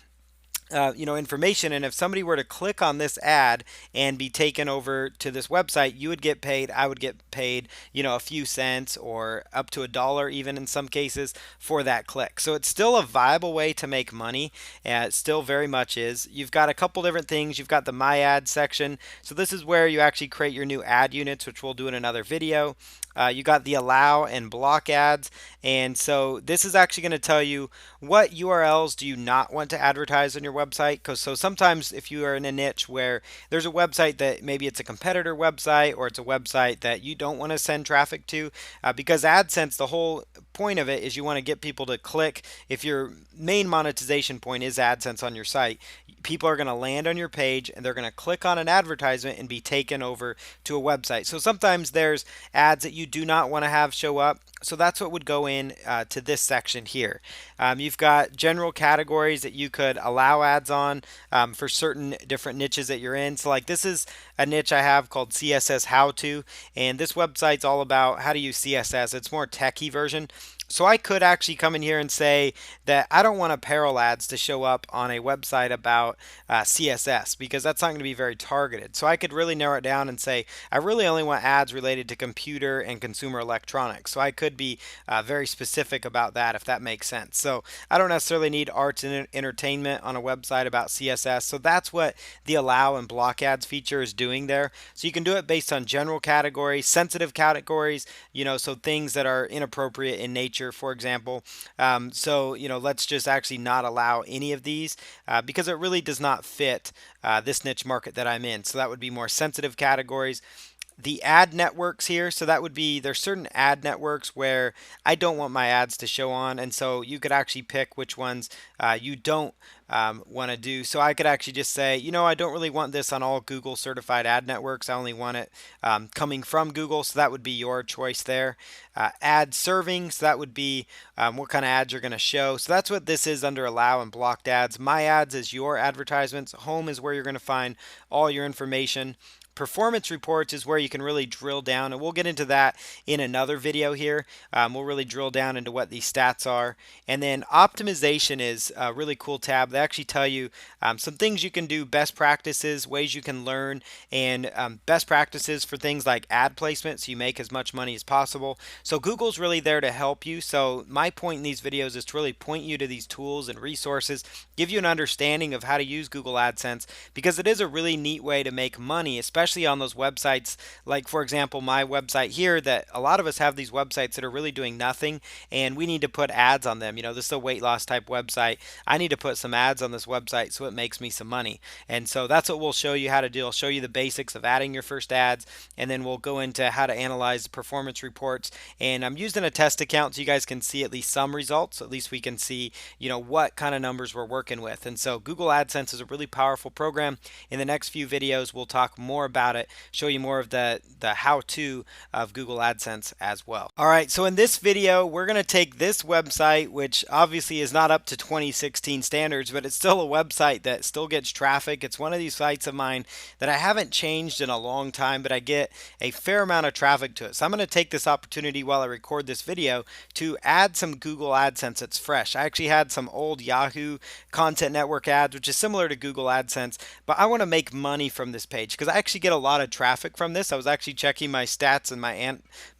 information, and if somebody were to click on this ad and be taken over to this website, you would get paid. I would get paid, a few cents or up to $1 even in some cases for that click. So it's still a viable way to make money. It still very much is. You've got a couple different things. You've got the My Ad section. So this is where you actually create your new ad units, which we'll do in another video. You got the allow and block ads, and so this is actually going to tell you what URLs do you not want to advertise on your website. Because so sometimes if you are in a niche where there's a website that maybe it's a competitor website, or it's a website that you don't want to send traffic to, because AdSense, the whole point of it is you want to get people to click. If your main monetization point is AdSense on your site, people are going to land on your page and they're going to click on an advertisement and be taken over to a website. So sometimes there's ads that you do not want to have show up. So that's what would go in to this section here. You've got general categories that you could allow ads on for certain different niches that you're in. So like this is a niche I have called CSS How To, and this website's all about how to use CSS. It's more techie version. So I could actually come in here and say that I don't want apparel ads to show up on a website about CSS, because that's not going to be very targeted. So I could really narrow it down and say I really only want ads related to computer and consumer electronics. So I could be very specific about that, if that makes sense. So I don't necessarily need arts and entertainment on a website about CSS. So that's what the allow and block ads feature is doing there. So you can do it based on general categories, sensitive categories, so things that are inappropriate in nature, for example. So let's just actually not allow any of these because it really does not fit this niche market that I'm in. So that would be more sensitive categories. the ad networks here. So that would be, there's certain ad networks where I don't want my ads to show on, and so you could actually pick which ones you don't want to do. So I could actually just say, I don't really want this on all Google certified ad networks. I only want it coming from Google. So that would be your choice there. Ad serving, so that would be what kind of ads you're going to show. So that's what this is under allow and blocked ads. My ads is your advertisements. Home is where you're going to find all your information. Performance reports is where you can really drill down, and we'll get into that in another video here. We'll really drill down into what these stats are. And then optimization is a really cool tab. They actually tell you some things you can do, best practices, ways you can learn, and best practices for things like ad placement so you make as much money as possible. So Google's really there to help you. So my point in these videos is to really point you to these tools and resources, give you an understanding of how to use Google AdSense, because it is a really neat way to make money, especially on those websites like, for example, my website here, that a lot of us have these websites that are really doing nothing and we need to put ads on them. This is a weight loss type website. I need to put some ads on this website so it makes me some money. And so that's what we'll show you how to do. I'll show you the basics of adding your first ads, and then we'll go into how to analyze the performance reports. And I'm using a test account so you guys can see at least some results. At least we can see, what kind of numbers we're working with. And so Google AdSense is a really powerful program. In the next few videos, we'll talk more about it, show you more of the how-to of Google AdSense as well. All right, so in this video, we're going to take this website, which obviously is not up to 2016 standards, but it's still a website that still gets traffic. It's one of these sites of mine that I haven't changed in a long time, but I get a fair amount of traffic to it. So I'm going to take this opportunity while I record this video to add some Google AdSense that's fresh. I actually had some old Yahoo Content Network ads, which is similar to Google AdSense, but I want to make money from this page because I actually get a lot of traffic from this. I was actually checking my stats and my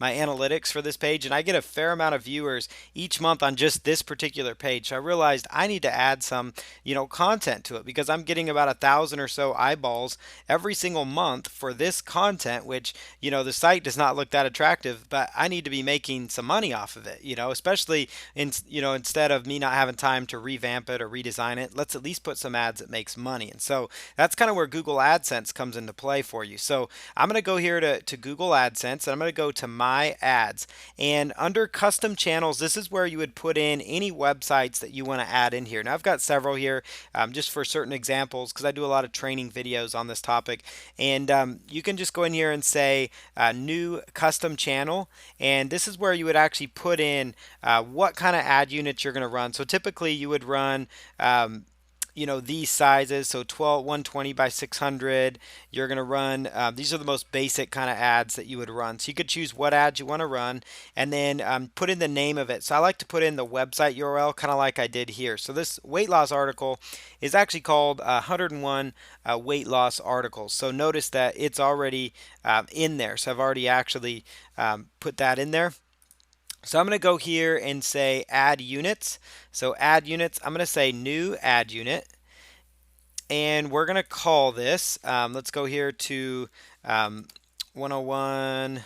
analytics for this page, and I get a fair amount of viewers each month on just this particular page. So I realized I need to add some, content to it, because I'm getting about 1,000 or so eyeballs every single month for this content, which, the site does not look that attractive, but I need to be making some money off of it, especially instead of me not having time to revamp it or redesign it, let's at least put some ads that makes money. And so that's kind of where Google AdSense comes into play for you. So I'm going to go here to Google AdSense, and I'm going to go to My Ads. And under Custom Channels, this is where you would put in any websites that you want to add in here. Now, I've got several here just for certain examples, because I do a lot of training videos on this topic. And you can just go in here and say New Custom Channel. And this is where you would actually put in what kind of ad units you're going to run. So typically you would run these sizes, so 120 by 600. You're going to run, these are the most basic kind of ads that you would run. So you could choose what ads you want to run, and then put in the name of it. So I like to put in the website URL, kind of like I did here. So this weight loss article is actually called 101 weight loss articles. So notice that it's already in there. So I've already actually put that in there. So I'm going to go here and say add units. So add units, I'm going to say new ad unit. And we're going to call this, let's go here to 101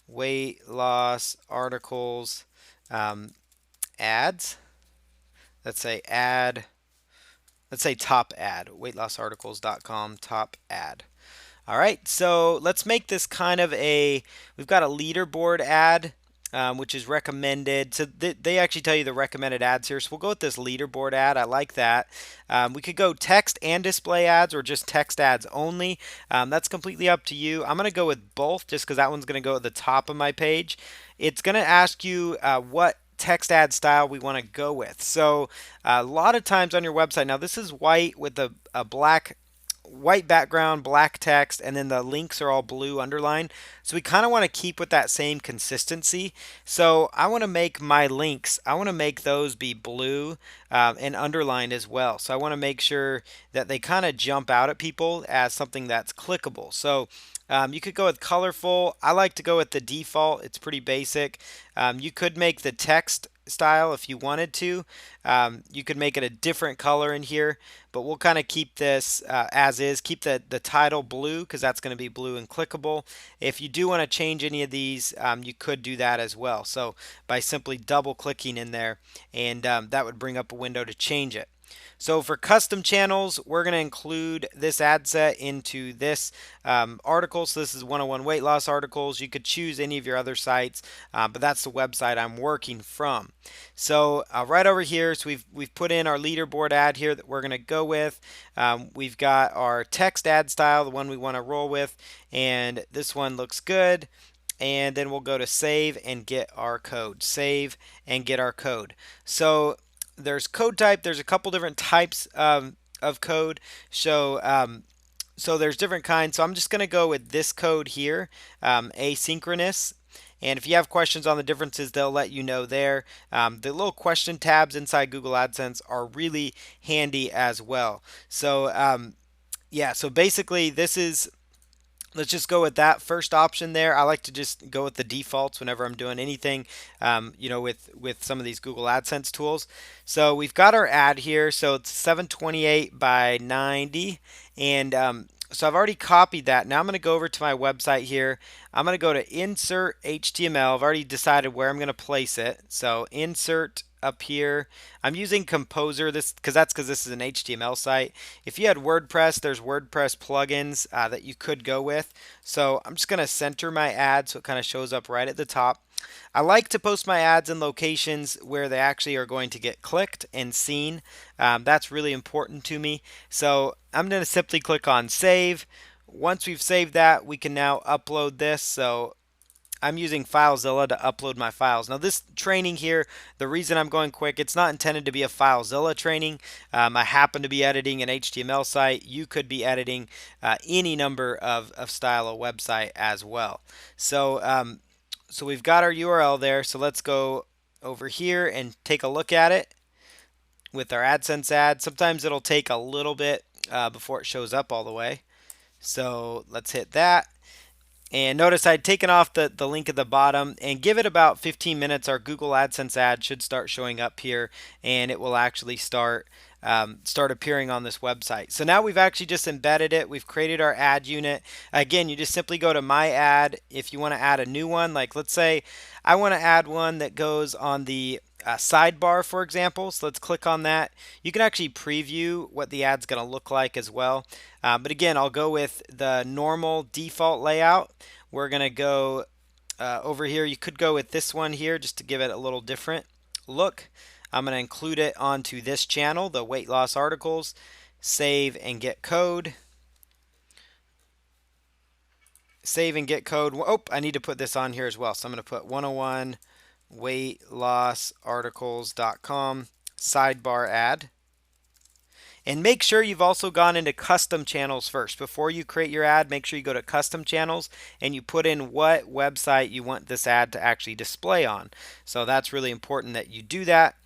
weight loss articles ads. Let's say top ad, weightlossarticles.com top ad. All right, so let's make this kind of we've got a leaderboard ad, which is recommended. So they actually tell you the recommended ads here. So we'll go with this leaderboard ad. I like that. We could go text and display ads, or just text ads only. That's completely up to you. I'm going to go with both just because that one's going to go at the top of my page. It's going to ask you what text ad style we want to go with. So a lot of times on your website, now this is white with a white background, black text, and then the links are all blue underlined. So we kind of want to keep with that same consistency. So I want to make my links, I want to make those be blue and underlined as well. So I want to make sure that they kind of jump out at people as something that's clickable. So you could go with colorful. I like to go with the default. It's pretty basic. You could make the text style if you wanted to. You could make it a different color in here, but we'll kind of keep this as is. Keep the title blue, because that's going to be blue and clickable. If you do want to change any of these, you could do that as well. So by simply double clicking in there, and that would bring up a window to change it. So for custom channels, we're going to include this ad set into this article. So this is 101 weight loss articles. You could choose any of your other sites, but that's the website I'm working from. So right over here, so we've put in our leaderboard ad here that we're going to go with. We've got our text ad style, the one we want to roll with, and this one looks good. And then we'll go to save and get our code. Save and get our code. So there's code type. There's a couple different types of code. So there's different kinds. So I'm just going to go with this code here, asynchronous. And if you have questions on the differences, they'll let you know there. The little question tabs inside Google AdSense are really handy as well. So yeah, so basically this is, let's just go with that first option there. I like to just go with the defaults whenever I'm doing anything, with some of these Google AdSense tools. So we've got our ad here. So it's 728 by 90. And so I've already copied that. Now I'm going to go over to my website here. I'm going to go to Insert HTML. I've already decided where I'm going to place it. So Insert up here. I'm using Composer because this is an HTML site. If you had WordPress, there's WordPress plugins that you could go with. So I'm just going to center my ad so it kind of shows up right at the top. I like to post my ads in locations where they actually are going to get clicked and seen. That's really important to me. So I'm going to simply click on save. Once we've saved that, we can now upload this. So I'm using FileZilla to upload my files. Now this training here, the reason I'm going quick, it's not intended to be a FileZilla training. I happen to be editing an HTML site. You could be editing any number of style of website as well. So we've got our URL there. So let's go over here and take a look at it with our AdSense ad. Sometimes it'll take a little bit before it shows up all the way. So let's hit that. And notice I'd taken off the link at the bottom, and give it about 15 minutes. Our Google AdSense ad should start showing up here, and it will actually start appearing on this website. So now we've actually just embedded it. We've created our ad unit. Again, you just simply go to My Ad if you want to add a new one. Like let's say I want to add one that goes on the sidebar, for example. So let's click on that. You can actually preview what the ad's going to look like as well. But again, I'll go with the normal default layout. We're going to go over here. You could go with this one here just to give it a little different look. I'm going to include it onto this channel, the weight loss articles. Save and get code. Save and get code. Oh, I need to put this on here as well. So I'm going to put 101 weightlossarticles.com sidebar ad. And make sure you've also gone into custom channels first. Before you create your ad, make sure you go to custom channels and you put in what website you want this ad to actually display on. So that's really important that you do that.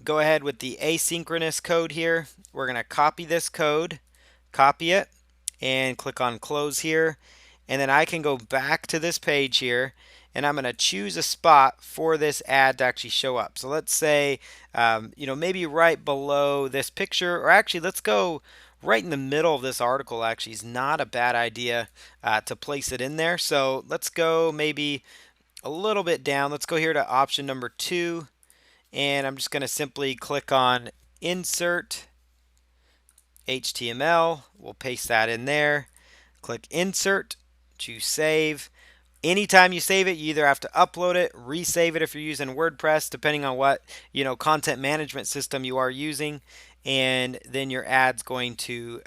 Go ahead with the asynchronous code here. We're going to copy this code, copy it, and click on close here. And then I can go back to this page here, and I'm going to choose a spot for this ad to actually show up. So let's say, maybe right below this picture, or actually let's go right in the middle of this article. Actually is not a bad idea to place it in there. So let's go maybe a little bit down. Let's go here to option number 2, and I'm just going to simply click on Insert HTML. We'll paste that in there. Click Insert, choose Save. Anytime you save it, you either have to upload it, resave it if you're using WordPress, depending on what content management system you are using, and then your ad's going to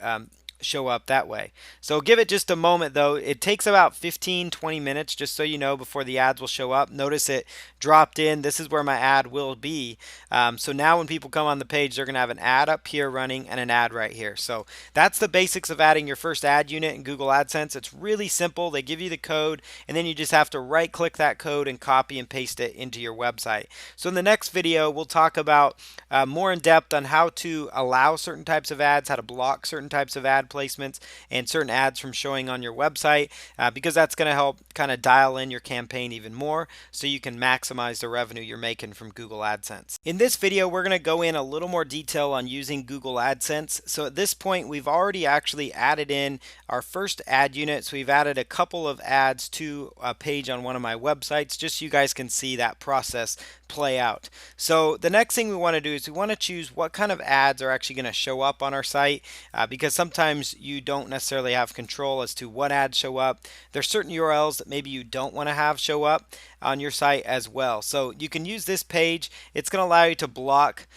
show up that way. So give it just a moment though. It takes about 15-20 minutes, just so you know, before the ads will show up. Notice it dropped in. This is where my ad will be. So now when people come on the page, they're going to have an ad up here running and an ad right here. So that's the basics of adding your first ad unit in Google AdSense. It's really simple. They give you the code, and then you just have to right click that code and copy and paste it into your website. So in the next video, we'll talk about more in depth on how to allow certain types of ads, how to block certain types of ad ad placements and certain ads from showing on your website, because that's going to help kind of dial in your campaign even more so you can maximize the revenue you're making from Google AdSense. In this video, we're going to go in a little more detail on using Google AdSense. So at this point, we've already actually added in our first ad unit. So we've added a couple of ads to a page on one of my websites, just so you guys can see that process play out. So the next thing we want to do is we want to choose what kind of ads are actually going to show up on our site, because sometimes you don't necessarily have control as to what ads show up. There's certain URLs that maybe you don't want to have show up on your site as well. So you can use this page. It's going to allow you to block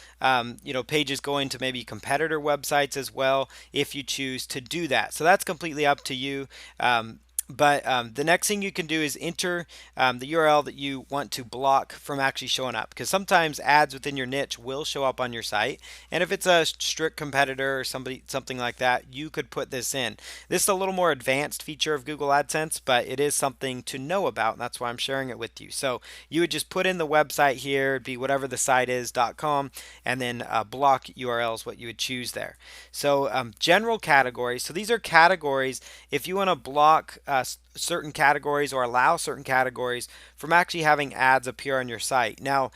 pages going to maybe competitor websites as well if you choose to do that. So that's completely up to you. But the next thing you can do is enter the URL that you want to block from actually showing up, because sometimes ads within your niche will show up on your site, and if it's a strict competitor or something like that, you could put this in. This is a little more advanced feature of Google AdSense, but it is something to know about, and that's why I'm sharing it with you. So you would just put in the website here, it'd be whatever the site is .com, and then block URLs, what you would choose there. So general categories. So these are categories if you want to block certain categories or allow certain categories from actually having ads appear on your site. Now,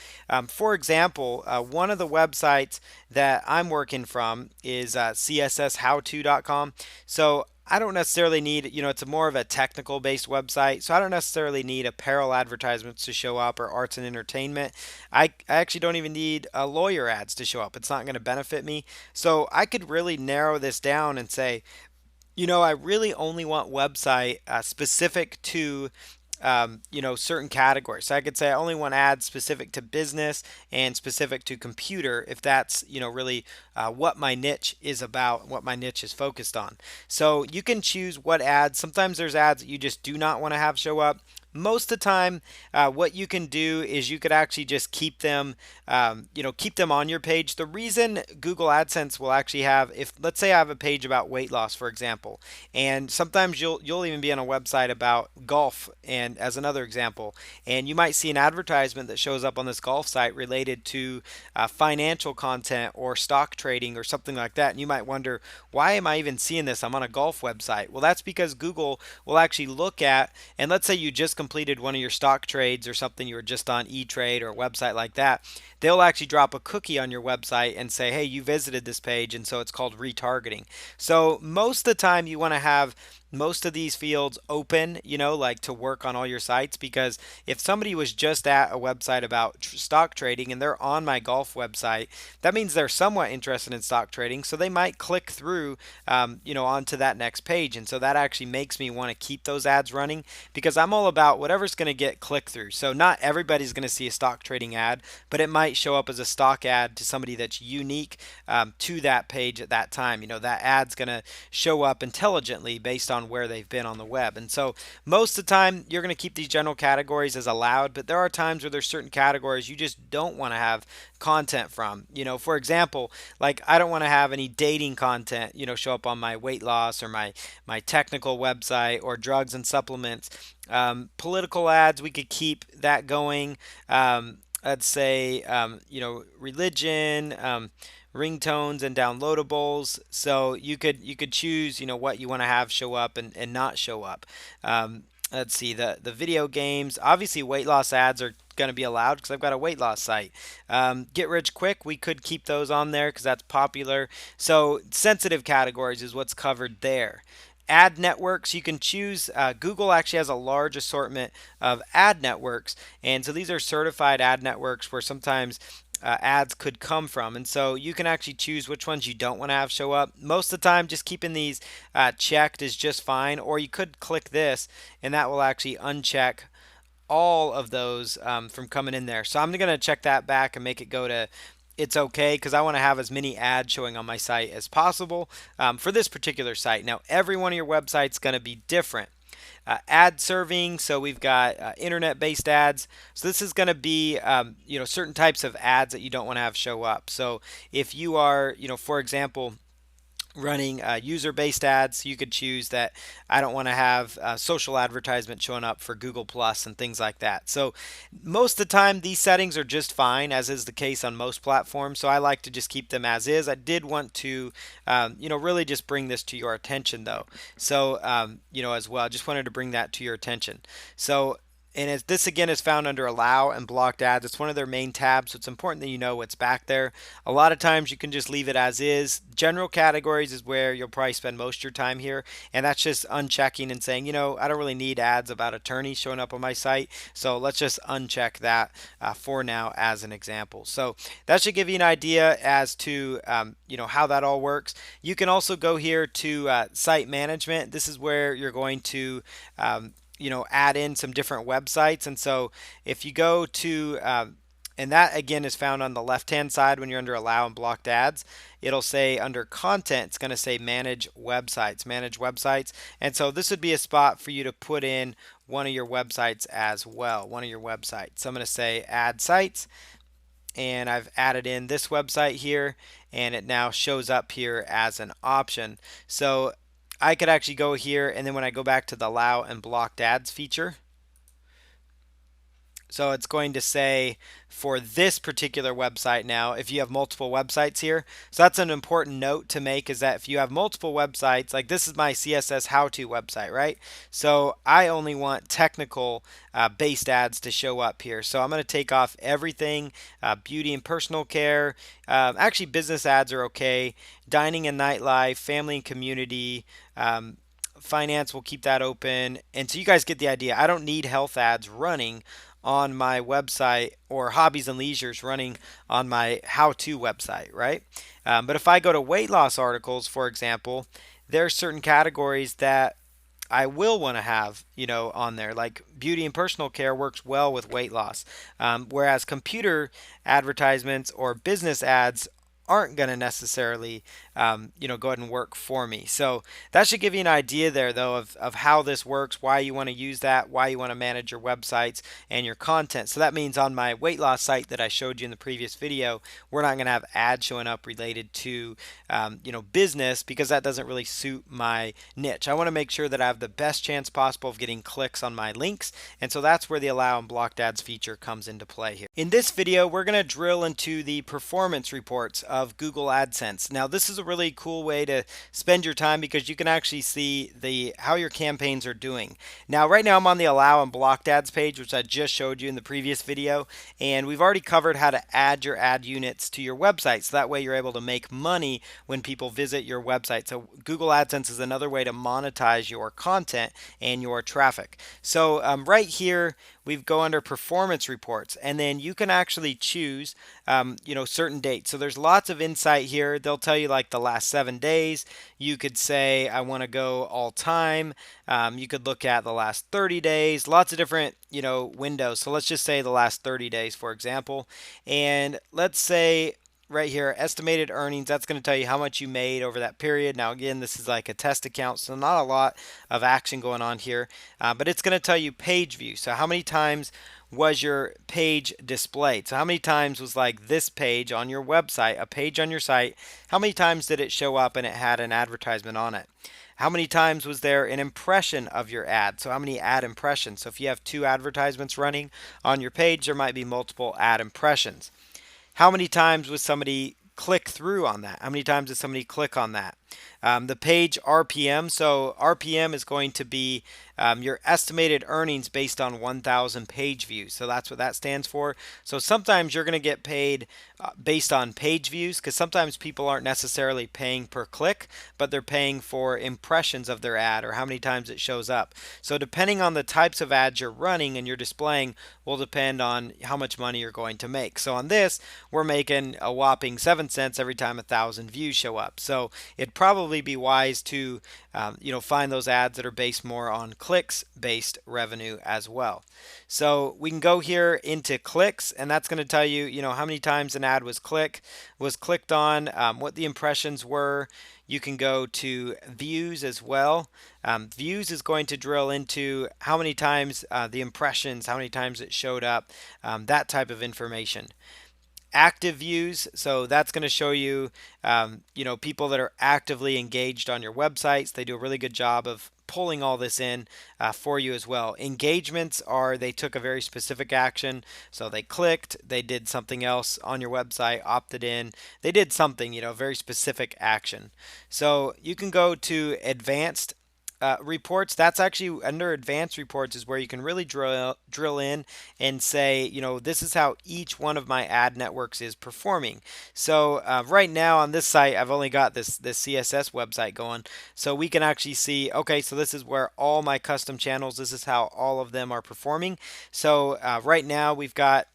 for example, one of the websites that I'm working from is csshowto.com. So I don't necessarily need, it's more of a technical based website, so I don't necessarily need apparel advertisements to show up or arts and entertainment. I actually don't even need lawyer ads to show up. It's not going to benefit me. So I could really narrow this down and say, I really only want website specific to certain categories. So I could say I only want ads specific to business and specific to computer if that's, really what my niche is about, what my niche is focused on. So you can choose what ads. Sometimes there's ads that you just do not want to have show up. Most of the time, what you can do is you could actually just keep them, keep them on your page. The reason Google AdSense will actually have, if let's say I have a page about weight loss, for example, and sometimes you'll even be on a website about golf, and as another example, and you might see an advertisement that shows up on this golf site related to financial content or stock trading or something like that, and you might wonder, why am I even seeing this? I'm on a golf website. Well, that's because Google will actually look at, and let's say you just completed one of your stock trades or something, you were just on E-Trade or a website like that, they'll actually drop a cookie on your website and say, hey, you visited this page, and so it's called retargeting. So most of the time you want to have most of these fields open, like to work on all your sites, because if somebody was just at a website about stock trading and they're on my golf website, that means they're somewhat interested in stock trading, so they might click through, onto that next page, and so that actually makes me want to keep those ads running, because I'm all about whatever's going to get click through. So not everybody's going to see a stock trading ad, but it might show up as a stock ad to somebody that's unique to that page at that time. That ad's going to show up intelligently based on where they've been on the web. And so most of the time you're going to keep these general categories as allowed, but there are times where there's certain categories you just don't want to have content from. For example, like I don't want to have any dating content, show up on my weight loss or my technical website, or drugs and supplements. Political ads, we could keep that going. Let's say, religion, ringtones and downloadables. So you could choose, what you want to have show up and not show up. Let's see, the video games. Obviously, weight loss ads are going to be allowed because I've got a weight loss site. Get rich quick, we could keep those on there because that's popular. So sensitive categories is what's covered there. Ad networks, you can choose. Google actually has a large assortment of ad networks, and so these are certified ad networks where sometimes ads could come from, and so you can actually choose which ones you don't want to have show up. Most of the time, just keeping these checked is just fine, or you could click this and that will actually uncheck all of those from coming in there. So I'm going to check that back and make it go to it's okay, because I want to have as many ads showing on my site as possible for this particular site. Now, every one of your websites is going to be different. Ad serving, so we've got internet-based ads. So this is going to be certain types of ads that you don't want to have show up. So if you are, for example, running user-based ads. You could choose that I don't want to have social advertisement showing up for Google Plus and things like that. So most of the time these settings are just fine, as is the case on most platforms. So I like to just keep them as is. I did want to really just bring this to your attention though. So as well, just wanted to bring that to your attention. So and as this again is found under allow and blocked ads. It's one of their main tabs, so it's important that you know what's back there. A lot of times you can just leave it as is. General categories is where you'll probably spend most of your time here, and that's just unchecking and saying, I don't really need ads about attorneys showing up on my site, so let's just uncheck that for now as an example. So that should give you an idea as to how that all works. You can also go here to site management. This is where you're going to add in some different websites. And so if you go to, and that again is found on the left hand side when you're under allow and blocked ads, it'll say under content, it's going to say manage websites. And so this would be a spot for you to put in one of your websites as well, one of your websites. So I'm going to say add sites, and I've added in this website here, and it now shows up here as an option. So I could actually go here, and then when I go back to the allow and blocked ads feature, so it's going to say for this particular website now, if you have multiple websites here. So that's an important note to make, is that if you have multiple websites, like this is my CSS how-to website, right? So I only want technical based ads to show up here. So I'm going to take off everything, beauty and personal care. Actually, business ads are okay. Dining and nightlife, family and community. Finance, we'll keep that open. And so you guys get the idea. I don't need health ads running on my website, or hobbies and leisures running on my how-to website, right? But if I go to weight loss articles, for example, there are certain categories that I will want to have, on there. Like beauty and personal care works well with weight loss, whereas computer advertisements or business ads aren't going to necessarily, go ahead and work for me. So that should give you an idea there, though, of how this works, why you want to use that, why you want to manage your websites and your content. So that means on my weight loss site that I showed you in the previous video, we're not going to have ads showing up related to, business, because that doesn't really suit my niche. I want to make sure that I have the best chance possible of getting clicks on my links. And so that's where the allow and blocked ads feature comes into play here. In this video, we're going to drill into the performance reports of Google AdSense. Now, this is a really cool way to spend your time, because you can actually see how your campaigns are doing. Now, right now I'm on the allow and blocked ads page, which I just showed you in the previous video, and we've already covered how to add your ad units to your website, so that way you're able to make money when people visit your website. So Google AdSense is another way to monetize your content and your traffic. So right here we go under performance reports, and then you can actually choose certain dates. So there's lots of insight here. They'll tell you like the last 7 days. You could say I want to go all time. You could look at the last 30 days, lots of different windows. So let's just say the last 30 days, for example, and let's say right here, estimated earnings, that's going to tell you how much you made over that period. Now, again, this is like a test account, so not a lot of action going on here, but it's going to tell you page view. So how many times was your page displayed? So how many times was like this page on your website, a page on your site, how many times did it show up and it had an advertisement on it? How many times was there an impression of your ad? So how many ad impressions? So if you have 2 advertisements running on your page, there might be multiple ad impressions. How many times was somebody click through on that? How many times did somebody click on that? The page RPM. So RPM is going to be your estimated earnings based on 1,000 page views. So that's what that stands for. So sometimes you're going to get paid based on page views, because sometimes people aren't necessarily paying per click, but they're paying for impressions of their ad or how many times it shows up. So depending on the types of ads you're running and you're displaying will depend on how much money you're going to make. So on this, we're making a whopping 7 cents every time 1,000 views show up. So it'd probably be wise to find those ads that are based more on clicks based revenue as well. So we can go here into clicks, and that's going to tell you how many times an ad was clicked on, what the impressions were. You can go to views as well. Views is going to drill into how many times the impressions, how many times it showed up, that type of information. active views. So that's going to show you, people that are actively engaged on your websites. They do a really good job of pulling all this in for you as well. Engagements are they took a very specific action. So they clicked, they did something else on your website, opted in, they did something, very specific action. So you can go to advanced reports. That's actually under advanced reports is where you can really drill in and say, this is how each one of my ad networks is performing. So right now on this site, I've only got this CSS website going, so we can actually see, okay, so this is where all my custom channels. This is how all of them are performing. So right now we've got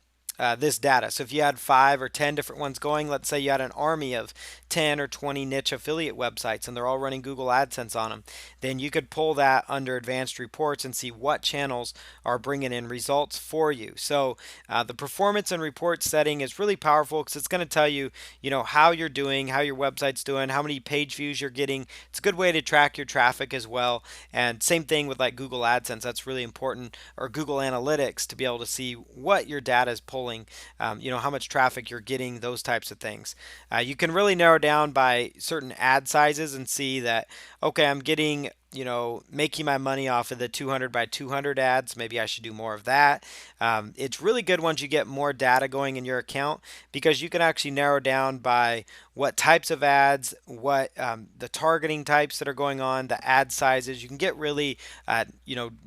this data. So if you had 5 or 10 different ones going, let's say you had an army of 10 or 20 niche affiliate websites and they're all running Google AdSense on them, then you could pull that under advanced reports and see what channels are bringing in results for you. So the performance and report setting is really powerful because it's going to tell you, how you're doing, how your website's doing, how many page views you're getting. It's a good way to track your traffic as well. And same thing with like Google AdSense. That's really important, or Google Analytics, to be able to see what your data is pulling, how much traffic you're getting, those types of things. You can really narrow down by certain ad sizes and see that, okay, I'm getting, making my money off of the 200 by 200 ads. Maybe I should do more of that. It's really good once you get more data going in your account, because you can actually narrow down by what types of ads, what the targeting types that are going on, the ad sizes. You can get really,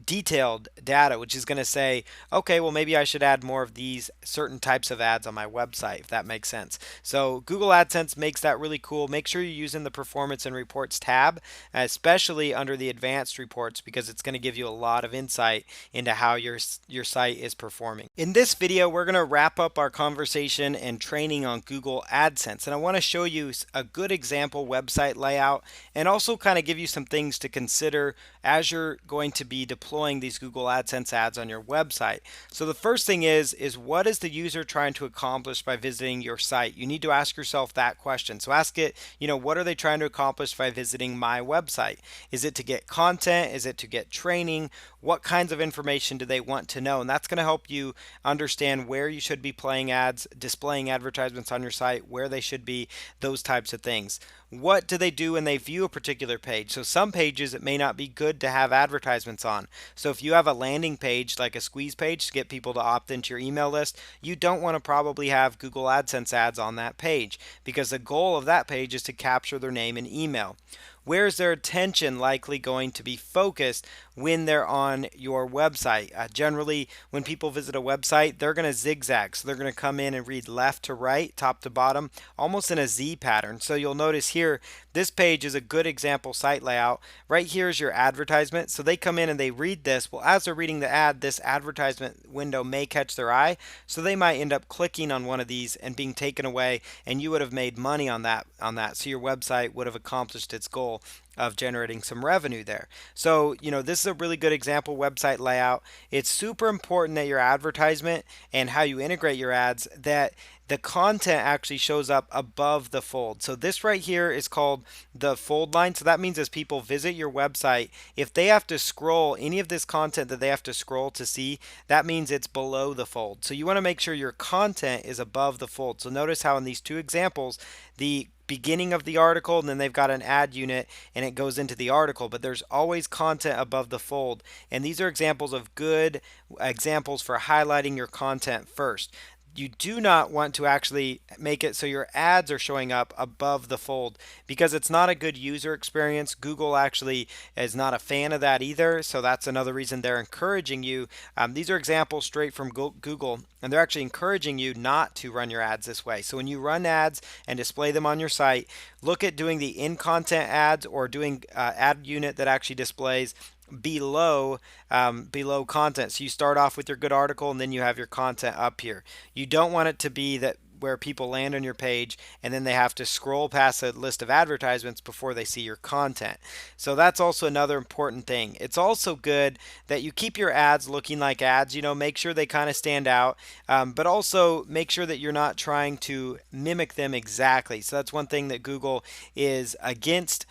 detailed data, which is going to say, okay, well, maybe I should add more of these certain types of ads on my website, if that makes sense. So Google AdSense makes that really cool. Make sure you're using the Performance and Reports tab, especially under the advanced reports, because it's going to give you a lot of insight into how your site is performing. In this video, we're going to wrap up our conversation and training on Google AdSense, and I want to show you a good example website layout and also kind of give you some things to consider as you're going to be deploying these Google AdSense ads on your website. So the first thing is what is the user trying to accomplish by visiting your site? You need to ask yourself that question. So ask it, what are they trying to accomplish by visiting my website? Is it to get content? Is it to get training? What kinds of information do they want to know? And that's going to help you understand where you should be playing ads, displaying advertisements on your site, where they should be, those types of things. What do they do when they view a particular page? So some pages it may not be good to have advertisements on. So if you have a landing page like a squeeze page to get people to opt into your email list, you don't want to probably have Google AdSense ads on that page, because the goal of that page is to capture their name and email. Where is their attention likely going to be focused when they're on your website? Generally, when people visit a website, they're going to zigzag. So they're going to come in and read left to right, top to bottom, almost in a Z pattern. So you'll notice here, this page is a good example site layout. Right here is your advertisement. So they come in and they read this. Well, as they're reading the ad, this advertisement window may catch their eye. So they might end up clicking on one of these and being taken away, and you would have made money on that. So your website would have accomplished its goal of generating some revenue there. So, this is a really good example website layout. It's super important that your advertisement and how you integrate your ads, that the content actually shows up above the fold. So this right here is called the fold line. So that means as people visit your website, if they have to scroll any of this content that they have to scroll to see, that means it's below the fold. So you want to make sure your content is above the fold. So notice how in these two examples, the beginning of the article, and then they've got an ad unit and it goes into the article, but there's always content above the fold. And these are examples of good examples for highlighting your content first. You do not want to actually make it so your ads are showing up above the fold, because it's not a good user experience. Google actually is not a fan of that either, so that's another reason they're encouraging you. These are examples straight from Google, and they're actually encouraging you not to run your ads this way. So when you run ads and display them on your site, look at doing the in-content ads or doing ad unit that actually displays below content. So you start off with your good article and then you have your content up here. You don't want it to be that where people land on your page and then they have to scroll past a list of advertisements before they see your content. So that's also another important thing. It's also good that you keep your ads looking like ads, make sure they kind of stand out, but also make sure that you're not trying to mimic them exactly. So that's one thing that Google is against,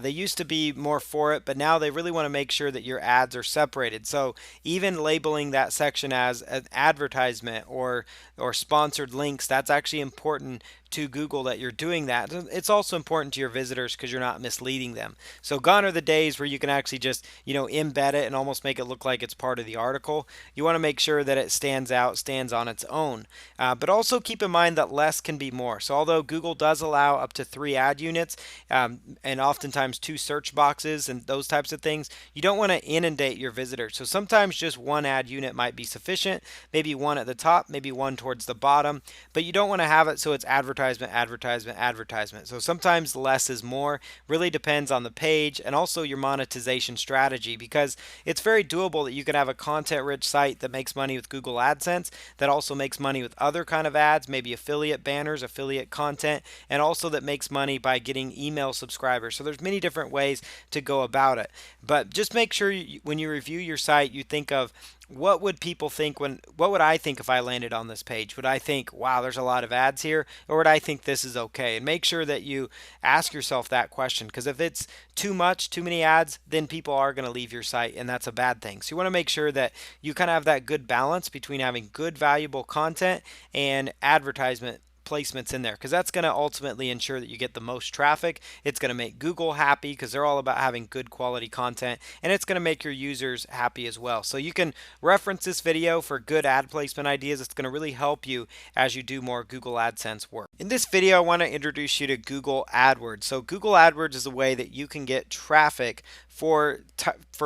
They used to be more for it, but now they really want to make sure that your ads are separated. So even labeling that section as an advertisement or sponsored links, that's actually important to Google that you're doing that. It's also important to your visitors because you're not misleading them. So gone are the days where you can actually just, embed it and almost make it look like it's part of the article. You want to make sure that it stands out, stands on its own. But also keep in mind that less can be more. So although Google does allow up to 3 ad units, and oftentimes 2 search boxes and those types of things, you don't want to inundate your visitors. So sometimes just 1 ad unit might be sufficient, maybe one at the top, maybe one towards the bottom, but you don't want to have it so it's advertisement, advertisement, advertisement. So sometimes less is more, really depends on the page and also your monetization strategy, because it's very doable that you can have a content rich site that makes money with Google AdSense, that also makes money with other kind of ads, maybe affiliate banners, affiliate content, and also that makes money by getting email subscribers. So there's many different ways to go about it. But just make sure when you review your site, you think of what would people think what would I think if I landed on this page? Would I think, wow, there's a lot of ads here? Or would I think this is okay? And make sure that you ask yourself that question, because if it's too much, too many ads, then people are going to leave your site, and that's a bad thing. So you want to make sure that you kind of have that good balance between having good, valuable content and advertisement placements in there, because that's going to ultimately ensure that you get the most traffic. It's going to make Google happy because they're all about having good quality content, and it's going to make your users happy as well. So you can reference this video for good ad placement ideas. It's going to really help you as you do more Google AdSense work. In this video, I want to introduce you to Google AdWords. So Google AdWords is a way that you can get traffic for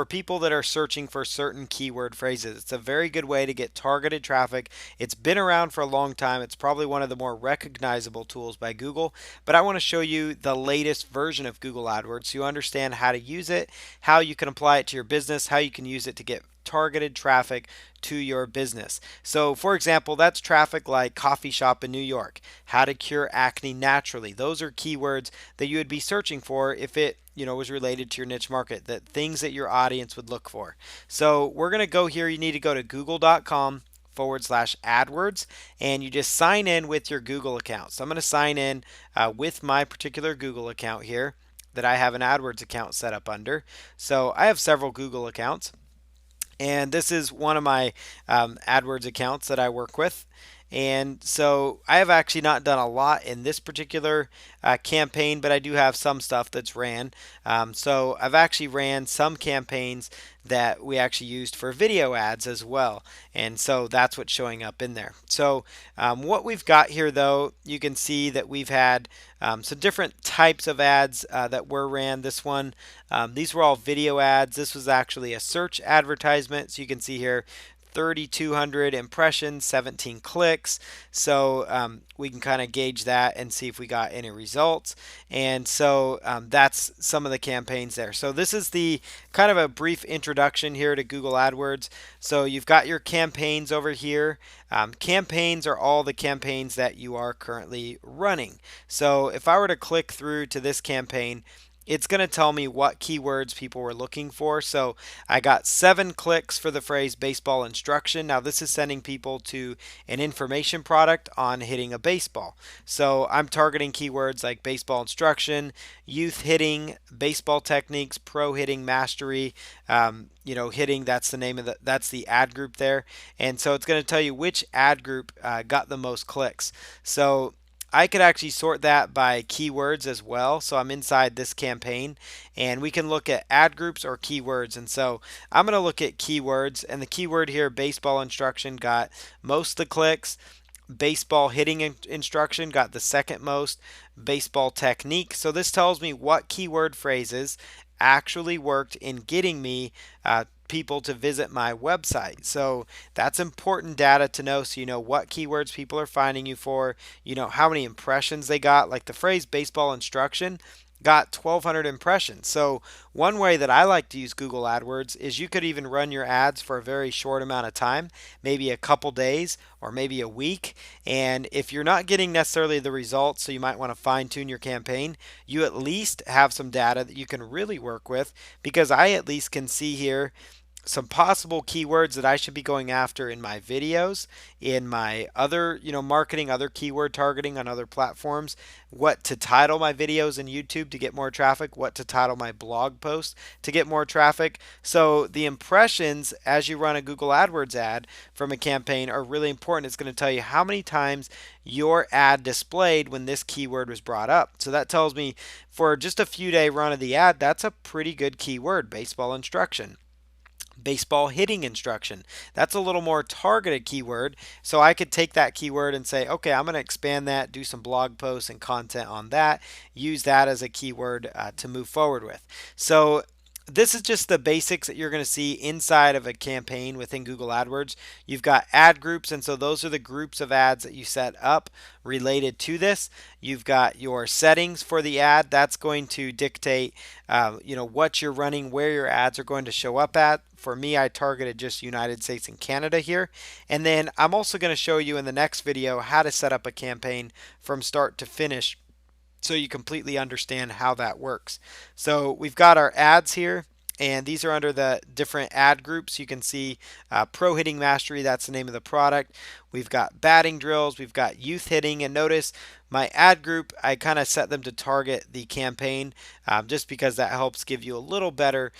people that are searching for certain keyword phrases. It's a very good way to get targeted traffic. It's been around for a long time. It's probably one of the more recognizable tools by Google, but I want to show you the latest version of Google AdWords so you understand how to use it, how you can apply it to your business, how you can use it to get targeted traffic to your business. So for example, that's traffic like coffee shop in New York, how to cure acne naturally. Those are keywords that you would be searching for if it was related to your niche market, that things that your audience would look for. So we're going to go here. You need to go to google.com/AdWords, and you just sign in with your Google account. So I'm going to sign in with my particular Google account here that I have an AdWords account set up under. So I have several Google accounts, and this is one of my AdWords accounts that I work with. And so I have actually not done a lot in this particular campaign, but I do have some stuff that's ran. So I've actually ran some campaigns that we actually used for video ads as well. And so that's what's showing up in there. So what we've got here, though, you can see that we've had some different types of ads that were ran. This one, these were all video ads. This was actually a search advertisement. So you can see here 3,200 impressions, 17 clicks. So we can kind of gauge that and see if we got any results. And so that's some of the campaigns there. So this is the kind of a brief introduction here to Google AdWords. So you've got your campaigns over here. Campaigns are all the campaigns that you are currently running. So if I were to click through to this campaign, it's going to tell me what keywords people were looking for. So I got 7 clicks for the phrase baseball instruction. Now this is sending people to an information product on hitting a baseball. So I'm targeting keywords like baseball instruction, youth hitting, baseball techniques, pro hitting mastery, hitting, that's the name of that's the ad group there. And so it's going to tell you which ad group got the most clicks. So I could actually sort that by keywords as well. So I'm inside this campaign and we can look at ad groups or keywords. And so I'm going to look at keywords, and the keyword here, baseball instruction, got most of the clicks. Baseball hitting instruction got the second most. Baseball technique. So this tells me what keyword phrases actually worked in getting me people to visit my website. So that's important data to know, so you know what keywords people are finding you for, how many impressions they got. Like the phrase baseball instruction got 1,200 impressions. So one way that I like to use Google AdWords is you could even run your ads for a very short amount of time, maybe a couple days or maybe a week. And if you're not getting necessarily the results, so you might want to fine tune your campaign, you at least have some data that you can really work with, because I at least can see here some possible keywords that I should be going after in my videos, in my other, marketing, other keyword targeting on other platforms, what to title my videos in YouTube to get more traffic, what to title my blog post to get more traffic. So the impressions as you run a Google AdWords ad from a campaign are really important. It's going to tell you how many times your ad displayed when this keyword was brought up. So that tells me for just a few day run of the ad, that's a pretty good keyword, baseball instruction. Baseball hitting instruction. That's a little more targeted keyword. So I could take that keyword and say, okay, I'm going to expand that, do some blog posts and content on that, use that as a keyword to move forward with. So this is just the basics that you're going to see inside of a campaign within Google AdWords. You've got ad groups, and so those are the groups of ads that you set up related to this. You've got your settings for the ad. That's going to dictate, what you're running, where your ads are going to show up at. For me, I targeted just United States and Canada here. And then I'm also going to show you in the next video how to set up a campaign from start to finish so you completely understand how that works. So we've got our ads here, and these are under the different ad groups. You can see Pro Hitting Mastery, that's the name of the product. We've got batting drills, we've got youth hitting, and notice my ad group, I kind of set them to target the campaign just because that helps give you a little better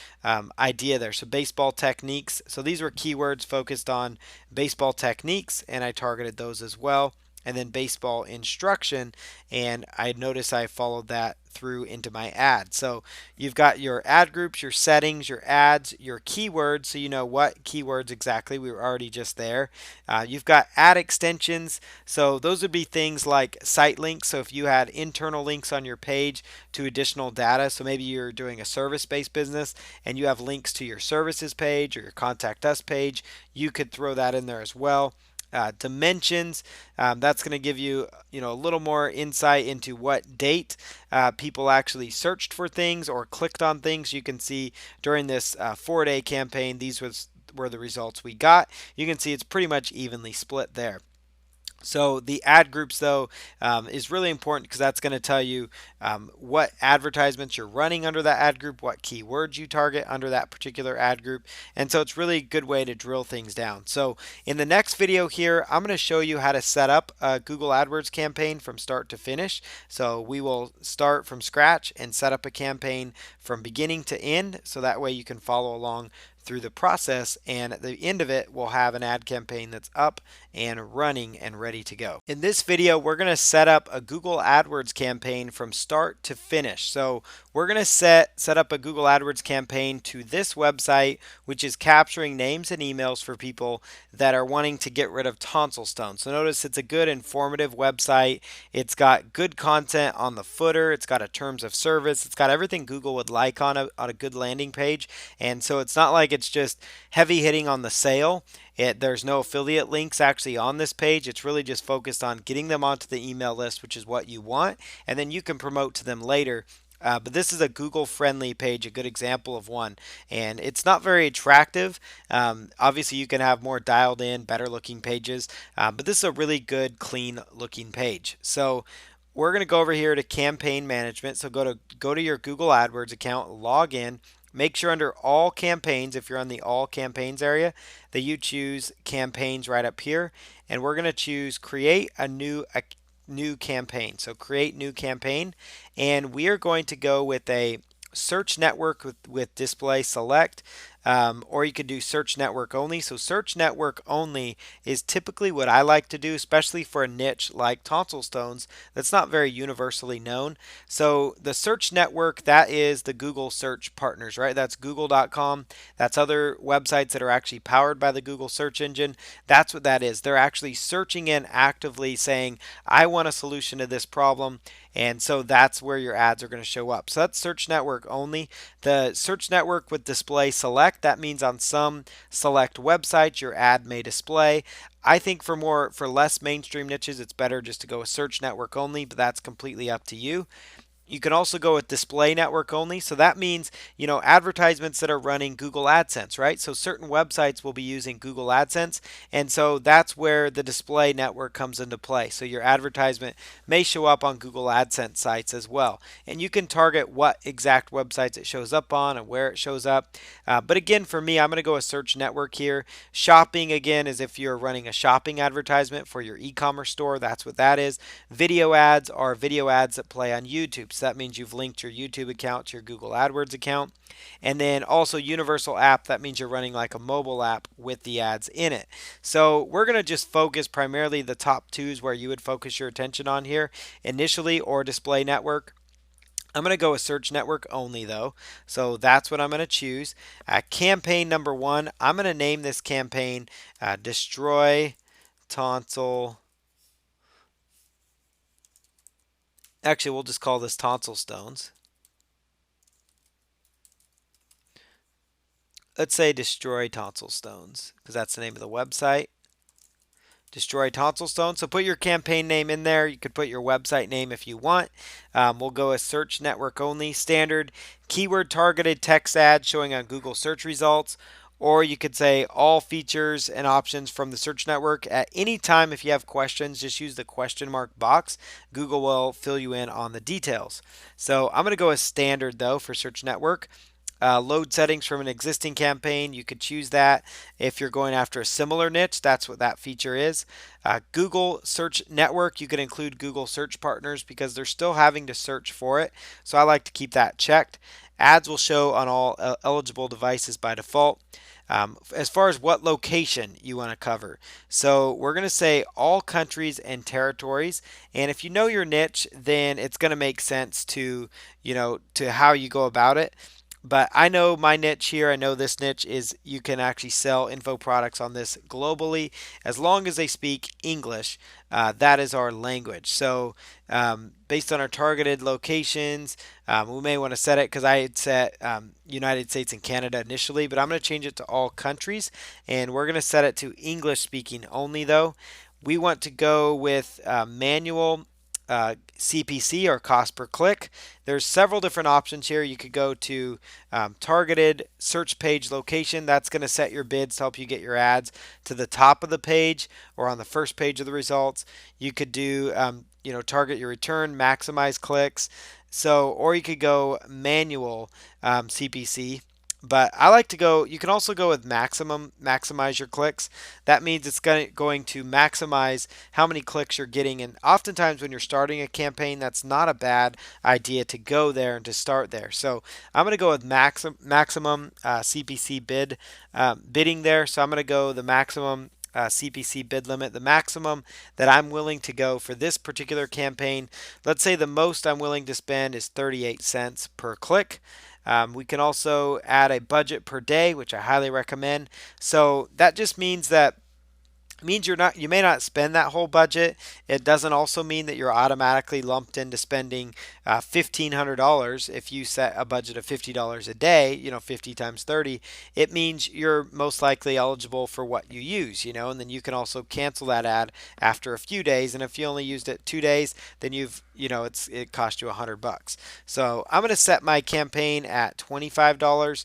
idea there. So baseball techniques, so these were keywords focused on baseball techniques, and I targeted those as well. And then baseball instruction, and I notice I followed that through into my ad. So you've got your ad groups, your settings, your ads, your keywords, so you know what keywords exactly. We were already just there. You've got ad extensions, so those would be things like site links. So if you had internal links on your page to additional data, so maybe you're doing a service-based business and you have links to your services page or your contact us page, you could throw that in there as well. Dimensions, that's going to give you a little more insight into what date people actually searched for things or clicked on things. You can see during this 4-day campaign, these were the results we got. You can see it's pretty much evenly split there. So the ad groups, though, is really important because that's going to tell you what advertisements you're running under that ad group, what keywords you target under that particular ad group. And so it's really a good way to drill things down. So in the next video here, I'm going to show you how to set up a Google AdWords campaign from start to finish. So we will start from scratch and set up a campaign from beginning to end. So that way you can follow along through the process, and at the end of it we'll have an ad campaign that's up and running and ready to go. In this video we're going to set up a Google AdWords campaign from start to finish. So we're going to set up a Google AdWords campaign to this website, which is capturing names and emails for people that are wanting to get rid of tonsil stones. So notice it's a good informative website. It's got good content on the footer. It's got a terms of service. It's got everything Google would like on a good landing page. And so it's not like it's just heavy hitting on the sale. There's no affiliate links actually on this page. It's really just focused on getting them onto the email list, which is what you want, and then you can promote to them later. But this is a Google friendly page, a good example of one, and it's not very attractive. Obviously you can have more dialed in, better looking pages, but this is a really good, clean looking page. So we're going to go over here to campaign management. So go to your Google AdWords account, log in. Make sure under all campaigns, if you're on the all campaigns area, that you choose campaigns right up here. And we're going to choose create a new campaign. So create new campaign. And we are going to go with a search network with display select. Or you could do search network only. So search network only is typically what I like to do, especially for a niche like tonsil stones that's not very universally known. So the search network, that is the Google search partners, right? That's google.com. That's other websites that are actually powered by the Google search engine. That's what that is. They're actually searching in actively saying, I want a solution to this problem. And so that's where your ads are going to show up. So that's search network only. The search network with display select, that means on some select websites your ad may display. I think for less mainstream niches, it's better just to go with search network only, but that's completely up to you. You can also go with display network only. So that means, advertisements that are running Google AdSense, right? So certain websites will be using Google AdSense. And so that's where the display network comes into play. So your advertisement may show up on Google AdSense sites as well. And you can target what exact websites it shows up on and where it shows up. But again, for me, I'm going to go with search network here. Shopping, again, is if you're running a shopping advertisement for your e-commerce store. That's what that is. Video ads are video ads that play on YouTube. So that means you've linked your YouTube account to your Google AdWords account. And then also universal app, that means you're running like a mobile app with the ads in it. So we're going to just focus primarily the top twos where you would focus your attention on here initially, or display network. I'm going to go with search network only though. So that's what I'm going to choose. Campaign number one, I'm going to name this campaign Destroy Tonsil. Actually, we'll just call this Tonsil Stones. Let's say Destroy Tonsil Stones because that's the name of the website. Destroy Tonsil Stone. So put your campaign name in there. You could put your website name if you want. We'll go with search network only, standard keyword targeted text ad showing on Google search results. Or you could say all features and options from the search network. At any time, if you have questions, just use the question mark box. Google will fill you in on the details. So I'm going to go with standard though for search network. Load settings from an existing campaign, you could choose that. If you're going after a similar niche, that's what that feature is. Google Search Network, you can include Google Search Partners because they're still having to search for it. So I like to keep that checked. Ads will show on all eligible devices by default. As far as what location you want to cover, so we're going to say all countries and territories. And if you know your niche, then it's going to make sense to to how you go about it. But I know my niche here. I know this niche is you can actually sell info products on this globally as long as they speak English. That is our language. So based on our targeted locations, we may want to set it because I had set United States and Canada initially, but I'm going to change it to all countries, and we're going to set it to English speaking only though. We want to go with manual CPC or cost per click. There's several different options here. You could go to targeted search page location. That's going to set your bids to help you get your ads to the top of the page or on the first page of the results. You could do target your return, maximize clicks. So, or you could go manual CPC. But I like to go, you can also go with maximize your clicks. That means it's going to maximize how many clicks you're getting. And oftentimes when you're starting a campaign, that's not a bad idea to go there and to start there. So I'm going to go with maximum CPC bidding there. So I'm going to go the maximum CPC bid limit, the maximum that I'm willing to go for this particular campaign. Let's say the most I'm willing to spend is 38 cents per click. We can also add a budget per day, which I highly recommend. So that just means that means you may not spend that whole budget. It doesn't also mean that you're automatically lumped into spending $1,500 if you set a budget of $50 a day. 50 times 30. It means you're most likely eligible for what you use. And then you can also cancel that ad after a few days. And if you only used it 2 days, then it cost you $100. So I'm going to set my campaign at $25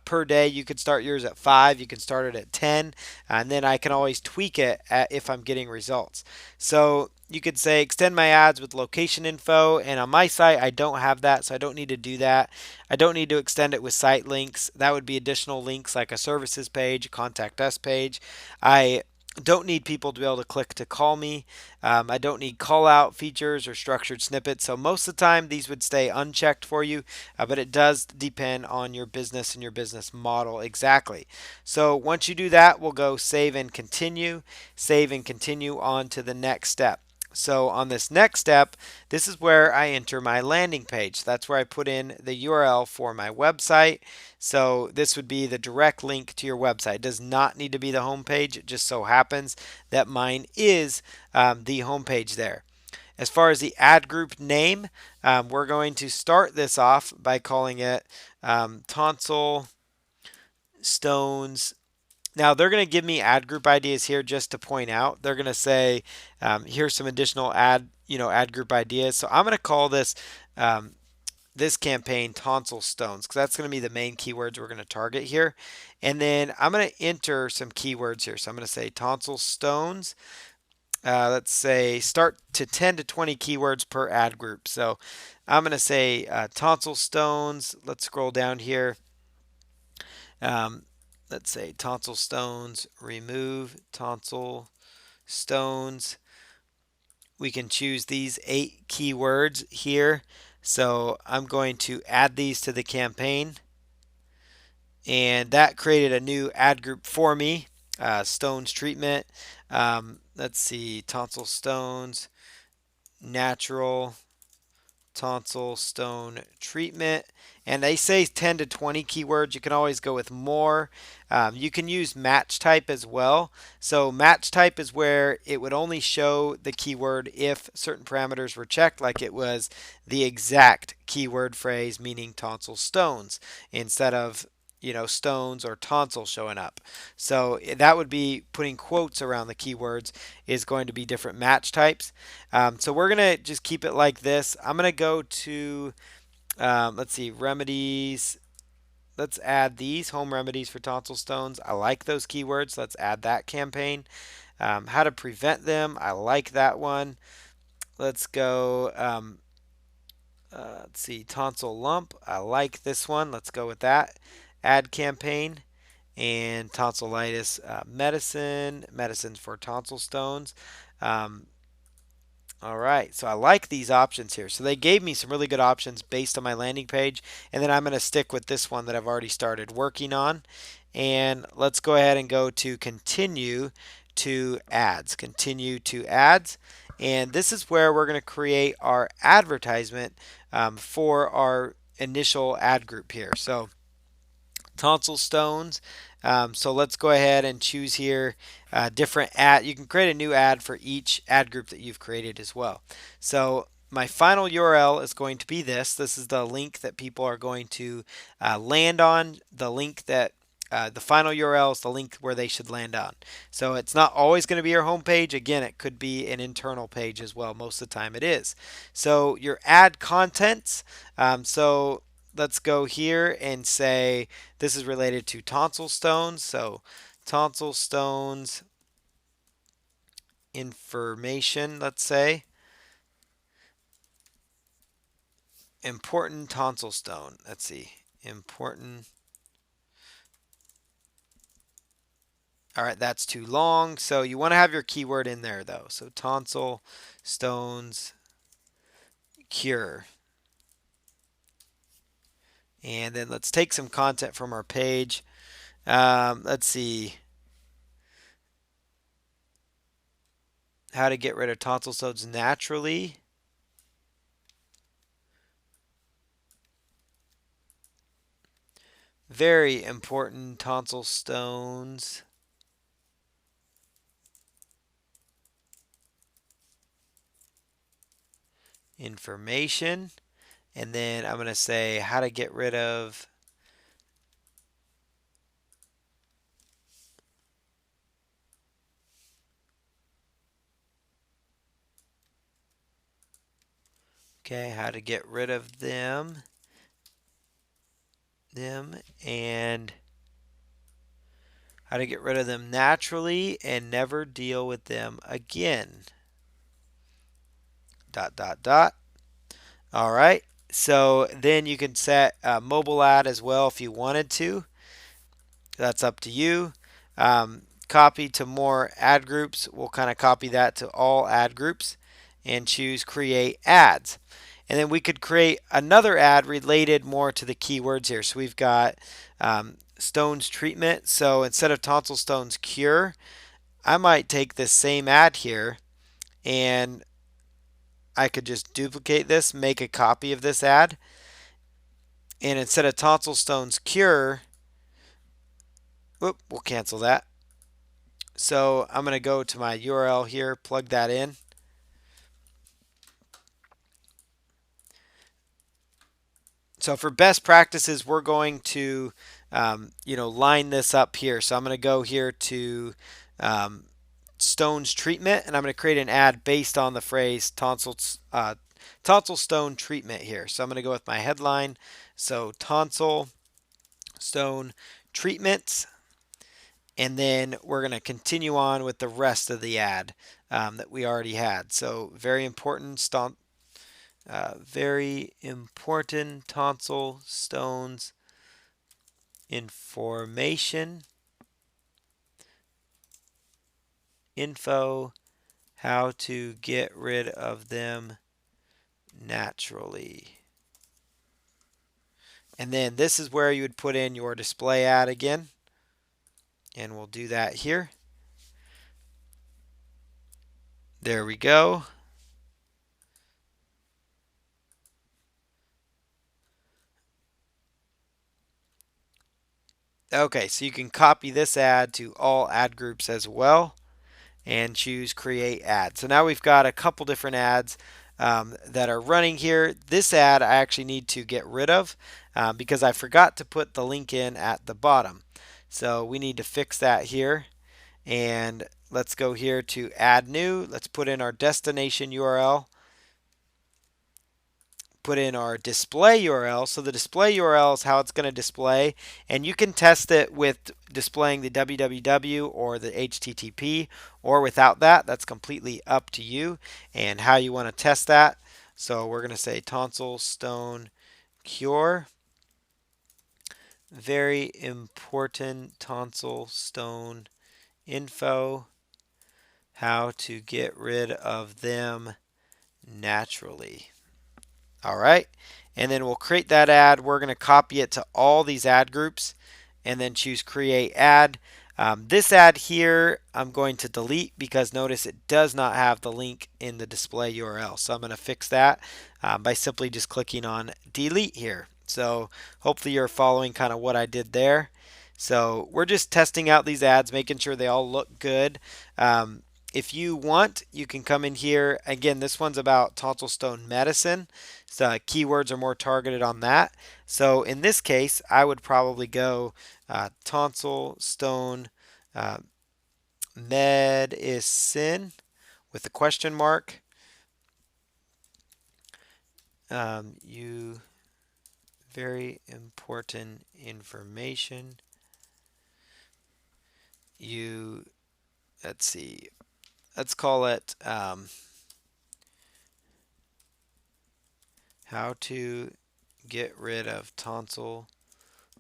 per day. You could start yours at 5. You can start it at 10, and then I can always tweak it if I'm getting results. So you could say extend my ads with location info, and on my site I don't have that, so I don't need to do that. I don't need to extend it with site links. That would be additional links like a services page, a contact us page. I don't need people to be able to click to call me. I don't need call out features or structured snippets. So most of the time these would stay unchecked for you, but it does depend on your business and your business model exactly. So once you do that, we'll go save and continue on to the next step. So on this next step, this is where I enter my landing page. That's where I put in the URL for my website. So this would be the direct link to your website. It does not need to be the home page. It just so happens that mine is the home page there. As far as the ad group name, we're going to start this off by calling it Tonsil Stones. Now they're going to give me ad group ideas here just to point out. They're going to say, here's some additional ad group ideas. So I'm going to call this um, this campaign tonsil stones, because that's going to be the main keywords we're going to target here. And then I'm going to enter some keywords here. So I'm going to say tonsil stones. Let's say start to 10 to 20 keywords per ad group. So I'm going to say tonsil stones. Let's scroll down here. Um, let's say tonsil stones, remove tonsil stones. We can choose these 8 keywords here. So I'm going to add these to the campaign. And that created a new ad group for me. Stones treatment. Let's see, tonsil stones, natural tonsil stone treatment. And they say 10 to 20 keywords. You can always go with more. You can use match type as well. So match type is where it would only show the keyword if certain parameters were checked, like it was the exact keyword phrase, meaning tonsil stones, instead of stones or tonsil showing up. So that would be putting quotes around the keywords is going to be different match types. So we're going to just keep it like this. I'm going to go to, let's see, remedies. Let's add these home remedies for tonsil stones. I like those keywords. Let's add that campaign. How to prevent them. I like that one. Let's go. Let's see, tonsil lump. I like this one. Let's go with that. Ad campaign. And tonsillitis medicines for tonsil stones. Um, all right, so I like these options here. So they gave me some really good options based on my landing page, and then I'm going to stick with this one that I've already started working on. And let's go ahead and go to continue to ads. Continue to ads. And this is where we're going to create our advertisement for our initial ad group here. So tonsil stones. So let's go ahead and choose here different ad. You can create a new ad for each ad group that you've created as well. So my final URL is going to be this. This is the link that people are going to land on. The link that the final URL is the link where they should land on. So it's not always going to be your home page. Again, it could be an internal page as well. Most of the time it is. So your ad contents. So let's go here and say this is related to tonsil stones. So tonsil stones information, let's say. Important tonsil stone. Let's see. Important. All right, that's too long. So you want to have your keyword in there though. So tonsil stones cure. And then let's take some content from our page. Let's see. How to get rid of tonsil stones naturally. Very important tonsil stones. Information. And then I'm going to say how to get rid of how to get rid of them and how to get rid of them naturally and never deal with them again. Dot dot dot. All right. So then you can set a mobile ad as well if you wanted to. That's up to you. Copy to more ad groups. We'll kind of copy that to all ad groups and choose create ads. And then we could create another ad related more to the keywords here. So we've got stones treatment. So instead of tonsil stones cure, I might take this same ad here and I could just duplicate this, make a copy of this ad. And instead of tonsil stones cure, we'll cancel that. So I'm going to go to my URL here, plug that in. So for best practices, we're going to, line this up here. So I'm going to go here to stones treatment, and I'm going to create an ad based on the phrase tonsil tonsil stone treatment here. So I'm going to go with my headline. So tonsil stone treatments. And then we're going to continue on with the rest of the ad that we already had. So very important tonsil stones information, info, how to get rid of them naturally. And then this is where you would put in your display ad again. And we'll do that here. There we go. Okay, so you can copy this ad to all ad groups as well and choose create ad. So now we've got a couple different ads that are running here. This ad I actually need to get rid of because I forgot to put the link in at the bottom. So we need to fix that here. And let's go here to add new. Let's put in our destination URL. Put in our display URL. So the display URL is how it's going to display, and you can test it with displaying the www or the HTTP or without that. That's completely up to you and how you want to test that. So we're going to say tonsil stone cure. Very important tonsil stone info. How to get rid of them naturally. All right, and then we'll create that ad. We're going to copy it to all these ad groups and then choose create ad. This ad here I'm going to delete because notice it does not have the link in the display URL. So I'm going to fix that by simply just clicking on delete here. So hopefully you're following kind of what I did there. So we're just testing out these ads, making sure they all look good. If you want, you can come in here. Again, this one's about tonsil stone medicine. So keywords are more targeted on that. So in this case, I would probably go tonsil stone medicine with a question mark. You very important information. Let's see. Let's call it how to get rid of tonsil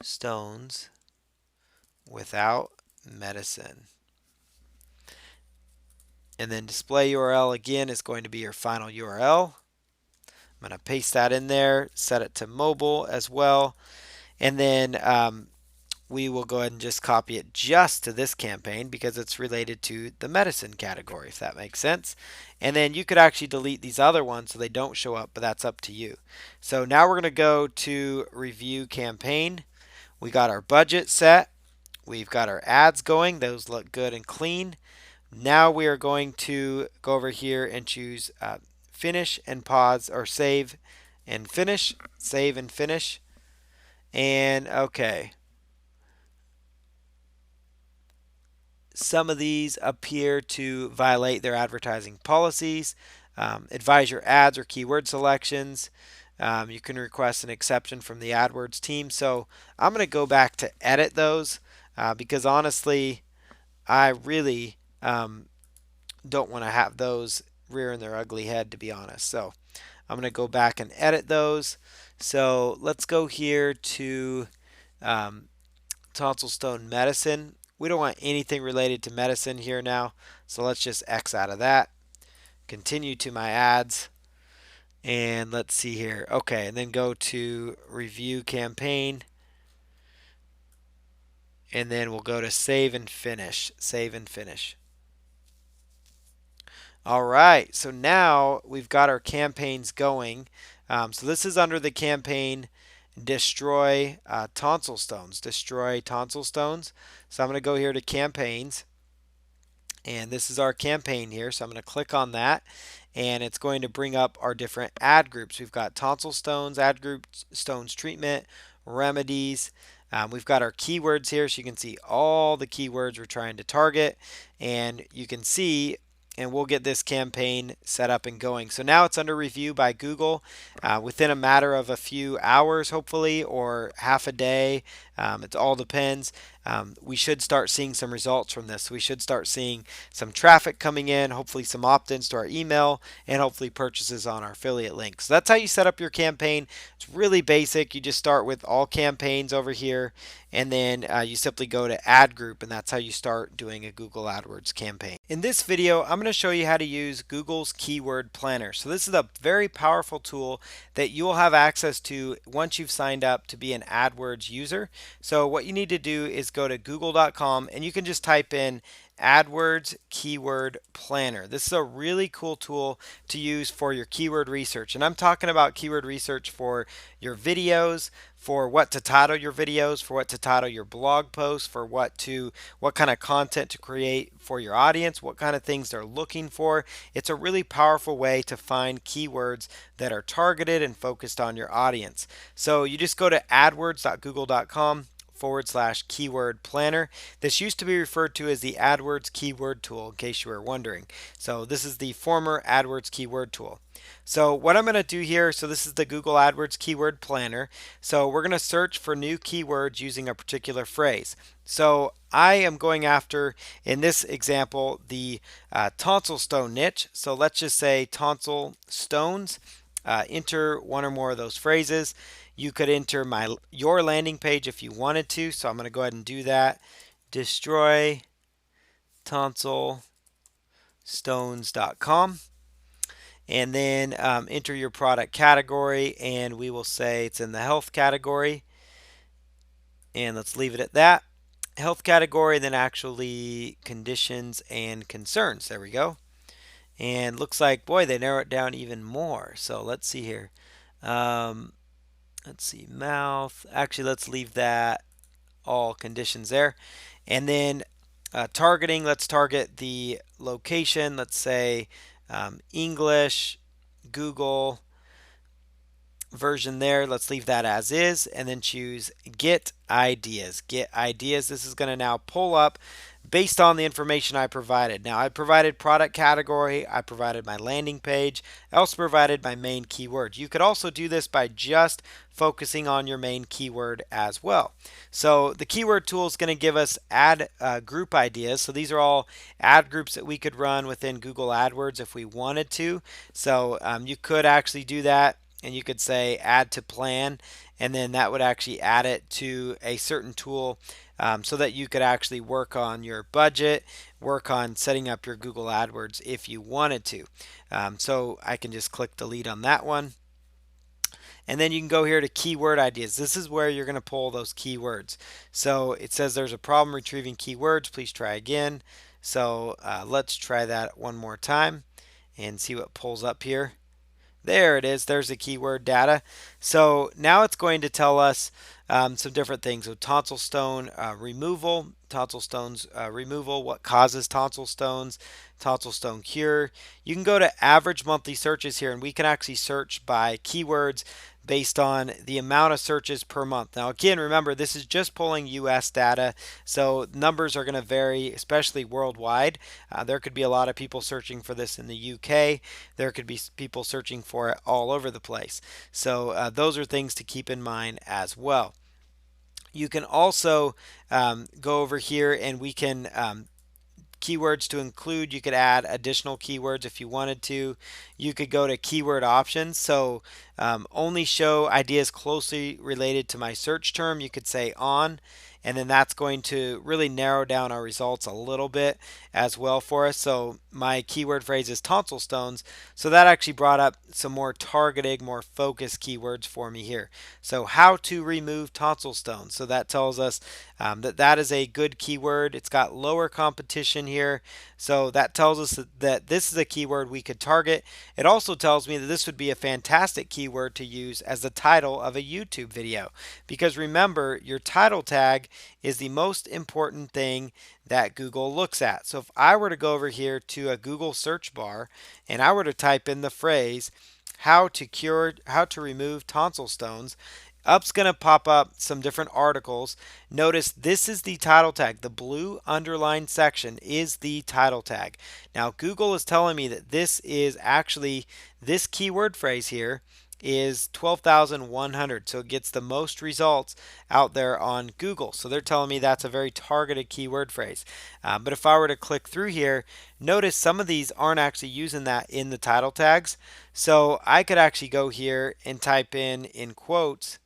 stones without medicine. And then display URL again is going to be your final URL. I'm going to paste that in there, set it to mobile as well. And then we will go ahead and just copy it just to this campaign because it's related to the medicine category, if that makes sense. And then you could actually delete these other ones so they don't show up, but that's up to you. So now we're going to go to review campaign. We got our budget set. We've got our ads going. Those look good and clean. Now we are going to go over here and choose finish and pause, or save and finish. Save and finish. And okay. Some of these appear to violate their advertising policies. Advise your ads or keyword selections. You can request an exception from the AdWords team. So I'm going to go back to edit those because honestly, I really don't want to have those rearing their ugly head, to be honest. So I'm going to go back and edit those. So let's go here to tonsil stone medicine. We don't want anything related to medicine here now. So let's just X out of that. Continue to my ads. And let's see here. Okay, and then go to review campaign. And then we'll go to save and finish. Save and finish. All right, so now we've got our campaigns going. So this is under the campaign destroy tonsil stones. Destroy tonsil stones. So I'm going to go here to campaigns. And this is our campaign here. So I'm going to click on that. And it's going to bring up our different ad groups. We've got tonsil stones, ad group stones treatment, remedies. We've got our keywords here. So you can see all the keywords we're trying to target. And you can see and we'll get this campaign set up and going. So now it's under review by Google within a matter of a few hours, hopefully, or half a day. It all depends. We should start seeing some results from this. We should start seeing some traffic coming in, hopefully some opt-ins to our email, and hopefully purchases on our affiliate links. So that's how you set up your campaign. It's really basic. You just start with all campaigns over here, and then you simply go to Ad Group, and that's how you start doing a Google AdWords campaign. In this video, I'm going to show you how to use Google's Keyword Planner. So this is a very powerful tool that you will have access to once you've signed up to be an AdWords user. So what you need to do is go to google.com, and you can just type in AdWords Keyword Planner. This is a really cool tool to use for your keyword research. And I'm talking about keyword research for your videos, for what to title your videos, for what to title your blog posts, for what kind of content to create for your audience, what kind of things they're looking for. It's a really powerful way to find keywords that are targeted and focused on your audience. So you just go to adwords.google.com /keyword planner. This used to be referred to as the AdWords keyword tool, in case you were wondering. So this is the former AdWords keyword tool. So what I'm going to do here, so this is the Google AdWords keyword planner. So we're going to search for new keywords using a particular phrase. So I am going after, in this example, the tonsil stone niche. So let's just say tonsil stones. Enter one or more of those phrases. You could enter your landing page if you wanted to. So I'm going to go ahead and do that. Destroy tonsilstones.com. And then enter your product category, and we will say it's in the health category. And let's leave it at that. Health category, then actually conditions and concerns. There we go. And looks like, boy, they narrow it down even more. So let's see here. Let's see, mouth. Actually, let's leave that all conditions there. And then targeting, let's target the location. Let's say English, Google version there. Let's leave that as is, and then choose Get Ideas. Get Ideas. This is going to now pull up based on the information I provided. Now, I provided product category, I provided my landing page, I also provided my main keyword. You could also do this by just focusing on your main keyword as well. So the keyword tool is going to give us ad group ideas. So these are all ad groups that we could run within Google AdWords if we wanted to. So you could actually do that, and you could say add to plan, and then that would actually add it to a certain tool so that you could actually work on your budget, work on setting up your Google AdWords if you wanted to. So I can just click delete on that one. And then you can go here to keyword ideas. This is where you're going to pull those keywords. So it says there's a problem retrieving keywords. Please try again. So let's try that one more time and see what pulls up here. There it is. There's the keyword data. So now it's going to tell us some different things. So tonsil stone removal, tonsil stones removal, what causes tonsil stones, tonsil stone cure. You can go to average monthly searches here, and we can actually search by keywords based on the amount of searches per month. Now again, remember, this is just pulling US data, so numbers are going to vary, especially worldwide. There could be a lot of people searching for this in the UK. There could be people searching for it all over the place. So those are things to keep in mind as well. You can also go over here, and we can keywords to include. You could add additional keywords if you wanted to. You could go to keyword options. So only show ideas closely related to my search term. You could say on, and then that's going to really narrow down our results a little bit as well for us. So my keyword phrase is tonsil stones, so that actually brought up some more targeted, more focused keywords for me here. So how to remove tonsil stones, so that tells us that is a good keyword. It's got lower competition here, so that tells us that this is a keyword we could target. It also tells me that this would be a fantastic keyword to use as the title of a YouTube video, because remember, your title tag is the most important thing that Google looks at. So if I were to go over here to a Google search bar and I were to type in the phrase how to remove tonsil stones, Up's going to pop up some different articles. Notice this is the title tag. The blue underlined section is the title tag. Now, Google is telling me that this is actually, this keyword phrase here is 12,100. So it gets the most results out there on Google. So they're telling me that's a very targeted keyword phrase. But if I were to click through here, notice some of these aren't actually using that in the title tags. So I could actually go here and type in quotes,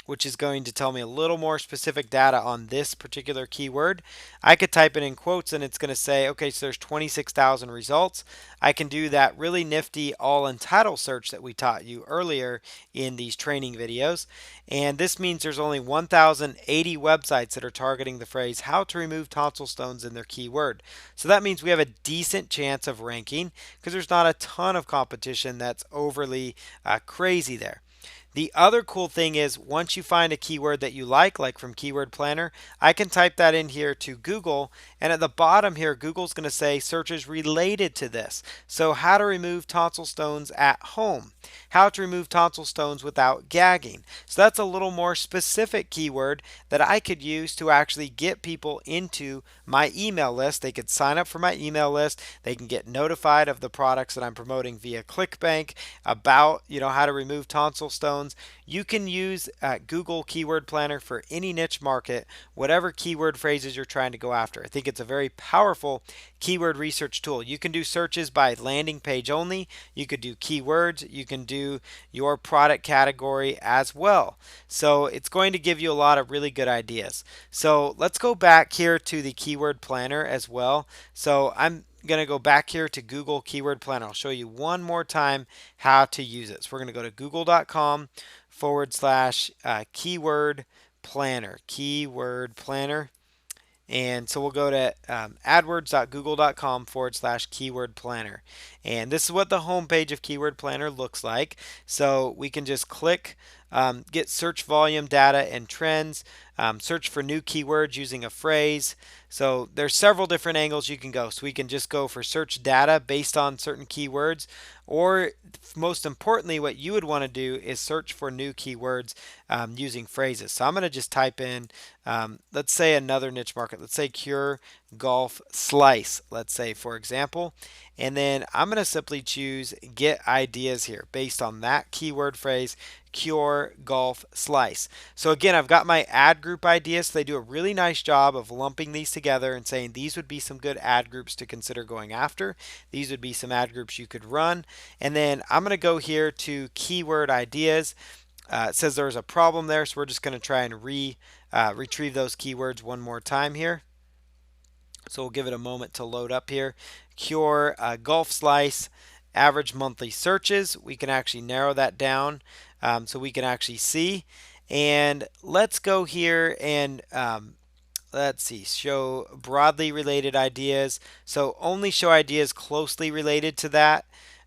which is going to tell me a little more specific data on this particular keyword. I could type it in quotes and it's going to say, okay, so there's 26,000 results. I can do that really nifty AllInTitle search that we taught you earlier in these training videos. And this means there's only 1,080 websites that are targeting the phrase how to remove tonsil stones in their keyword. So that means we have a decent chance of ranking because there's not a ton of competition that's overly crazy there. The other cool thing is once you find a keyword that you like from Keyword Planner, I can type that in here to Google, and at the bottom here, Google's going to say searches related to this. So how to remove tonsil stones at home, how to remove tonsil stones without gagging. So that's a little more specific keyword that I could use to actually get people into my email list. They could sign up for my email list. They can get notified of the products that I'm promoting via ClickBank about, how to remove tonsil stones. You can use Google Keyword Planner for any niche market, whatever keyword phrases you're trying to go after. I think it's a very powerful keyword research tool. You can do searches by landing page only. You could do keywords. You can do your product category as well. So it's going to give you a lot of really good ideas. So let's go back here to the Keyword Planner as well. So I'm going to go back here to Google Keyword Planner. I'll show you one more time how to use it. So we're going to go to google.com/keyword planner. Keyword planner. And so we'll go to adwords.google.com/keyword planner. And this is what the home page of Keyword Planner looks like. So we can just click, get search volume data and trends, search for new keywords using a phrase. So there's several different angles you can go. So we can just go for search data based on certain keywords, or most importantly, what you would want to do is search for new keywords using phrases. So I'm going to just type in, let's say another niche market. Let's say cure golf slice, let's say, for example. And then I'm going to simply choose get ideas here based on that keyword phrase, cure golf slice. So again, I've got my ad group ideas. So they do a really nice job of lumping these together and saying these would be some good ad groups to consider going after. These would be some ad groups you could run. And then I'm going to go here to keyword ideas. It says there's a problem there, so we're just going to try and retrieve those keywords one more time here. So we'll give it a moment to load up here. Cure golf slice, average monthly searches. We can actually narrow that down so we can actually see. And let's go here and let's see, show broadly related ideas. So only show ideas closely related to that.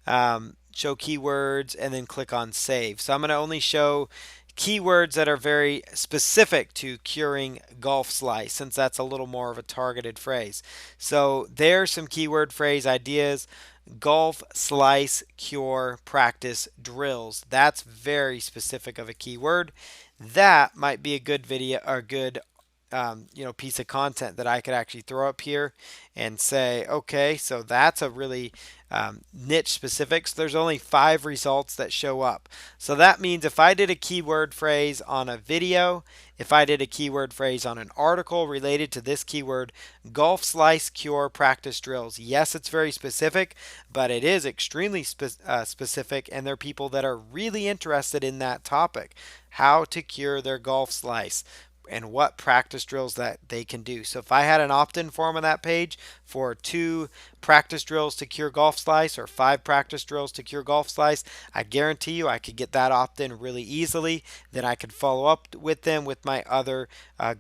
Show keywords and then click on save. So I'm going to only show keywords that are very specific to curing golf slice, since that's a little more of a targeted phrase. So there's some keyword phrase ideas. Golf slice cure practice drills. That's very specific of a keyword. That might be a good video or good piece of content that I could actually throw up here and say, okay, so that's a really niche specific. So there's only 5 results that show up. So that means if I did a keyword phrase on a video, if I did a keyword phrase on an article related to this keyword, golf slice cure practice drills. Yes, it's very specific, but it is extremely specific, and there are people that are really interested in that topic, how to cure their golf slice and what practice drills that they can do. So if I had an opt-in form on that page for 2 practice drills to cure golf slice or 5 practice drills to cure golf slice, I guarantee you I could get that opt-in really easily. Then I could follow up with them with my other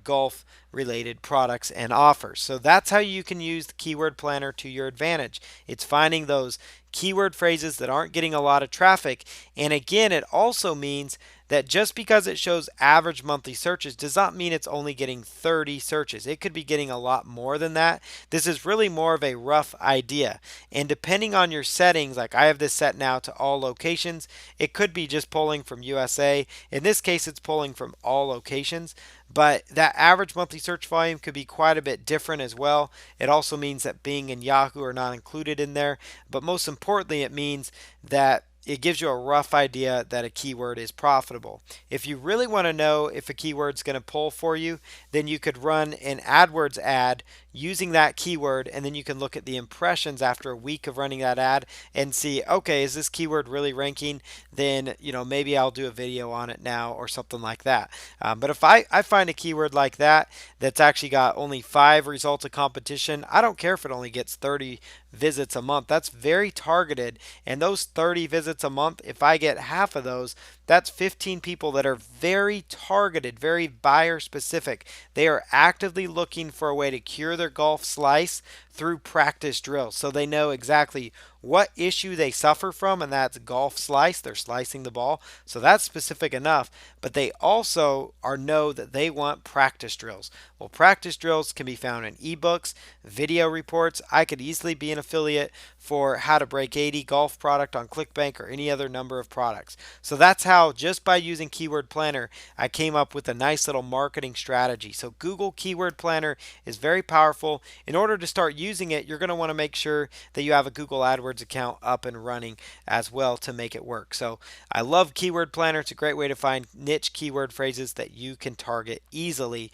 golf related products and offers. So that's how you can use the Keyword Planner to your advantage. It's finding those keyword phrases that aren't getting a lot of traffic. And again, it also means that just because it shows average monthly searches does not mean it's only getting 30 searches. It could be getting a lot more than that. This is really more of a rough idea. And depending on your settings, like I have this set now to all locations, it could be just pulling from USA. In this case, it's pulling from all locations. But that average monthly search volume could be quite a bit different as well. It also means that Bing and Yahoo are not included in there. But most importantly, it means that it gives you a rough idea that a keyword is profitable. If you really want to know if a keyword is going to pull for you, then you could run an AdWords ad using that keyword, and then you can look at the impressions after a week of running that ad and see, okay, is this keyword really ranking? Then, maybe I'll do a video on it now or something like that. But if I find a keyword like that that's actually got only 5 results of competition, I don't care if it only gets 30 visits a month. That's very targeted. And those 30 visits a month, if I get half of those, that's 15 people that are very targeted, very buyer specific. They are actively looking for a way to cure their golf slice through practice drills. So they know exactly what issue they suffer from, and that's golf slice. They're slicing the ball. So that's specific enough. But they also know that they want practice drills. Well, practice drills can be found in ebooks, video reports. I could easily be an affiliate for how to break 80 golf product on ClickBank or any other number of products. So that's how, just by using Keyword Planner, I came up with a nice little marketing strategy. So Google Keyword Planner is very powerful. In order to start using it, you're going to want to make sure that you have a Google AdWords account up and running as well to make it work. So I love Keyword Planner. It's a great way to find niche keyword phrases that you can target easily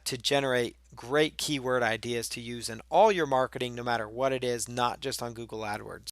to generate great keyword ideas to use in all your marketing, no matter what it is, not just on Google AdWords.